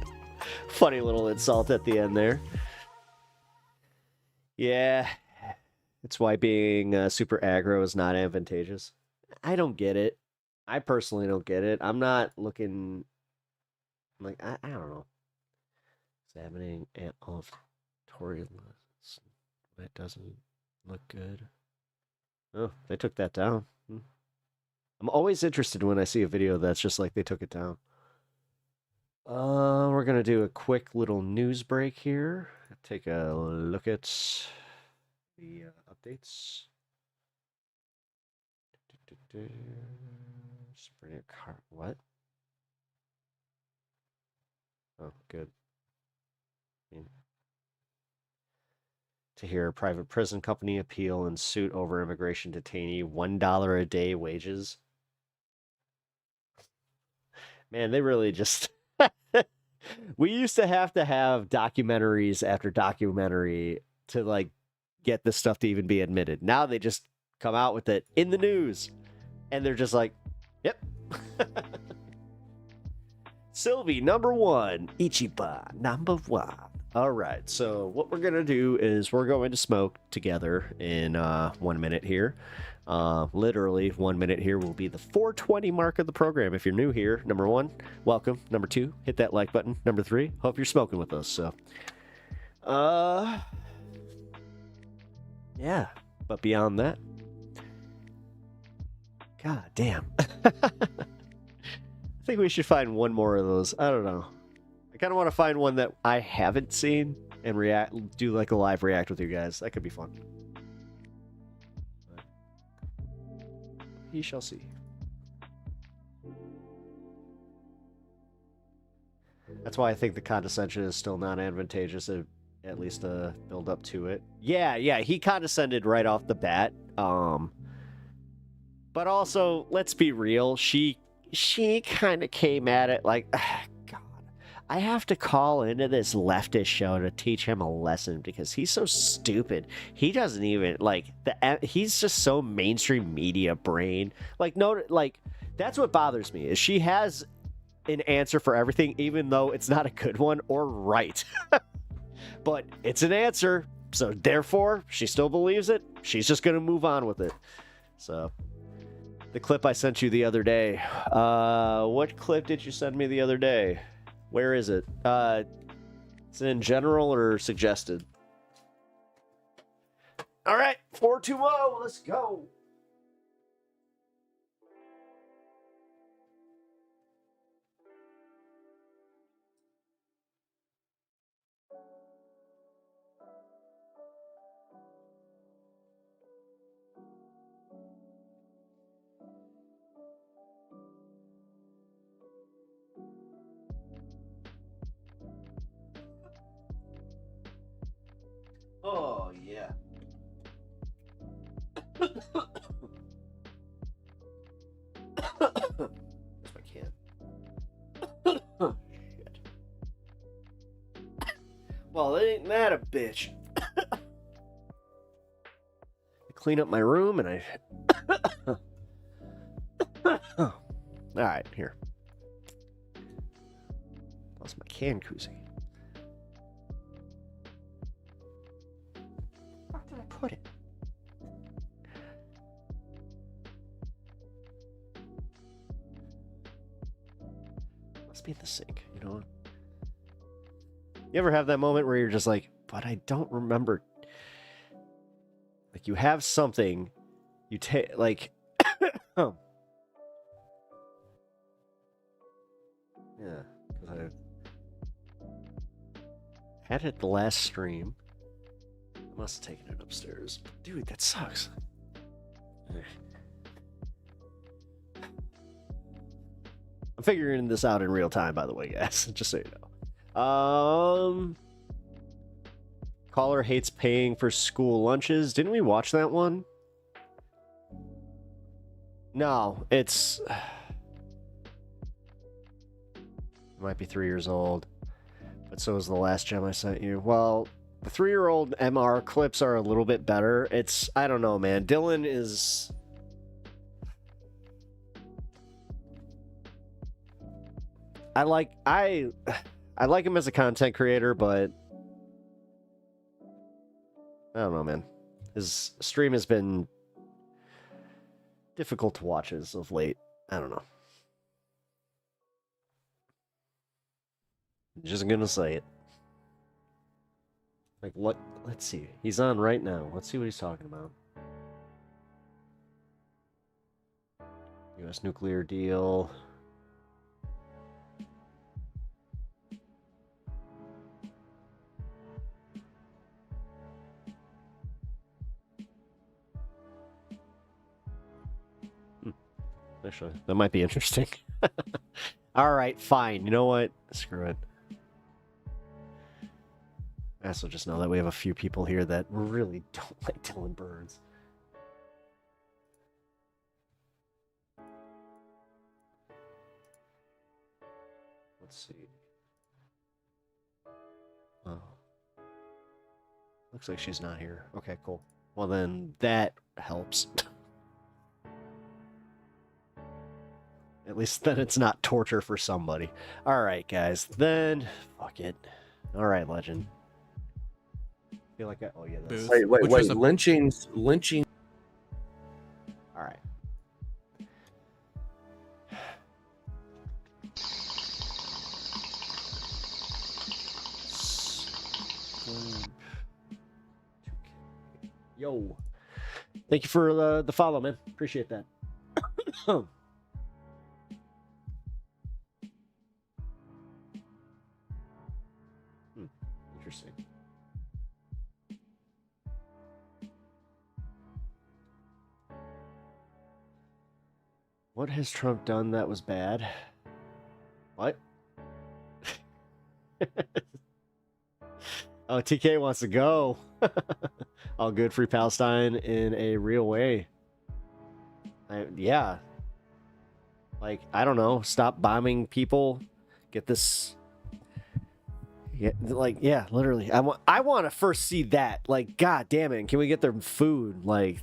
Funny little insult at the end there. Yeah. It's why being super aggro is not advantageous. I don't get it. I personally don't get it. I'm not looking like I don't know. Examining tutorial. That doesn't look good. Oh, they took that down. I'm always interested when I see a video that's just like they took it down. We're going to do a quick little news break here. Take a look at the updates. What? Oh, good. To hear a private prison company appeal and suit over immigration detainee, $1 a day wages. Man, they really just... We used to have documentaries after documentary to, like, get this stuff to even be admitted. Now they just come out with it in the news. And they're just like, yep. Sylvie, number one. Ichiban, number one. All right, so what we're going to do is we're going to smoke together in 1 minute here. Literally 1 minute here will be the 4:20 mark of the program. If you're new here, number one, welcome. Number two, hit that like button. Number three, hope you're smoking with us. So, yeah, but beyond that, god damn. I think we should find one more of those. I don't know. I kind of want to find one that I haven't seen and do like a live react with you guys. That could be fun. He shall see. That's why I think the condescension is still not advantageous, at least a build up to it. Yeah, he condescended right off the bat. But also, let's be real, she kind of came at it like, God, I have to call into this leftist show to teach him a lesson because he's so stupid. He doesn't even he's just so mainstream media brain. That's what bothers me is she has an answer for everything, even though it's not a good one or right. But it's an answer, so therefore she still believes it. She's just gonna move on with it. So The clip I sent you the other day. What clip did you send me the other day? Where is it? Is it in general or suggested? All right, 420. Let's go. Oh, yeah. If I can. Shit. Well, ain't that a bitch? I clean up my room and I... Alright, here. Lost my can koozie. Where did I put it? Must be in the sink, you know? You ever have that moment where you're just like, but I don't remember. Like, you have something, you take, like, oh. Yeah, because I had it the last stream. I must have taken it upstairs. Dude, that sucks. I'm figuring this out in real time, by the way, guys. Just so you know. Caller hates paying for school lunches. Didn't we watch that one? No, it's... It might be 3 years old. But so is the last gem I sent you. Well, the 3-year-old MR clips are a little bit better. It's... I don't know, man. Dylan is... I like him as a content creator, but I don't know, man. His stream has been difficult to watch as of late. I don't know. I'm just gonna say it. Like, what? Let's see. He's on right now. Let's see what he's talking about. U.S. nuclear deal. Actually, that might be interesting. All right, fine. You know what? Screw it. I also just know that we have a few people here that really don't like Dylan Burns. Let's see. Oh. Looks like she's not here. Okay, cool. Well, then that helps. At least then it's not torture for somebody. All right, guys. Then, fuck it. All right, Legend. I feel like I... Oh, yeah. That's... Wait. Lynching. All right. Yo. Thank you for the follow, man. Appreciate that. Interesting. What has Trump done that was bad? What? Oh, TK wants to go. All good, free Palestine in a real way. Yeah. Like, I don't know. Stop bombing people. Get this... Yeah, like, yeah, literally. I want to first see that. Like, god damn it. Can we get their food? Like,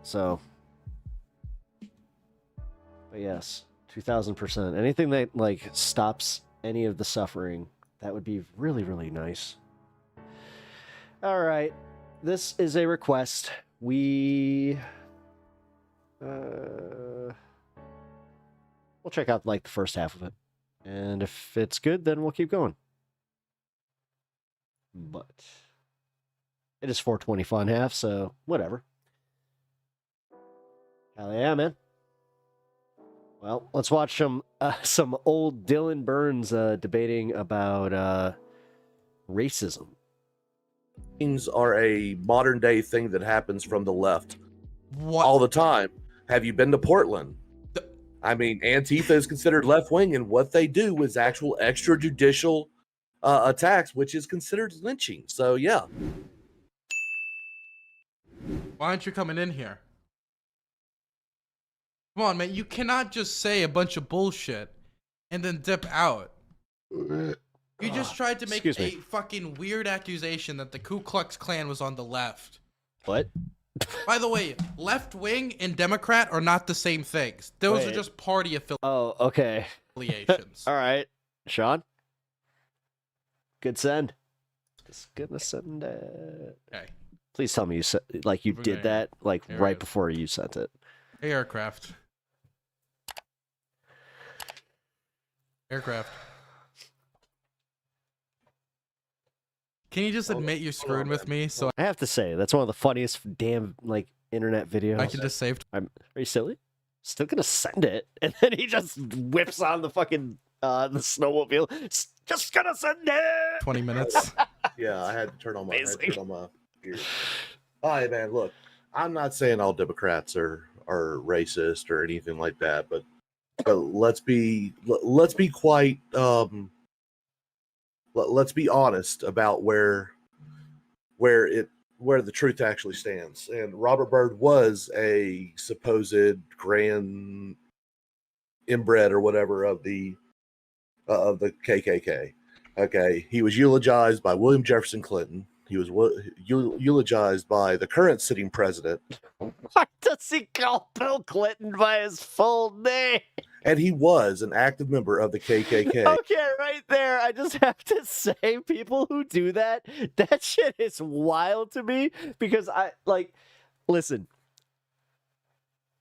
so. But yes, 2000%. Anything that, like, stops any of the suffering, that would be really, really nice. All right. This is a request. We We'll check out like the first half of it, and if it's good, then we'll keep going. But it is 420 fun half, so whatever. Hell yeah, man. Well, let's watch some old Dylan Burns debating about racism. Things are a modern day thing that happens from the left all the time. Have you been to Portland? I mean, Antifa is considered left wing, and what they do is actual extrajudicial attacks, which is considered lynching. So yeah. Why aren't you coming in here? Come on, man. You cannot just say a bunch of bullshit and then dip out. You just tried to make a fucking weird accusation that the Ku Klux Klan was on the left. What? By the way, left wing and Democrat are not the same things. Those are just party affiliations. Oh, okay. All right, Sean. Good send. Just gonna send it. Okay. Please tell me you did that right before you sent it. Aircraft. Can you just admit you're screwing with me? So I have to say that's one of the funniest damn internet videos. I can just save. Are you silly? Still gonna send it, and then he just whips on the fucking the snowmobile. Just gonna send it. 20 minutes. Yeah, I had to turn on my ears. All right, man. Look, I'm not saying all Democrats are racist or anything like that, but let's be quite let's be honest about where the truth actually stands. And Robert Byrd was a supposed grand inbred or whatever of the KKK. Okay, he was eulogized by William Jefferson Clinton. He was eulogized by the current sitting president. Why does he call Bill Clinton by his full name? And he was an active member of the KKK. Okay, right there. I just have to say, people who do that shit is wild to me because listen,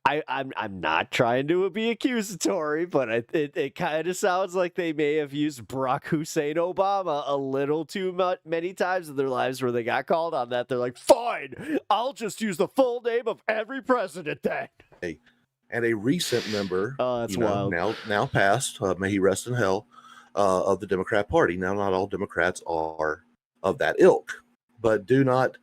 I'm not trying to be accusatory, but it kind of sounds like they may have used Barack Hussein Obama a little too many times in their lives where they got called on that. They're like, fine, I'll just use the full name of every president then. And a recent member, that's wild. Now passed, may he rest in hell, of the Democrat Party. Now, not all Democrats are of that ilk, but do not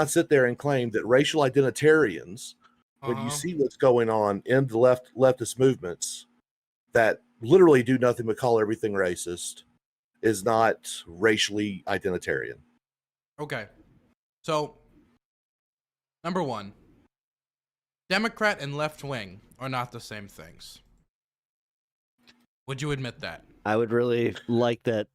sit there and claim that racial identitarians, when you see what's going on in the leftist movements that literally do nothing but call everything racist, is not racially identitarian. Okay. So, number one, Democrat and left wing are not the same things. Would you admit that? I would really like that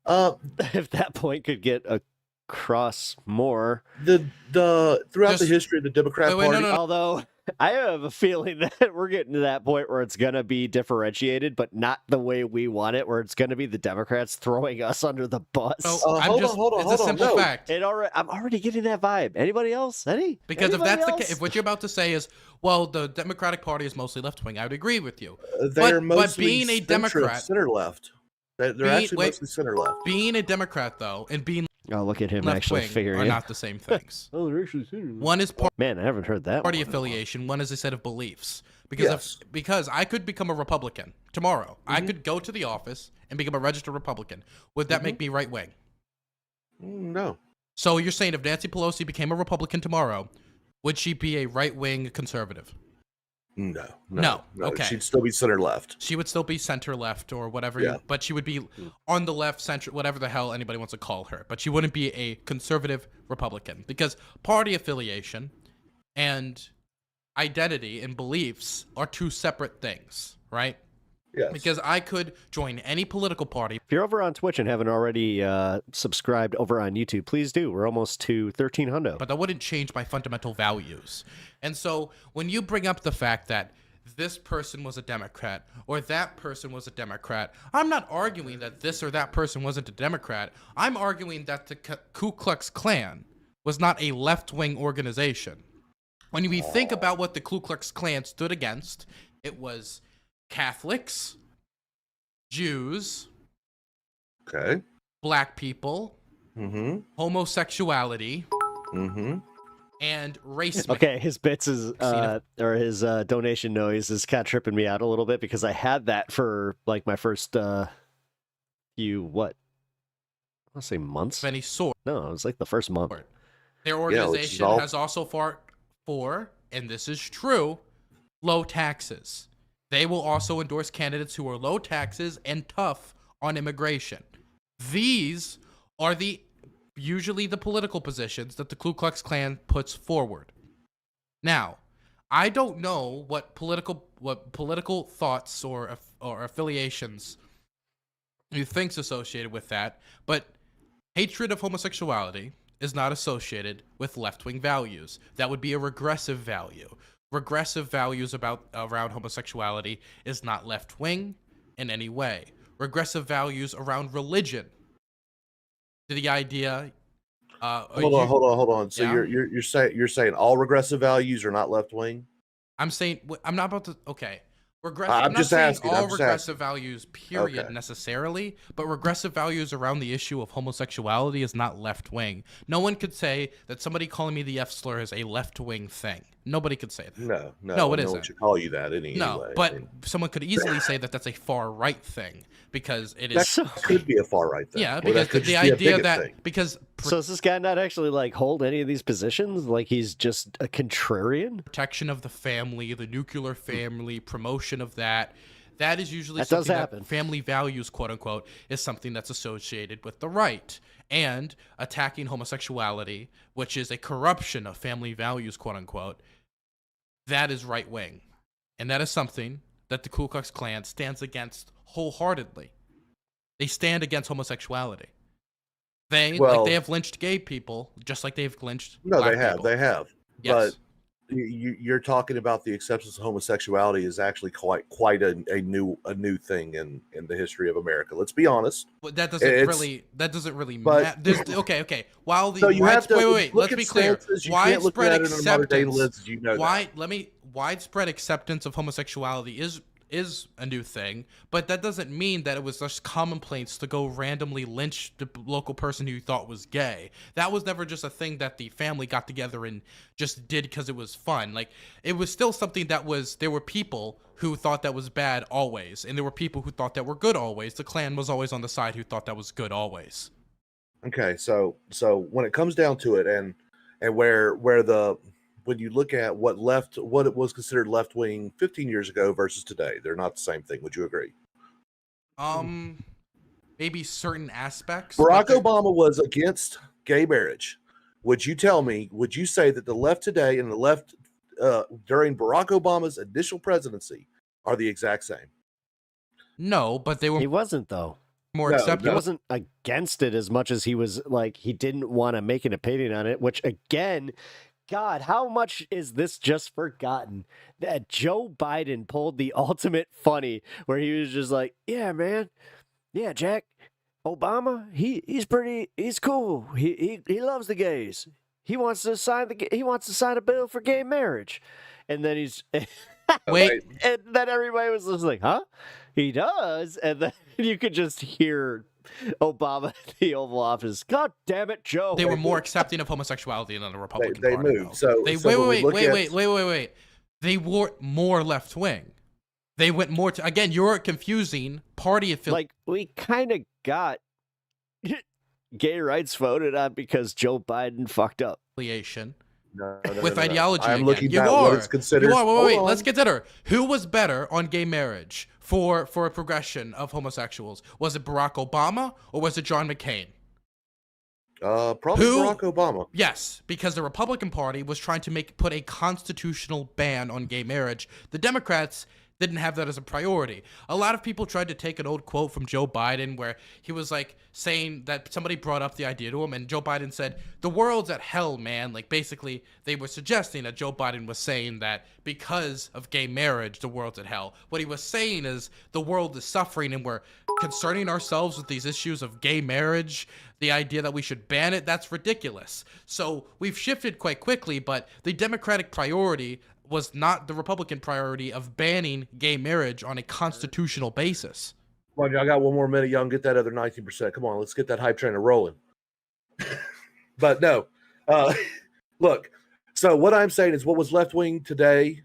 if that point could get across more. Throughout the history of the Democrat Party. No. Although I have a feeling that we're getting to that point where it's going to be differentiated, but not the way we want it, where it's going to be the Democrats throwing us under the bus. Hold on. It's a simple fact. I'm already getting that vibe. Anybody else? Because if that's the case, if what you're about to say is, well, the Democratic Party is mostly left wing, I would agree with you. They're mostly but being a Democrat, center left. They're actually mostly center left. Being a Democrat, though, and being look at him left actually wing figuring are it. not the same things. They're actually center left. One is man, I haven't heard that party affiliation. One is a set of beliefs. Because I could become a Republican tomorrow. I could go to the office and become a registered Republican. Would that make me right wing? No. So you're saying if Nancy Pelosi became a Republican tomorrow, would she be a right wing conservative? No. Okay. She'd still be center left. She would still be center left or whatever, but she would be on the left, center, whatever the hell anybody wants to call her. But she wouldn't be a conservative Republican because party affiliation and identity and beliefs are two separate things, right? Yes. Because I could join any political party. If you're over on Twitch and haven't already subscribed over on YouTube, please do. We're almost to 1,300. But that wouldn't change my fundamental values. And so when you bring up the fact that this person was a Democrat or that person was a Democrat, I'm not arguing that this or that person wasn't a Democrat. I'm arguing that the Ku Klux Klan was not a left-wing organization. When we think about what the Ku Klux Klan stood against, it was Catholics, Jews, Okay. black people, homosexuality, and race. Okay, his bits is or his donation noise is kind of tripping me out a little bit because I had that for like my first few what? I want to say months. Of any sort. No, it was like the first month. Their organization has also fought for, and this is true, low taxes. They will also endorse candidates who are low taxes and tough on immigration. These are usually the political positions that the Ku Klux Klan puts forward. Now, I don't know what political thoughts or affiliations you think's associated with that, but hatred of homosexuality is not associated with left-wing values. That would be a regressive value. Regressive values around homosexuality is not left-wing in any way. Regressive values around religion. To the idea. Hold on. So you're saying all regressive values are not left-wing? I'm saying I'm not about to. Okay. I'm not saying all regressive asking. Values, period, necessarily, but regressive values around the issue of homosexuality is not left-wing. No one could say that somebody calling me the F slur is a left-wing thing. Nobody could say that. No, it isn't. No one should call you that anyway. But someone could easily say that that's a far-right thing because it that is. Could be a far-right thing. Yeah, because the idea that so does this guy not actually like hold any of these positions? Like he's just a contrarian? Protection of the family, the nuclear family, promotion of that. That is usually that something does happen. That family values, quote unquote, is something that's associated with the right. And attacking homosexuality, which is a corruption of family values, quote unquote, that is right wing. And that is something that the Ku Klux Klan stands against wholeheartedly. They stand against homosexuality. They have lynched gay people just like they've lynched black people. They have. Yes. But you're talking about the acceptance of homosexuality is actually quite a new thing in the history of America. Let's be honest. But that doesn't really matter. Okay. While the wait, let's be clear. Widespread acceptance. Widespread acceptance of homosexuality is a new thing, but that doesn't mean that it was just commonplace to go randomly lynch the local person who you thought was gay. That was never just a thing that the family got together and just did because it was fun. Like, it was still something there were people who thought that was bad always, and there were people who thought that were good always. The Klan was always on the side who thought that was good always. Okay, so when it comes down to it, and when you look at what it was considered left wing 15 years ago versus today, they're not the same thing. Would you agree? Maybe certain aspects. Barack Obama was against gay marriage. Would you say that the left today and the left during Barack Obama's initial presidency are the exact same? No, but they were. He wasn't though. More acceptable. He wasn't against it as much as he was like he didn't want to make an opinion on it, which again. God, how much is this just forgotten that Joe Biden pulled the ultimate funny where he was just like, yeah, man. Yeah, Jack, Obama, he's cool. He loves the gays. He wants to sign a bill for gay marriage. And then he's wait. And then everybody was just like, huh? He does. And then you could just hear Obama at the Oval Office. God damn it, Joe. They were more accepting of homosexuality than the Republican Party. They moved. So wait. They were more left wing. They went more to, again, you're confusing party affiliation. Like, we kind of got gay rights voted on because Joe Biden fucked up. With ideology. I'm looking at what is considered. Wait. Let's get to her. Who was better on gay marriage for a progression of homosexuals? Was it Barack Obama or was it John McCain? Probably Barack Obama. Yes, because the Republican Party was trying to put a constitutional ban on gay marriage. The Democrats didn't have that as a priority. A lot of people tried to take an old quote from Joe Biden where he was like saying that somebody brought up the idea to him and Joe Biden said, the world's at hell, man. Like basically they were suggesting that Joe Biden was saying that because of gay marriage, the world's at hell. What he was saying is the world is suffering and we're concerning ourselves with these issues of gay marriage, the idea that we should ban it. That's ridiculous. So we've shifted quite quickly, but the Democratic priority was not the Republican priority of banning gay marriage on a constitutional basis. Come on, y'all got one more minute. Y'all can get that other 19%. Come on, let's get that hype train rolling. But no, look, so what I'm saying is what was left wing today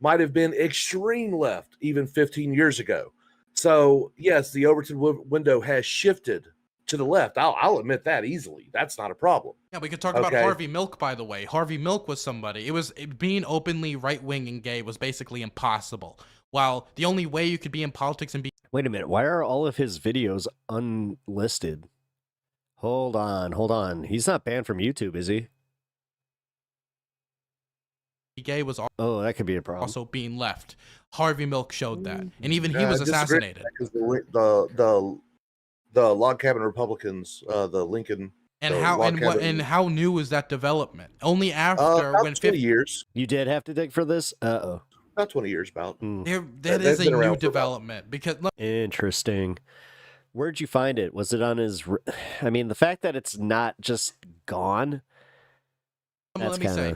might have been extreme left even 15 years ago. So yes, the Overton window has shifted to the left. I'll admit that easily. That's not a problem. Yeah, we could talk about Harvey Milk, by the way. Harvey Milk was somebody. Being openly right-wing and gay was basically impossible. While the only way you could be in politics and be... Wait a minute. Why are all of his videos unlisted? Hold on. He's not banned from YouTube, is he? Gay was that could be a problem. Also being left. Harvey Milk showed that. And even he was assassinated. The log cabin Republicans, the Lincoln, and how new is that development? Only after about 20 years. You did have to dig for this. About 20 years, about. That is a new development because interesting. Where'd you find it? Was it on his? I mean, the fact that it's not just gone. Let me say,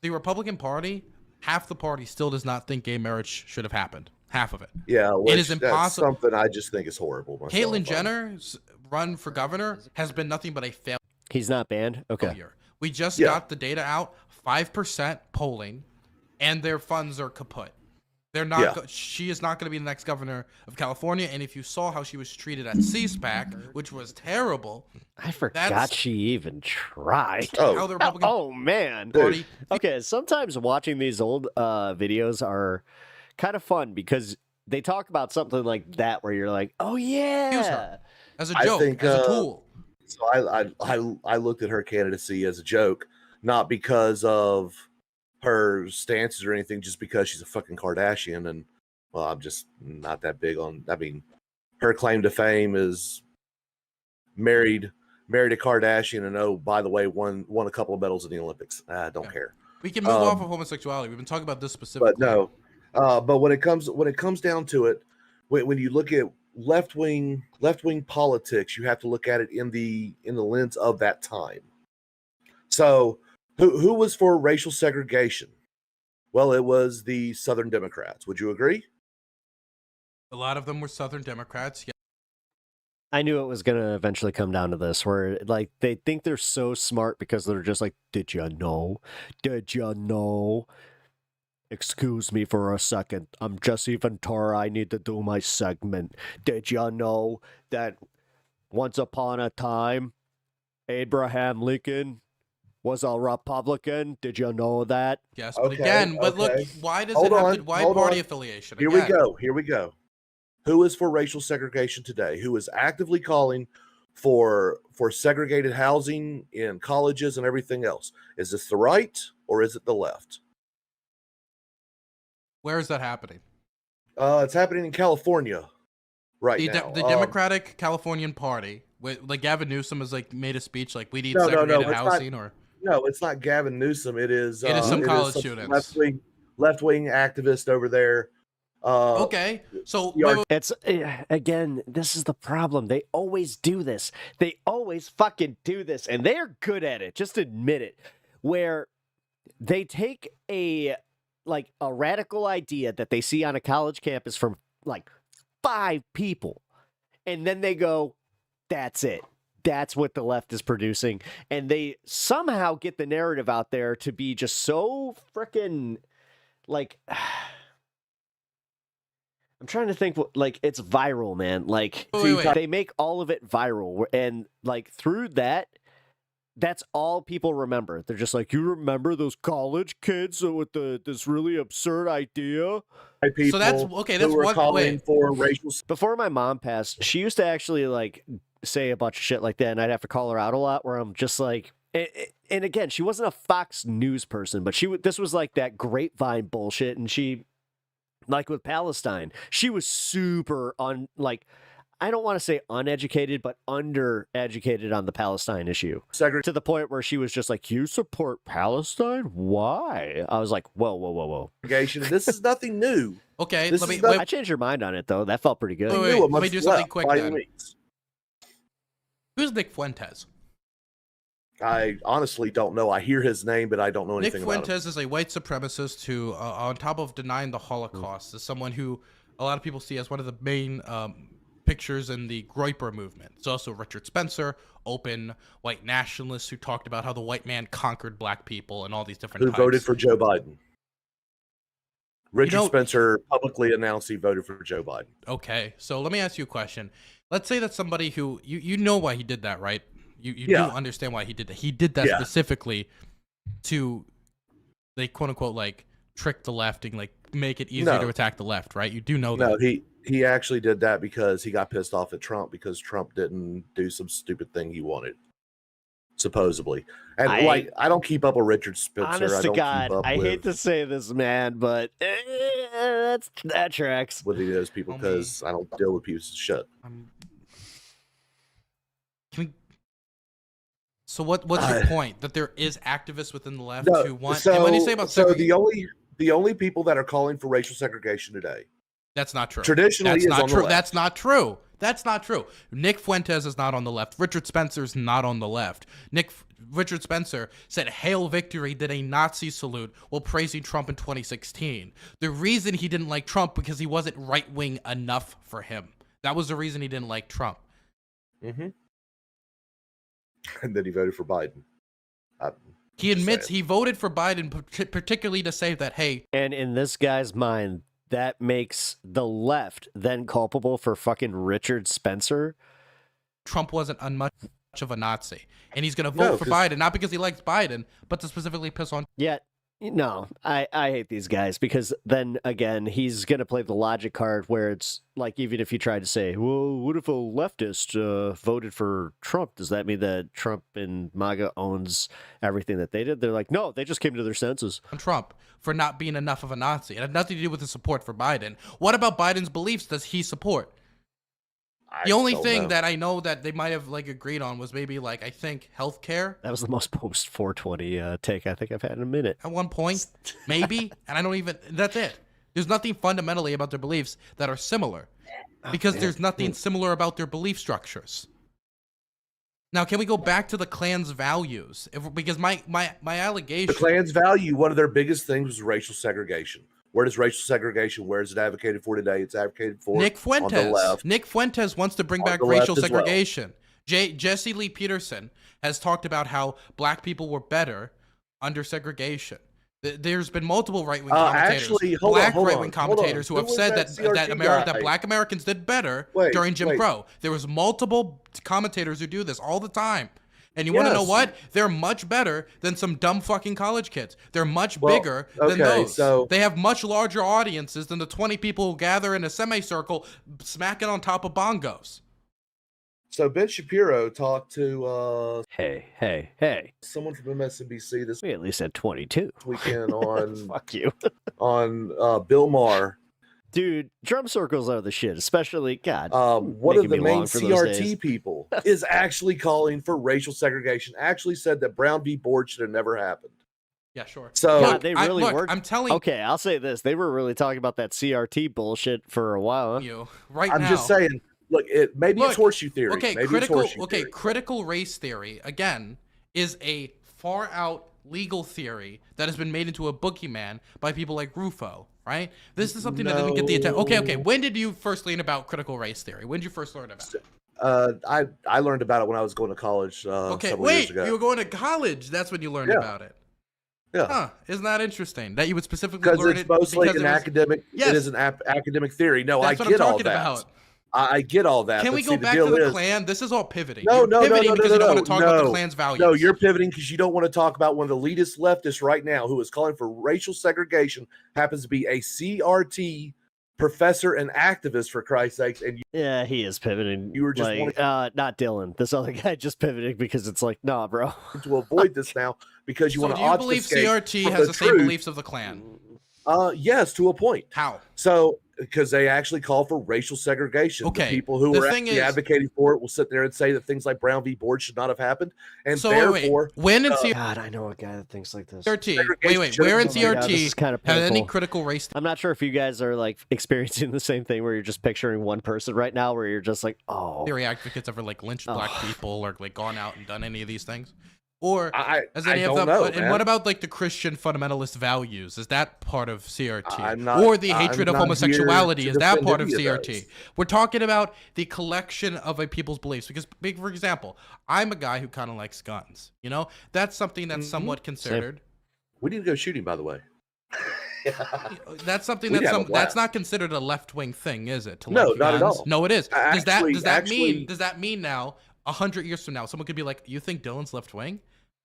the Republican Party, half the party still does not think gay marriage should have happened. Half of it. Yeah, it is impossible. That's something I just think is horrible. Caitlyn Jenner's run for governor has been nothing but a failure. He's not banned? Okay. We just got the data out, 5% polling, and their funds are kaput. They're not. She is not going to be the next governor of California. And if you saw how she was treated at CSPAC, which was terrible, I forgot she even tried. How the Republican man. Party. Okay, sometimes watching these old videos are kind of fun because they talk about something like that where you're like, oh yeah, as a joke, as a tool. So I looked at her candidacy as a joke, not because of her stances or anything, just because she's a fucking Kardashian, and well, I'm just not that big on. I mean, her claim to fame is married a Kardashian, and oh, by the way, won a couple of medals in the Olympics. I don't care. We can move off of homosexuality. We've been talking about this specifically. But no, but when it comes down to it, when you look at left wing politics, you have to look at it in the lens of that time. So. Who was for racial segregation? Well, it was the Southern Democrats. Would you agree? A lot of them were Southern Democrats. Yeah. I knew it was going to eventually come down to this, where like they think they're so smart because they're just like, did you know? Did you know? Excuse me for a second. I'm Jesse Ventura. I need to do my segment. Did you know that once upon a time, Abraham Lincoln was a Republican? Did you know that? Yes, but look, why does it have to, why party affiliation? Here we go. Who is for racial segregation today? Who is actively calling for segregated housing in colleges and everything else? Is this the right or is it the left? Where is that happening? It's happening in California now. The Democratic Californian Party, like Gavin Newsom has like made a speech like we need segregated housing or. No, it's not Gavin Newsom. It is some college students. Left wing activist over there. Okay, so it's again. This is the problem. They always do this. They always fucking do this, and they're good at it. Just admit it. Where they take a radical idea that they see on a college campus from like 5 people, and then they go, "That's it. That's what the left is producing," and they somehow get the narrative out there to be just so freaking like. I'm trying to think. Like it's viral, man. Like they make all of it viral, and like through that, that's all people remember. They're just like, you remember those college kids with this really absurd idea. So that's okay. That's one way. For racial. Before my mom passed, she used to actually like say a bunch of shit like that, and I'd have to call her out a lot. Where I'm just like, and again, she wasn't a Fox News person, but this was like that Grapevine bullshit, and she Like with Palestine, she was super I don't want to say uneducated, but undereducated on the Palestine issue. To the point where she was just like, you support Palestine? Why? I was like, whoa. This is nothing new. Okay, I changed your mind on it, though. That felt pretty good. Wait, let me do something quick then. Who's Nick Fuentes? I honestly don't know. I hear his name, but I don't know anything Nick about him. Fuentes is a white supremacist who, on top of denying the Holocaust, is someone who a lot of people see as one of the main pictures in the Groyper movement. It's also Richard Spencer, open white nationalist who talked about how the white man conquered black people and all these different Who voted for Joe Biden. Richard Spencer publicly announced he voted for Joe Biden. Okay, so let me ask you a question. Let's say that somebody who, you know why he did that, right? You do understand why he did that. He did that specifically to, like, quote unquote, like, trick the left and, like, make it easier to attack the left, right? You do know that. No, he actually did that because he got pissed off at Trump because Trump didn't do some stupid thing he wanted, supposedly. And I don't keep up with Richard Spencer. Honest to God, I hate to say this, man, but that tracks. With those people because I don't deal with pieces of shit. So what's your point? That there is activists within the left who want? So, and when you say about the only people that are calling for racial segregation today. That's not true. Traditionally, that's is not on the true. left. That's not true. That's not true. Nick Fuentes is not on the left. Richard Spencer's not on the left. Richard Spencer said "Hail Victory," did a Nazi salute while praising Trump in 2016. The reason he didn't like Trump because he wasn't right wing enough for him. That was the reason he didn't like Trump. Mm-hmm. And then he voted for Biden. He admits he voted for Biden particularly to say that, hey. And in this guy's mind, that makes the left then culpable for fucking Richard Spencer. Trump wasn't much of a Nazi. And he's going to vote for Biden, not because he likes Biden, but to specifically piss on. Yeah. No, I hate these guys because then again, he's going to play the logic card where it's like, even if you try to say, well, what if a leftist voted for Trump? Does that mean that Trump and MAGA owns everything that they did? They're like, no, they just came to their senses. On Trump for not being enough of a Nazi. It had nothing to do with his support for Biden. What about Biden's beliefs does he support? The only thing that I know that they might have like agreed on was maybe like, I think healthcare. That was the most post 420 take I think I've had in a minute. At one point, maybe, and I don't even. That's it. There's nothing fundamentally about their beliefs that are similar, because there's nothing similar about their belief structures. Now, can we go back to the Klan's values? Because my allegation. The Klan's value, one of their biggest things was racial segregation. Where does racial segregation, where is it advocated for today? It's advocated for Nick Fuentes. On the left. Nick Fuentes wants to bring back racial segregation. Jesse Lee Peterson has talked about how black people were better under segregation. There's been multiple right-wing commentators, black right-wing commentators who have said that black Americans did better during Jim Crow. There was multiple commentators who do this all the time. And you want to know what? They're much better than some dumb fucking college kids. They're much bigger than those. So they have much larger audiences than the 20 people who gather in a semicircle smacking on top of bongos. So Ben Shapiro talked to Hey. someone from MSNBC this We at least had 22 weekend on fuck you. on Bill Maher. Dude, drum circles are the shit, especially God. One of the main CRT people is actually calling for racial segregation. Actually said that Brown v. Board should have never happened. Yeah, sure. So God, they really were. I'm telling. Okay, I'll say this: they were really talking about that CRT bullshit for a while. Huh? You I'm just saying. Look, it's horseshoe theory. Okay, maybe critical race theory again is a far out legal theory that has been made into a boogeyman by people like Rufo. Right? This is something that didn't get the attention. Okay. When did you first learn about critical race theory? When did you first learn about it? I learned about it when I was going to college. Several years ago. You were going to college. That's when you learned about it. Yeah. Huh? Isn't that interesting? That you would specifically learn it because it's mostly an academic. Yes. It is an academic theory. No, That's I what get I'm all talking that. about. I get all that. Can we go back to the Klan? This is all pivoting. No, pivoting because you don't want to talk about the Klan's values. No, you're pivoting because you don't want to talk about one of the elitist leftists right now who is calling for racial segregation, happens to be a CRT professor and activist, for Christ's sakes. And yeah, he is pivoting. You were just not Dylan. This other guy just pivoting because it's like, nah, bro. To avoid this now because you want to obfuscate. Do you believe CRT has the same beliefs of the Klan? Yes, to a point. How? So, because they actually call for racial segregation. Okay. The people who are actually advocating for it will sit there and say that things like Brown v. Board should not have happened, and So therefore, when in God, I know a guy that thinks like this. CRT, where in CRT kind of have any painful. critical race? I'm not sure if you guys are like experiencing the same thing where you're just picturing one person right now, where you're just like, oh. Theory advocates ever like lynched black people or like gone out and done any of these things? Or as any of them? And what about like the Christian fundamentalist values? Is that part of CRT? Or the hatred of homosexuality? Is that part of CRT? We're talking about the collection of a people's beliefs. Because, for example, I'm a guy who kind of likes guns. You know, that's something that's somewhat considered. We need to go shooting, by the way. That's something that's not considered a left-wing thing, is it? No, not at all. No, it is. Does that Actually, mean now 100 years from now someone could be like, you think Dylan's left-wing?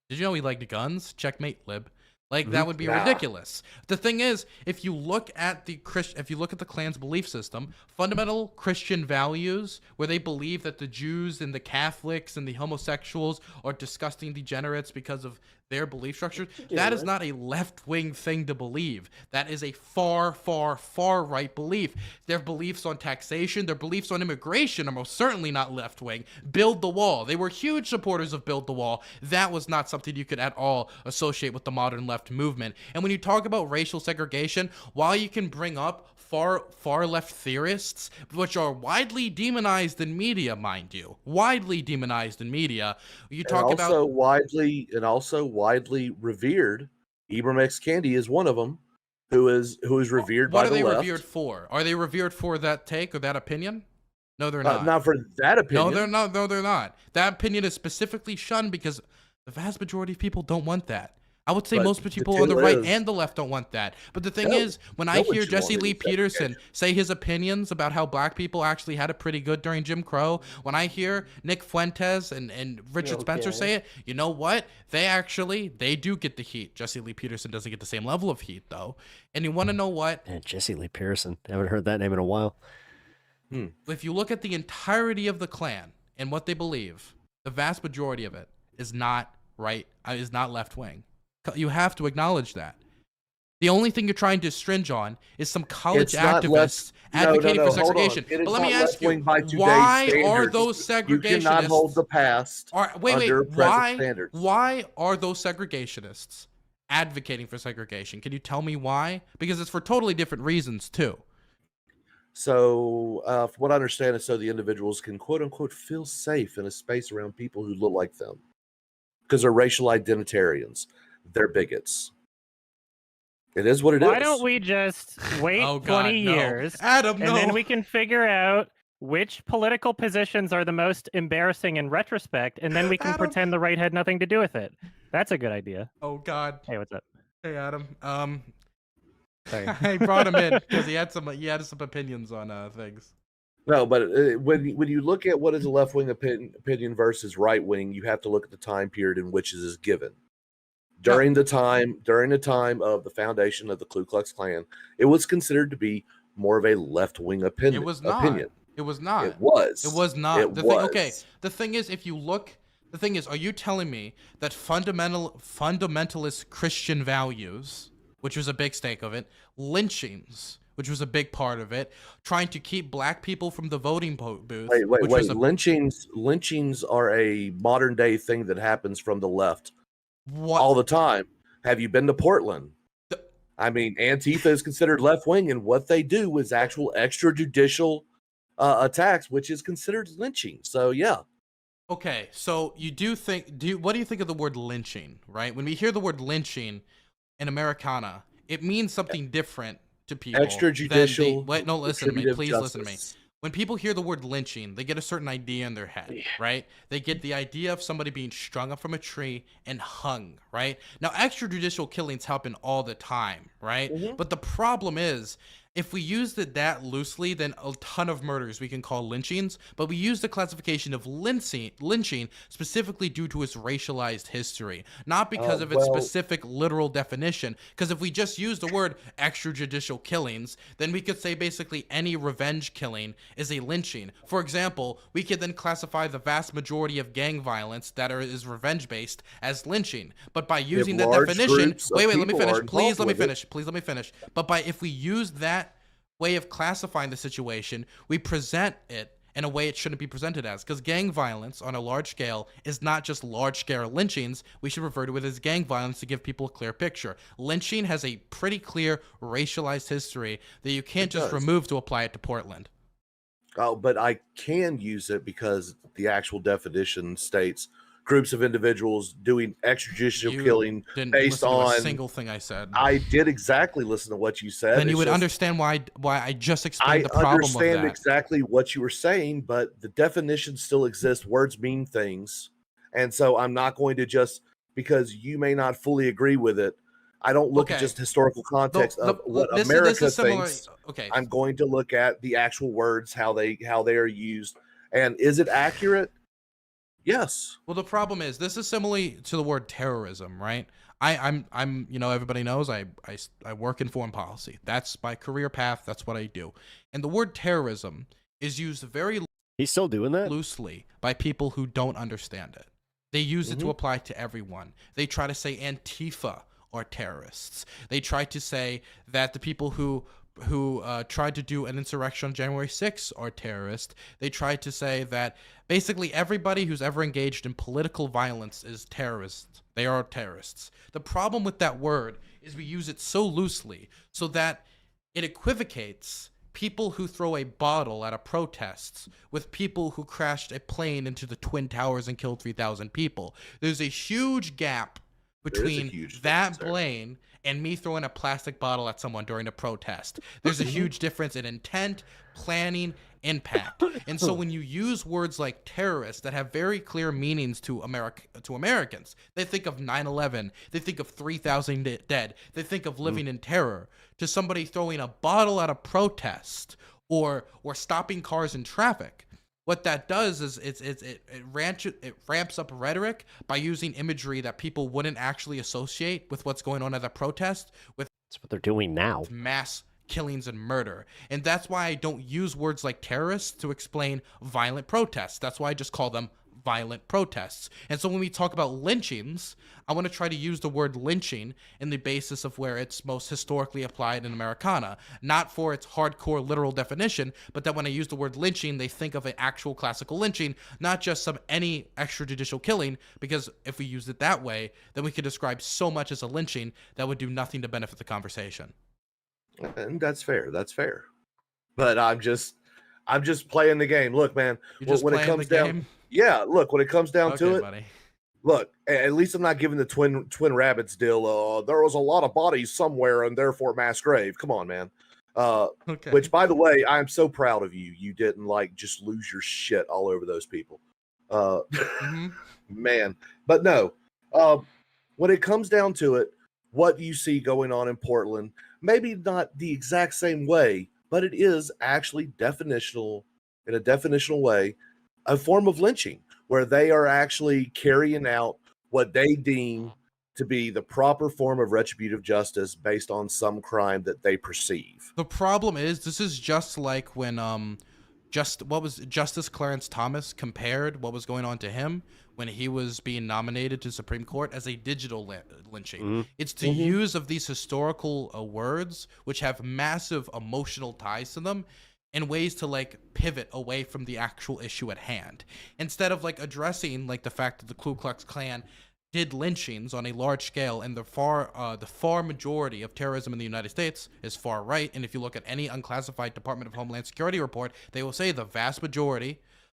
Did you know he liked guns? Checkmate, lib. Like that would be ridiculous. The thing is, if you look at the Klan's belief system, fundamental Christian values, where they believe that the Jews and the Catholics and the homosexuals are disgusting degenerates because of their belief structures, that is not a left-wing thing to believe. That is a far, far, far right belief. Their beliefs on taxation, their beliefs on immigration are most certainly not left-wing. Build the wall. They were huge supporters of Build the Wall. That was not something you could at all associate with the modern left movement. And when you talk about racial segregation, while you can bring up far left theorists, which are widely demonized in media, mind you, widely demonized in media. You talk about also widely revered. Ibram X. Kendi is one of them, who is revered by the left. What are they revered for? Are they revered for that take or that opinion? No, they're not. Not for that opinion. No, they're not. No, they're not. That opinion is specifically shunned because the vast majority of people don't want that. I would say most people on the right and the left don't want that. But the thing is, when I hear Jesse Lee Peterson say his opinions about how black people actually had it pretty good during Jim Crow, when I hear Nick Fuentes and Richard Spencer say it, you know what? They do get the heat. Jesse Lee Peterson doesn't get the same level of heat, though. And you want to know what? Man, Jesse Lee Peterson. I haven't heard that name in a while. If you look at the entirety of the Klan and what they believe, the vast majority of it is not right, is not left-wing. You have to acknowledge that. The only thing you're trying to stringe on is some college activists advocating for segregation. But let me ask you, why are those segregationists? You cannot hold the past under present standards. Why are those segregationists advocating for segregation? Can you tell me why? Because it's for totally different reasons too. So, from what I understand, is so the individuals can quote unquote feel safe in a space around people who look like them, because they're racial identitarians. They're bigots. It is what it is. Why don't we just wait 20 years, Adam, and then we can figure out which political positions are the most embarrassing in retrospect, and then we can pretend the right had nothing to do with it. That's a good idea. Oh God. Hey, what's up? Hey, Adam. Sorry. I brought him in because he had some opinions on things. No, but when you look at what is a left-wing opinion versus right-wing, you have to look at the time period in which it is given. During the time of the foundation of the Ku Klux Klan, it was considered to be more of a left-wing opinion. It was not. It was not. It was. It was not. It was. Okay. The thing is, if you look, the thing is, are you telling me that fundamentalist Christian values, which was a big stake of it, lynchings, which was a big part of it, trying to keep black people from the voting booth. Wait. Lynchings are a modern day thing that happens from the left all the time. Have you been to Portland? I mean, Antifa is considered left wing, and what they do is actual extrajudicial attacks, which is considered lynching. So yeah. Okay, so what do you think of the word lynching? Right, when we hear the word lynching in Americana, it means something different to people. Extrajudicial. Listen to me. Please listen to me. When people hear the word lynching, they get a certain idea in their head, right? They get the idea of somebody being strung up from a tree and hung, right? Now, extrajudicial killings happen all the time, right? But the problem is if we used it that loosely, then a ton of murders we can call lynchings, but we use the classification of lynching specifically due to its racialized history, not because of its specific literal definition. Because if we just use the word extrajudicial killings, then we could say basically any revenge killing is a lynching. For example, we could then classify the vast majority of gang violence that is revenge-based as lynching. But by using that definition, wait, let me finish. Please let me finish. But if we use that way of classifying the situation, we present it in a way it shouldn't be presented as, because gang violence on a large scale is not just large scale lynchings. We should refer to it as gang violence to give people a clear picture. Lynching has a pretty clear racialized history that you can't just remove to apply it to Portland. Oh, but I can use it because the actual definition states groups of individuals doing extrajudicial killing based on a single thing I said. I did exactly listen to what you said. Then you would understand why I just explained the problem of that. I understand exactly what you were saying, but the definition still exists. Words mean things. And so I'm not going to just, because you may not fully agree with it, I don't look at just historical context of what America thinks. Okay. I'm going to look at the actual words, how they are used. And is it accurate? Yes. Well, the problem is this is similar to the word terrorism, right? I'm everybody knows I work in foreign policy. That's my career path. That's what I do. And the word terrorism is used very He's still doing that loosely by people who don't understand it. They use it to apply to everyone. They try to say Antifa are terrorists. They try to say that the people who tried to do an insurrection on January 6th are terrorists. They tried to say that basically everybody who's ever engaged in political violence is terrorists. They are terrorists. The problem with that word is we use it so loosely so that it equivocates people who throw a bottle at a protest with people who crashed a plane into the Twin Towers and killed 3,000 people. There's a huge gap between that plane and me throwing a plastic bottle at someone during a protest. There's a huge difference in intent, planning, impact. And so when you use words like terrorist that have very clear meanings to Americans, they think of 9/11, they think of 3,000 dead, they think of living in terror. To somebody throwing a bottle at a protest or stopping cars in traffic, what that does is it ramps up rhetoric by using imagery that people wouldn't actually associate with what's going on at a protest. That's what they're doing now. Mass killings and murder. And that's why I don't use words like terrorists to explain violent protests. That's why I just call them violent protests. And so when we talk about lynchings, I want to try to use the word lynching in the basis of where it's most historically applied in Americana, not for its hardcore literal definition, but that when I use the word lynching, they think of an actual classical lynching, not just any extrajudicial killing, because if we used it that way, then we could describe so much as a lynching that would do nothing to benefit the conversation. And that's fair. That's fair. But I'm just playing the game. Look, man, when it comes down, look, when it comes down to it, buddy. Look, at least I'm not giving the twin rabbits deal. There was a lot of bodies somewhere and therefore mass grave. Come on, man. Which, by the way, I'm so proud of you. You didn't just lose your shit all over those people. Man. But no, when it comes down to it, what you see going on in Portland, maybe not the exact same way, but it is actually definitional, in a definitional way, a form of lynching, where they are actually carrying out what they deem to be the proper form of retributive justice based on some crime that they perceive. The problem is, this is just like when Justice Clarence Thomas compared what was going on to him when he was being nominated to Supreme Court as a digital lynching. It's the use of these historical words, which have massive emotional ties to them, in ways to pivot away from the actual issue at hand, instead of addressing the fact that the Ku Klux Klan did lynchings on a large scale, and the far majority of terrorism in the United States is far right. And if you look at any unclassified Department of Homeland Security report, they will say the vast majority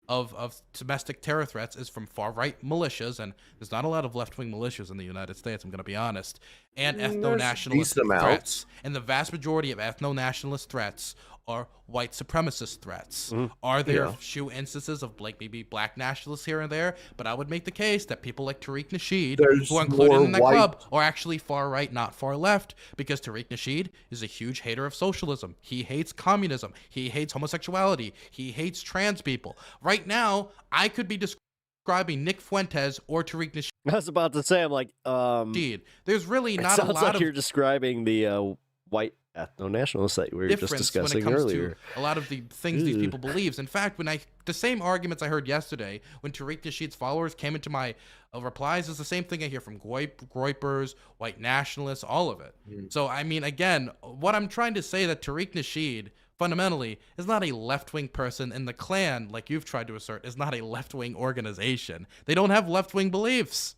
of domestic terror threats is from far right militias, and there's not a lot of left wing militias in the United States, I'm going to be honest, and ethno-nationalist threats. And the vast majority of ethno-nationalist threats are white supremacist threats. Are there few instances of maybe black nationalists here and there? But I would make the case that people like Tariq Nasheed, who are included in that club, are actually far right, not far left, because Tariq Nasheed is a huge hater of socialism. He hates communism. He hates homosexuality. He hates trans people. Right now, I could be describing Nick Fuentes or Tariq Nasheed. I was about to say, I'm like, there's really not a lot like of you're describing the white ethno-nationalist that we were just discussing when it comes earlier. to a lot of the things these people believes. In fact, the same arguments I heard yesterday when Tariq Nasheed's followers came into my replies is the same thing I hear from Groypers, white nationalists, all of it. So, I mean, again, what I'm trying to say that Tariq Nasheed fundamentally is not a left-wing person, and the Klan, like you've tried to assert, is not a left-wing organization. They don't have left-wing beliefs.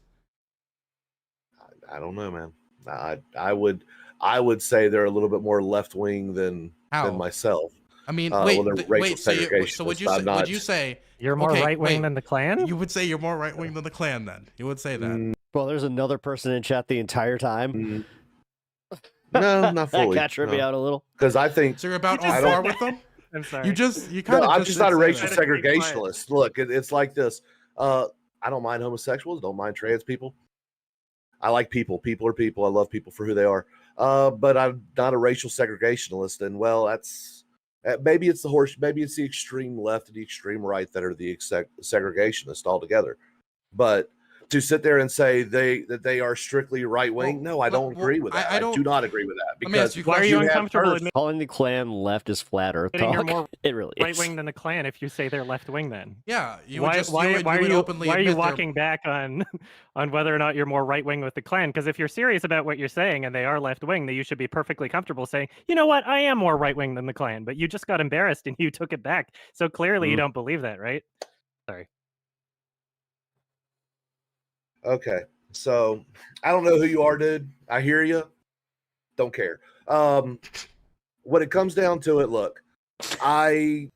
I don't know, man. I would say they're a little bit more left-wing than myself. I mean, so would you say you're more right-wing than the Klan? You would say you're more right-wing than the Klan, then? You would say that? Well, there's another person in chat the entire time. No, not fully. That tripped me out a little. Because I think... So you're about on par with them? I'm sorry. I'm just not a racial segregationist. Look, it's like this. I don't mind homosexuals. Don't mind trans people. I like people. People are people. I love people for who they are. But I'm not a racial segregationist. And well, that's maybe it's the extreme left and the extreme right that are the segregationists altogether. But to sit there and say that they are strictly right wing, no, I don't agree with that. I do not agree with that. Because why are you uncomfortable calling the Klan left is flat earth talk? You're more it really is. right-wing than the Klan if you say they're left-wing then. Yeah. Why are you walking back on whether or not you're more right-wing with the Klan? Because if you're serious about what you're saying and they are left-wing, then you should be perfectly comfortable saying, you know what, I am more right-wing than the Klan. But you just got embarrassed and you took it back. So clearly you don't believe that, right? Sorry. Okay, so I don't know who you are, dude. I hear you. Don't care. When it comes down to it, look, can't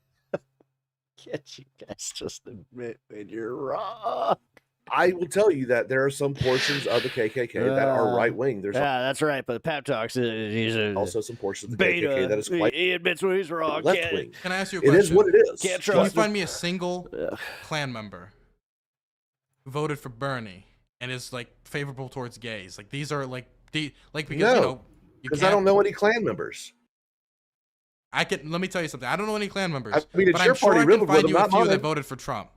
you guys just admit when you're wrong? I will tell you that there are some portions of the KKK that are right wing. That's right. But Pep Talks is also some portions of the KKK that is quite. He admits when he's wrong. Left wing. Can I ask you a question? It is what it is. Can you find me a single Klan member who voted for Bernie and is like favorable towards gays? Like these are because I don't know any Klan members. Let me tell you something. I don't know any Klan members. I mean, but I'm sure I can find you a few that voted for Trump.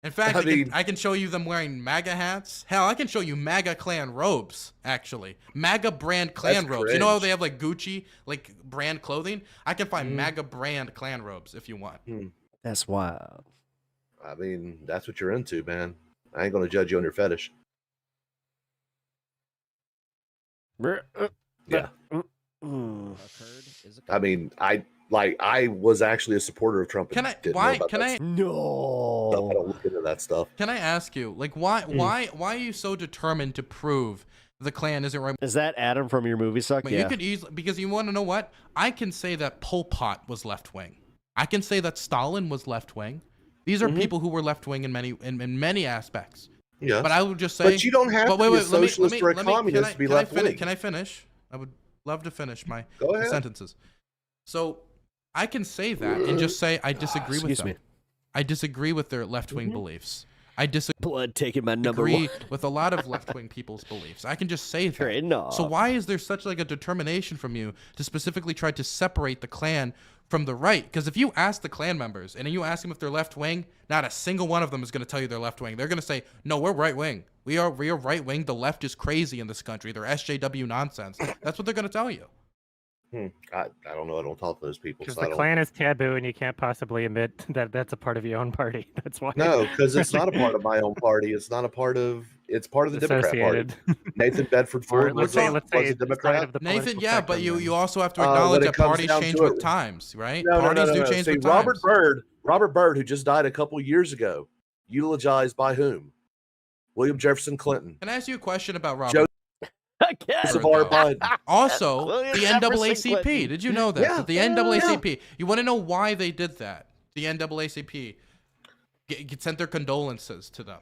In fact, I can show you them wearing MAGA hats. Hell, I can show you MAGA Klan robes, actually. MAGA brand Klan robes. Cringe. You know how they have like Gucci, like brand clothing? I can find MAGA brand Klan robes if you want. That's wild. I mean, that's what you're into, man. I ain't going to judge you on your fetish. Yeah. I mean, I was actually a supporter of Trump. No. I don't look into that stuff. Can I ask you, like, why are you so determined to prove the Klan isn't right? Is that Adam from your movie suck? You could easily, because you want to know what? I can say that Pol Pot was left wing. I can say that Stalin was left wing. These are people who were left wing in many aspects. Yeah. But I would just say. But you don't have to be a socialist or a communist to be left wing. Can I finish? I would love to finish my Go ahead. sentences. So I can say that and just say I disagree with them. I disagree with their left-wing beliefs. I disagree with a lot of left-wing people's beliefs. I can just say that. So why is there such like a determination from you to specifically try to separate the Klan from the right? Because if you ask the Klan members and you ask them if they're left-wing, not a single one of them is going to tell you they're left-wing. They're going to say, no, we're right-wing. We are right-wing. The left is crazy in this country. They're SJW nonsense. That's what they're going to tell you. I don't know. I don't talk to those people. Because the Klan is taboo, and you can't possibly admit that that's a part of your own party. That's why. No, because it's not a part of my own party. It's not a part of. It's part of the Democrat Party. Nathan Bedford Ford was a Democrat. Nathan, yeah, but you also have to acknowledge that parties change with times, right? Parties do change with times. Times. Robert Byrd, who just died a couple years ago, eulogized by whom? William Jefferson Clinton. Can I ask you a question about Robert? Biden. Also, the NAACP. Did you know that? Yeah, the NAACP. You want to know why they did that? The NAACP sent their condolences to them.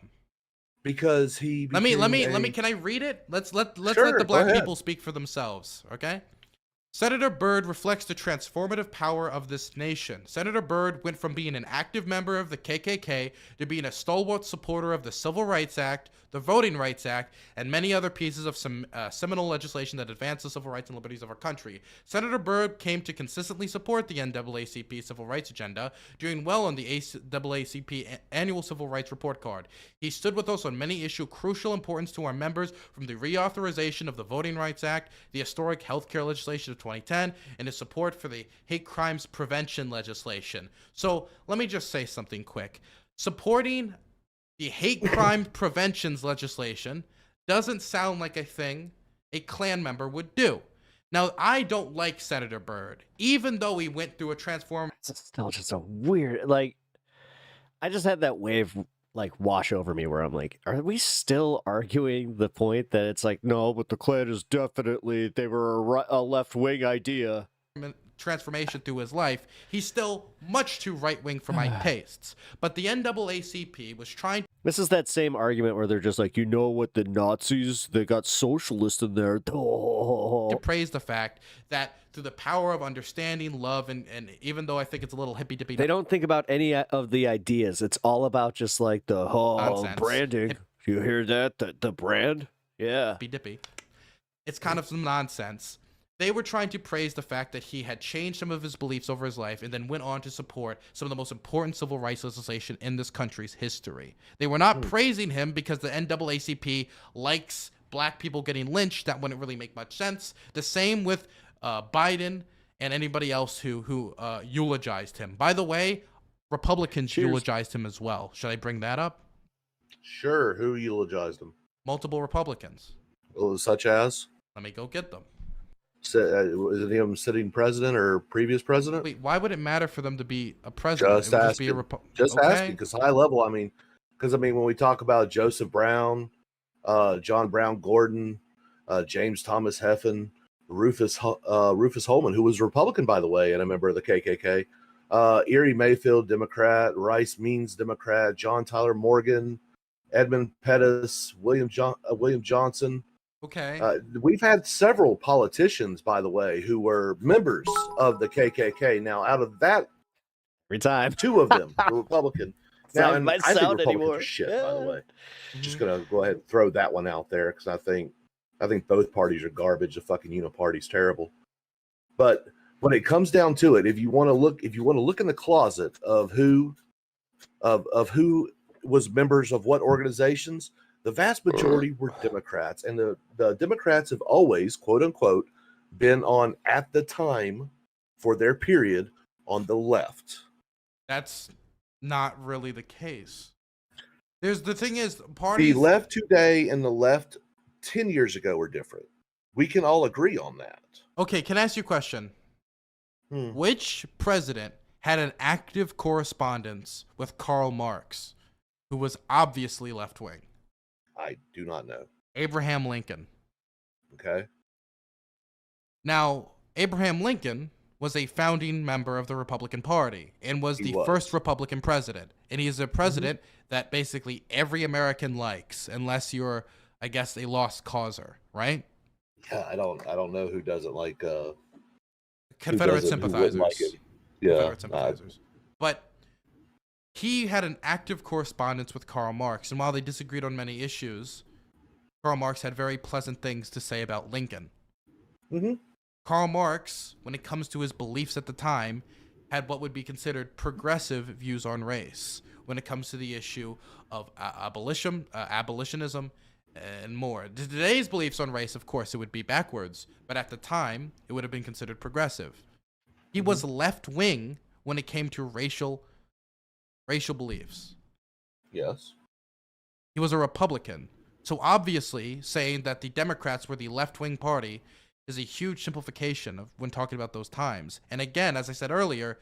Because he. Let me. Can I read it? Let's let the black people speak for themselves. Okay. Senator Byrd reflects the transformative power of this nation. Senator Byrd went from being an active member of the KKK to being a stalwart supporter of the Civil Rights Act, the Voting Rights Act, and many other pieces of some seminal legislation that advanced the civil rights and liberties of our country. Senator Byrd came to consistently support the NAACP civil rights agenda, doing well on the NAACP annual civil rights report card. He stood with us on many issues crucial importance to our members, from the reauthorization of the Voting Rights Act, the historic healthcare legislation of 2010, and his support for the hate crimes prevention legislation. So let me just say something quick. Supporting the hate crime preventions legislation doesn't sound like a thing a Klan member would do. Now, I don't like Senator Byrd, even though he went through a transform. It's still just a weird, like, I just had that wave like wash over me where I'm like, are we still arguing the point that it's like, no, but the Klan is definitely, they were a left-wing idea. Transformation through his life, he's still much too right-wing for my tastes. But the NAACP was trying. This is that same argument where they're just like, you know what, the Nazis, they got socialists in there. To praise the fact that through the power of understanding, love, and even though I think it's a little hippy-dippy, they don't think about any of the ideas. It's all about just like the nonsense. Branding. You hear that? The brand? Yeah. Hippy-dippy. It's kind of some nonsense. They were trying to praise the fact that he had changed some of his beliefs over his life and then went on to support some of the most important civil rights legislation in this country's history. They were not praising him because the NAACP likes black people getting lynched. That wouldn't really make much sense. The same with Biden and anybody else who eulogized him. By the way, Republicans eulogized him as well. Should I bring that up? Sure. Who eulogized him? Multiple Republicans. Such as? Let me go get them. Is it him sitting president or previous president? Wait, why would it matter for them to be a president? Just asking. Asking, because high level. I mean, when we talk about Joseph Brown, John Brown Gordon, James Thomas Heffen, Rufus Holman, who was Republican, by the way, and a member of the KKK, Erie Mayfield, Democrat, Rice Means, Democrat, John Tyler Morgan, Edmund Pettus, William Johnson. Okay. We've had several politicians, by the way, who were members of the KKK. Now, out of that, every time, 2 of them were Republican. Now, and I think Republicans anymore. are shit, by the way. Just gonna go ahead and throw that one out there because I think both parties are garbage. The fucking uniparty's terrible. But when it comes down to it, if you want to look in the closet of who was members of what organizations, the vast majority were Democrats, and the Democrats have always, quote unquote, been on, at the time for their period, on the left. That's not really the case. The thing is, parties. The left today and the left 10 years ago were different. We can all agree on that. Okay, can I ask you a question? Which president had an active correspondence with Karl Marx, who was obviously left-wing? I do not know. Abraham Lincoln. Okay. Now, Abraham Lincoln was a founding member of the Republican Party and was the first Republican president. And he is a president that basically every American likes, unless you're, I guess, a lost causer, right? Yeah, I don't know who doesn't like Confederate sympathizers. Like yeah, Confederate sympathizers. But he had an active correspondence with Karl Marx, and while they disagreed on many issues, Karl Marx had very pleasant things to say about Lincoln. Karl Marx, when it comes to his beliefs at the time, had what would be considered progressive views on race when it comes to the issue of abolitionism and more. Today's beliefs on race, of course, it would be backwards, but at the time, it would have been considered progressive. He was left-wing when it came to racial beliefs. Yes. He was a Republican. So obviously, saying that the Democrats were the left-wing party is a huge simplification of when talking about those times. And again, as I said earlier,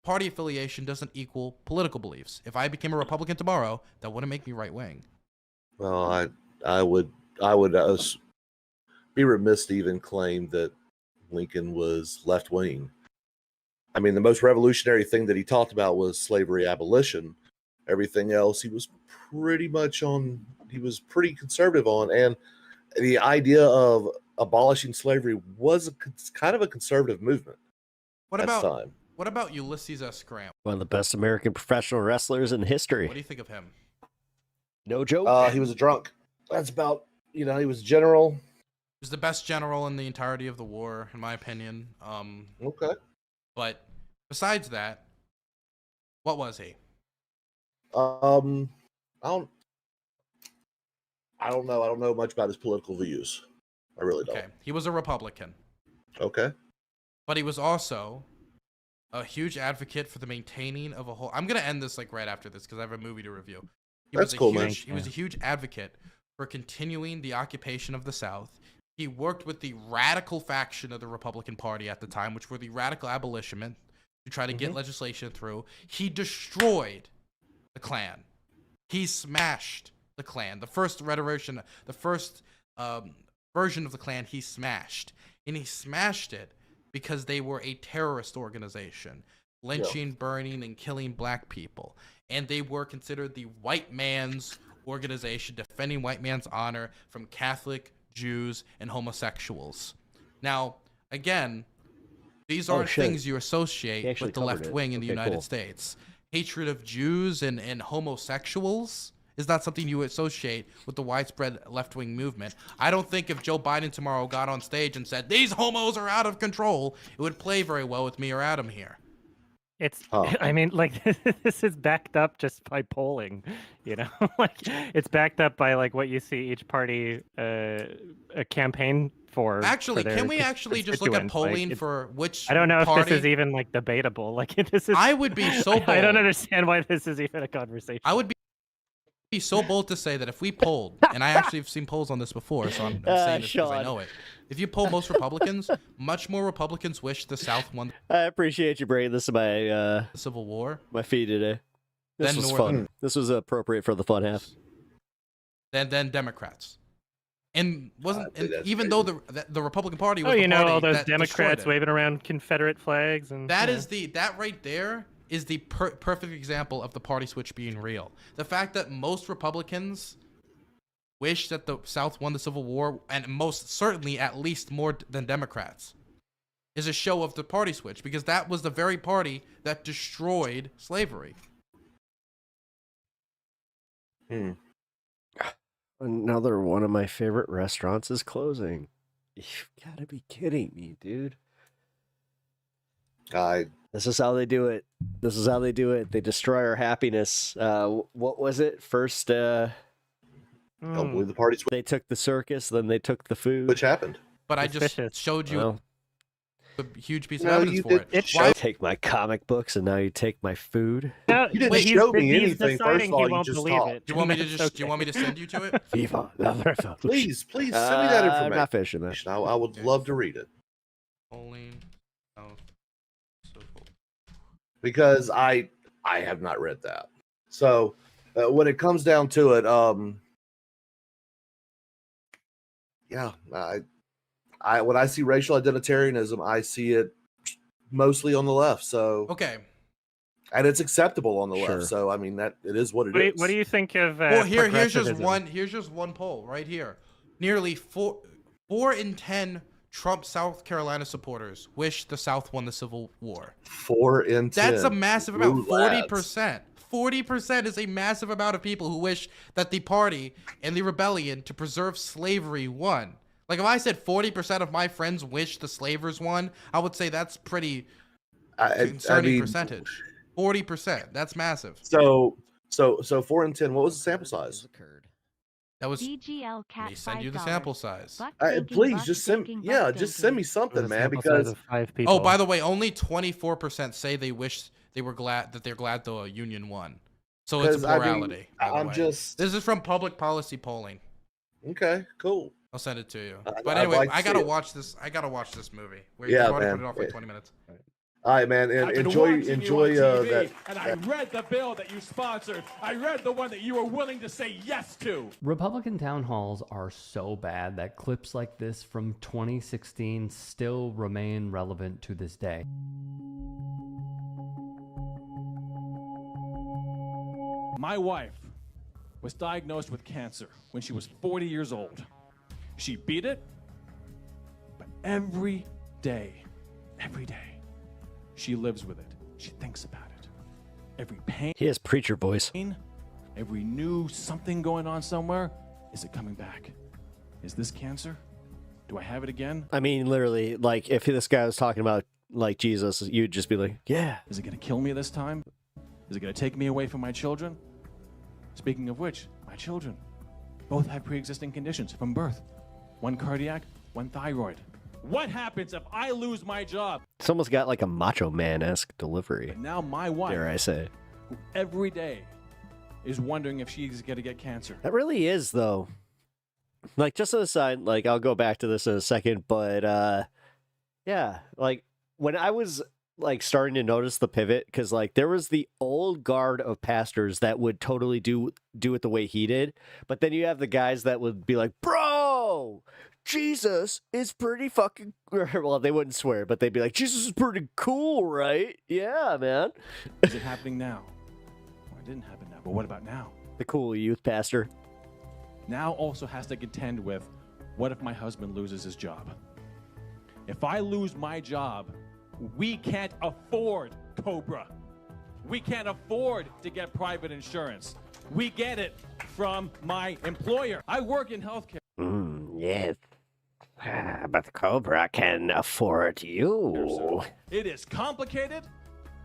party affiliation doesn't equal political beliefs. If I became a Republican tomorrow, that wouldn't make me right-wing. Well, I would be remiss to even claim that Lincoln was left-wing. I mean, the most revolutionary thing that he talked about was slavery abolition. Everything else, he was pretty conservative on. And the idea of abolishing slavery was kind of a conservative movement. What at the about time. what about Ulysses S. Grant? One of the best American professional wrestlers in history. What do you think of him? No joke. He was a drunk. That's about, he was a general. He was the best general in the entirety of the war, in my opinion. Okay. But besides that, what was he? I don't know. I don't know much about his political views. I really don't. Okay, he was a Republican. Okay. But he was also a huge advocate for the maintaining of a whole. I'm gonna end this like right after this because I have a movie to review. That's cool, man. He was a huge advocate for continuing the occupation of the South. He worked with the radical faction of the Republican Party at the time, which were the radical abolitionists, to try to get legislation through. He destroyed the Klan. He smashed the Klan. The first version of the Klan he smashed. And he smashed it because they were a terrorist organization, lynching, burning, and killing black people. And they were considered the white man's organization, defending white man's honor from Catholic, Jews, and homosexuals. Now, again, these aren't things you associate with the left wing in the United States. Hatred of Jews and homosexuals is not something you associate with the widespread left-wing movement. I don't think if Joe Biden tomorrow got on stage and said, these homos are out of control, it would play very well with me or Adam here. It's, I mean, like, this is backed up just by polling, like it's backed up by like what you see each party a campaign for. Actually, for can we actually just look at polling for which I don't know party? if this is even like debatable. Like this is. I would be so bold. I don't understand why this is even a conversation. I would be so bold to say that if we polled, and I actually have seen polls on this before, so I'm saying this because I know it. If you poll most Republicans, much more Republicans wish the South won. I appreciate you bringing this to my the Civil War. My feed today. This was fun. This was appropriate for the fun half. Then Democrats, and even though the Republican Party was all those Democrats waving around Confederate flags and that right there is the perfect example of the party switch being real. The fact that most Republicans wish that the South won the Civil War, and most certainly at least more than Democrats, is a show of the party switch, because that was the very party that destroyed slavery. Another one of my favorite restaurants is closing. You've got to be kidding me, dude. This is how they do it. This is how they do it. They destroy our happiness. What was it? First, don't believe the party switch. They took the circus, then they took the food. Which happened? But I just showed you a huge piece of evidence for it. Why take my comic books and now you take my food? No, you didn't show me anything. First of all, you just believe talked. it. Do you want me to just? Do you want me to send you to it? Viva. Please send me that information. I'm not fishing that. I would love to read it. Because I have not read that. So when it comes down to it, when I see racial identitarianism, I see it mostly on the left. So and it's acceptable on the left. So I mean that it is what it is. What do you think of? Well, here's just one poll right here. Nearly 4 in 10 Trump South Carolina supporters wish the South won the Civil War. 4 in 10. That's a massive amount. 40%. 40% is a massive amount of people who wish that the party and the rebellion to preserve slavery won. Like if I said 40% of my friends wish the slavers won, I would say that's pretty concerning percentage. 40%. That's massive. So 4 in 10. What was the sample size? That was. Let me send you the sample size. Please just send me something, man. Because oh, by the way, only 24% say they wish they're glad the union won. So it's a plurality. This is from Public Policy Polling. Okay, cool. I'll send it to you. But anyway, I gotta watch this. I gotta watch this movie. You want to put it off for 20 minutes. All right, man. And enjoy that. And I read the bill that you sponsored. I read the one that you were willing to say yes to. Republican town halls are so bad that clips like this from 2016 still remain relevant to this day. My wife was diagnosed with cancer when she was 40 years old. She beat it. But every day, she lives with it. She thinks about it. Every pain. He has preacher voice. Every new something going on somewhere. Is it coming back? Is this cancer? Do I have it again? I mean, literally, like, if this guy was talking about, like, Jesus, you'd just be like, yeah. Is it going to kill me this time? Is it going to take me away from my children? Speaking of which, my children both have pre-existing conditions from birth. One cardiac, one thyroid. What happens if I lose my job? It's almost got like a Macho Man-esque delivery. But now my wife, dare I say, who every day is wondering if she's going to get cancer. That really is, though. Like, just on the side, like, I'll go back to this in a second, but, yeah, like, when I was, like, starting to notice the pivot, because, like, there was the old guard of pastors that would totally do it the way he did, but then you have the guys that would be like, bro, Jesus is pretty fucking, well, they wouldn't swear, but they'd be like, Jesus is pretty cool, right? Yeah, man. Is it happening now? Well, it didn't happen now, but what about now? The cool youth pastor. Now also has to contend with, what if my husband loses his job? If I lose my job, we can't afford Cobra. We can't afford to get private insurance. We get it from my employer. I work in healthcare. Yes. But Cobra can afford you. It is complicated.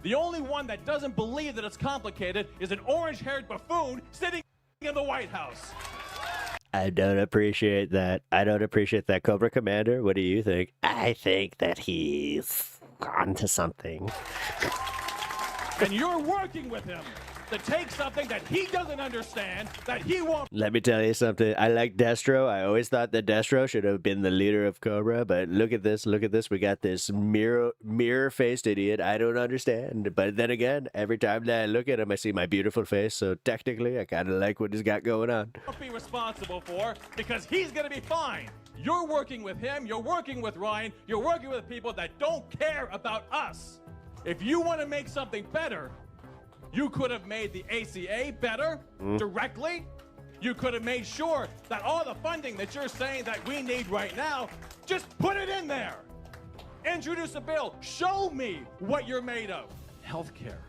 The only one that doesn't believe that it's complicated is an orange-haired buffoon sitting in the White House. I don't appreciate that. I don't appreciate that, Cobra Commander. What do you think? I think that he's onto something. And you're working with him to take something that he doesn't understand, that he won't. Let me tell you something. I like Destro. I always thought that Destro should have been the leader of Cobra, but look at this. Look at this. We got this mirror-faced idiot. I don't understand. But then again, every time that I look at him, I see my beautiful face. So technically, I kind of like what he's got going on. Be responsible for, because he's going to be fine. You're working with him. You're working with Ryan. You're working with people that don't care about us. If you want to make something better, you could have made the ACA better directly. You could have made sure that all the funding that you're saying that we need right now, just put it in there. Introduce a bill. Show me what you're made of. Healthcare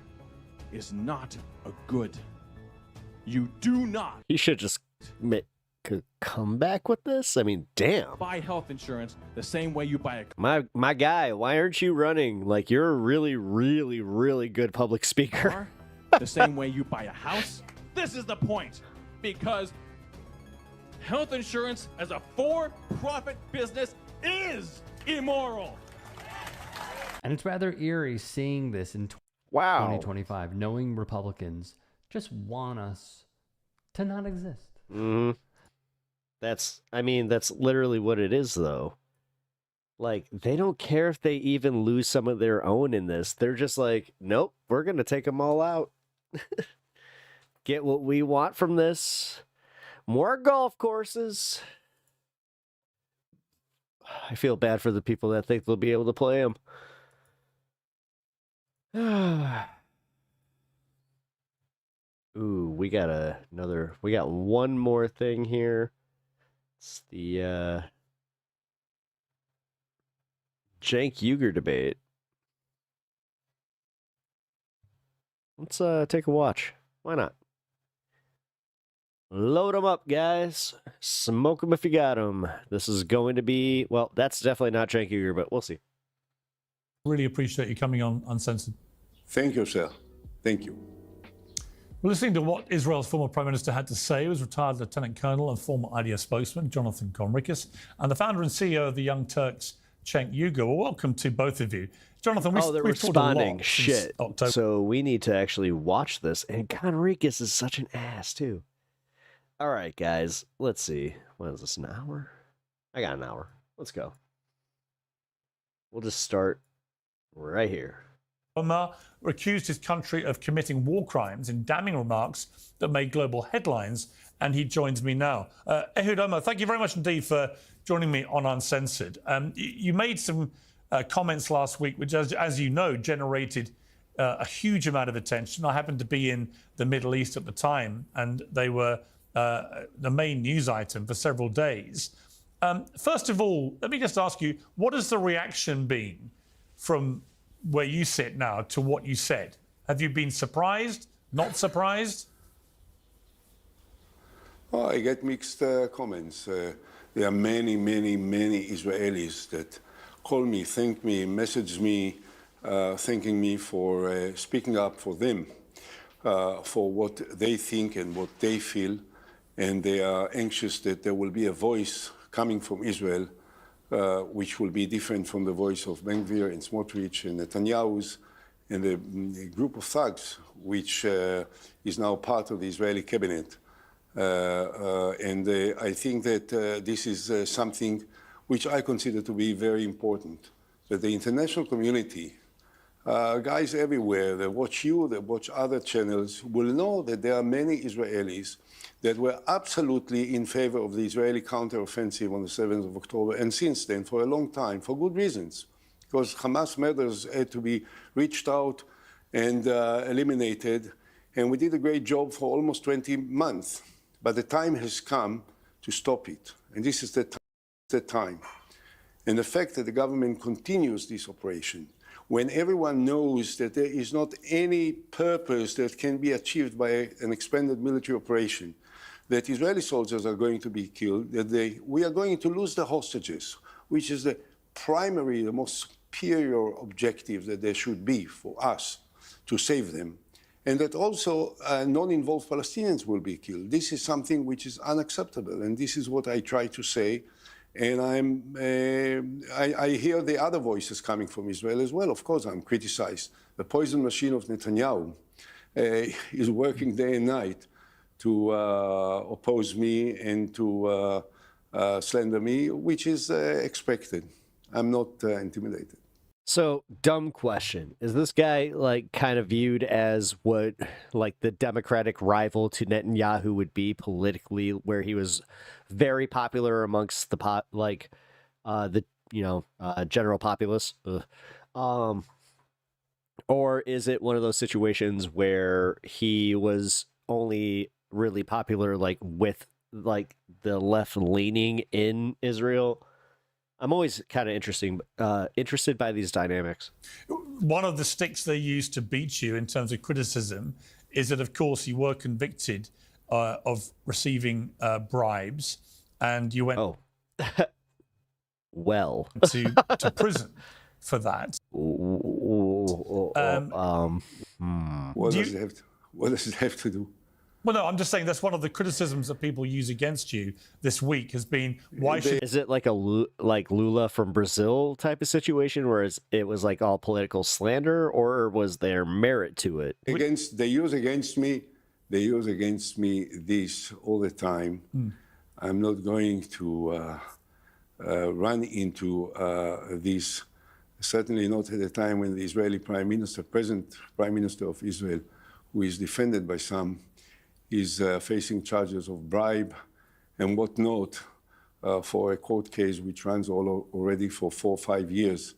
is not a good. You do not. He should just make a comeback with this. I mean, damn. Buy health insurance the same way you buy a. My guy, why aren't you running? Like, you're a really, really, really good public speaker. The same way you buy a house. This is the point. Because health insurance as a for-profit business is immoral. And it's rather eerie seeing this in 2025, knowing Republicans just want us to not exist. That's literally what it is, though. Like, they don't care if they even lose some of their own in this. They're just like, nope, we're going to take them all out. Get what we want from this. More golf courses. I feel bad for the people that think they'll be able to play them. Ooh, we got one more thing here. It's the Cenk Uygur debate. Let's take a watch. Why not? Load them up, guys. Smoke them if you got them. This is going to be, well, that's definitely not Cenk Uygur, but we'll see. Really appreciate you coming on Uncensored. Thank you, sir. Thank you. We're listening to what Israel's former Prime Minister had to say. He was retired Lieutenant Colonel and former IDF spokesman, Jonathan Conricus, and the founder and CEO of the Young Turks, Cenk Uygur. Well, welcome to both of you. Jonathan, they're responding. Shit. So we need to actually watch this. And Conricus is such an ass, too. All right, guys. Let's see. What is this, an hour? I got an hour. Let's go. We'll just start right here. Omar accused his country of committing war crimes in damning remarks that made global headlines, and he joins me now. Ehud Omar, thank you very much indeed for joining me on Uncensored. You made some comments last week, which, as you know, generated a huge amount of attention. I happened to be in the Middle East at the time, and they were the main news item for several days. First of all, let me just ask you, what has the reaction been from where you sit now to what you said? Have you been surprised, not surprised? Oh, I get mixed comments. There are many, many, many Israelis that call me, thank me, message me, thanking me for speaking up for them, for what they think and what they feel. And they are anxious that there will be a voice coming from Israel, which will be different from the voice of Ben-Gvir and Smotrich and Netanyahu's and the group of thugs, which is now part of the Israeli cabinet. I think that this is something which I consider to be very important, that the international community, guys everywhere that watch you, that watch other channels, will know that there are many Israelis that were absolutely in favor of the Israeli counteroffensive on the 7th of October, and since then, for a long time, for good reasons, because Hamas murders had to be reached out and eliminated, and we did a great job for almost 20 months. But the time has come to stop it, and this is the time. And the fact that the government continues this operation, when everyone knows that there is not any purpose that can be achieved by an expanded military operation, that Israeli soldiers are going to be killed, that we are going to lose the hostages, which is the primary, the most superior objective that there should be for us to save them, and that also non-involved Palestinians will be killed. This is something which is unacceptable, and this is what I try to say. And I hear the other voices coming from Israel as well. Of course, I'm criticized. The poison machine of Netanyahu is working day and night to oppose me and to slander me, which is expected. I'm not intimidated. So, dumb question. Is this guy like kind of viewed as what like the Democratic rival to Netanyahu would be politically, where he was very popular amongst the general populace? Or is it one of those situations where he was only really popular like with like the left leaning in Israel? I'm always kind of interested by these dynamics. One of the sticks they use to beat you in terms of criticism is that, of course, you were convicted of receiving bribes, and you went well to prison for that. What does it have to do? Well, no, I'm just saying that's one of the criticisms that people use against you this week has been, why should... Is it like like Lula from Brazil type of situation where it was like all political slander, or was there merit to it? They use against me this all the time. I'm not going to run into this, certainly not at a time when the Israeli present Prime Minister of Israel, who is defended by some, is facing charges of bribe and whatnot for a court case which runs already for 4 or 5 years.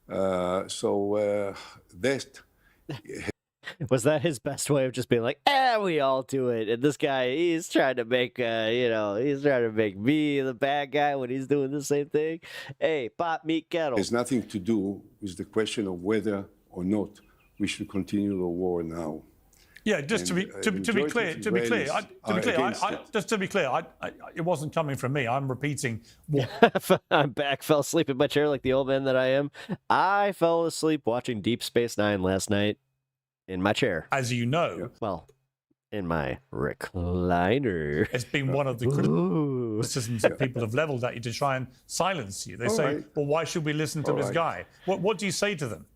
Was that his best way of just being like, we all do it, and this guy, he's trying to make he's trying to make me the bad guy when he's doing the same thing? Hey, pot, meat, kettle. It has nothing to do with the question of whether or not we should continue the war now. Yeah, just to be clear, it wasn't coming from me. I'm repeating. I'm back. Fell asleep in my chair like the old man that I am. I fell asleep watching Deep Space Nine last night in my chair. As you know, well, in my recliner. It's been one of the criticisms that people have leveled at you to try and silence you. They say, "Well, why should we listen to this guy?" What do you say to them?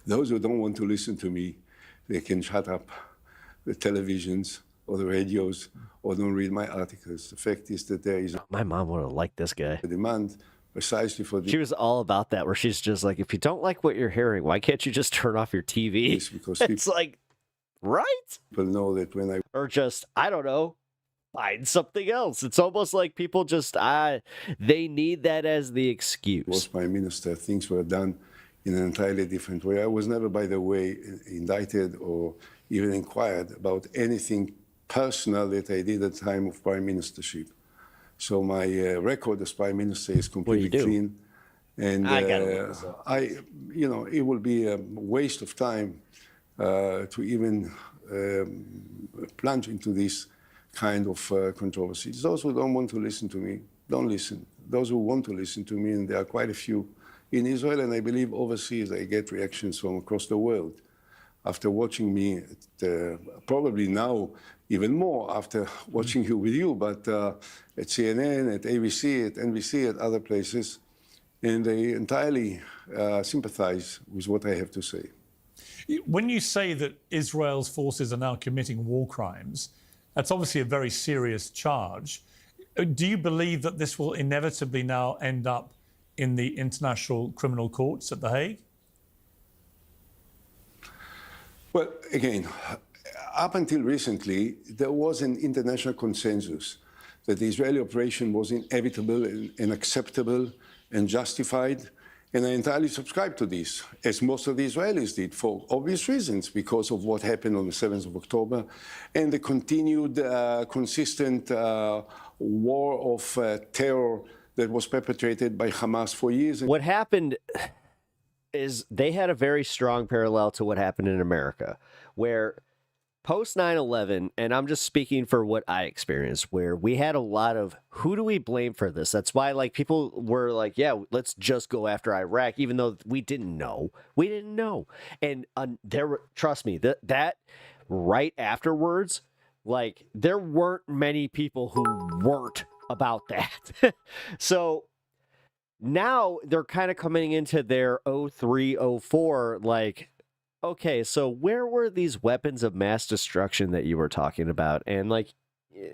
Those who don't want to listen to me, they can shut up the televisions or the radios or don't read my articles. The fact is that there is... My mom would have liked this guy. A demand precisely for... She was all about that, where she's just like, if you don't like what you're hearing, why can't you just turn off your TV? Because it's like, right? People know that when I... Or just, I don't know, find something else. It's almost like people just, they need that as the excuse. Was Prime Minister, things were done in an entirely different way. I was never, by the way, indicted or even inquired about anything personal that I did at the time of prime ministership. So my record as prime minister is completely clean. And it will be a waste of time to even plunge into this kind of controversies. Those who don't want to listen to me, don't listen. Those who want to listen to me, and there are quite a few in Israel, and I believe overseas, I get reactions from across the world after watching me, probably now even more after watching you with you, but at CNN, at ABC, at NBC, at other places, and they entirely sympathize with what I have to say. When you say that Israel's forces are now committing war crimes, that's obviously a very serious charge. Do you believe that this will inevitably now end up in the international criminal courts at The Hague? Well, again, up until recently, there was an international consensus that the Israeli operation was inevitable and acceptable and justified. And I entirely subscribe to this, as most of the Israelis did, for obvious reasons, because of what happened on the 7th of October and the continued consistent war of terror that was perpetrated by Hamas for years. What happened is they had a very strong parallel to what happened in America, where post 9/11, and I'm just speaking for what I experienced, where we had a lot of who do we blame for this? That's why people were like, yeah, let's just go after Iraq, even though we didn't know. And trust me, that right afterwards, there weren't many people who weren't about that. So now they're kind of coming into their 03, 04, okay, so where were these weapons of mass destruction that you were talking about? And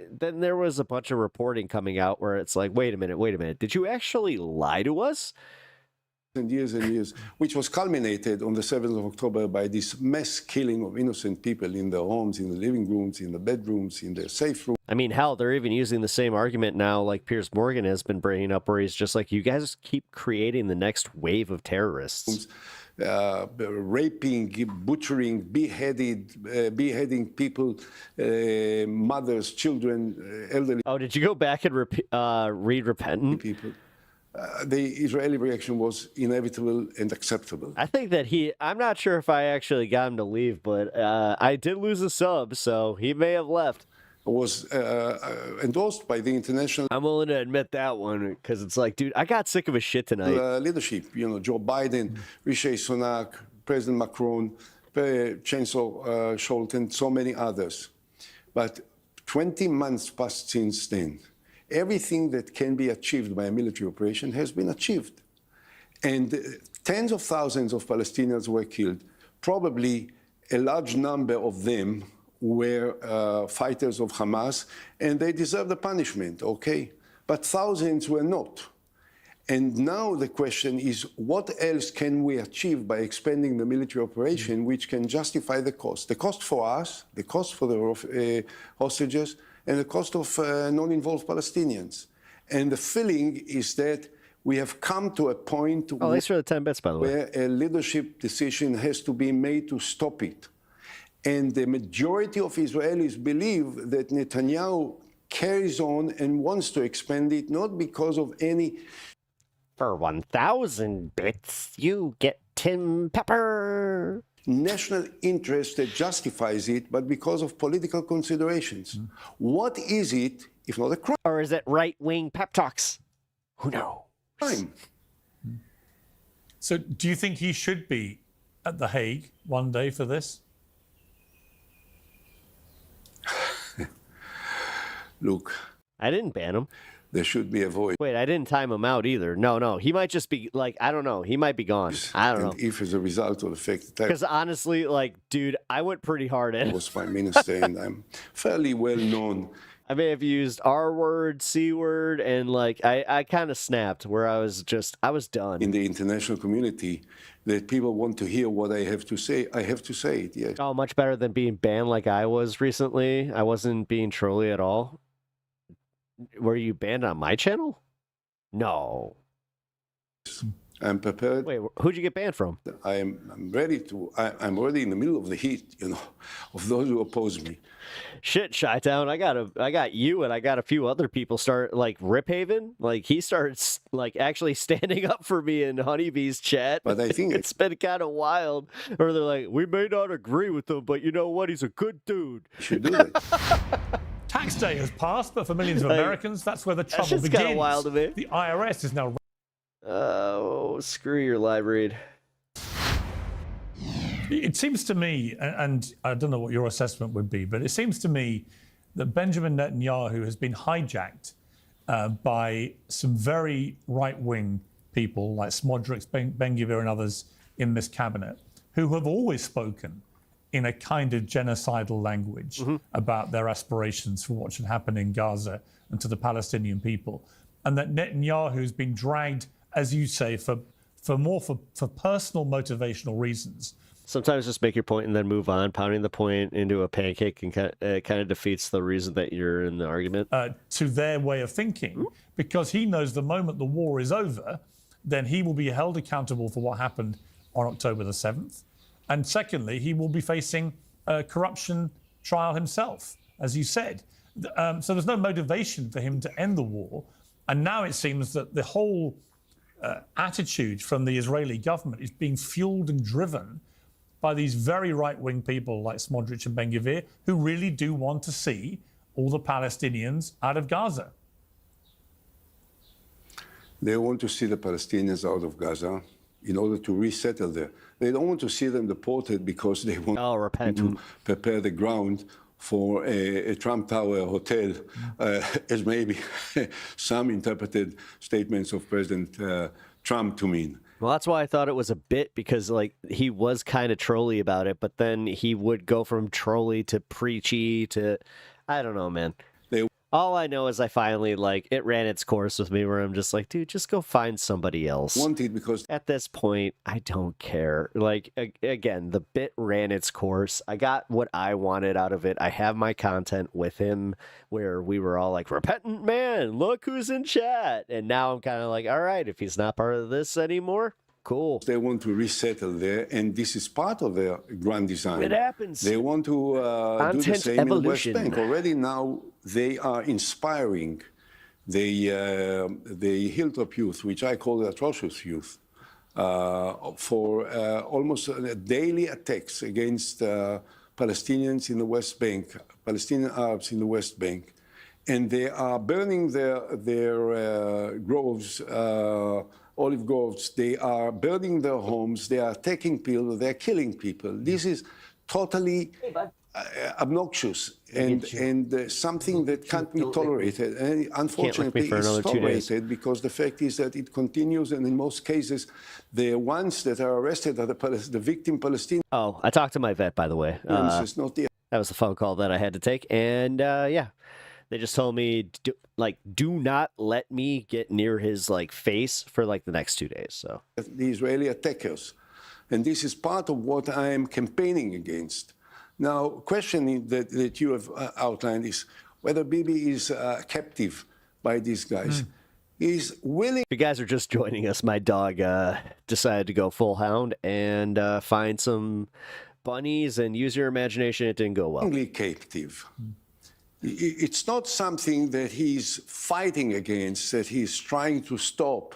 then there was a bunch of reporting coming out where it's like, wait a minute, did you actually lie to us? And years, which was culminated on the 7th of October by this mass killing of innocent people in their homes, in the living rooms, in the bedrooms, in their safe rooms. I mean, hell, they're even using the same argument now, like Piers Morgan has been bringing up, where he's just like, you guys keep creating the next wave of terrorists. Raping, butchering, beheading people, mothers, children, elderly. Oh, did you go back and read Repentant? People. The Israeli reaction was inevitable and acceptable. I think that I'm not sure if I actually got him to leave, but I did lose a sub, so he may have left. Was endorsed by the international. I'm willing to admit that one, because it's like, dude, I got sick of his shit tonight. Leadership, Joe Biden, Rishi Sunak, President Macron, Chancellor Scholz, and so many others. But 20 months passed since then. Everything that can be achieved by a military operation has been achieved. And tens of thousands of Palestinians were killed. Probably a large number of them were fighters of Hamas, and they deserve the punishment, okay? But thousands were not. And now the question is, what else can we achieve by expanding the military operation which can justify the cost? The cost for us, the cost for the hostages, and the cost of non-involved Palestinians. And the feeling is that we have come to a point thanks for the 10 bits, by the way, where a leadership decision has to be made to stop it. And the majority of Israelis believe that Netanyahu carries on and wants to expand it, not because of any... For 1,000 bits, you get Tim Pepper. National interest that justifies it, but because of political considerations. What is it, if not a crime? Or is it right-wing pep talks? Who knows? Crime. So do you think he should be at The Hague one day for this? Look. I didn't ban him. There should be a voice. Wait, I didn't time him out either. No. He might just be I don't know. He might be gone. I don't know. If as a result of the fact that... Because honestly, dude, I went pretty hard at it. I was prime minister and I'm fairly well known. I may have used R word, C word, and I kind of snapped where I was done. In the international community, that people want to hear what I have to say, I have to say it, yes. Oh, much better than being banned like I was recently. I wasn't being trolly at all. Were you banned on my channel? No. I'm prepared. Wait, who'd you get banned from? I'm ready to. I'm already in the middle of the heat, of those who oppose me. Shit, Chi-Town, I got you and I got a few other people start, like, Rip Haven. Like, he starts, like, actually standing up for me in Honeybee's chat. But I think it's been kind of wild. Or they're like, we may not agree with him, but you know what? He's a good dude. You should do that. Tax day has passed, but for millions of Americans, that's where the trouble begins. That's kind of wild to me. The IRS is now... Oh, screw your live read. It seems to me, and I don't know what your assessment would be, but it seems to me that Benjamin Netanyahu has been hijacked by some very right-wing people like Smodrix, Ben-Gvir and others in this cabinet who have always spoken in a kind of genocidal language about their aspirations for what should happen in Gaza and to the Palestinian people. And that Netanyahu has been dragged, as you say, for personal motivational reasons. Sometimes just make your point and then move on. Pounding the point into a pancake and kind of defeats the reason that you're in the argument. To their way of thinking, because he knows the moment the war is over, then he will be held accountable for what happened on October the 7th. And secondly, he will be facing a corruption trial himself, as you said. So there's no motivation for him to end the war. And now it seems that the whole attitude from the Israeli government is being fueled and driven by these very right-wing people like Smodrich and Ben-Gvir who really do want to see all the Palestinians out of Gaza. They want to see the Palestinians out of Gaza in order to resettle there. They don't want to see them deported because they want to prepare the ground for a Trump Tower hotel, as maybe some interpreted statements of President Trump to mean. Well, that's why I thought it was a bit, because like he was kind of trolly about it, but then he would go from trolly to preachy to, I don't know, man. All I know is I finally, it ran its course with me where I'm just like, dude, just go find somebody else. Wanted because at this point, I don't care. Again, the bit ran its course. I got what I wanted out of it. I have my content with him where we were all like, repentant man, look who's in chat. And now I'm kind of like, all right, if he's not part of this anymore, cool. They want to resettle there, and this is part of their grand design. It happens. They want to do the same in the West Bank. Already now they are inspiring the Hilltop youth, which I call the atrocious youth, for almost daily attacks against Palestinians in the West Bank, Palestinian Arabs in the West Bank. And they are burning their groves, olive groves. They are burning their homes. They are taking people. They are killing people. This is totally obnoxious and something that can't be tolerated. And unfortunately, it's tolerated because the fact is that it continues, and in most cases, the ones that are arrested are the victim Palestinians. Oh, I talked to my vet, by the way. It's not the that was a phone call that I had to take, and yeah. They just told me, do not let me get near his face for the next 2 days. So the Israeli attackers, and this is part of what I am campaigning against. Now, question that you have outlined is whether Bibi is captive by these guys. He's willing. If you guys are just joining us, my dog decided to go full hound and find some bunnies and use your imagination. It didn't go well. Captive. It's not something that he's fighting against, that he's trying to stop.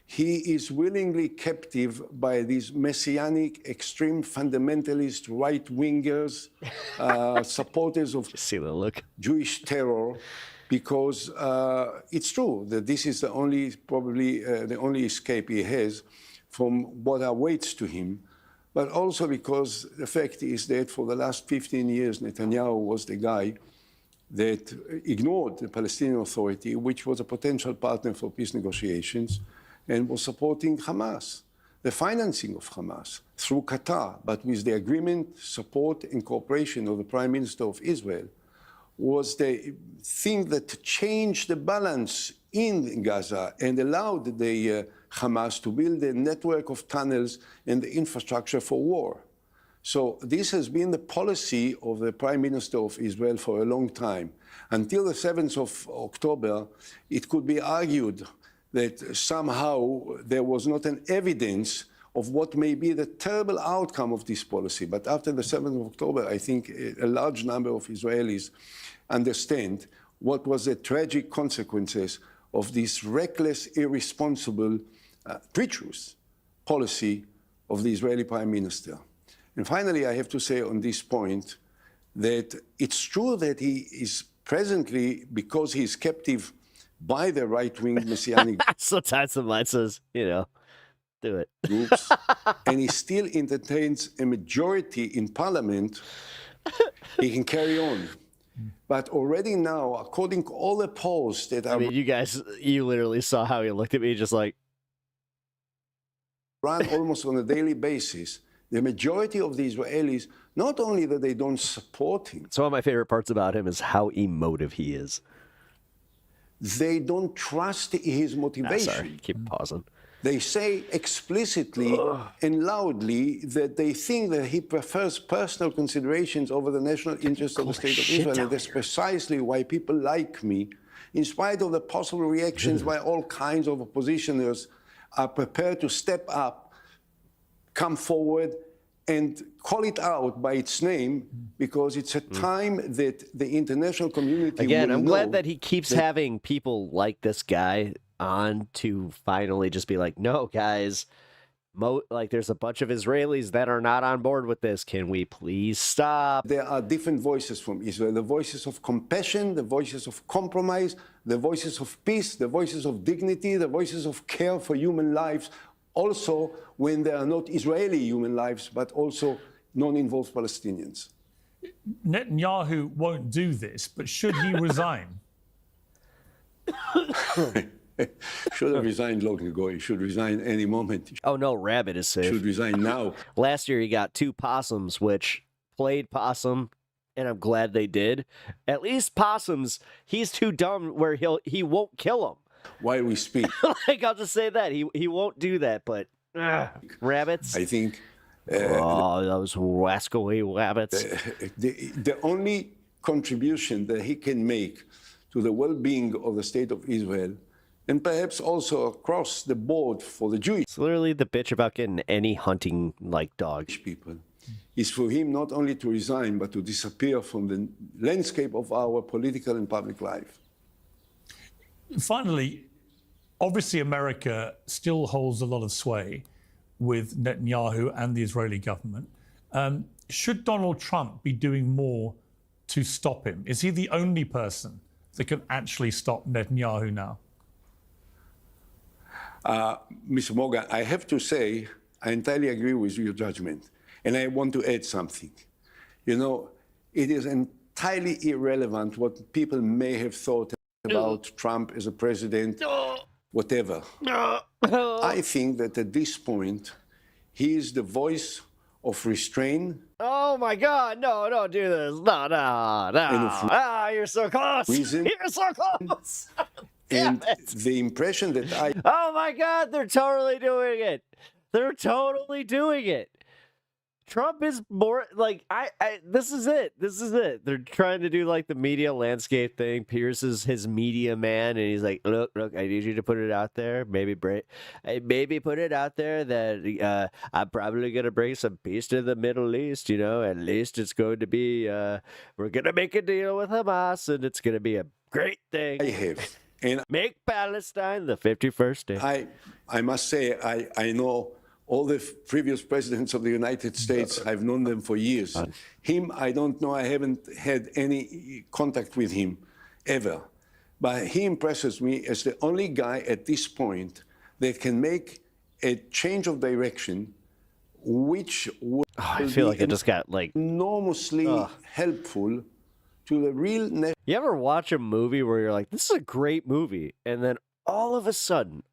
He is willingly captive by these messianic, extreme fundamentalist right-wingers, supporters of Jewish terror, because it's true that this is probably the only escape he has from what awaits to him. But also because the fact is that for the last 15 years, Netanyahu was the guy that ignored the Palestinian Authority, which was a potential partner for peace negotiations, and was supporting Hamas, the financing of Hamas through Qatar, but with the agreement, support, and cooperation of the Prime Minister of Israel, was the thing that changed the balance in Gaza and allowed the Hamas to build a network of tunnels and the infrastructure for war. So this has been the policy of the Prime Minister of Israel for a long time. Until the 7th of October, it could be argued that somehow there was not an evidence of what may be the terrible outcome of this policy. But after the 7th of October, I think a large number of Israelis understand what was the tragic consequences of this reckless, irresponsible, treacherous policy of the Israeli Prime Minister. And finally, I have to say on this point that it's true that he is presently, because he is captive by the right-wing Messianic sometimes the line says, you know, do it. groups, and he still entertains a majority in parliament, he can carry on. But already now, according to all the polls that are... I mean, you literally saw how he looked at me just like... run almost on a daily basis, the majority of the Israelis, not only that they don't support him... So one of my favorite parts about him is how emotive he is. They don't trust his motivation. Sorry, keep pausing. They say explicitly and loudly that they think that he prefers personal considerations over the national interest of the State of Israel. And that's precisely why people like me, in spite of the possible reactions by all kinds of oppositioners, are prepared to step up, come forward, and call it out by its name, because it's a time that the international community Again, will I'm know glad that he keeps having people like this guy on to finally just be like, no, guys, like there's a bunch of Israelis that are not on board with this. Can we please stop? There are different voices from Israel, the voices of compassion, the voices of compromise, the voices of peace, the voices of dignity, the voices of care for human lives, also when they are not Israeli human lives, but also non-involved Palestinians. Netanyahu won't do this, but should he resign? Should have resigned long ago. He should resign any moment. Oh, no, Rabbit is safe. Should resign now. Last year, he got 2 possums, which played possum, and I'm glad they did. At least possums, he's too dumb where he won't kill them. While we speak. Like, I'll just say that. He won't do that, but rabbits? I think... those rascally rabbits. The only contribution that he can make to the well-being of the State of Israel, and perhaps also across the board for the Jewish... It's literally the bitch about getting any hunting like dog. ...people, is for him not only to resign, but to disappear from the landscape of our political and public life. Finally, obviously America still holds a lot of sway with Netanyahu and the Israeli government. Should Donald Trump be doing more to stop him? Is he the only person that can actually stop Netanyahu now? Mr. Morgan, I have to say, I entirely agree with your judgment. And I want to add something. You know, it is entirely irrelevant what people may have thought about Trump as a president, whatever. I think that at this point, he is the voice of restraint. Oh my God, no, don't do this. No. You're so close. Reason. You're so close. And the impression that I... Oh my God, they're totally doing it. They're totally doing it. Trump is more like this is it. This is it. They're trying to do like the media landscape thing. Pierce is his media man, and he's like, look, I need you to put it out there. Maybe put it out there that I'm probably gonna bring some peace to the Middle East. You know, at least it's going to be we're gonna make a deal with Hamas, and it's gonna be a great thing. I have. And make Palestine the 51st state. I must say, I know all the previous presidents of the United States. I've known them for years. Him, I don't know. I haven't had any contact with him ever. But he impresses me as the only guy at this point that can make a change of direction, which would I feel like it just got like enormously helpful to the real... You ever watch a movie where you're like, this is a great movie, and then all of a sudden,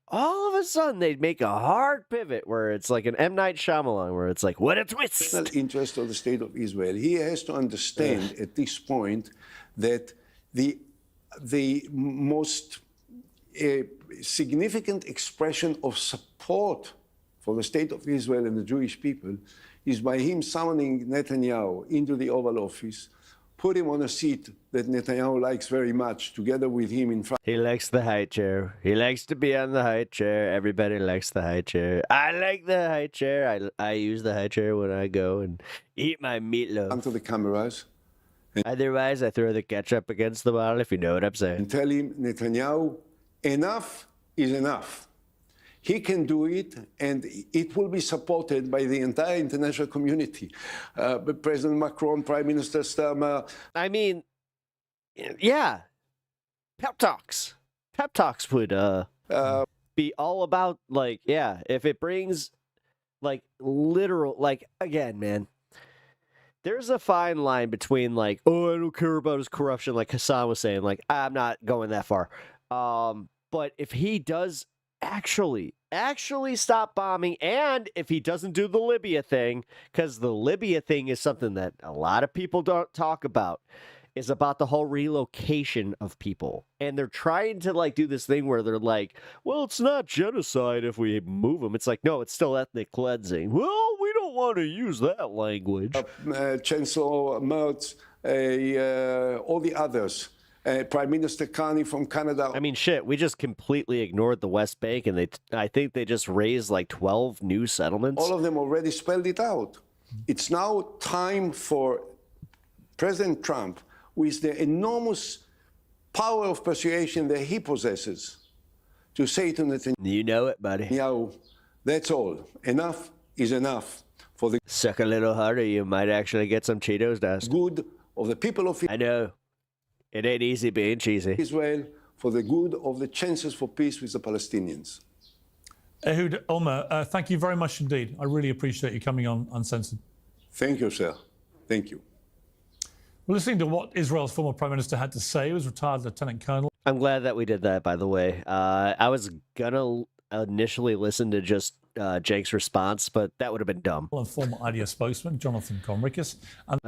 they'd make a hard pivot where it's like an M. Night Shyamalan, where it's like, what a twist! National interest of the State of Israel. He has to understand at this point that the most significant expression of support for the State of Israel and the Jewish people is by him summoning Netanyahu into the Oval Office, put him on a seat that Netanyahu likes very much, together with him in front. He likes the high chair. He likes to be on the high chair. Everybody likes the high chair. I like the high chair. I use the high chair when I go and eat my meatloaf. Onto the cameras. Otherwise, I throw the ketchup against the wall, if you know what I'm saying. And tell him, Netanyahu, enough is enough. He can do it, and it will be supported by the entire international community. President Macron, Prime Minister Starmer. I mean, yeah, pep talks. Pep talks would be all about, like, yeah, if it brings, like, literal, like, again, man, there's a fine line between, like, oh, I don't care about his corruption, like Hassan was saying, like, I'm not going that far. But if he does actually stop bombing, and if he doesn't do the Libya thing, because the Libya thing is something that a lot of people don't talk about, is about the whole relocation of people. And they're trying to, like, do this thing where they're like, well, it's not genocide if we move them. It's like, no, it's still ethnic cleansing. Well, we don't want to use that language. Chancellor Merz, all the others. Prime Minister Carney from Canada. I mean, shit, we just completely ignored the West Bank, and I think they just raised like 12 new settlements. All of them already spelled it out. It's now time for President Trump, with the enormous power of persuasion that he possesses, to say to Netanyahu, you know it, buddy. That's all. Enough is enough. For the suck a little harder, you might actually get some Cheetos dust. Good of the people of I know. It ain't easy being cheesy. Israel, for the good of the chances for peace with the Palestinians. Ehud Olmert, thank you very much indeed. I really appreciate you coming on Uncensored. Thank you, sir. Thank you. We're listening to what Israel's former Prime Minister had to say. He was retired Lieutenant Colonel. I'm glad that we did that, by the way. I was gonna initially listen to just Jake's response, but that would have been dumb. And former IDF spokesman Jonathan Conricus. And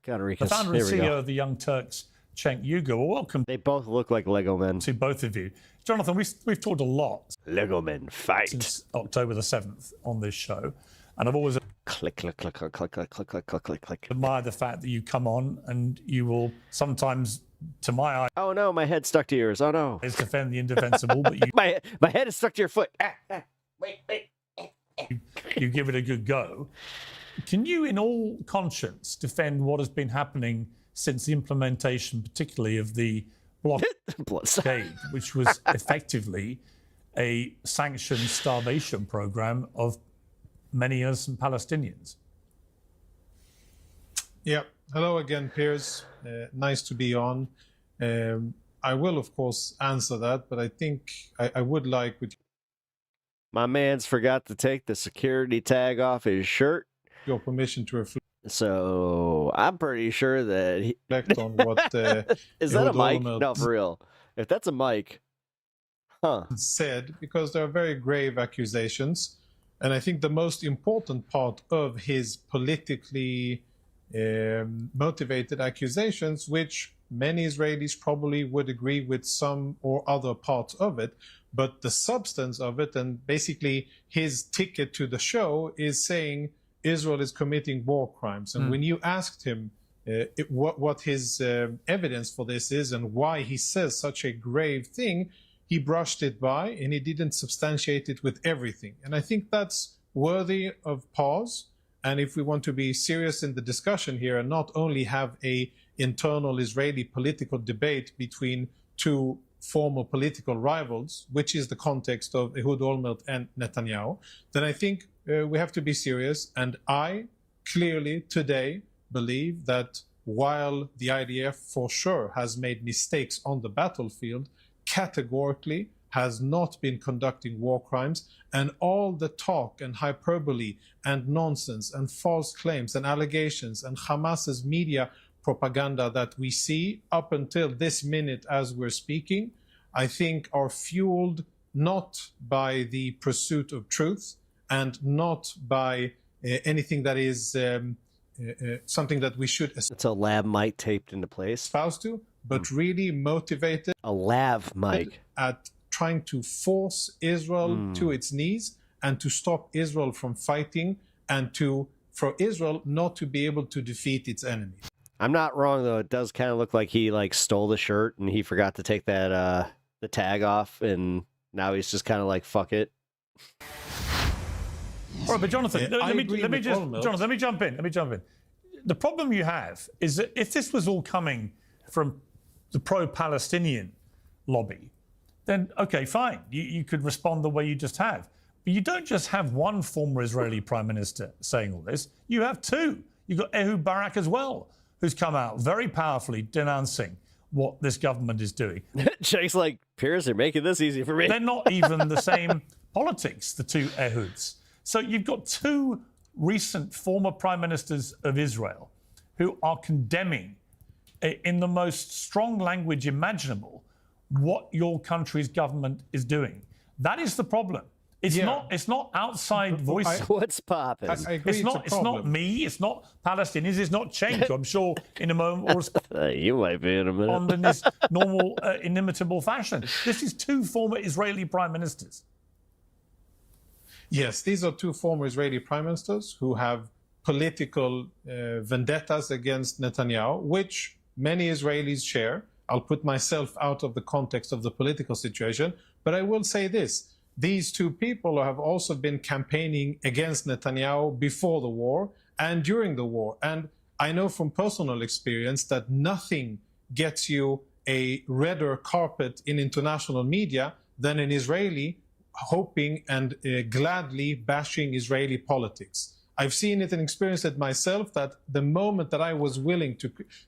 Conricus. the founder and CEO of the Young Turks, Cenk Uygur. Well, welcome. They both look like Lego men. To both of you. Jonathan, we've talked a lot. Lego men fight. Since October the 7th on this show. And I've always click, click, click, click, click, click, click, click, click, click. Admire the fact that you come on and you will sometimes, to my eye, oh no, my head's stuck to yours. Oh no. Is defend the indefensible, but you my head is stuck to your foot. Wait. You give it a good go. Can you, in all conscience, defend what has been happening since the implementation, particularly of the blockade, which was effectively a sanctioned starvation program of many innocent Palestinians? Yeah. Hello again, Piers. Nice to be on. I will, of course, answer that, but I think I would like with my man's forgot to take the security tag off his shirt. Your permission to reflect. So I'm pretty sure that he reflect on what is that a mic? No, for real. If that's a mic, said, because there are very grave accusations, and I think the most important part of his politically motivated accusations, which many Israelis probably would agree with some or other parts of it, but the substance of it, and basically his ticket to the show, is saying Israel is committing war crimes. And when you asked him what his evidence for this is and why he says such a grave thing, he brushed it by and he didn't substantiate it with everything. And I think that's worthy of pause. And if we want to be serious in the discussion here and not only have a internal Israeli political debate between two former political rivals, which is the context of Ehud Olmert and Netanyahu, then I think we have to be serious. And I clearly today believe that while the IDF for sure has made mistakes on the battlefield, categorically has not been conducting war crimes, and all the talk and hyperbole and nonsense and false claims and allegations and Hamas's media propaganda that we see up until this minute as we're speaking, I think are fueled not by the pursuit of truth and not by anything that is something that we should it's a lav mic taped into place espouse to, but really motivated a lav mic at trying to force Israel to its knees and to stop Israel from fighting and for Israel not to be able to defeat its enemies. I'm not wrong though. It does kind of look like he like stole the shirt and he forgot to take that the tag off, and now he's just kind of like fuck it. All right, but Jonathan, let me jump in. The problem you have is that if this was all coming from the pro-Palestinian lobby, then okay, fine, you could respond the way you just have. But you don't just have one former Israeli prime minister saying all this. You have two. You've got Ehud Barak as well, who's come out very powerfully denouncing what this government is doing. Jake's like, Piers, they're making this easy for me. They're not even the same politics, the two Ehuds. So you've got two recent former prime ministers of Israel who are condemning in the most strong language imaginable what your country's government is doing. That is the problem. It's not outside voices. What's popping? It's not me. It's not Palestinians. It's not change. I'm sure in a moment or you might be in a minute. in this normal, inimitable fashion. This is two former Israeli prime ministers. Yes, these are two former Israeli prime ministers who have political vendettas against Netanyahu, which many Israelis share. I'll put myself out of the context of the political situation, but I will say this. These two people have also been campaigning against Netanyahu before the war and during the war. And I know from personal experience that nothing gets you a redder carpet in international media than an Israeli hoping and gladly bashing Israeli politics. I've seen it and experienced it myself that the moment that I was willing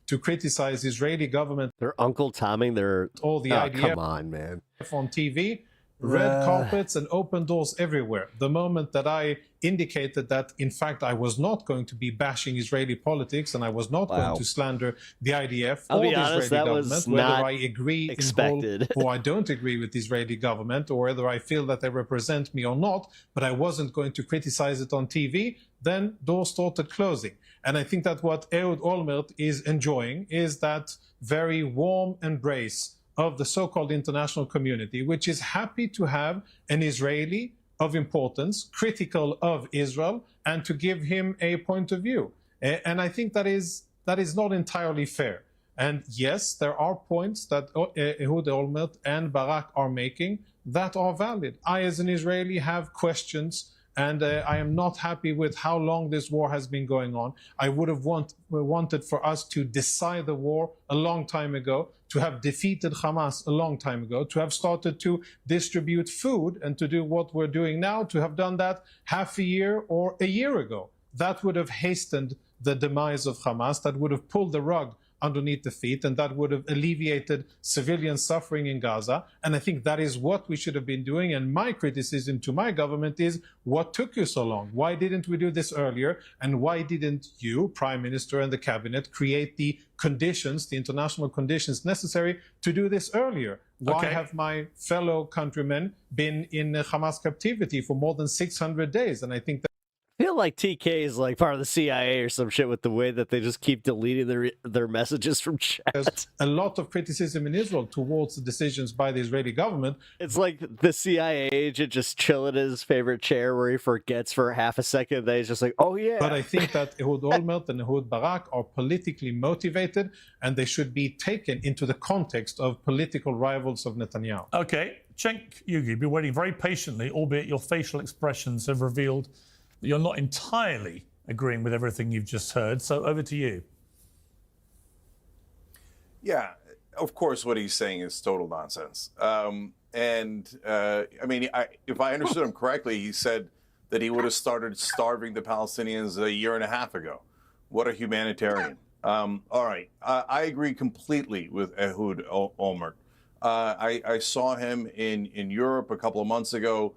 to criticize the Israeli government, their Uncle Tomming, all the IDF come on, man, on TV, red carpets and open doors everywhere. The moment that I indicated that, in fact, I was not going to be bashing Israeli politics and I was not going to slander the IDF or the Israeli government, whether I agree in whole or I don't agree with the Israeli government, or whether I feel that they represent me or not, but I wasn't going to criticize it on TV, then doors started closing. And I think that what Ehud Olmert is enjoying is that very warm embrace of the so-called international community, which is happy to have an Israeli of importance, critical of Israel, and to give him a point of view. And I think that is not entirely fair. And yes, there are points that Ehud Olmert and Barak are making that are valid. I, as an Israeli, have questions, and I am not happy with how long this war has been going on. I would have wanted for us to decide the war a long time ago, to have defeated Hamas a long time ago, to have started to distribute food and to do what we're doing now, to have done that half a year or a year ago. That would have hastened the demise of Hamas, that would have pulled the rug underneath the feet, and that would have alleviated civilian suffering in Gaza. And I think that is what we should have been doing. And my criticism to my government is, what took you so long? Why didn't we do this earlier? And why didn't you, Prime Minister, and the cabinet create the conditions, the international conditions necessary to do this earlier? Why have my fellow countrymen been in Hamas captivity for more than 600 days? And I think that I feel like TK is like part of the CIA or some shit with the way that they just keep deleting their messages from chat. There's a lot of criticism in Israel towards the decisions by the Israeli government. It's like the CIA agent just chilling in his favorite chair where he forgets for half a second. Then he's just like, oh yeah. But I think that Ehud Olmert and Ehud Barak are politically motivated, and they should be taken into the context of political rivals of Netanyahu. Okay, Cenk Uygur, you've been waiting very patiently, albeit your facial expressions have revealed you're not entirely agreeing with everything you've just heard. So over to you. Yeah, of course, what he's saying is total nonsense. I mean, if I understood him correctly, he said that he would have started starving the Palestinians a year and a half ago. What a humanitarian. All right, I agree completely with Ehud Olmert. I saw him in Europe a couple of months ago.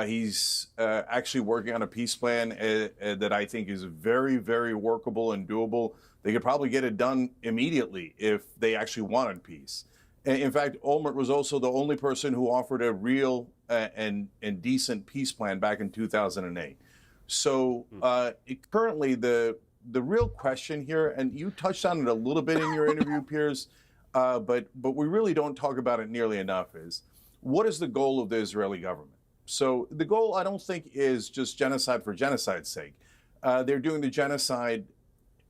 He's actually working on a peace plan that I think is very, very workable and doable. They could probably get it done immediately if they actually wanted peace. And in fact, Olmert was also the only person who offered a real and decent peace plan back in 2008. So currently, the real question here, and you touched on it a little bit in your interview, Piers, but we really don't talk about it nearly enough, is what is the goal of the Israeli government? So the goal, I don't think, is just genocide for genocide's sake. They're doing the genocide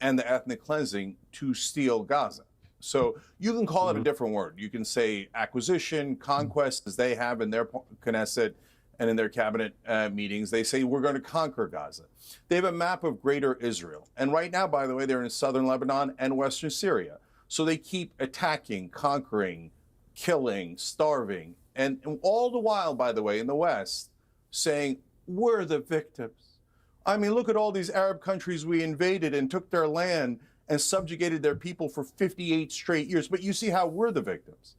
and the ethnic cleansing to steal Gaza. So you can call it a different word. You can say acquisition, conquest, as they have in their Knesset and in their cabinet meetings. They say, we're going to conquer Gaza. They have a map of greater Israel. And right now, by the way, they're in southern Lebanon and western Syria. So they keep attacking, conquering, killing, starving, and all the while, by the way, in the West, saying, we're the victims. I mean, look at all these Arab countries we invaded and took their land and subjugated their people for 58 straight years. But you see how we're the victims.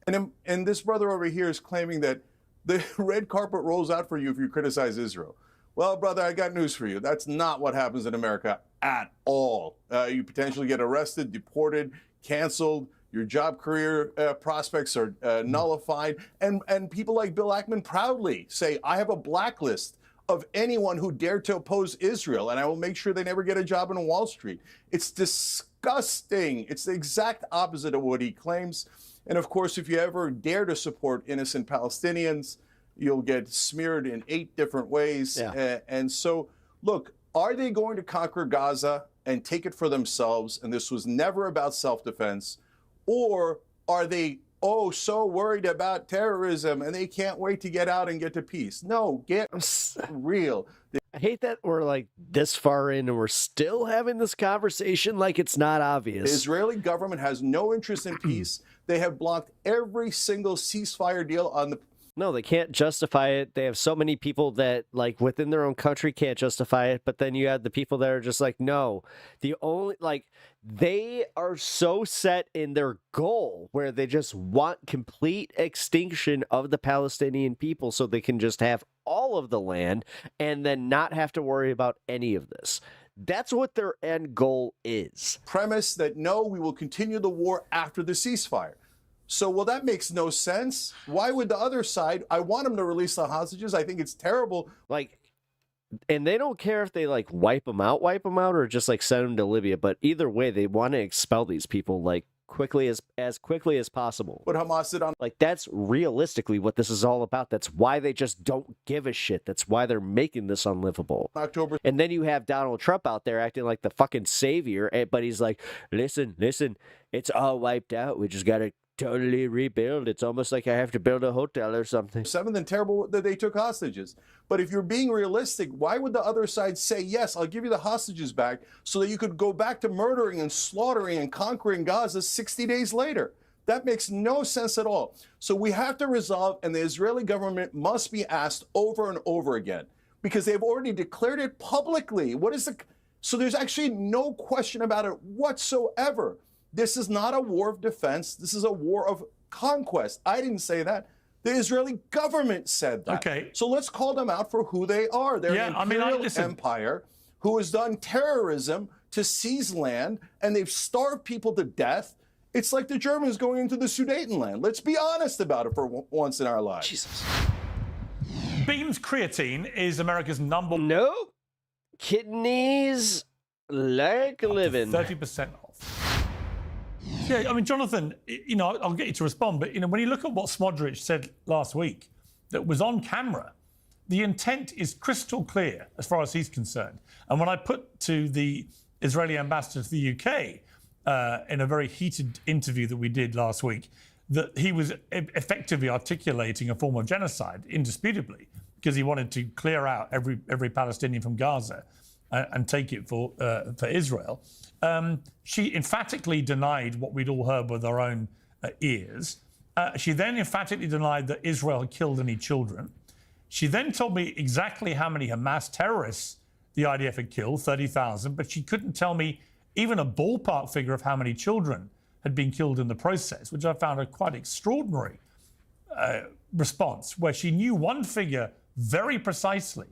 And this brother over here is claiming that the red carpet rolls out for you if you criticize Israel. Well, brother, I got news for you. That's not what happens in America at all. You potentially get arrested, deported, canceled. Your job career prospects are nullified. And people like Bill Ackman proudly say, I have a blacklist of anyone who dared to oppose Israel, and I will make sure they never get a job on Wall Street. It's disgusting. It's the exact opposite of what he claims. And of course, if you ever dare to support innocent Palestinians, you'll get smeared in 8 different ways. Yeah. And so, look, are they going to conquer Gaza and take it for themselves? And this was never about self-defense. Or are they, so worried about terrorism and they can't wait to get out and get to peace? No, get real. I hate that we're like this far in and we're still having this conversation like it's not obvious. The Israeli government has no interest in peace. They have blocked every single ceasefire deal on the... No, they can't justify it. They have so many people that, like, within their own country can't justify it. But then you have the people that are just like, no, they are so set in their goal where they just want complete extinction of the Palestinian people so they can just have all of the land and then not have to worry about any of this. That's what their end goal is. Premise that, no, we will continue the war after the ceasefire. So, well, that makes no sense. Why would the other side? I want them to release the hostages. I think it's terrible. And they don't care if they wipe them out, or just send them to Libya. But either way, they want to expel these people quickly as quickly as possible. What Hamas did on that's realistically what this is all about. That's why they just don't give a shit. That's why they're making this unlivable. October. And then you have Donald Trump out there acting like the fucking savior, but he's like, listen, it's all wiped out. We just gotta totally rebuild. It's almost like I have to build a hotel or something. 7th and terrible that they took hostages. But if you're being realistic, why would the other side say, yes, I'll give you the hostages back so that you could go back to murdering and slaughtering and conquering Gaza 60 days later? That makes no sense at all. So we have to resolve, and the Israeli government must be asked over and over again because they've already declared it publicly. So there's actually no question about it whatsoever. This is not a war of defense. This is a war of conquest. I didn't say that. The Israeli government said that. Okay. So let's call them out for who they are. They're an imperial empire who has done terrorism to seize land, and they've starved people to death. It's like the Germans going into the Sudetenland. Let's be honest about it for once in our lives. Jesus. Beam's creatine is America's number... No. Kidneys like living. 30% off. Yeah, I mean, Jonathan, I'll get you to respond, but, when you look at what Smodrich said last week that was on camera, the intent is crystal clear as far as he's concerned. And when I put to the Israeli ambassador to the UK in a very heated interview that we did last week, that he was effectively articulating a form of genocide, indisputably, because he wanted to clear out every Palestinian from Gaza and take it for Israel. She emphatically denied what we'd all heard with our own ears. She then emphatically denied that Israel had killed any children. She then told me exactly how many Hamas terrorists the IDF had killed, 30,000, but she couldn't tell me even a ballpark figure of how many children had been killed in the process, which I found a quite extraordinary response, where she knew one figure very precisely.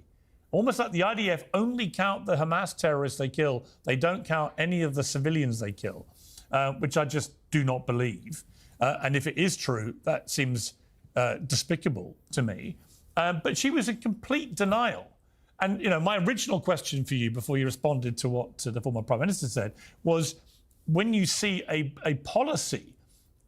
Almost like the IDF only count the Hamas terrorists they kill. They don't count any of the civilians they kill, which I just do not believe. And if it is true, that seems despicable to me. But she was in complete denial. And, my original question for you before you responded to what the former Prime Minister said was, when you see a policy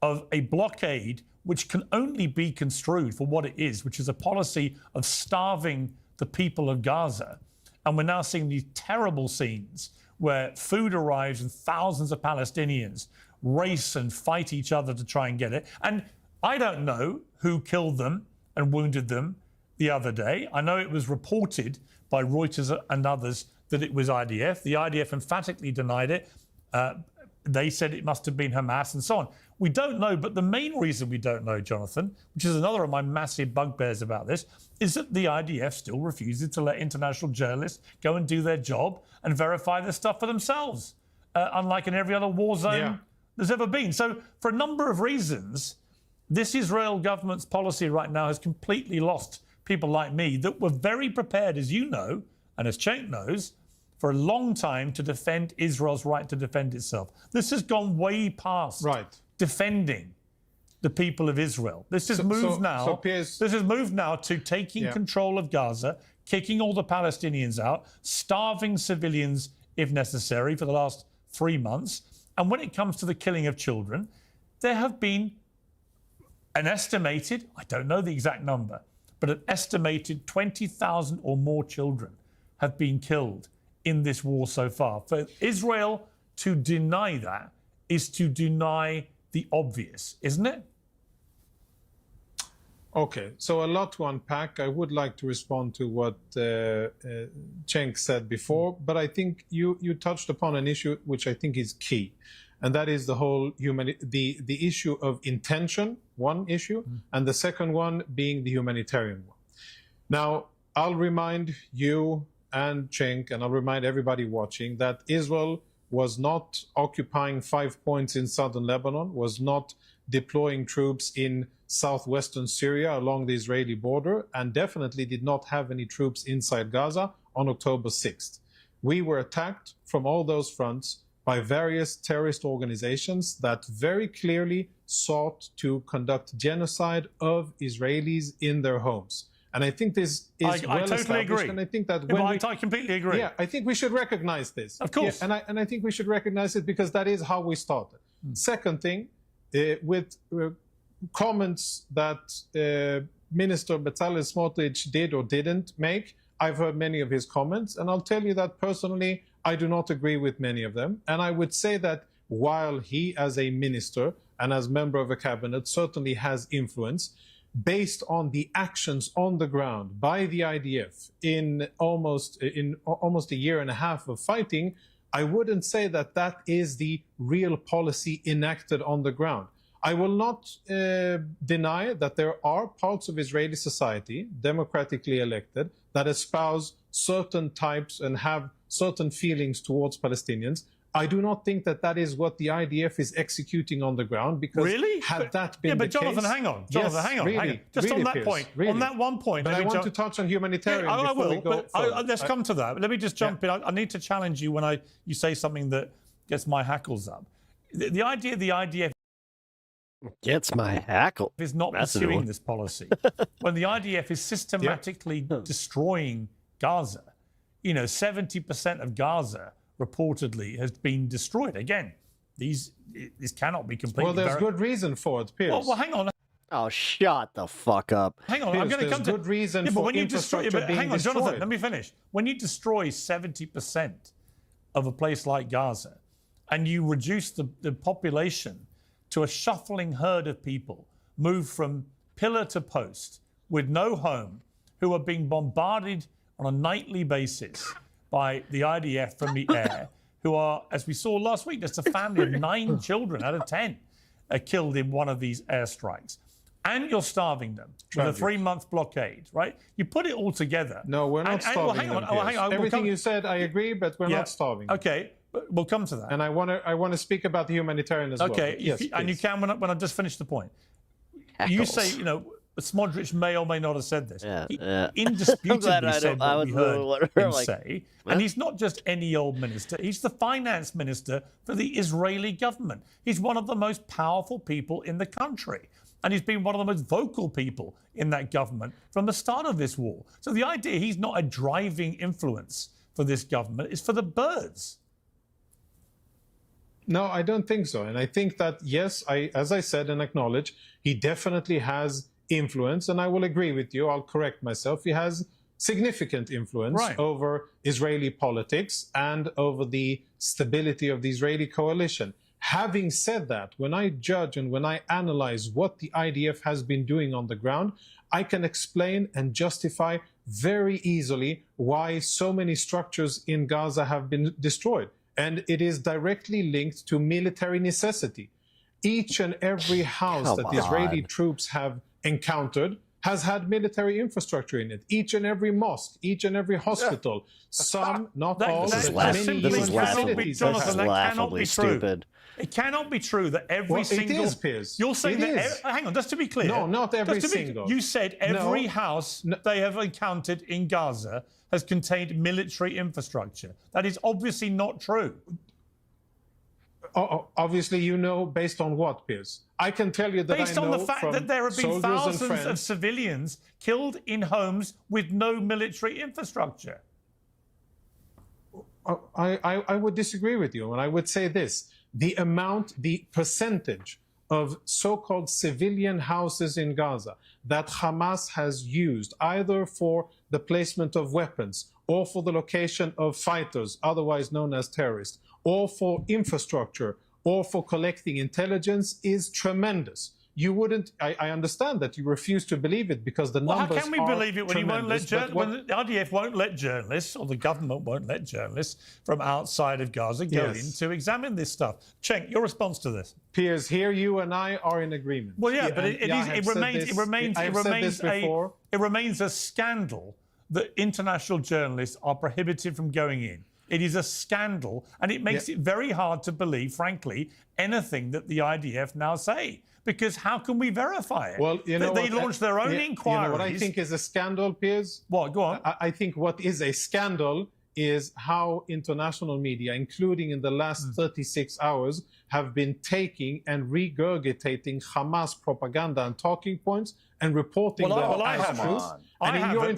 of a blockade which can only be construed for what it is, which is a policy of starving the people of Gaza. And we're now seeing these terrible scenes where food arrives and thousands of Palestinians race and fight each other to try and get it. And I don't know who killed them and wounded them the other day. I know it was reported by Reuters and others that it was IDF. The IDF emphatically denied it. They said it must have been Hamas and so on. We don't know, but the main reason we don't know, Jonathan, which is another of my massive bugbears about this, is that the IDF still refuses to let international journalists go and do their job and verify this stuff for themselves, unlike in every other war zone there's ever been. So for a number of reasons, this Israel government's policy right now has completely lost people like me that were very prepared, as you know, and as Cenk knows, for a long time to defend Israel's right to defend itself. This has gone way past defending the people of Israel. This has moved now. This has moved now to taking control of Gaza, kicking all the Palestinians out, starving civilians if necessary for the last 3 months. And when it comes to the killing of children, there have been an estimated, I don't know the exact number, but an estimated 20,000 or more children have been killed in this war so far. For Israel to deny that is to deny the obvious, isn't it? Okay, so a lot to unpack. I would like to respond to what Cenk said before, but I think you touched upon an issue which I think is key, and that is the whole the issue of intention, one issue, and the second one being the humanitarian one. Now, I'll remind you and Cenk, and I'll remind everybody watching, that Israel was not occupying 5 points in southern Lebanon, was not deploying troops in southwestern Syria along the Israeli border, and definitely did not have any troops inside Gaza on October 6th. We were attacked from all those fronts by various terrorist organizations that very clearly sought to conduct genocide of Israelis in their homes. And I think this is well established. And I think that I completely agree. Yeah, I think we should recognize this. Of course. Yeah, and I think we should recognize it because that is how we started. Second thing, with comments that Minister Bezalel Smotrich did or didn't make, I've heard many of his comments, and I'll tell you that personally, I do not agree with many of them. And I would say that while he, as a minister and as member of a cabinet, certainly has influence, based on the actions on the ground by the IDF in almost a year and a half of fighting, I wouldn't say that that is the real policy enacted on the ground. I will not deny that there are parts of Israeli society, democratically elected, that espouse certain types and have certain feelings towards Palestinians. I do not think that that is what the IDF is executing on the ground, because had that been the case... Jonathan, hang on. Jonathan, hang on. Just on that point, on that one point... But I want to touch on humanitarian I before we go but let's come to that. Let me just jump in. I need to challenge you when you say something that gets my hackles up. The idea the IDF... Gets my hackle. ...is not pursuing this policy. When the IDF is systematically destroying Gaza, 70% of Gaza reportedly has been destroyed. Again, this cannot be completely... Well, there's good reason for it, Piers. Well, hang on. Oh, shut the fuck up. Hang on, Piers, I'm going to come to... good reason for infrastructure being hang on, destroyed. Jonathan, let me finish. When you destroy 70% of a place like Gaza and you reduce the population to a shuffling herd of people, move from pillar to post with no home, who are being bombarded on a nightly basis by the IDF from the air, who are, as we saw last week, just a family of 9 children out of 10 are killed in one of these airstrikes. And you're starving them with a 3-month blockade, right? You put it all together. No, we're not starving them. Hang on. Everything you said, I agree, but we're not starving them. Okay, we'll come to that. And I want to speak about the humanitarian as well. Okay, yes, and you can when I just finish the point. You say, Smotrich may or may not have said this. He indisputably said what we heard him say. And he's not just any old minister. He's the finance minister for the Israeli government. He's one of the most powerful people in the country. And he's been one of the most vocal people in that government from the start of this war. So the idea he's not a driving influence for this government is for the birds. No, I don't think so. And I think that, yes, as I said and acknowledge, he definitely has influence, and I will agree with you. I'll correct myself. He has significant influence over Israeli politics and over the stability of the Israeli coalition. Having said that, when I judge and when I analyze what the IDF has been doing on the ground, I can explain and justify very easily why so many structures in Gaza have been destroyed. And it is directly linked to military necessity. Each and every house that the Israeli troops have encountered has had military infrastructure in it. Each and every mosque, each and every hospital, some, not all, but many UN facilities. Jonathan, that cannot be stupid. It cannot be true that every single... It is, Piers. You're saying it that... is. Hang on, just to be clear. No, not every single. You said every house they have encountered in Gaza has contained military infrastructure. That is obviously not true. Obviously, you know, based on what, Piers? I can tell you that based I know on the fact that there have been thousands of civilians killed in homes with no military infrastructure. I would disagree with you, and I would say this. The percentage of so-called civilian houses in Gaza that Hamas has used either for the placement of weapons or for the location of fighters, otherwise known as terrorists, or for infrastructure or for collecting intelligence is tremendous. You wouldn't, I understand that you refuse to believe it because the numbers are how can we believe it when you won't let when the IDF won't let journalists, or the government won't let journalists from outside of Gaza go in to examine this stuff? Cenk, your response to this? Piers, here you and I are in agreement. Well, yeah, but it remains a scandal that international journalists are prohibited from going in. It is a scandal, and it makes it very hard to believe, frankly, anything that the IDF now say. Because how can we verify it? Well, you know they launched their own inquiries. You know what I think is a scandal, Piers? What? Go on. I think what is a scandal is how international media, including in the last 36 hours, have been taking and regurgitating Hamas propaganda and talking points and reporting them as truth. And in your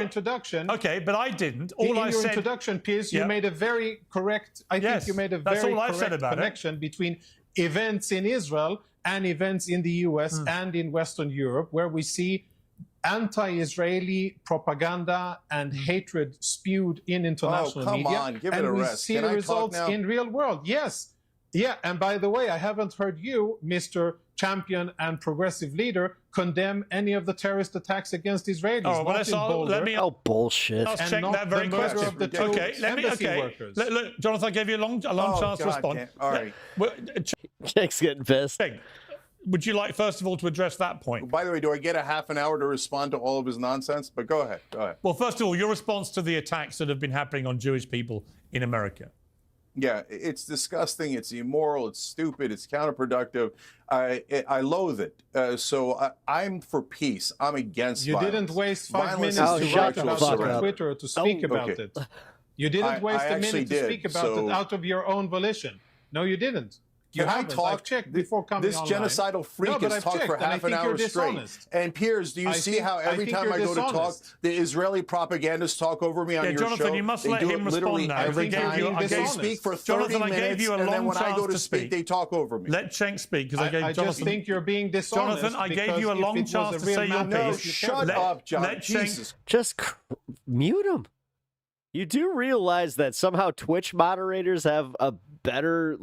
introduction, okay, but I didn't. In your introduction, Piers, you made a very correct. I think you made a very correct connection between events in Israel and events in the US and in Western Europe, where we see anti-Israeli propaganda and hatred spewed in international media. And we see the results in real world. Yes. Yeah. And by the way, I haven't heard you, Mr. Champion and progressive leader, condemn any of the terrorist attacks against Israelis. Oh, well, let me... Oh, bullshit. Let's check that very question. Look, Jonathan, I gave you a long chance to respond. All right. Cenk's getting pissed. Would you like, first of all, to address that point? By the way, do I get a half an hour to respond to all of his nonsense? But go ahead. Go ahead. Well, first of all, your response to the attacks that have been happening on Jewish people in America. Yeah, it's disgusting. It's immoral. It's stupid. It's counterproductive. I loathe it. So I'm for peace. I'm against violence. You didn't waste 5 minutes to write about it on Twitter to speak about it. You didn't waste a minute to speak about it out of your own volition. No, you didn't. I've checked before coming This genocidal freak has talked for half an hour straight. And Piers, do you see how every time I go to talk, the Israeli propagandists talk over me on your Jonathan, show? You must let him respond now. Every time they speak for 30 minutes, and then when I go to speak, they talk over me. Let Cenk speak, because I gave Jonathan... I just think you're being dishonest. Jonathan, I gave you a long chance to say your piece. Shut up, John. Jesus. Just mute him. You do realize that somehow Twitch moderators have a better,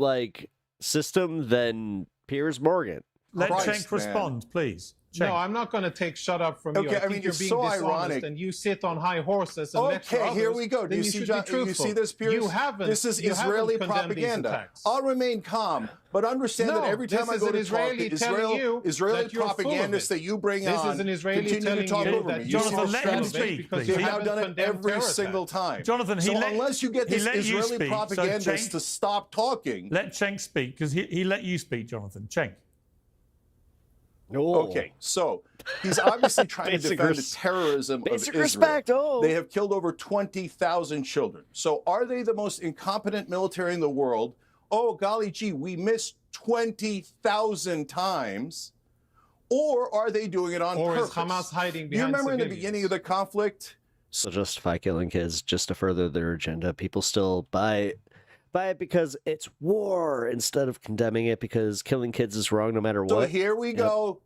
system than Piers Morgan. Let Cenk respond, please. Cenk. No, I'm not going to take shut up from you. I think you're being dishonest, ironic. And you sit on high horses and lecture others. Here we go. Do you see, John, you see this, Piers? You haven't. This is Israeli propaganda. I'll remain calm, but understand that every time I go to talk, the Israeli propagandists that you bring on continue to talk over me. Jonathan, let him speak. You've now done it every single time. Jonathan, unless you get this Israeli propagandist to stop talking. Let Cenk speak, because he let you speak, Jonathan. Cenk. No. Okay, so he's obviously trying to defend the terrorism of Israel. Respect. They have killed over 20,000 children. So are they the most incompetent military in the world? Oh, golly gee, we missed 20,000 times. Or are they doing it on purpose? Or is Hamas hiding behind You remember civilians? in the beginning of the conflict? So justify killing kids just to further their agenda. People still buy it because it's war instead of condemning it because killing kids is wrong no matter what. So here we go.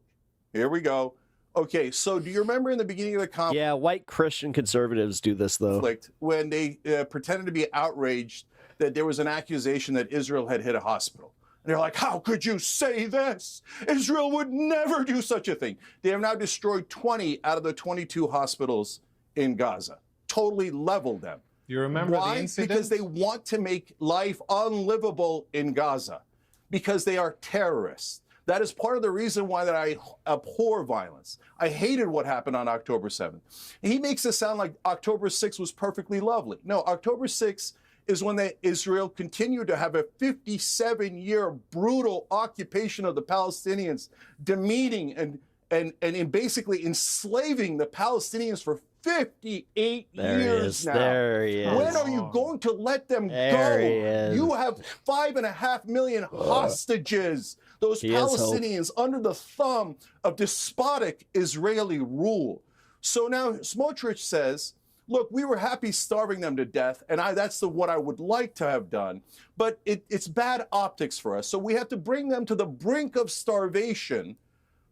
Here we go. Okay, so do you remember in the beginning of the conflict? Yeah, white Christian conservatives do this though. When they pretended to be outraged that there was an accusation that Israel had hit a hospital. And they're like, how could you say this? Israel would never do such a thing. They have now destroyed 20 out of the 22 hospitals in Gaza, totally leveled them. You remember Why? the incident? Because they want to make life unlivable in Gaza, because they are terrorists. That is part of the reason why that I abhor violence. I hated what happened on October 7th. He makes it sound like October 6th was perfectly lovely. No, October 6th is when Israel continued to have a 57-year brutal occupation of the Palestinians, demeaning and basically enslaving the Palestinians for 58 years now. There he is. When are you going to let them There he go? is. You have 5.5 million hostages, those Palestinians under the thumb of despotic Israeli rule. So now Smotrich says, look, we were happy starving them to death, and that's what I would like to have done, but it's bad optics for us. So we have to bring them to the brink of starvation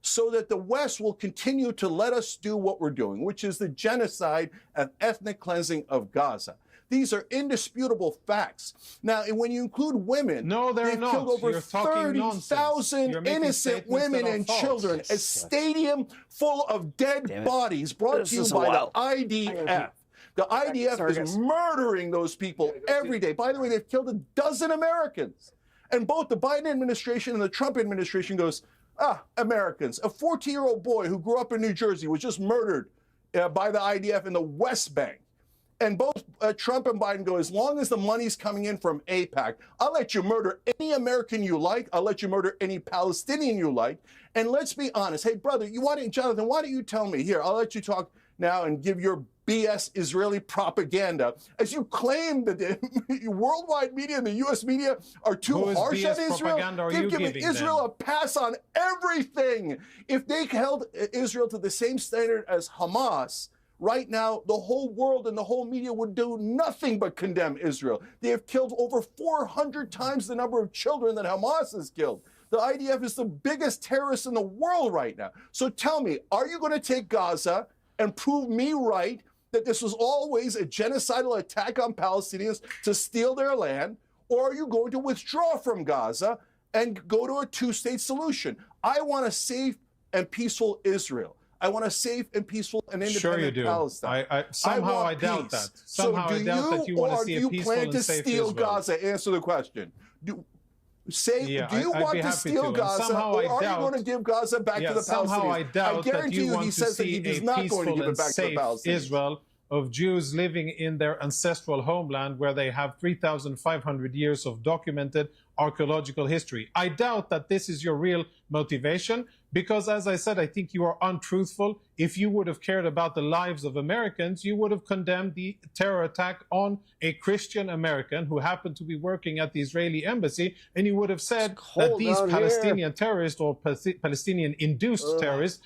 so that the West will continue to let us do what we're doing, which is the genocide and ethnic cleansing of Gaza. These are indisputable facts. Now, when you include women, they've killed over 30,000 innocent women and children. A stadium full of dead bodies brought to you by the IDF. The IDF is murdering those people every day. By the way, they've killed 12 Americans. And both the Biden administration and the Trump administration goes, Americans. A 14-year-old boy who grew up in New Jersey was just murdered by the IDF in the West Bank. And both Trump and Biden go, as long as the money's coming in from AIPAC, I'll let you murder any American you like. I'll let you murder any Palestinian you like. And let's be honest. Hey, brother, Jonathan, why don't you tell me? Here, I'll let you talk now and give your BS Israeli propaganda. As you claim that the worldwide media and the U.S. media are too harsh on Israel, they've given Israel a pass on everything. If they held Israel to the same standard as Hamas, right now, the whole world and the whole media would do nothing but condemn Israel. They have killed over 400 times the number of children that Hamas has killed. The IDF is the biggest terrorist in the world right now. So tell me, are you going to take Gaza and prove me right that this was always a genocidal attack on Palestinians to steal their land? Or are you going to withdraw from Gaza and go to a two-state solution? I want a safe and peaceful Israel. I want a safe and peaceful and independent Palestine. Somehow I doubt that. Somehow I doubt that you want to see a peaceful and safe Israel. Do you plan to steal Gaza? Answer the question. Do you want to steal Gaza, or are you going to give Gaza back to the Palestinians? Somehow I doubt that you want to see a peaceful and safe Israel of Jews living in their ancestral homeland where they have 3,500 years of documented archaeological history. I doubt that this is your real motivation because, as I said, I think you are untruthful. If you would have cared about the lives of Americans, you would have condemned the terror attack on a Christian American who happened to be working at the Israeli embassy, and you would have said that these Palestinian terrorists or Palestinian-induced terrorists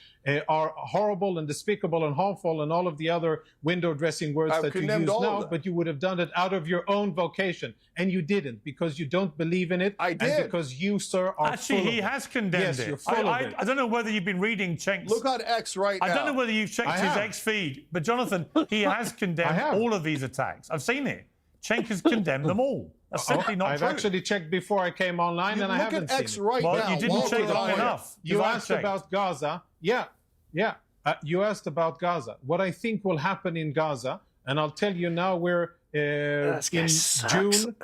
are horrible and despicable and harmful and all of the other window dressing words that you use now, but you would have done it out of your own vocation, and you didn't because you don't believe in it. I did. And because you, sir, are Actually, he has condemned it. You're full of it. I don't know whether you've been reading Cenk's... Look on X right now. I don't know whether you've checked his X feed, but Jonathan, he has condemned all of these attacks. I've seen it. Cenk has condemned them all. That's simply not true. I've actually checked before I came online, and I haven't seen X right now. You didn't check long enough. You asked about Gaza. Yeah. You asked about Gaza. What I think will happen in Gaza, and I'll tell you now, we're in June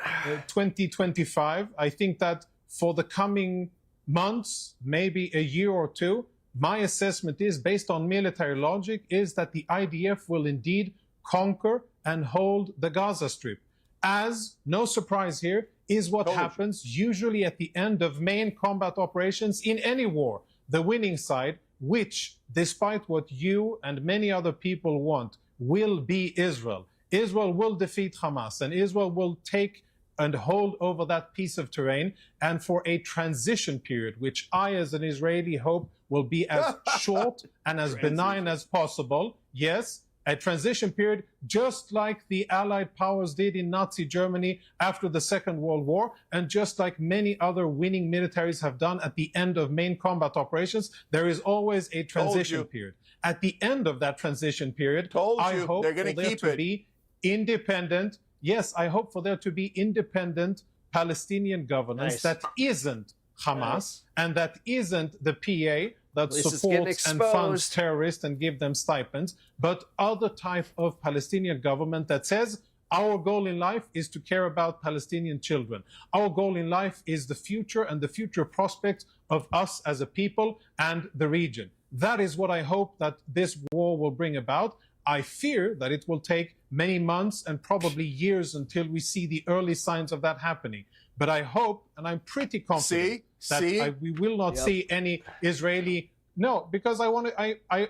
2025. I think that for the coming months, maybe a year or two, my assessment is, based on military logic, is that the IDF will indeed conquer and hold the Gaza Strip. As, no surprise here, is what happens usually at the end of main combat operations in any war. The winning side, which, despite what you and many other people want, will be Israel. Israel will defeat Hamas, and Israel will take and hold over that piece of terrain, and for a transition period, which I, as an Israeli, hope will be as short and as benign as possible. Yes, a transition period, just like the Allied powers did in Nazi Germany after the Second World War, and just like many other winning militaries have done at the end of main combat operations, there is always a transition period. at the end of that transition period, I hope they're going for to there keep to it. be independent. Yes, I hope for there to be independent Palestinian governance that isn't Hamas and that isn't the PA that supports and funds terrorists and give them stipends, but other type of Palestinian government that says our goal in life is to care about Palestinian children. Our goal in life is the future and the future prospects of us as a people and the region. That is what I hope that this war will bring about. I fear that it will take many months and probably years until we see the early signs of that happening. But I hope, and I'm pretty confident that we will not see any Israeli. No, because I want to. I'm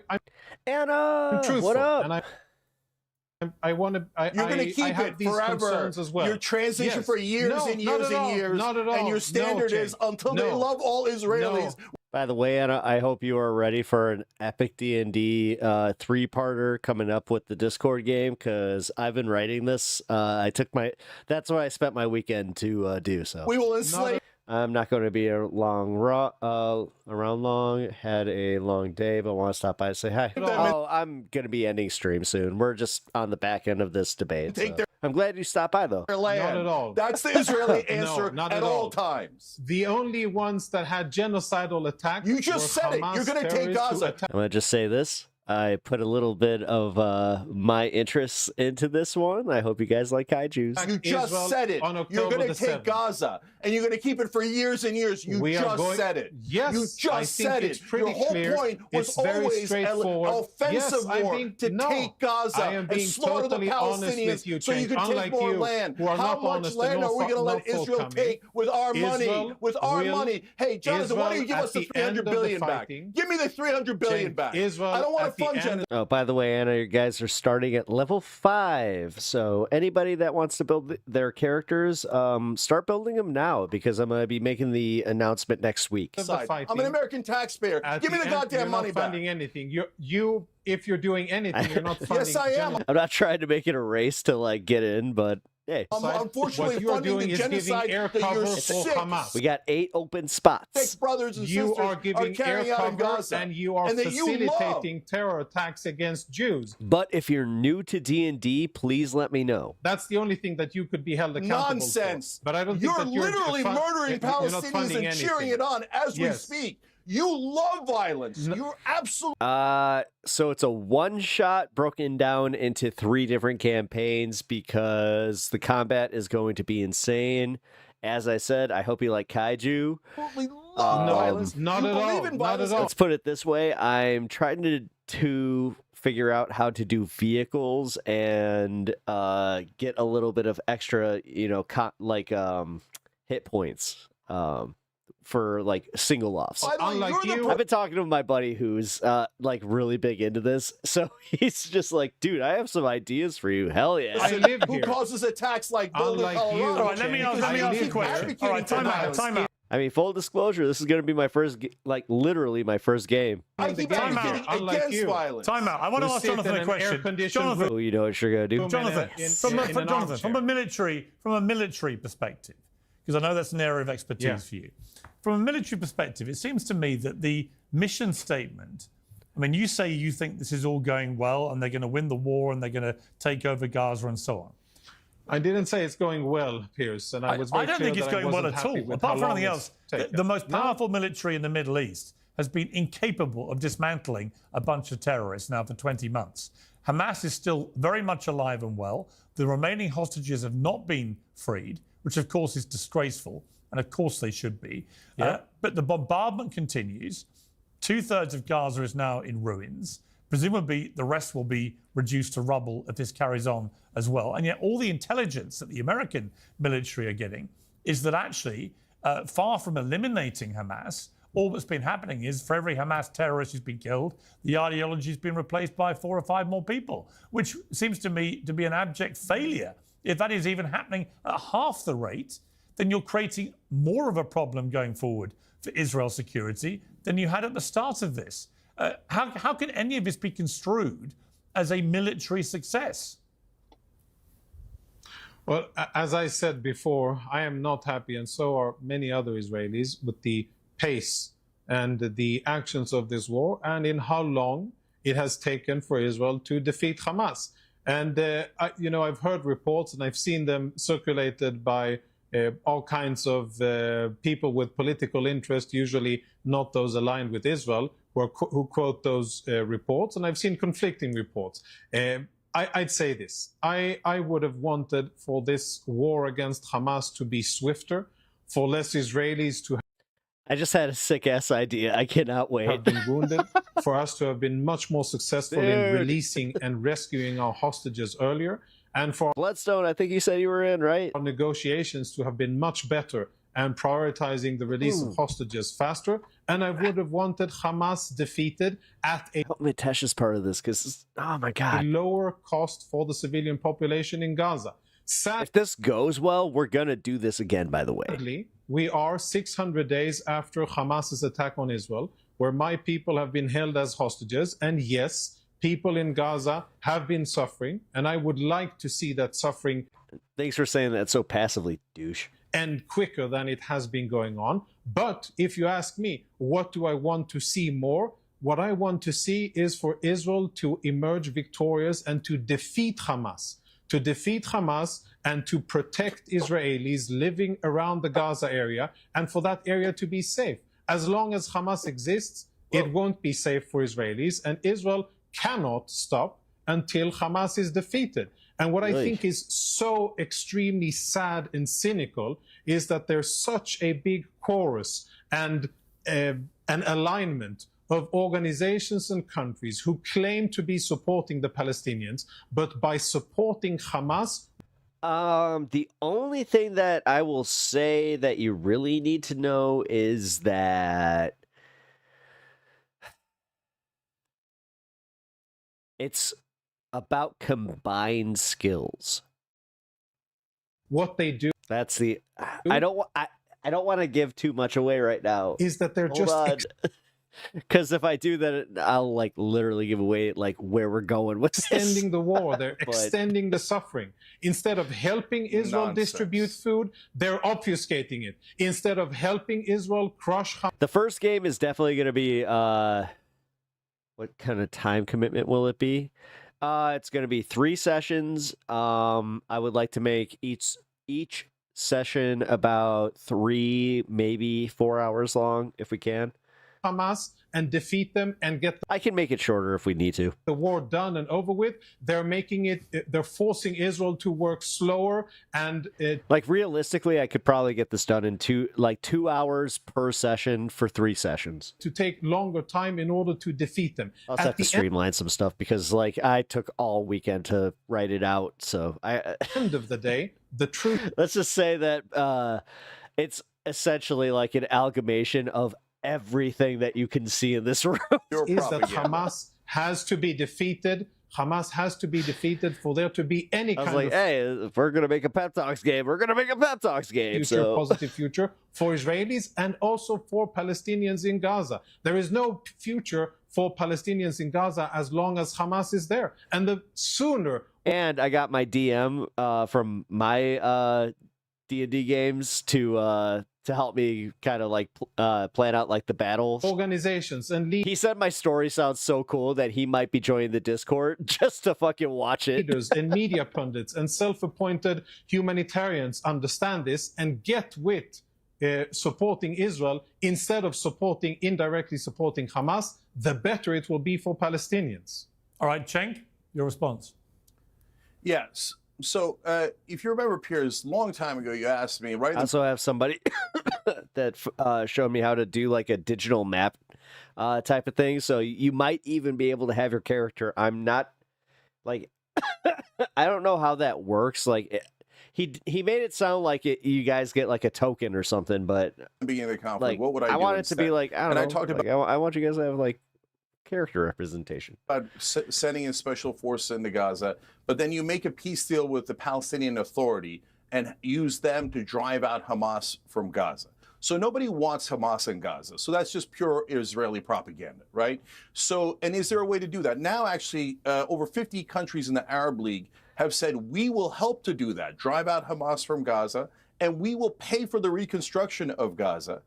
truthful, what up? And I want to. You're going to keep it forever. As well. Your transition for years and years and years. Not at all. And your standard is until they love all Israelis. By the way, Anna, I hope you are ready for an epic D&D three-parter coming up with the Discord game, because I've been writing this. That's what I spent my weekend to do. So we will enslave. I'm not going to be around long. Had a long day, but want to stop by and say hi. Oh, I'm going to be ending stream soon. We're just on the back end of this debate. So. I'm glad you stopped by, though. Not at all. That's the Israeli answer at all times. The only ones that had genocidal attacks. You just said it. You're going to take Gaza. I'm going to just say this. I put a little bit of my interests into this one. I hope you guys like kaijus. You just said it. You're going to take Gaza, and you're going to keep it for years and years. You said it. Yes, you just said it. Your whole point was always an offensive war to take Gaza and slaughter the Palestinians so you can take more land. How much land are we going to let Israel take with our money? With our money. Hey, Jonathan, why don't you give us the $300 billion back? Give me the $300 billion back. I don't want to fund Genesis. Oh, by the way, Anna, you guys are starting at level 5. So anybody that wants to build their characters, start building them now, because I'm going to be making the announcement next week. I'm an American taxpayer. Give me the goddamn money back. You're not funding anything. If you're doing anything, you're not funding. Yes, I am. I'm not trying to make it a race to like get in, but hey. Unfortunately, funding the genocide that you're sick. We got 8 open spots. 6 brothers and You sisters are giving carrying air out in cover, Gaza, and you are facilitating terror attacks against Jews. But if you're new to D&D, please let me know. That's the only thing that you could be held accountable Nonsense. for. But I don't think that you're literally murdering Palestinians and cheering it on as we speak. You love violence. You're absolutely. So it's a one-shot broken down into 3 different campaigns because the combat is going to be insane. As I said, I hope you like kaiju. Violence. Not at all. Not at all. Let's put it this way: I'm trying to figure out how to do vehicles and get a little bit of extra, hit points. For like single offs. I've been talking to my buddy who's like really big into this, so he's just like, dude, I have some ideas for you. Hell yeah! I live Who causes attacks like Boulder, Colorado? All right, let me ask you a question. All right, time out. I mean, full disclosure, this is going to be my first, literally my first game. I keep advocating against violence. Time out. I want to ask Jonathan a question. Jonathan, oh, you know what you're going to do? Jonathan, from a military perspective, because I know that's an area of expertise for you. From a military perspective, it seems to me that the mission statement, I mean, you say you think this is all going well and they're going to win the war and they're going to take over Gaza and so on. I didn't say it's going well, Piers, and I was very I don't think it's going well at all. Apart from anything else, the most powerful military in the Middle East has been incapable of dismantling a bunch of terrorists now for 20 months. Hamas is still very much alive and well. The remaining hostages have not been freed, which of course is disgraceful. And of course they should be. But the bombardment continues. 2/3 of Gaza is now in ruins. Presumably the rest will be reduced to rubble if this carries on as well. And yet all the intelligence that the American military are getting is that actually, far from eliminating Hamas, all that's been happening is for every Hamas terrorist who's been killed, the ideology has been replaced by 4 or 5 more people, which seems to me to be an abject failure. If that is even happening at half the rate, then you're creating more of a problem going forward for Israel's security than you had at the start of this. How can any of this be construed as a military success? Well, as I said before, I am not happy, and so are many other Israelis, with the pace and the actions of this war and in how long it has taken for Israel to defeat Hamas. And I've heard reports, and I've seen them circulated by all kinds of people with political interest, usually not those aligned with Israel, who quote those reports. And I've seen conflicting reports. I'd say this. I would have wanted for this war against Hamas to be swifter, for less Israelis to I just had a sick-ass idea. I cannot wait. have been wounded, for us to have been much more successful in releasing and rescuing our hostages earlier, and for Bloodstone, I think you said you were in, right? our negotiations to have been much better and prioritizing the release of hostages faster. And I would have wanted Hamas defeated at a Mitesh is part of this because, oh my God, lower cost for the civilian population in Gaza. If this goes well, we're going to do this again, by the way. Sadly, we are 600 days after Hamas's attack on Israel, where my people have been held as hostages. And yes, people in Gaza have been suffering. And I would like to see that suffering. Thanks for saying that so passively, douche. And quicker than it has been going on. But if you ask me, what do I want to see more? What I want to see is for Israel to emerge victorious and to defeat Hamas. To defeat Hamas and to protect Israelis living around the Gaza area, and for that area to be safe. As long as Hamas exists, it won't be safe for Israelis, and Israel cannot stop until Hamas is defeated. And what I think is so extremely sad and cynical is that there's such a big chorus and an alignment of organizations and countries who claim to be supporting the Palestinians, but by supporting Hamas. The only thing that I will say that you really need to know is that it's about combined skills. What they do. That's the. I don't want to give too much away right now. Is that they're because if I do that, I'll like literally give away like where we're going with extending the war. They're extending the suffering. Instead of helping Israel distribute food, they're obfuscating it. Instead of helping Israel crush Hamas. The first game is definitely going to be what kind of time commitment will it be? It's going to be 3 sessions. I would like to make each session about 3, maybe 4 hours long if we can. Hamas and defeat them and get I can make it shorter if we need to. The war done and over with. They're forcing Israel to work slower and like realistically I could probably get this done in 2 hours per session for 3 sessions. To take longer time in order to defeat them. I'll have to streamline some stuff because like I took all weekend to write it out. So end of the day, the truth. Let's just say that it's essentially like an amalgamation of everything that you can see in this room is that Hamas has to be defeated. Hamas has to be defeated for there to be any kind of hey, if we're gonna make a pep talks game, we're gonna make a pep talks game. Positive future for Israelis and also for Palestinians in Gaza. There is no future for Palestinians in Gaza as long as Hamas is there. And the sooner. And I got my DM from my D&D games to help me kind of like plan out like the battles. Organizations and he said my story sounds so cool that he might be joining the Discord just to fucking watch it. Leaders and media pundits and self-appointed humanitarians understand this and get with supporting Israel instead of indirectly supporting Hamas, the better it will be for Palestinians. All right, Cenk, your response. Yes. So, if you remember, Piers, a long time ago, you asked me, right? I also have somebody that showed me how to do like a digital map type of thing. So you might even be able to have your character. I'm not like, I don't know how that works. Like he made it sound like you guys get like a token or something, but beginning of the conflict, like, what would I do? I want instead? it to be like, I don't know. I talked about. I want you guys to have like character representation. About sending in special forces into Gaza, but then you make a peace deal with the Palestinian Authority and use them to drive out Hamas from Gaza. So nobody wants Hamas in Gaza. So that's just pure Israeli propaganda, right? So, and is there a way to do that? Now, actually, over 50 countries in the Arab League have said, we will help to do that, drive out Hamas from Gaza, and we will pay for the reconstruction of Gaza.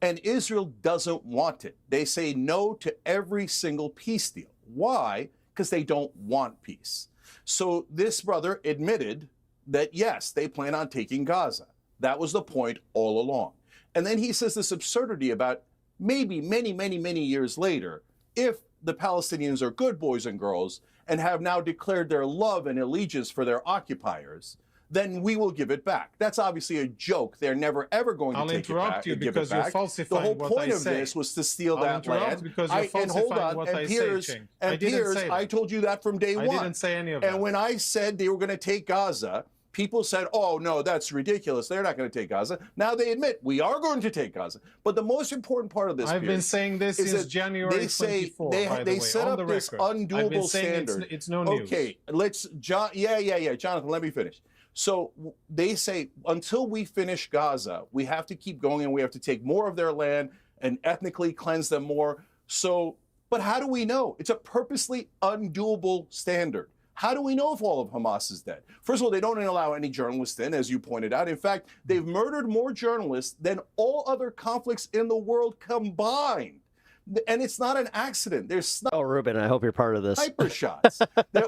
And Israel doesn't want it. They say no to every single peace deal. Why? Because they don't want peace. So this brother admitted that, yes, they plan on taking Gaza. That was the point all along. And then he says this absurdity about maybe many years later, if the Palestinians are good boys and girls and have now declared their love and allegiance for their occupiers, then we will give it back. That's obviously a joke. They're never, ever going to take it back. I'll interrupt you because you're falsifying the whole what point I of say. this was to steal I'll that interrupt land. because you're falsifying what I say, Ching. I didn't say that. I told you that from day one. I didn't say any of that. And when I said they were going to take Gaza, people said, oh, no, that's ridiculous. They're not going to take Gaza. Now they admit we are going to take Gaza. But the most important part of this, I've been saying this since January they say 24, they set up this undoable standard. It's no news. Okay, Jonathan, let me finish. So they say until we finish Gaza, we have to keep going and we have to take more of their land and ethnically cleanse them more. So, but how do we know? It's a purposely undoable standard. How do we know if all of Hamas is dead? First of all, they don't allow any journalists in, as you pointed out. In fact, they've murdered more journalists than all other conflicts in the world combined. And it's not an accident. There's Oh, Ruben, I hope you're part of this. sniper shots.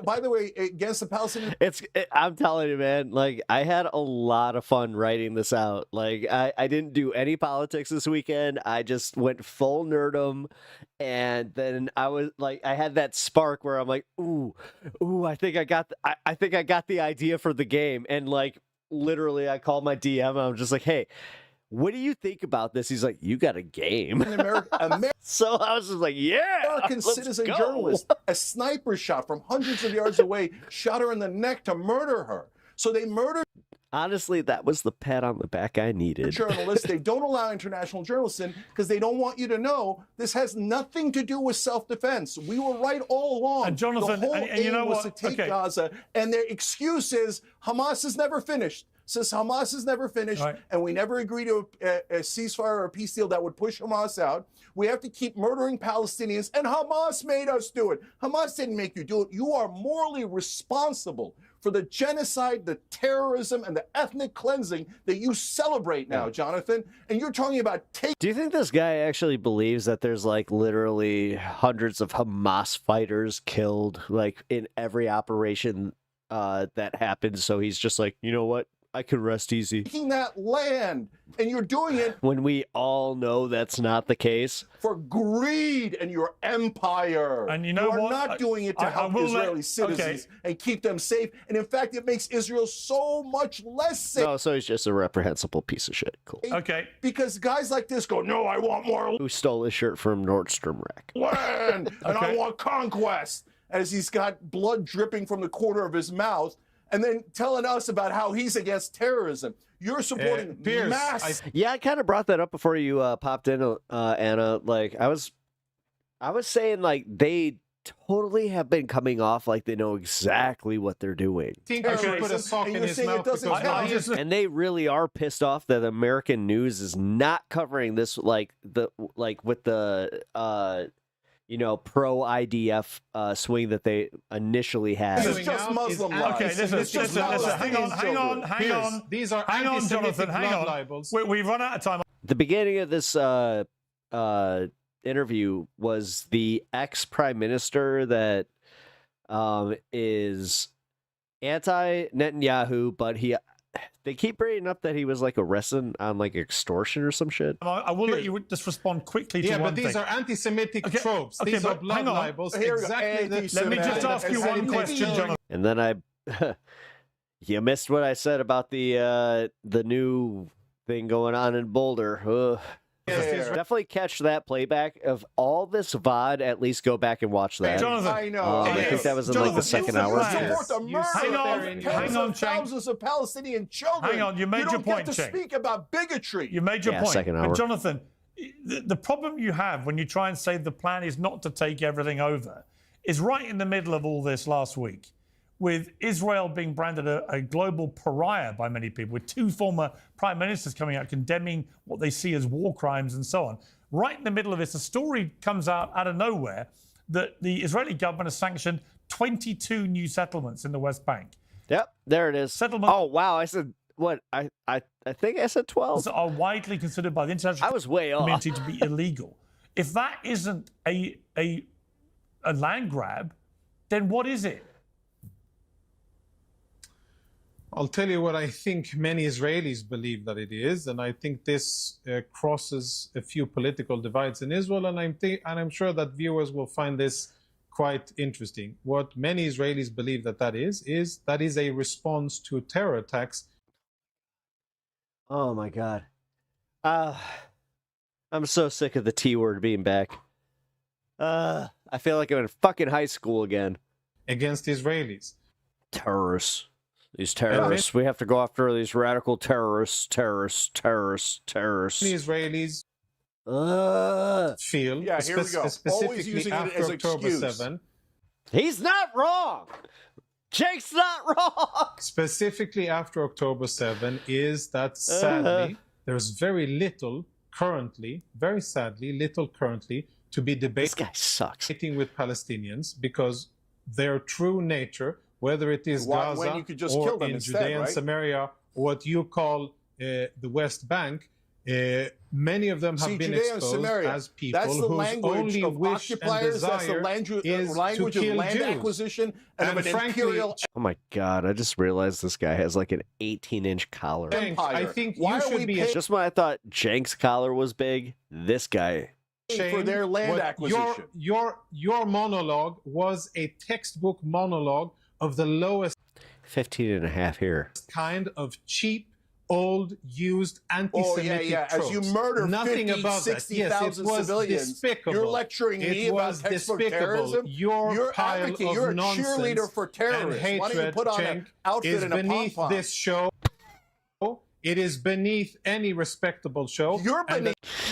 By the way, against the Palestinians. I'm telling you, man, like, I had a lot of fun writing this out. Like, I didn't do any politics this weekend. I just went full nerdum. And then I was like, I had that spark where I'm like, ooh, I think I got the idea for the game. And like, literally, I called my DM and I'm just like, hey, what do you think about this? He's like, you got a game. So I was just like, yeah, American citizen journalist, a sniper shot from hundreds of yards away, shot her in the neck to murder her. So they murdered. Honestly, that was the pat on the back I needed. Journalists, they don't allow international journalists in because they don't want you to know this has nothing to do with self-defense. We were right all along. And Jonathan, the whole and you know aim was what? to take Okay. Gaza, and their excuse is Hamas is never finished. Since Hamas is never finished, Right. and we never agreed to a ceasefire or a peace deal that would push Hamas out, we have to keep murdering Palestinians, and Hamas made us do it. Hamas didn't make you do it. You are morally responsible for the genocide, the terrorism, and the ethnic cleansing that you celebrate now, Jonathan. And you're talking about taking. Do you think this guy actually believes that there's like literally hundreds of Hamas fighters killed like in every operation that happened? So he's just like, you know what? I can rest easy. Taking that land, and you're doing it When we all know that's not the case. for greed and your empire. And you know are what? not doing it to I help will Israeli let- citizens and keep them safe. And in fact, it makes Israel so much less safe. No, so he's just a reprehensible piece of shit. Cool. Okay. Because guys like this go, no, I want more Who stole his shirt from Nordstrom Rack? land and I Okay. want conquest, as he's got blood dripping from the corner of his mouth, and then telling us about how he's against terrorism. You're supporting Piers, mass. Yeah, I kind of brought that up before you popped in, Anna. Like, I was saying, like, they totally have been coming off like they know exactly what they're doing. think I should put a sock And in you're his saying it mouth doesn't because count. now he's And they really are pissed off that American news is not covering this, like with the pro IDF swing that they initially had. It's just Muslim lies. Okay, listen, It's just listen, hang on, Palestinian hang children. on. These are Hang on, Jonathan, hang blood on. libels. We've run out of time. The beginning of this interview was the ex-prime minister that is anti-Netanyahu, but they keep bringing up that he was like arrested on like extortion or some shit. I will let you just respond quickly to Yeah, one but these thing. are anti-Semitic tropes. Okay, These are but blood hang on. libels. Here we go. Exactly. Let me just ask you one question, Jonathan. And then you missed what I said about the new thing going on in Boulder. Ugh. Definitely catch that playback of all this VOD. At least go back and watch that. Jonathan, I know. I think that was in like the second hour. Support the murder of hang on, Chang. thousands of Palestinian children. Hang on, you made your point, don't get to Chang. speak about bigotry. You made your Yeah, point. second hour. But Jonathan, the problem you have when you try and say the plan is not to take everything over is right in the middle of all this last week, with Israel being branded a global pariah by many people, with two former prime ministers coming out condemning what they see as war crimes and so on. Right in the middle of this, a story comes out of nowhere that the Israeli government has sanctioned 22 new settlements in the West Bank. Yep, there it is. Settlement. Oh wow, I said what? I think I said 12. Are widely considered by the international I was way off. community to be illegal. If that isn't a a land grab, then what is it? I'll tell you what I think many Israelis believe that it is, and I think this crosses a few political divides in Israel, and I'm sure that viewers will find this quite interesting. What many Israelis believe that is a response to terror attacks. Oh my God. I'm so sick of the T word being back. I feel like I'm in fucking high school again. Against Israelis. Terrorists. These terrorists. We have to go after these radical terrorists. Many Israelis feel, yeah, here we go. Always using it as October excuse. 7. He's not wrong. Jake's not wrong. Specifically after October 7 is that sadly, there's very little currently, very sadly, little currently to be debating. This guy sucks. With Palestinians because their true nature, whether it is Gaza when you could just kill or them in instead, Judea and right? Samaria, what you call the West Bank, many of them have been Judea and exposed Samaria, as people that's the whose language only of wish and occupiers, that's the desire language is of to kill land Jews. acquisition and of an frankly, imperial Oh my God, I just realized this guy has like an 18-inch collar. empire. I think Why you are should we be paying Just when I thought Jenk's collar was big, this guy. for their land acquisition? Your monologue was a textbook monologue of the lowest 15 and a half here. kind of cheap, old, used anti-Semitic As you tropes. murder Nothing 50, above that. 60,000 Yes, it was civilians, despicable. you're lecturing me about textbook terrorism? You're advocate. You're a cheerleader for terrorists. Hatred, Why don't you put on an outfit is and a beneath pom-pom? this show. It is beneath any respectable show. You're And beneath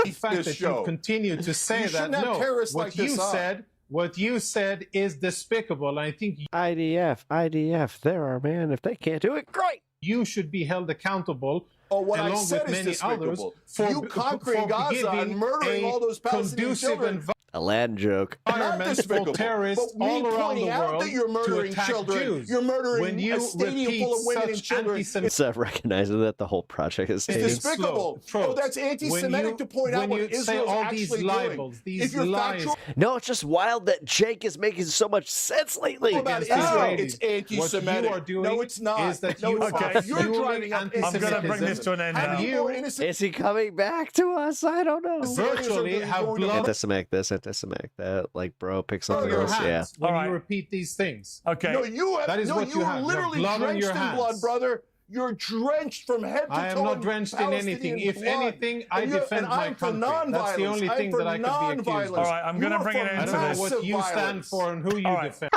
the fact this that show. you continue to say You that, shouldn't have no, terrorists what like you this on. said, what you said is despicable. I think IDF, they're our man. If they can't do it, great. you should be held accountable. Oh, what I along said with is many others despicable. for You conquering Gaza giving and murdering a all those Palestinian conducive children. Aladdin joke. Not environment despicable. for terrorists But me all around pointing the out world that you're to murdering attack children, Jews. you're murdering When you a stadium repeat full of women and such children. Instead of recognizing that the whole project is It's taken. despicable. Oh, that's anti-Semitic to point out what Israel's actually doing. If you're factual No, it's just wild that Jake is making so much sense lately. about Israel, it's anti-Semitic. What you are doing No, it's not. is that No, you it's are not. You're fueling driving up I'm going to bring anti-Semitism. this to an end And now. you are innocent. Is he coming back to us? I don't know. virtually have blood Anti-Semitic this, anti-Semitic that. Like, bro, pick on something your else. Yeah. hands when All right. you repeat these things. Okay. No, you have, That is no, what you are have. You have literally blood on drenched your in hands. blood, brother. You're drenched from head to toe. I am not in drenched in anything. Palestinian If blood. anything, I And you're- defend and my I'm for country. That's the only nonviolence. thing I'm for that I could be accused nonviolence. of. All right, I'm gonna You're bring an for end I to don't know this. what massive you stand violence. for and who you All right. defend.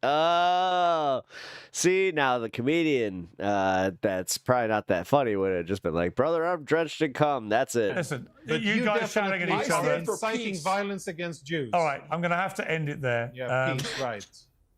Oh, see, now the comedian, that's probably not that funny, would have just been like, brother, I'm drenched in cum. That's it. Listen, But you guys shouting at definitely each I other. stand for inciting peace. violence against Jews. All right, I'm going to have to end it there. Yeah, peace, right.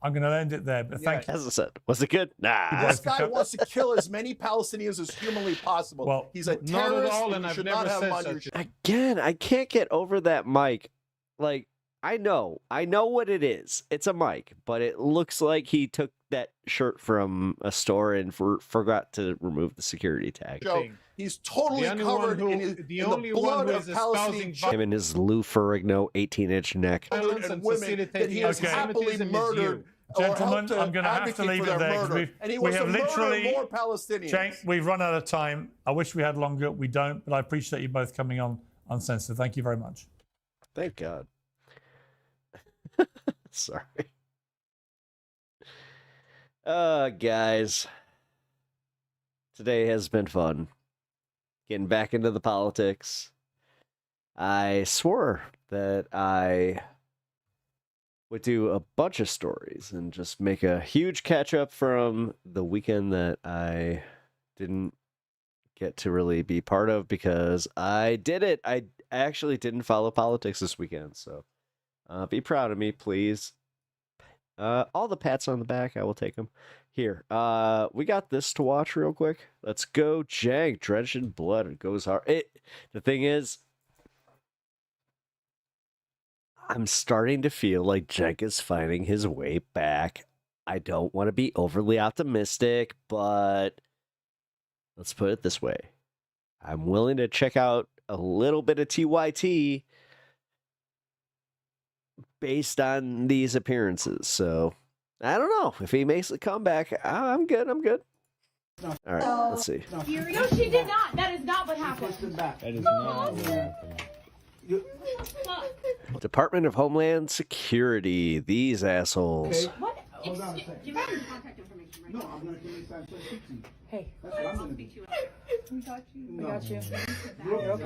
I'm going to end it there, but thank you. As I said, was it good? Nah. This guy wants to kill as many Palestinians as humanly possible. Well, he's a not at terrorist, all, and and you I've should never not have him said on your such show. Again, I can't get over that mic. Like, I know what it is. It's a mic, but it looks like he took that shirt from a store and forgot to remove the security tag. Joe, he's totally The only one covered who- in, his, the in only the one blood who of is Palestinian espousing Him and his Lou Ferrigno 18-inch neck. violence and and women that facilitating he has Okay. happily anti-Semitism is murdered. you. or Gentlemen, helped I'm going to have to advocate leave for it their there. 'cause murder. And he we wants have to murder literally, more Palestinians. Cenk, we've run out of time. I wish we had longer. We don't, but I appreciate you both coming on Uncensored. Thank you very much. Thank God. Sorry. Guys. Today has been fun. Getting back into the politics. I swore that I would do a bunch of stories and just make a huge catch up from the weekend that I didn't get to really be part of because I did it. I actually didn't follow politics this weekend, so be proud of me, please. All the pats on the back, I will take them. Here, we got this to watch real quick. Let's go, Jank. Drenched in blood. It goes hard. The thing is, I'm starting to feel like Jank is finding his way back. I don't want to be overly optimistic, but let's put it this way. I'm willing to check out a little bit of TYT. based on these appearances. So I don't know if he makes a comeback. I'm good. All right, let's see. No, she did not. That is not what happened. That is not what happened. Department of Homeland Security. These assholes. What? Hold on a second. You have your contact information, right? No, I'm going to give you some speak to you. Hey. That's what I'm going to do. We got you. No. I got you. You're You're okay.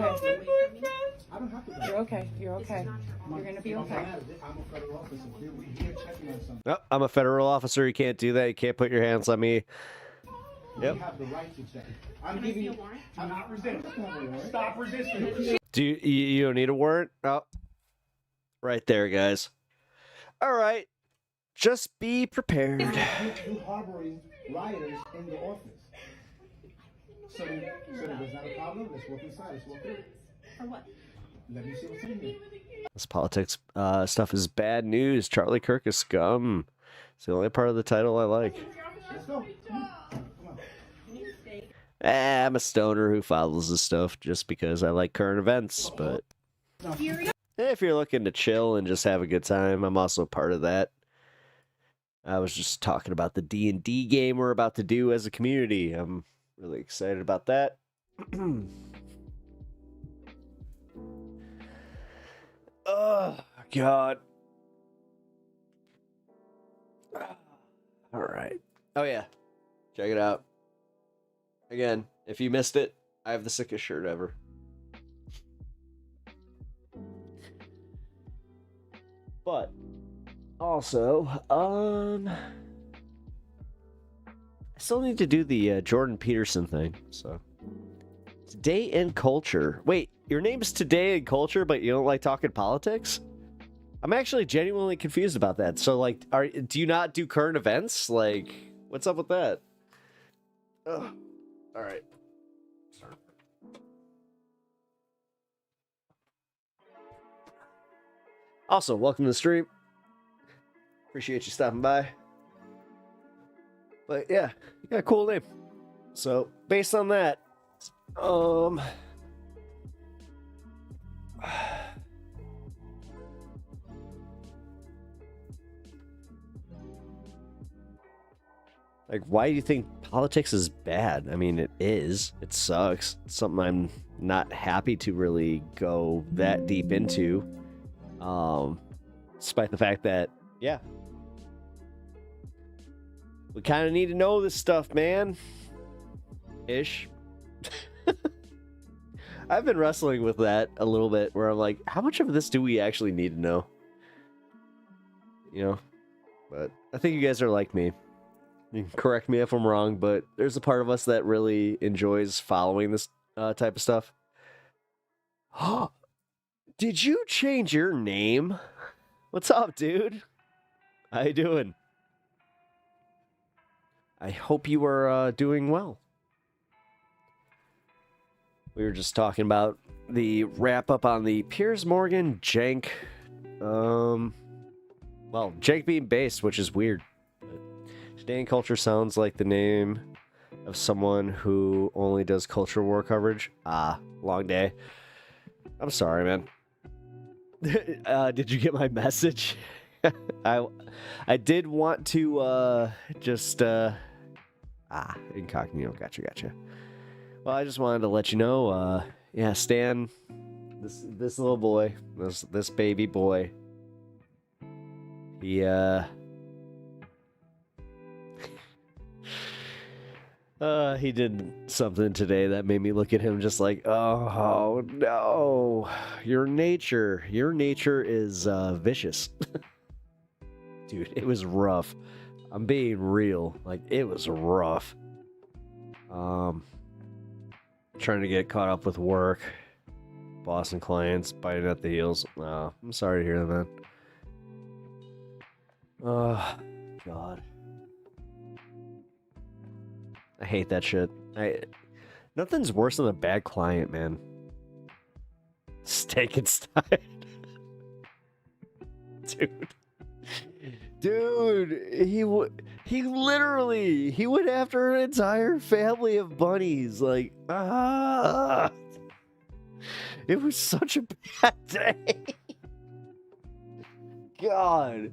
I don't have to. You're okay. You're okay. You're going to be okay. I'm a federal officer. We're here checking on something. Oh, I'm a federal officer. You can't do that. You can't put your hands on me. Yep. You have the right to check. I'm giving you a warrant. I'm not resisting. Stop resisting. Do you don't need a warrant? Oh, right there, guys. All right. Just be prepared. You harboring rioters in the office. So there's not a problem. Let's walk inside. Let's walk in. For what? Let me see what's in here. This politics stuff is bad news. Charlie Kirk is scum. It's the only part of the title I like. Let's go. I'm a stoner who follows this stuff just because I like current events. But if you're looking to chill and just have a good time, I'm also part of that. I was just talking about the D&D game we're about to do as a community. I'm really excited about that. Oh, God. All right. Oh, yeah. Check it out. Again, if you missed it, I have the sickest shirt ever. But also, I still need to do the Jordan Peterson thing. So, Today in Culture. Wait, your name's Today in Culture, but you don't like talking politics? I'm actually genuinely confused about that. So, like, do you not do current events? Like, what's up with that? Ugh. All right. Also, welcome to the stream. Appreciate you stopping by. But yeah, you got a cool name. So, based on that, like, why do you think politics is bad? I mean, it is. It sucks. It's something I'm not happy to really go that deep into. Despite the fact that, yeah, we kind of need to know this stuff, man. Ish. I've been wrestling with that a little bit, where I'm like, how much of this do we actually need to know? You know? But I think you guys are like me. You can correct me if I'm wrong, but there's a part of us that really enjoys following this type of stuff. Did you change your name? What's up, dude? How you doing? I hope you are doing well. We were just talking about the wrap up on the Piers Morgan Jank. Well, Jank being based, which is weird. Today in Culture sounds like the name of someone who only does culture war coverage. Long day. I'm sorry, man. Did you get my message? I did want to just incognito. Gotcha. Well, I just wanted to let you know, yeah, Stan, this little boy, this baby boy, he he did something today that made me look at him just like, oh no, your nature is vicious. Dude, it was rough. I'm being real. Like, it was rough. Trying to get caught up with work. Boss and clients biting at the heels. I'm sorry to hear that, man. Oh, God. I hate that shit. Nothing's worse than a bad client, man. Steak and style. Dude, he went after an entire family of bunnies. Like, it was such a bad day. God.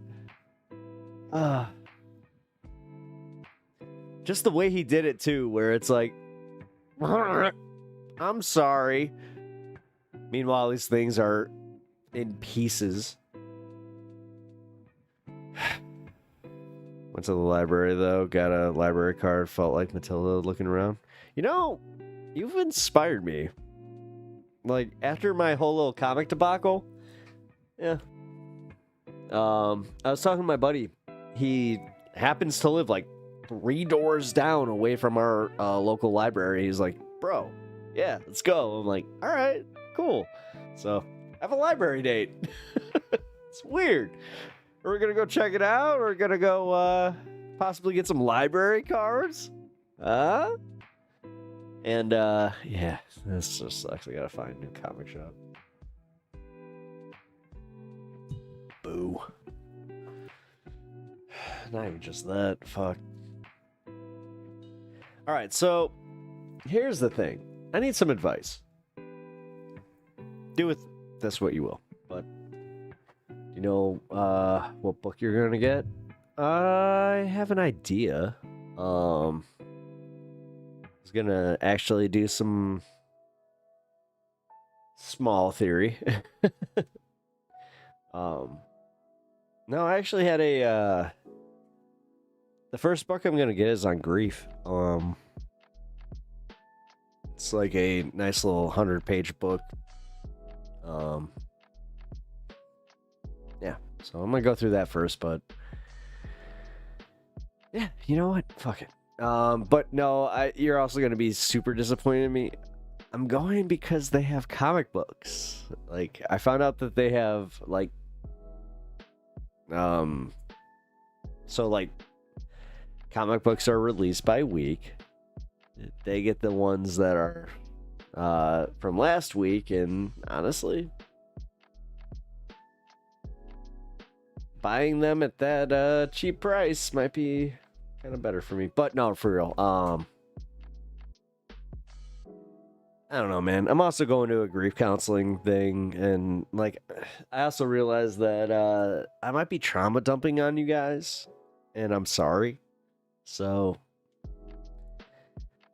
Just the way he did it too, where it's like, I'm sorry. Meanwhile, these things are in pieces. Went to the library though, got a library card, felt like Matilda looking around. You know, you've inspired me. Like, after my whole little comic debacle, yeah. I was talking to my buddy. He happens to live like 3 doors down away from our local library. He's like, bro, yeah, let's go. I'm like, all right, cool. So, have a library date. It's weird. We're gonna go check it out. We're gonna go possibly get some library cards. And yeah, this just sucks. I gotta find a new comic shop. Boo. Not even just that. Fuck. Alright, so here's the thing. I need some advice. Do with this what you will. But you know what book you're gonna get? I have an idea. I was gonna actually do some small theory. No, I actually had a the first book I'm gonna get is on grief. It's like a nice little 100-page book. Yeah, so I'm gonna go through that first, but yeah, you know what? Fuck it. But no, you're also gonna be super disappointed in me. I'm going because they have comic books. Like, I found out that they have like so like comic books are released by week. They get the ones that are from last week, and honestly, buying them at that cheap price might be kind of better for me. But no, for real, I don't know, man. I'm also going to a grief counseling thing, and like, I also realized that I might be trauma dumping on you guys, and I'm sorry. So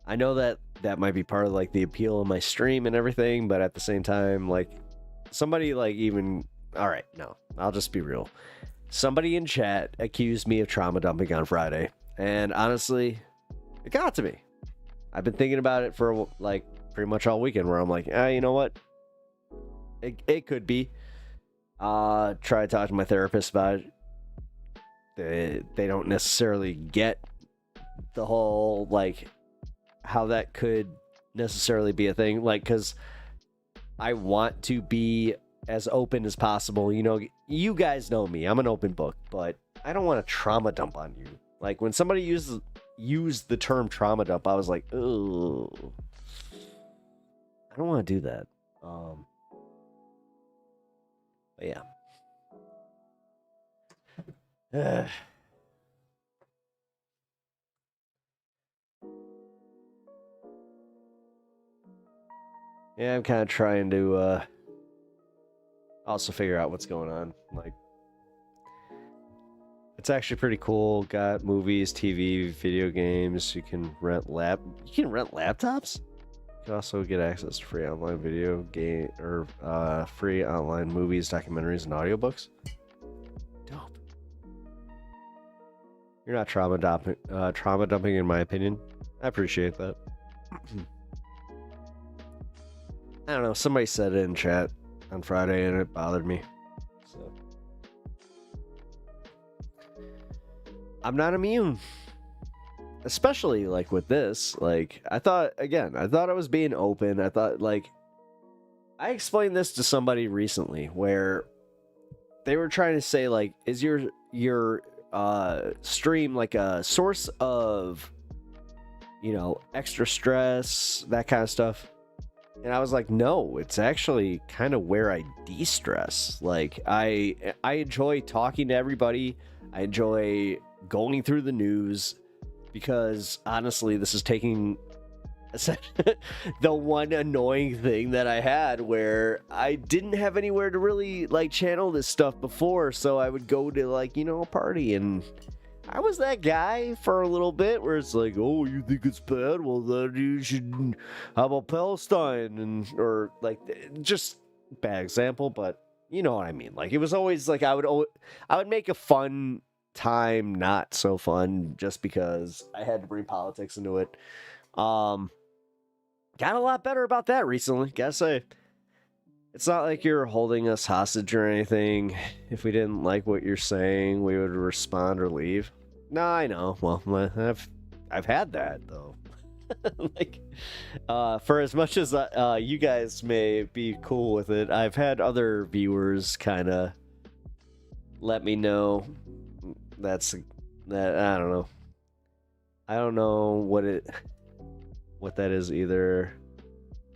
I know that that might be part of like the appeal of my stream and everything, but at the same time, like, somebody like even, all right, no, I'll just be real. Somebody in chat accused me of trauma dumping on Friday, and honestly, it got to me. I've been thinking about it for like pretty much all weekend, where I'm like, you know what? It could be. Try to talk to my therapist about it. They don't necessarily get the whole, like, how that could necessarily be a thing. Like, because I want to be as open as possible. You know, you guys know me. I'm an open book, but I don't want to trauma dump on you. Like, when somebody used the term trauma dump, I was like, oh, I don't want to do that. But yeah. Yeah, I'm kind of trying to also figure out what's going on. Like, it's actually pretty cool. Got movies, TV, video games. You can rent laptops. You can also get access to free online video game or free online movies, documentaries, and audiobooks. Dope. You're not trauma dumping in my opinion. I appreciate that. I don't know. Somebody said it in chat on Friday, and it bothered me. So I'm not immune. Especially, like, with this. Like, I thought I was being open. I thought, like, I explained this to somebody recently, where they were trying to say, like, is your stream like a source of, you know, extra stress, that kind of stuff? And I was like, no, it's actually kind of where I de-stress. Like, I enjoy talking to everybody. I enjoy going through the news, because honestly, this is taking the one annoying thing that I had where I didn't have anywhere to really like channel this stuff before, so I would go to like, you know, a party, and I was that guy for a little bit where it's like, oh, you think it's bad? Well, then you should, how about Palestine? And, or like, just bad example, but you know what I mean. Like, it was always like, I would make a fun time not so fun just because I had to bring politics into it. Got a lot better about that recently, gotta say. It's not like you're holding us hostage or anything. If we didn't like what you're saying, we would respond or leave. No, I know. Well, I've had that though. Like, for as much as you guys may be cool with it, I've had other viewers kind of let me know that I don't know. I don't know what that is either.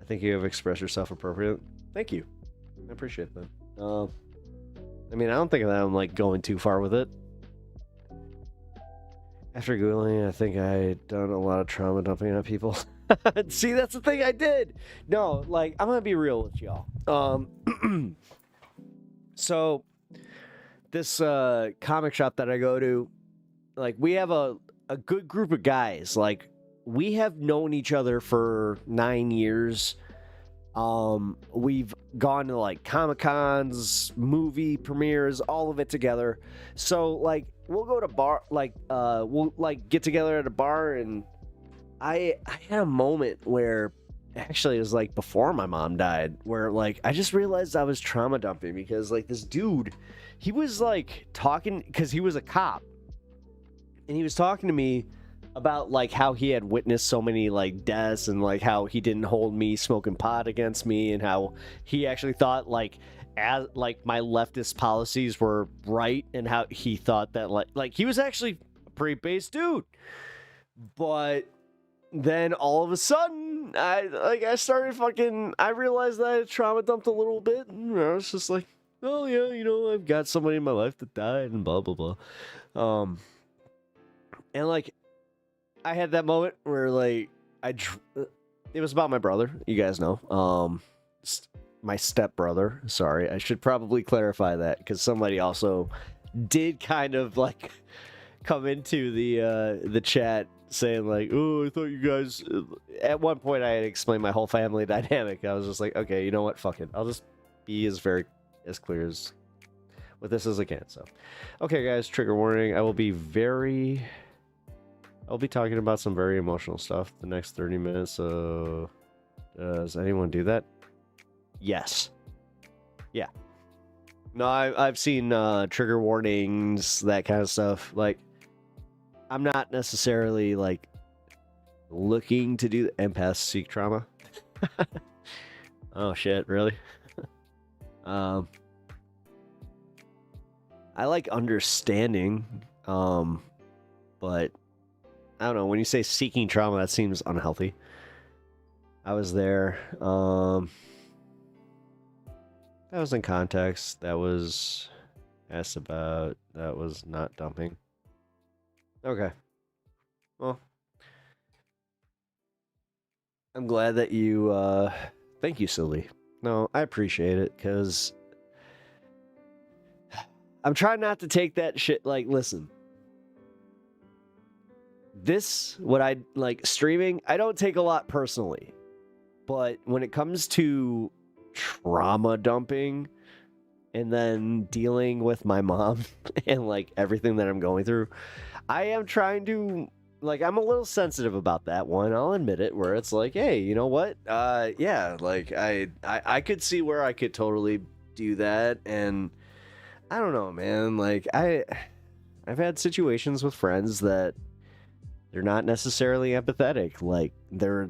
I think you have expressed yourself appropriate. Thank you. I appreciate that. I mean, I don't think that I'm like going too far with it. After Googling, I think I done a lot of trauma dumping on people. See, that's the thing I did. No, like, I'm gonna be real with y'all. So this comic shop that I go to, like, we have a good group of guys. Like, we have known each other for 9 years. We've gone to like Comic-Cons, movie premieres, all of it together. So like we'll go to we'll like get together at a bar, and I had a moment where actually it was like before my mom died, where like I just realized I was trauma dumping because like this dude, he was like talking, because he was a cop, and he was talking to me about like how he had witnessed so many like deaths, and like how he didn't hold me smoking pot against me, and how he actually thought like as like my leftist policies were right, and how he thought that like he was actually a pretty base dude. But then all of a sudden I realized that I had trauma dumped a little bit, and I was just like, oh yeah, you know, I've got somebody in my life that died and blah blah blah. And like I had that moment where like it was about my brother, you guys know, my stepbrother. Sorry, I should probably clarify that, because somebody also did kind of like come into the chat saying like, oh, I thought you guys, at one point I had explained my whole family dynamic. I was just like, okay, you know what, fuck it, I'll just be as clear as with this as I can. So okay guys, trigger warning, I'll be talking about some very emotional stuff the next 30 minutes, so does anyone do that? Yes. Yeah. No, I've seen trigger warnings, that kind of stuff. Like, I'm not necessarily like looking to do empaths seek trauma. Oh shit, really? I like understanding, but I don't know, when you say seeking trauma, that seems unhealthy. I was there. That was in context. That was asked about. That was not dumping. Okay. Well, I'm glad that you, thank you, Sylvie. No, I appreciate it, because I'm trying not to take that shit, like, listen. What I like streaming, I don't take a lot personally, but when it comes to trauma dumping and then dealing with my mom and like everything that I'm going through, I am trying to, like, I'm a little sensitive about that one, I'll admit it, where it's like, hey, you know what, yeah, like I could see where I could totally do that. And I don't know, man, like I've had situations with friends that they're not necessarily empathetic. Like they're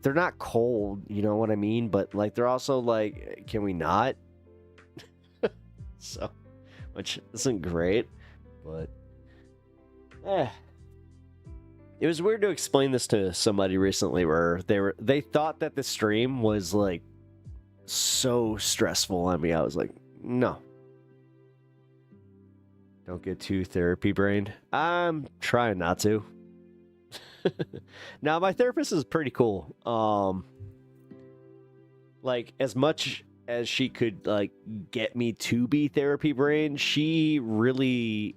not cold, you know what I mean? But like they're also like, can we not? So, which isn't great, but it was weird to explain this to somebody recently, where they thought that the stream was like so stressful on me. I was like, no. Don't get too therapy brained. I'm trying not to. Now, my therapist is pretty cool. Like, as much as she could, like, get me to be therapy brain, she really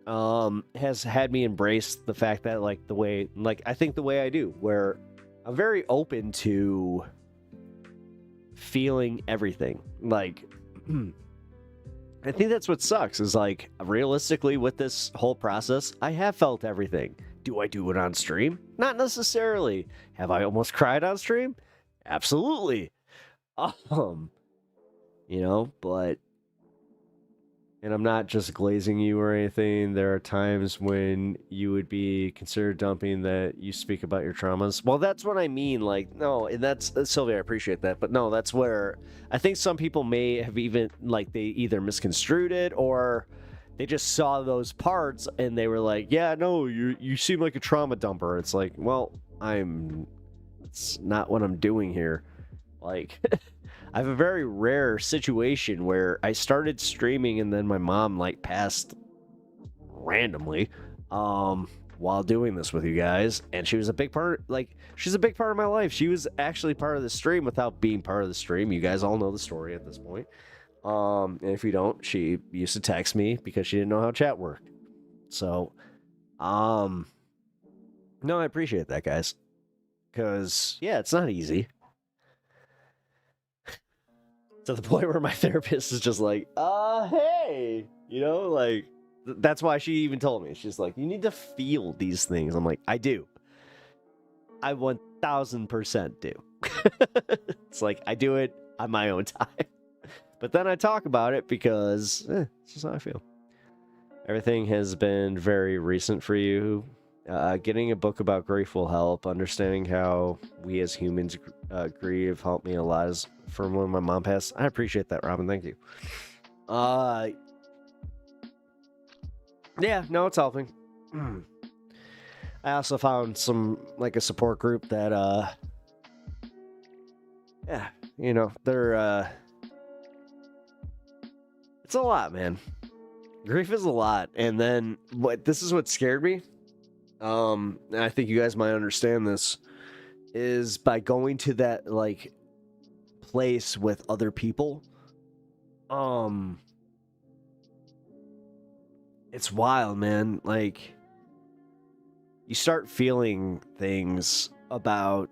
has had me embrace the fact that, like, the way, like, I think the way I do, where I'm very open to feeling everything. Like, I think that's what sucks, is, like, realistically with this whole process, I have felt everything. Do I do it on stream? Not necessarily. Have I almost cried on stream? Absolutely. You know, but, and I'm not just glazing you or anything. There are times when you would be considered dumping that you speak about your traumas. Well, that's what I mean. Like, no, and that's Sylvia, I appreciate that. But no, that's where I think some people may have even, like, they either misconstrued it or they just saw those parts and they were like, yeah, no, you seem like a trauma dumper. It's like, well, it's not what I'm doing here. Like, I have a very rare situation where I started streaming and then my mom, like, passed randomly while doing this with you guys, and she was a big part, like, she's a big part of my life. She was actually part of the stream without being part of the stream. You guys all know the story at this point. And if you don't, she used to text me because she didn't know how chat worked. So, no, I appreciate that, guys. Because, yeah, it's not easy. To the point where my therapist is just like, hey, you know, like, that's why she even told me. She's like, you need to feel these things. I'm like, I do. I 1000% do. It's like, I do it on my own time. But then I talk about it because it's just how I feel. Everything has been very recent for you. Getting a book about grief will help. Understanding how we as humans grieve helped me a lot from when my mom passed. I appreciate that, Robin. Thank you. Yeah, no, it's helping. I also found some, like, a support group that, yeah, you know, they're, it's a lot, man. Grief is a lot. And then this is what scared me. And I think you guys might understand this, is by going to that, like, place with other people, it's wild, man. Like, you start feeling things about,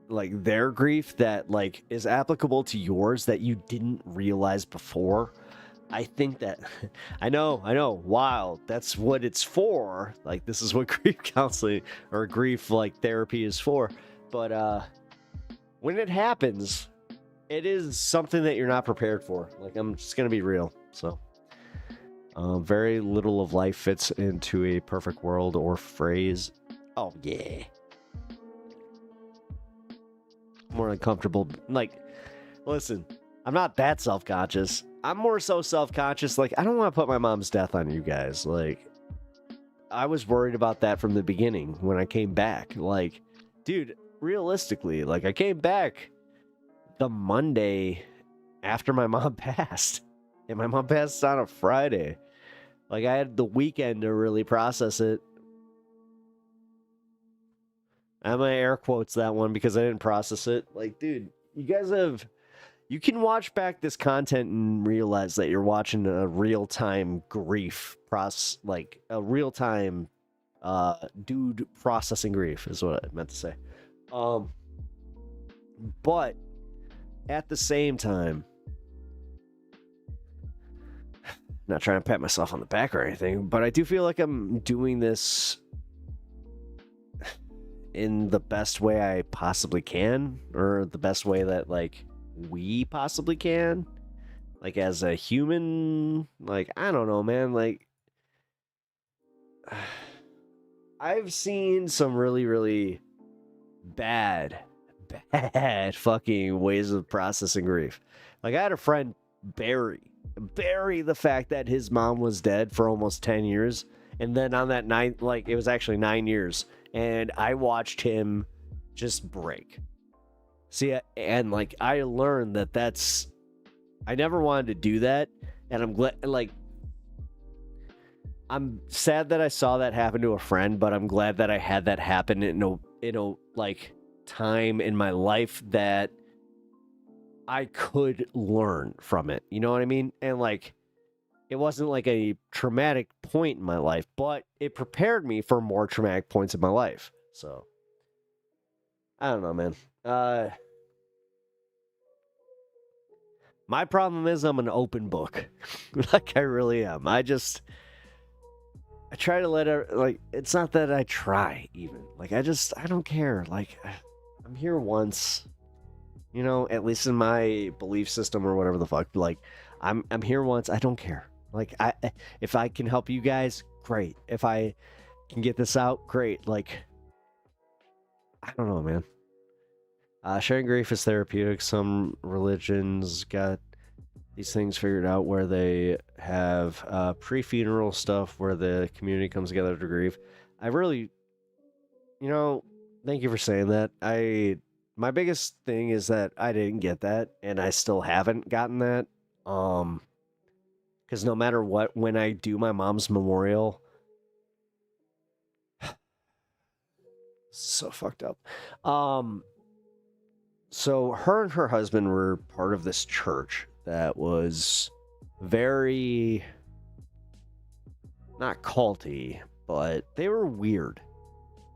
like, their grief that, like, is applicable to yours that you didn't realize before. I think that, I know, wild. That's what it's for. Like, this is what grief counseling or grief, like, therapy is for. But when it happens, it is something that you're not prepared for. Like, I'm just going to be real. So, very little of life fits into a perfect world or phrase. Oh, yeah. More uncomfortable. Like, listen, I'm not that self-conscious. I'm more so self-conscious. Like, I don't want to put my mom's death on you guys. Like, I was worried about that from the beginning when I came back. Like, dude, realistically, like, I came back the Monday after my mom passed. And my mom passed on a Friday. Like, I had the weekend to really process it. I'm gonna air quotes that one because I didn't process it. Like, dude, you guys have... You can watch back this content and realize that you're watching a real-time grief process, like a real-time dude processing grief is what I meant to say. But at the same time, not trying to pat myself on the back or anything, but I do feel like I'm doing this in the best way I possibly can, or the best way that, like, we possibly can, like, as a human. Like, I don't know, man. Like, I've seen some really, really bad fucking ways of processing grief. Like, I had a friend bury the fact that his mom was dead for almost 10 years, and then on that night, like, it was actually 9 years, and I watched him just break. See, and, like, I learned that that's... I never wanted to do that, and I'm glad, like... I'm sad that I saw that happen to a friend, but I'm glad that I had that happen in a like time in my life that I could learn from it. You know what I mean? And like, it wasn't like a traumatic point in my life, but it prepared me for more traumatic points in my life. So I don't know, man. My problem is I'm an open book. Like, I really am. I try to let it, like, it's not that I try even. Like, I don't care. Like, I'm here once, you know, at least in my belief system or whatever the fuck. Like, I'm here once. I don't care. Like, if I can help you guys, great. If I can get this out, great. Like, I don't know, man. Sharing grief is therapeutic. Some religions got these things figured out where they have pre-funeral stuff where the community comes together to grieve. I really, you know, thank you for saying that. My biggest thing is that I didn't get that, and I still haven't gotten that. Because no matter what, when I do my mom's memorial, so fucked up. So her and her husband were part of this church that was very, not culty, but they were weird.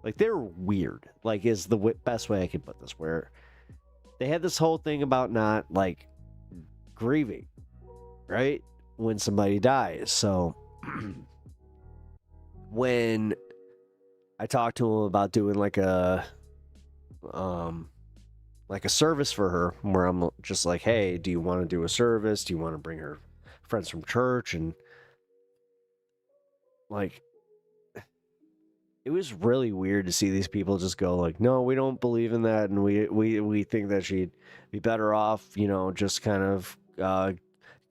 Like, they were weird, like, is the best way I can put this, where they had this whole thing about not, like, grieving, right? When somebody dies. So when I talked to him about doing like a service for her, where I'm just like, hey, do you want to do a service? Do you want to bring her friends from church? And like, it was really weird to see these people just go like, no, we don't believe in that, and we think that she'd be better off, you know, just kind of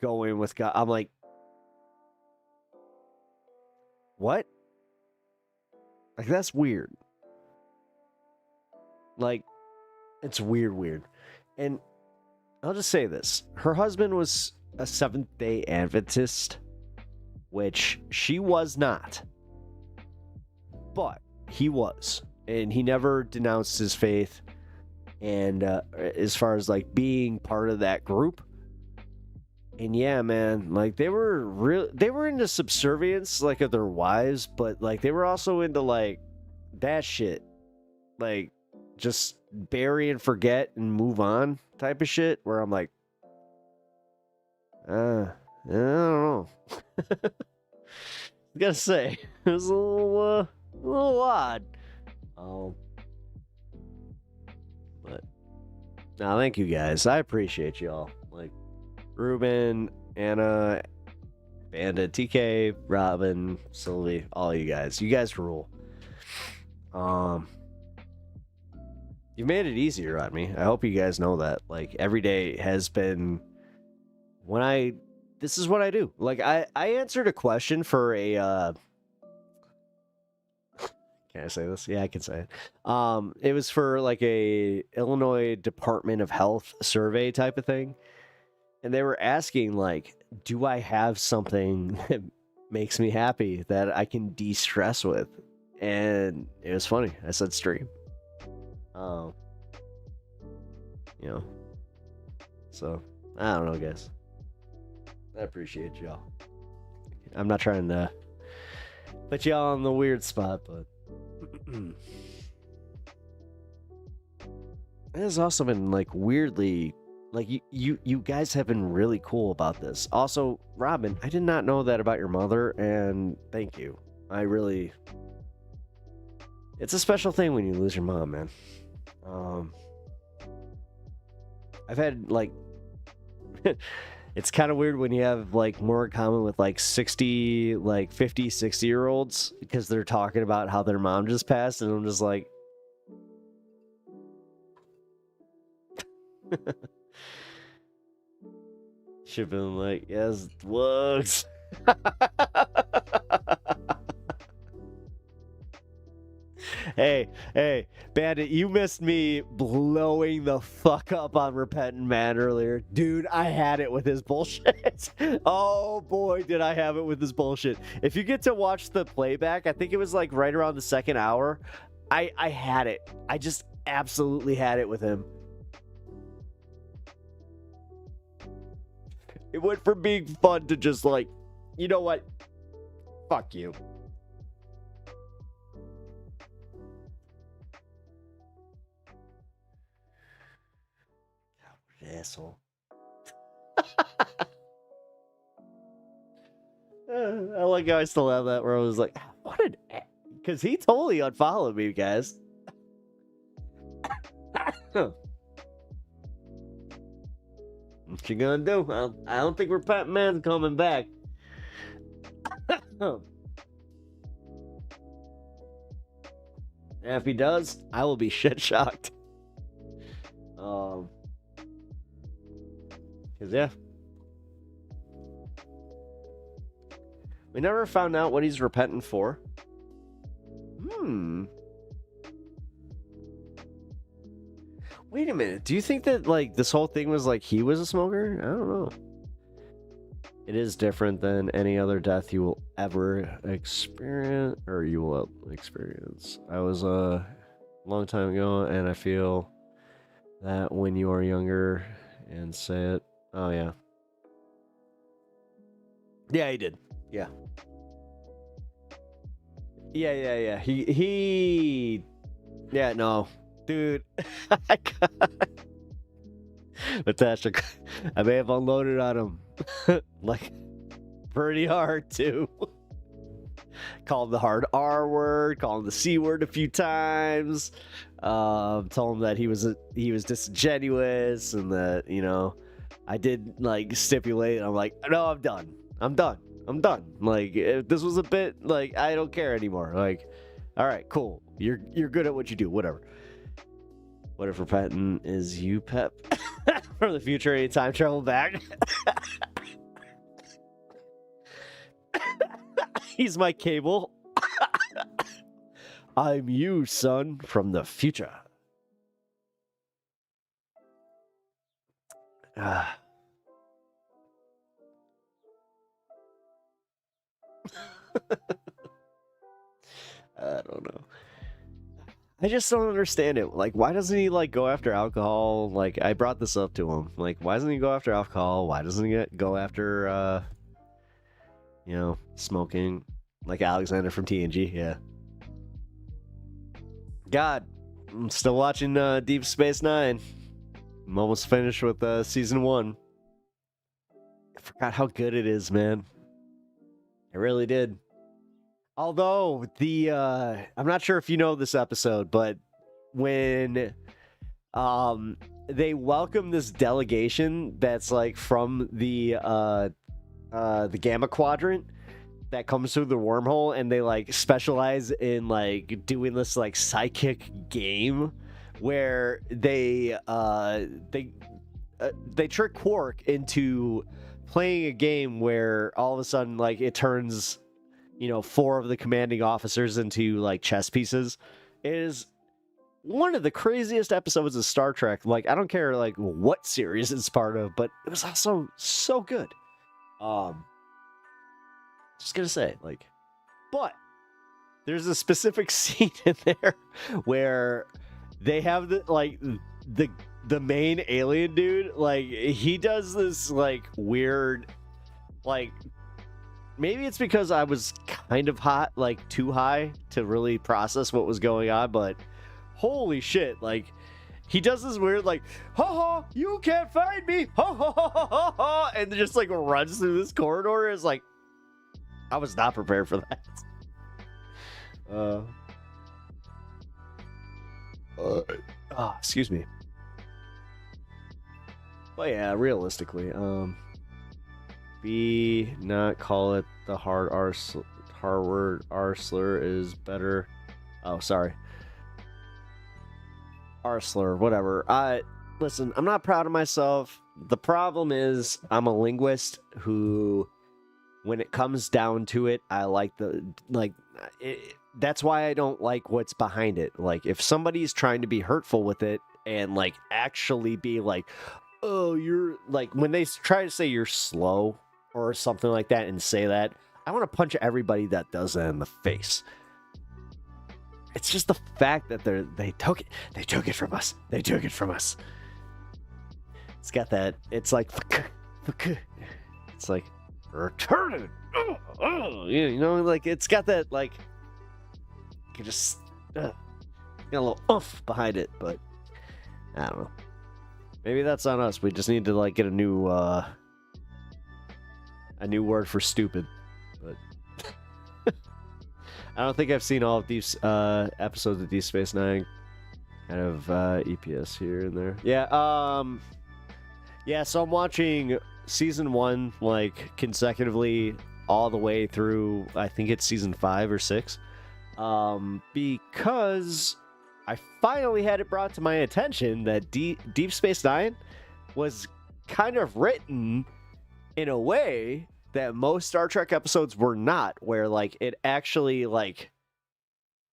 going with God. I'm like, what? Like, that's weird. Like, it's weird. And I'll just say this. Her husband was a Seventh-day Adventist, which she was not. But he was. And he never denounced his faith. And as far as, like, being part of that group. And yeah, man, like, they were into subservience, like, of their wives. But, like, they were also into, like, that shit. Like, just bury and forget and move on type of shit, where I'm like, I don't know. I gotta say, it was a little odd. But no, thank you guys. I appreciate y'all. Like, Ruben, Anna, Bandit, TK, Robin, Sylvie, all you guys. You guys rule. You've made it easier on me. I hope you guys know that. Like, every day has been this is what I do. Like, I answered a question for a can I say this? Yeah, I can say it. It was for like a Illinois Department of Health survey type of thing. And they were asking, like, do I have something that makes me happy that I can de-stress with? And it was funny. I said stream. You know, so I don't know, guys. I appreciate y'all. I'm not trying to put y'all on the weird spot, but it has also been like weirdly, like, you guys have been really cool about this. Also, Robin, I did not know that about your mother, and thank you. It's a special thing when you lose your mom, man. I've had, like, it's kind of weird when you have, like, more in common with, like, 50, 60-year-olds, because they're talking about how their mom just passed, and I'm just like, should've been like, yes, looks. Hey, Bandit, you missed me blowing the fuck up on Repentant Man earlier. Dude, I had it with his bullshit. Oh boy, did I have it with his bullshit. If you get to watch the playback, I think it was like right around the second hour, I had it. I just absolutely had it with him. It went from being fun to just like, you know what? Fuck you. Asshole. I like how I still have that where I was like, what an... Because he totally unfollowed me, guys. What you gonna do? I don't think Repentant Man's coming back. If he does, I will be shit shocked. Cause yeah, we never found out what he's repentant for. Wait a minute. Do you think that like this whole thing was like he was a smoker? I don't know. It is different than any other death you will ever experience, or you will experience. I was a long time ago, and I feel that when you are younger and say it. Oh yeah. Yeah, he did. Yeah. Yeah. He. Yeah, no, dude. Natasha, I may have unloaded on him. Like, pretty hard, too. Called him the hard R word, called him the C word a few times. Told him that he was disingenuous, and that, you know, I did, like, stipulate. I'm like, no, I'm done. Like, if this was a bit, like, I don't care anymore. Like, all right, cool. You're good at what you do, whatever. What if Repentant is you, Pep? From the future, any time travel back? He's my Cable. I'm you, son, from the future. I don't know. I just don't understand it. Like, why doesn't he, like, go after alcohol? Like, I brought this up to him. Like, why doesn't he go after alcohol? Why doesn't he go after, you know, smoking? Like Alexander from TNG, yeah. God, I'm still watching Deep Space Nine. I'm almost finished with season 1. I forgot how good it is, man. I really did. Although I'm not sure if you know this episode, but when they welcome this delegation that's like from the Gamma Quadrant that comes through the wormhole, and they like specialize in like doing this like psychic game where they trick Quark into playing a game where all of a sudden like it turns, you know, 4 of the commanding officers into like chess pieces. It is one of the craziest episodes of Star Trek. Like, I don't care like what series it's part of, but it was also so good. Just gonna say, like, but there's a specific scene in there where they have the main alien dude, like, he does this like weird, like, maybe it's because I was kind of hot, like too high to really process what was going on, but holy shit, like, he does this weird, like, ha ha, you can't find me, ha ha ha ha ha, and just like runs through this corridor. Is like, I was not prepared for that. Excuse me. But yeah, realistically, B, not call it the hard word R slur is better. Oh, sorry. R slur, whatever. Listen, I'm not proud of myself. The problem is I'm a linguist who when it comes down to it, I like that's why I don't like what's behind it. Like, if somebody's trying to be hurtful with it and like actually be like, oh, you're like, when they try to say you're slow or something like that and say that, I want to punch everybody that does that in the face. It's just the fact that they took it from us. They took it from us. It's got that. It's like, it's like, return it. You know, like, it's got that, like, you can just got a little oomph behind it, but I don't know. Maybe that's on us. We just need to like get a new word for stupid. But I don't think I've seen all of these episodes of Deep Space Nine. Kind of EPS here and there. Yeah. Yeah. So I'm watching season 1 like consecutively all the way through. I think it's season 5 or 6. Because I finally had it brought to my attention that Deep Space Nine was kind of written in a way that most Star Trek episodes were not, where like it actually like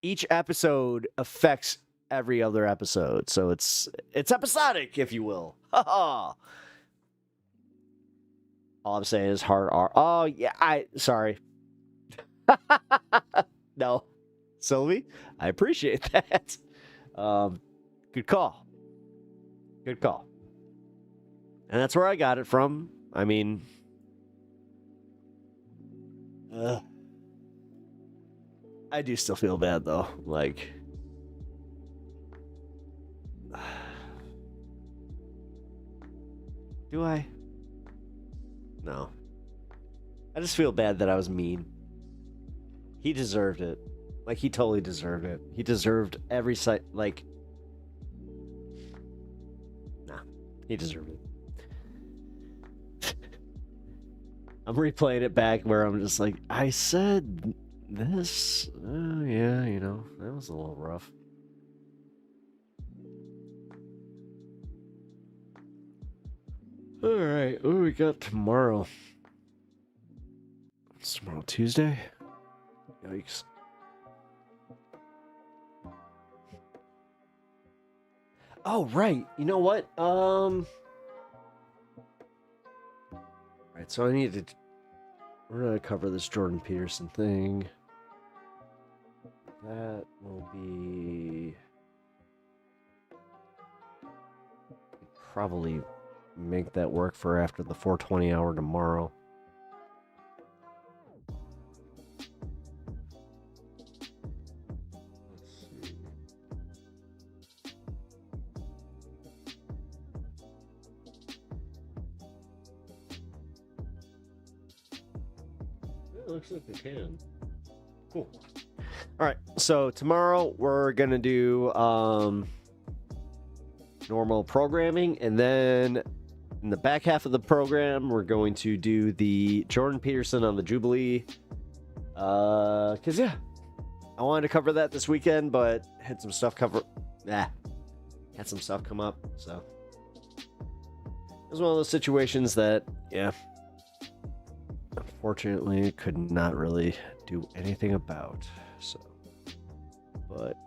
each episode affects every other episode. So it's episodic, if you will. All I'm saying is hard R. Oh yeah, sorry. No. Sylvie, I appreciate that. Good call. Good call. And that's where I got it from. I mean, I do still feel bad though. Like, do I? No. I just feel bad that I was mean. He deserved it. Like, he totally deserved it. He deserved every site. Like, nah, he deserved it. I'm replaying it back where I'm just like, I said this. Yeah, you know, that was a little rough. All right, what do we got tomorrow? It's tomorrow, Tuesday? Yikes. Oh, right. You know what? Right, so I need to... We're going to cover this Jordan Peterson thing. That will be... Probably make that work for after the 4:20 hour tomorrow. Looks like they can. Cool. All right, so tomorrow we're gonna do normal programming, and then in the back half of the program we're going to do the Jordan Peterson on the Jubilee. Cause yeah, I wanted to cover that this weekend, but had some stuff come up, so it was one of those situations that, yeah, unfortunately could not really do anything about. So, but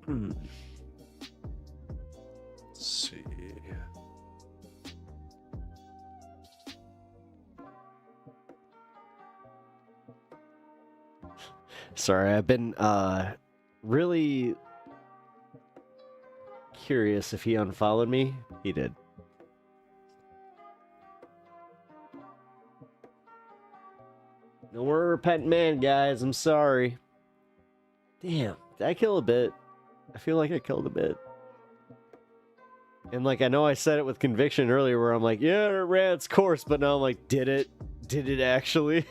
let's see. Sorry, I've been really curious if he unfollowed me. He did. No more repentant man, guys. I'm sorry. Damn, did I kill a bit? I feel like I killed a bit. And like, I know I said it with conviction earlier where I'm like, yeah, it ran its course, but now I'm like, did it? Did it actually?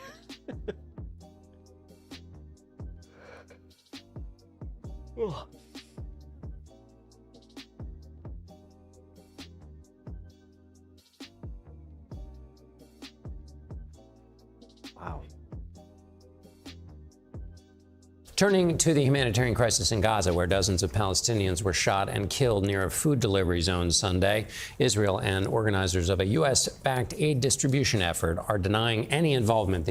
Oh. Wow. Turning to the humanitarian crisis in Gaza, where dozens of Palestinians were shot and killed near a food delivery zone Sunday, Israel and organizers of a U.S.-backed aid distribution effort are denying any involvement.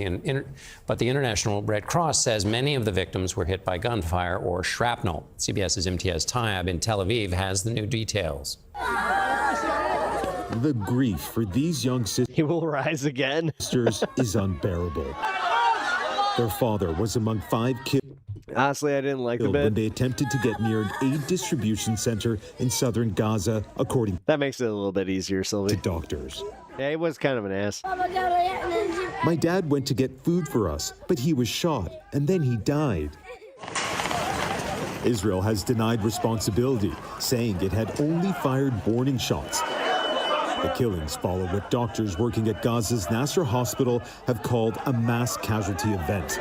But the International Red Cross says many of the victims were hit by gunfire or shrapnel. CBS's Imtiaz Tayyab in Tel Aviv has the new details. The grief for these young sisters, he will rise again, is unbearable. Their father was among 5 killed. Honestly, I didn't like the bit when they attempted to get near an aid distribution center in southern Gaza, according that makes it a little bit easier, Sylvie. To doctors. Yeah, he was kind of an ass. My dad went to get food for us, but he was shot, and then he died. Israel has denied responsibility, saying it had only fired warning shots. The killings follow what doctors working at Gaza's Nasser hospital have called a mass casualty event.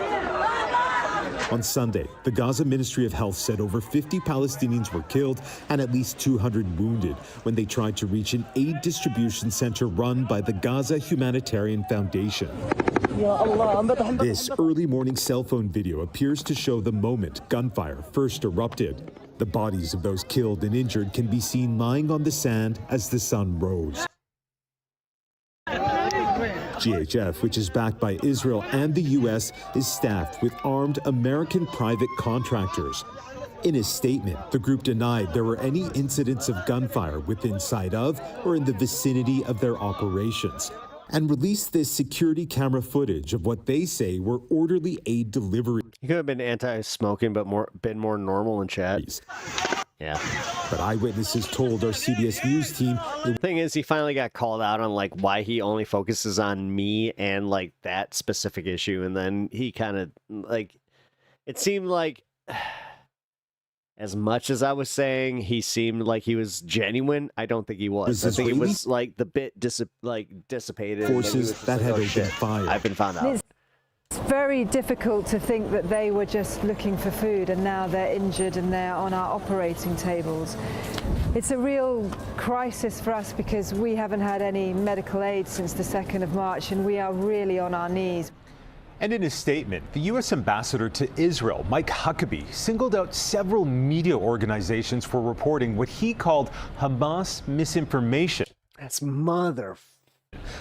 On Sunday, the Gaza Ministry of Health said over 50 Palestinians were killed and at least 200 wounded when they tried to reach an aid distribution center run by the Gaza Humanitarian Foundation. This early morning cell phone video appears to show the moment gunfire first erupted. The bodies of those killed and injured can be seen lying on the sand as the sun rose. GHF, which is backed by Israel and the U.S., is staffed with armed American private contractors. In a statement, the group denied there were any incidents of gunfire within sight of or in the vicinity of their operations, and released this security camera footage of what they say were orderly aid delivery. He could have been anti-smoking, but been more normal in chat. Yeah. But eyewitnesses told our CBS News team. The thing is, he finally got called out on like why he only focuses on me and like that specific issue, and then he kind of like it seemed like as much as I was saying he seemed like he was genuine, I don't think he was. I think he was like the bit dissipated. Forces that had opened fire. I've been found out. It's very difficult to think that they were just looking for food and now they're injured and they're on our operating tables. It's a real crisis for us because we haven't had any medical aid since the 2nd of March and we are really on our knees. And in a statement, the U.S. ambassador to Israel, Mike Huckabee, singled out several media organizations for reporting what he called Hamas misinformation. That's mother.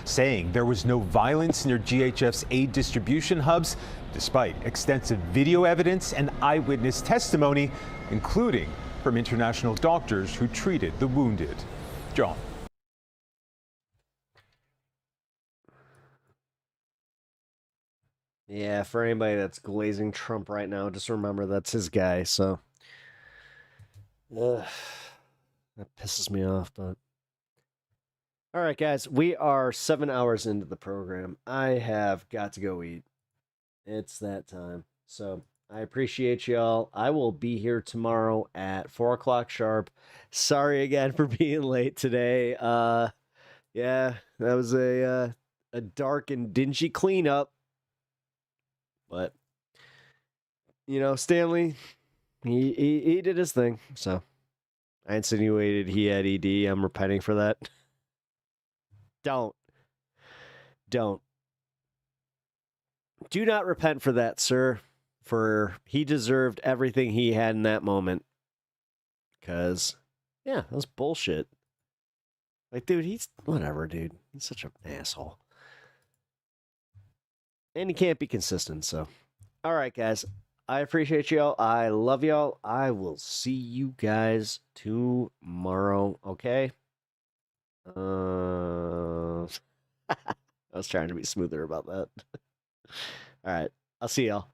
Saying there was no violence near GHF's aid distribution hubs, despite extensive video evidence and eyewitness testimony, including from international doctors who treated the wounded. John. Yeah, for anybody that's glazing Trump right now, just remember that's his guy, so. That pisses me off, but. All right, guys, we are 7 hours into the program. I have got to go eat. It's that time. So I appreciate y'all. I will be here tomorrow at 4 o'clock sharp. Sorry again for being late today. Yeah, that was a dark and dingy cleanup. But, you know, Stanley, he did his thing. So I insinuated he had ED. I'm repenting for that. Don't. Do not repent for that, sir. For he deserved everything he had in that moment. Because, yeah, that was bullshit. Like, dude, he's whatever, dude. He's such an asshole. And he can't be consistent, so. All right, guys. I appreciate y'all. I love y'all. I will see you guys tomorrow, okay? I was trying to be smoother about that. All right. I'll see y'all.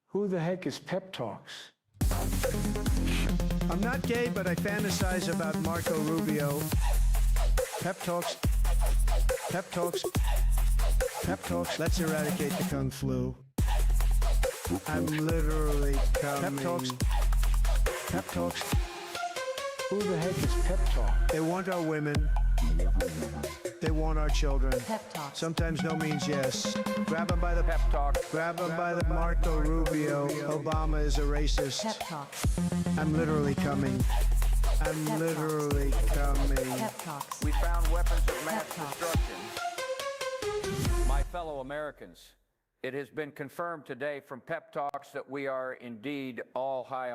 Who the heck is Pep Talks? I'm not gay, but I fantasize about Marco Rubio. Pep Talks. Pep Talks. Pep Talks. Let's eradicate the Kung Flu. I'm literally coming. Pep Talks. Pep Talks. Who the heck is Pep Talk? They want our women. They want our children. Pep Talk. Sometimes no means yes. Grab them by the pep talk. Grab them by the Marco Rubio. Obama is a racist. Pep Talk. I'm literally coming. I'm literally coming. Pep Talks. We found weapons of mass destruction. My fellow Americans, It has been confirmed today from Pep Talks that we are indeed all high on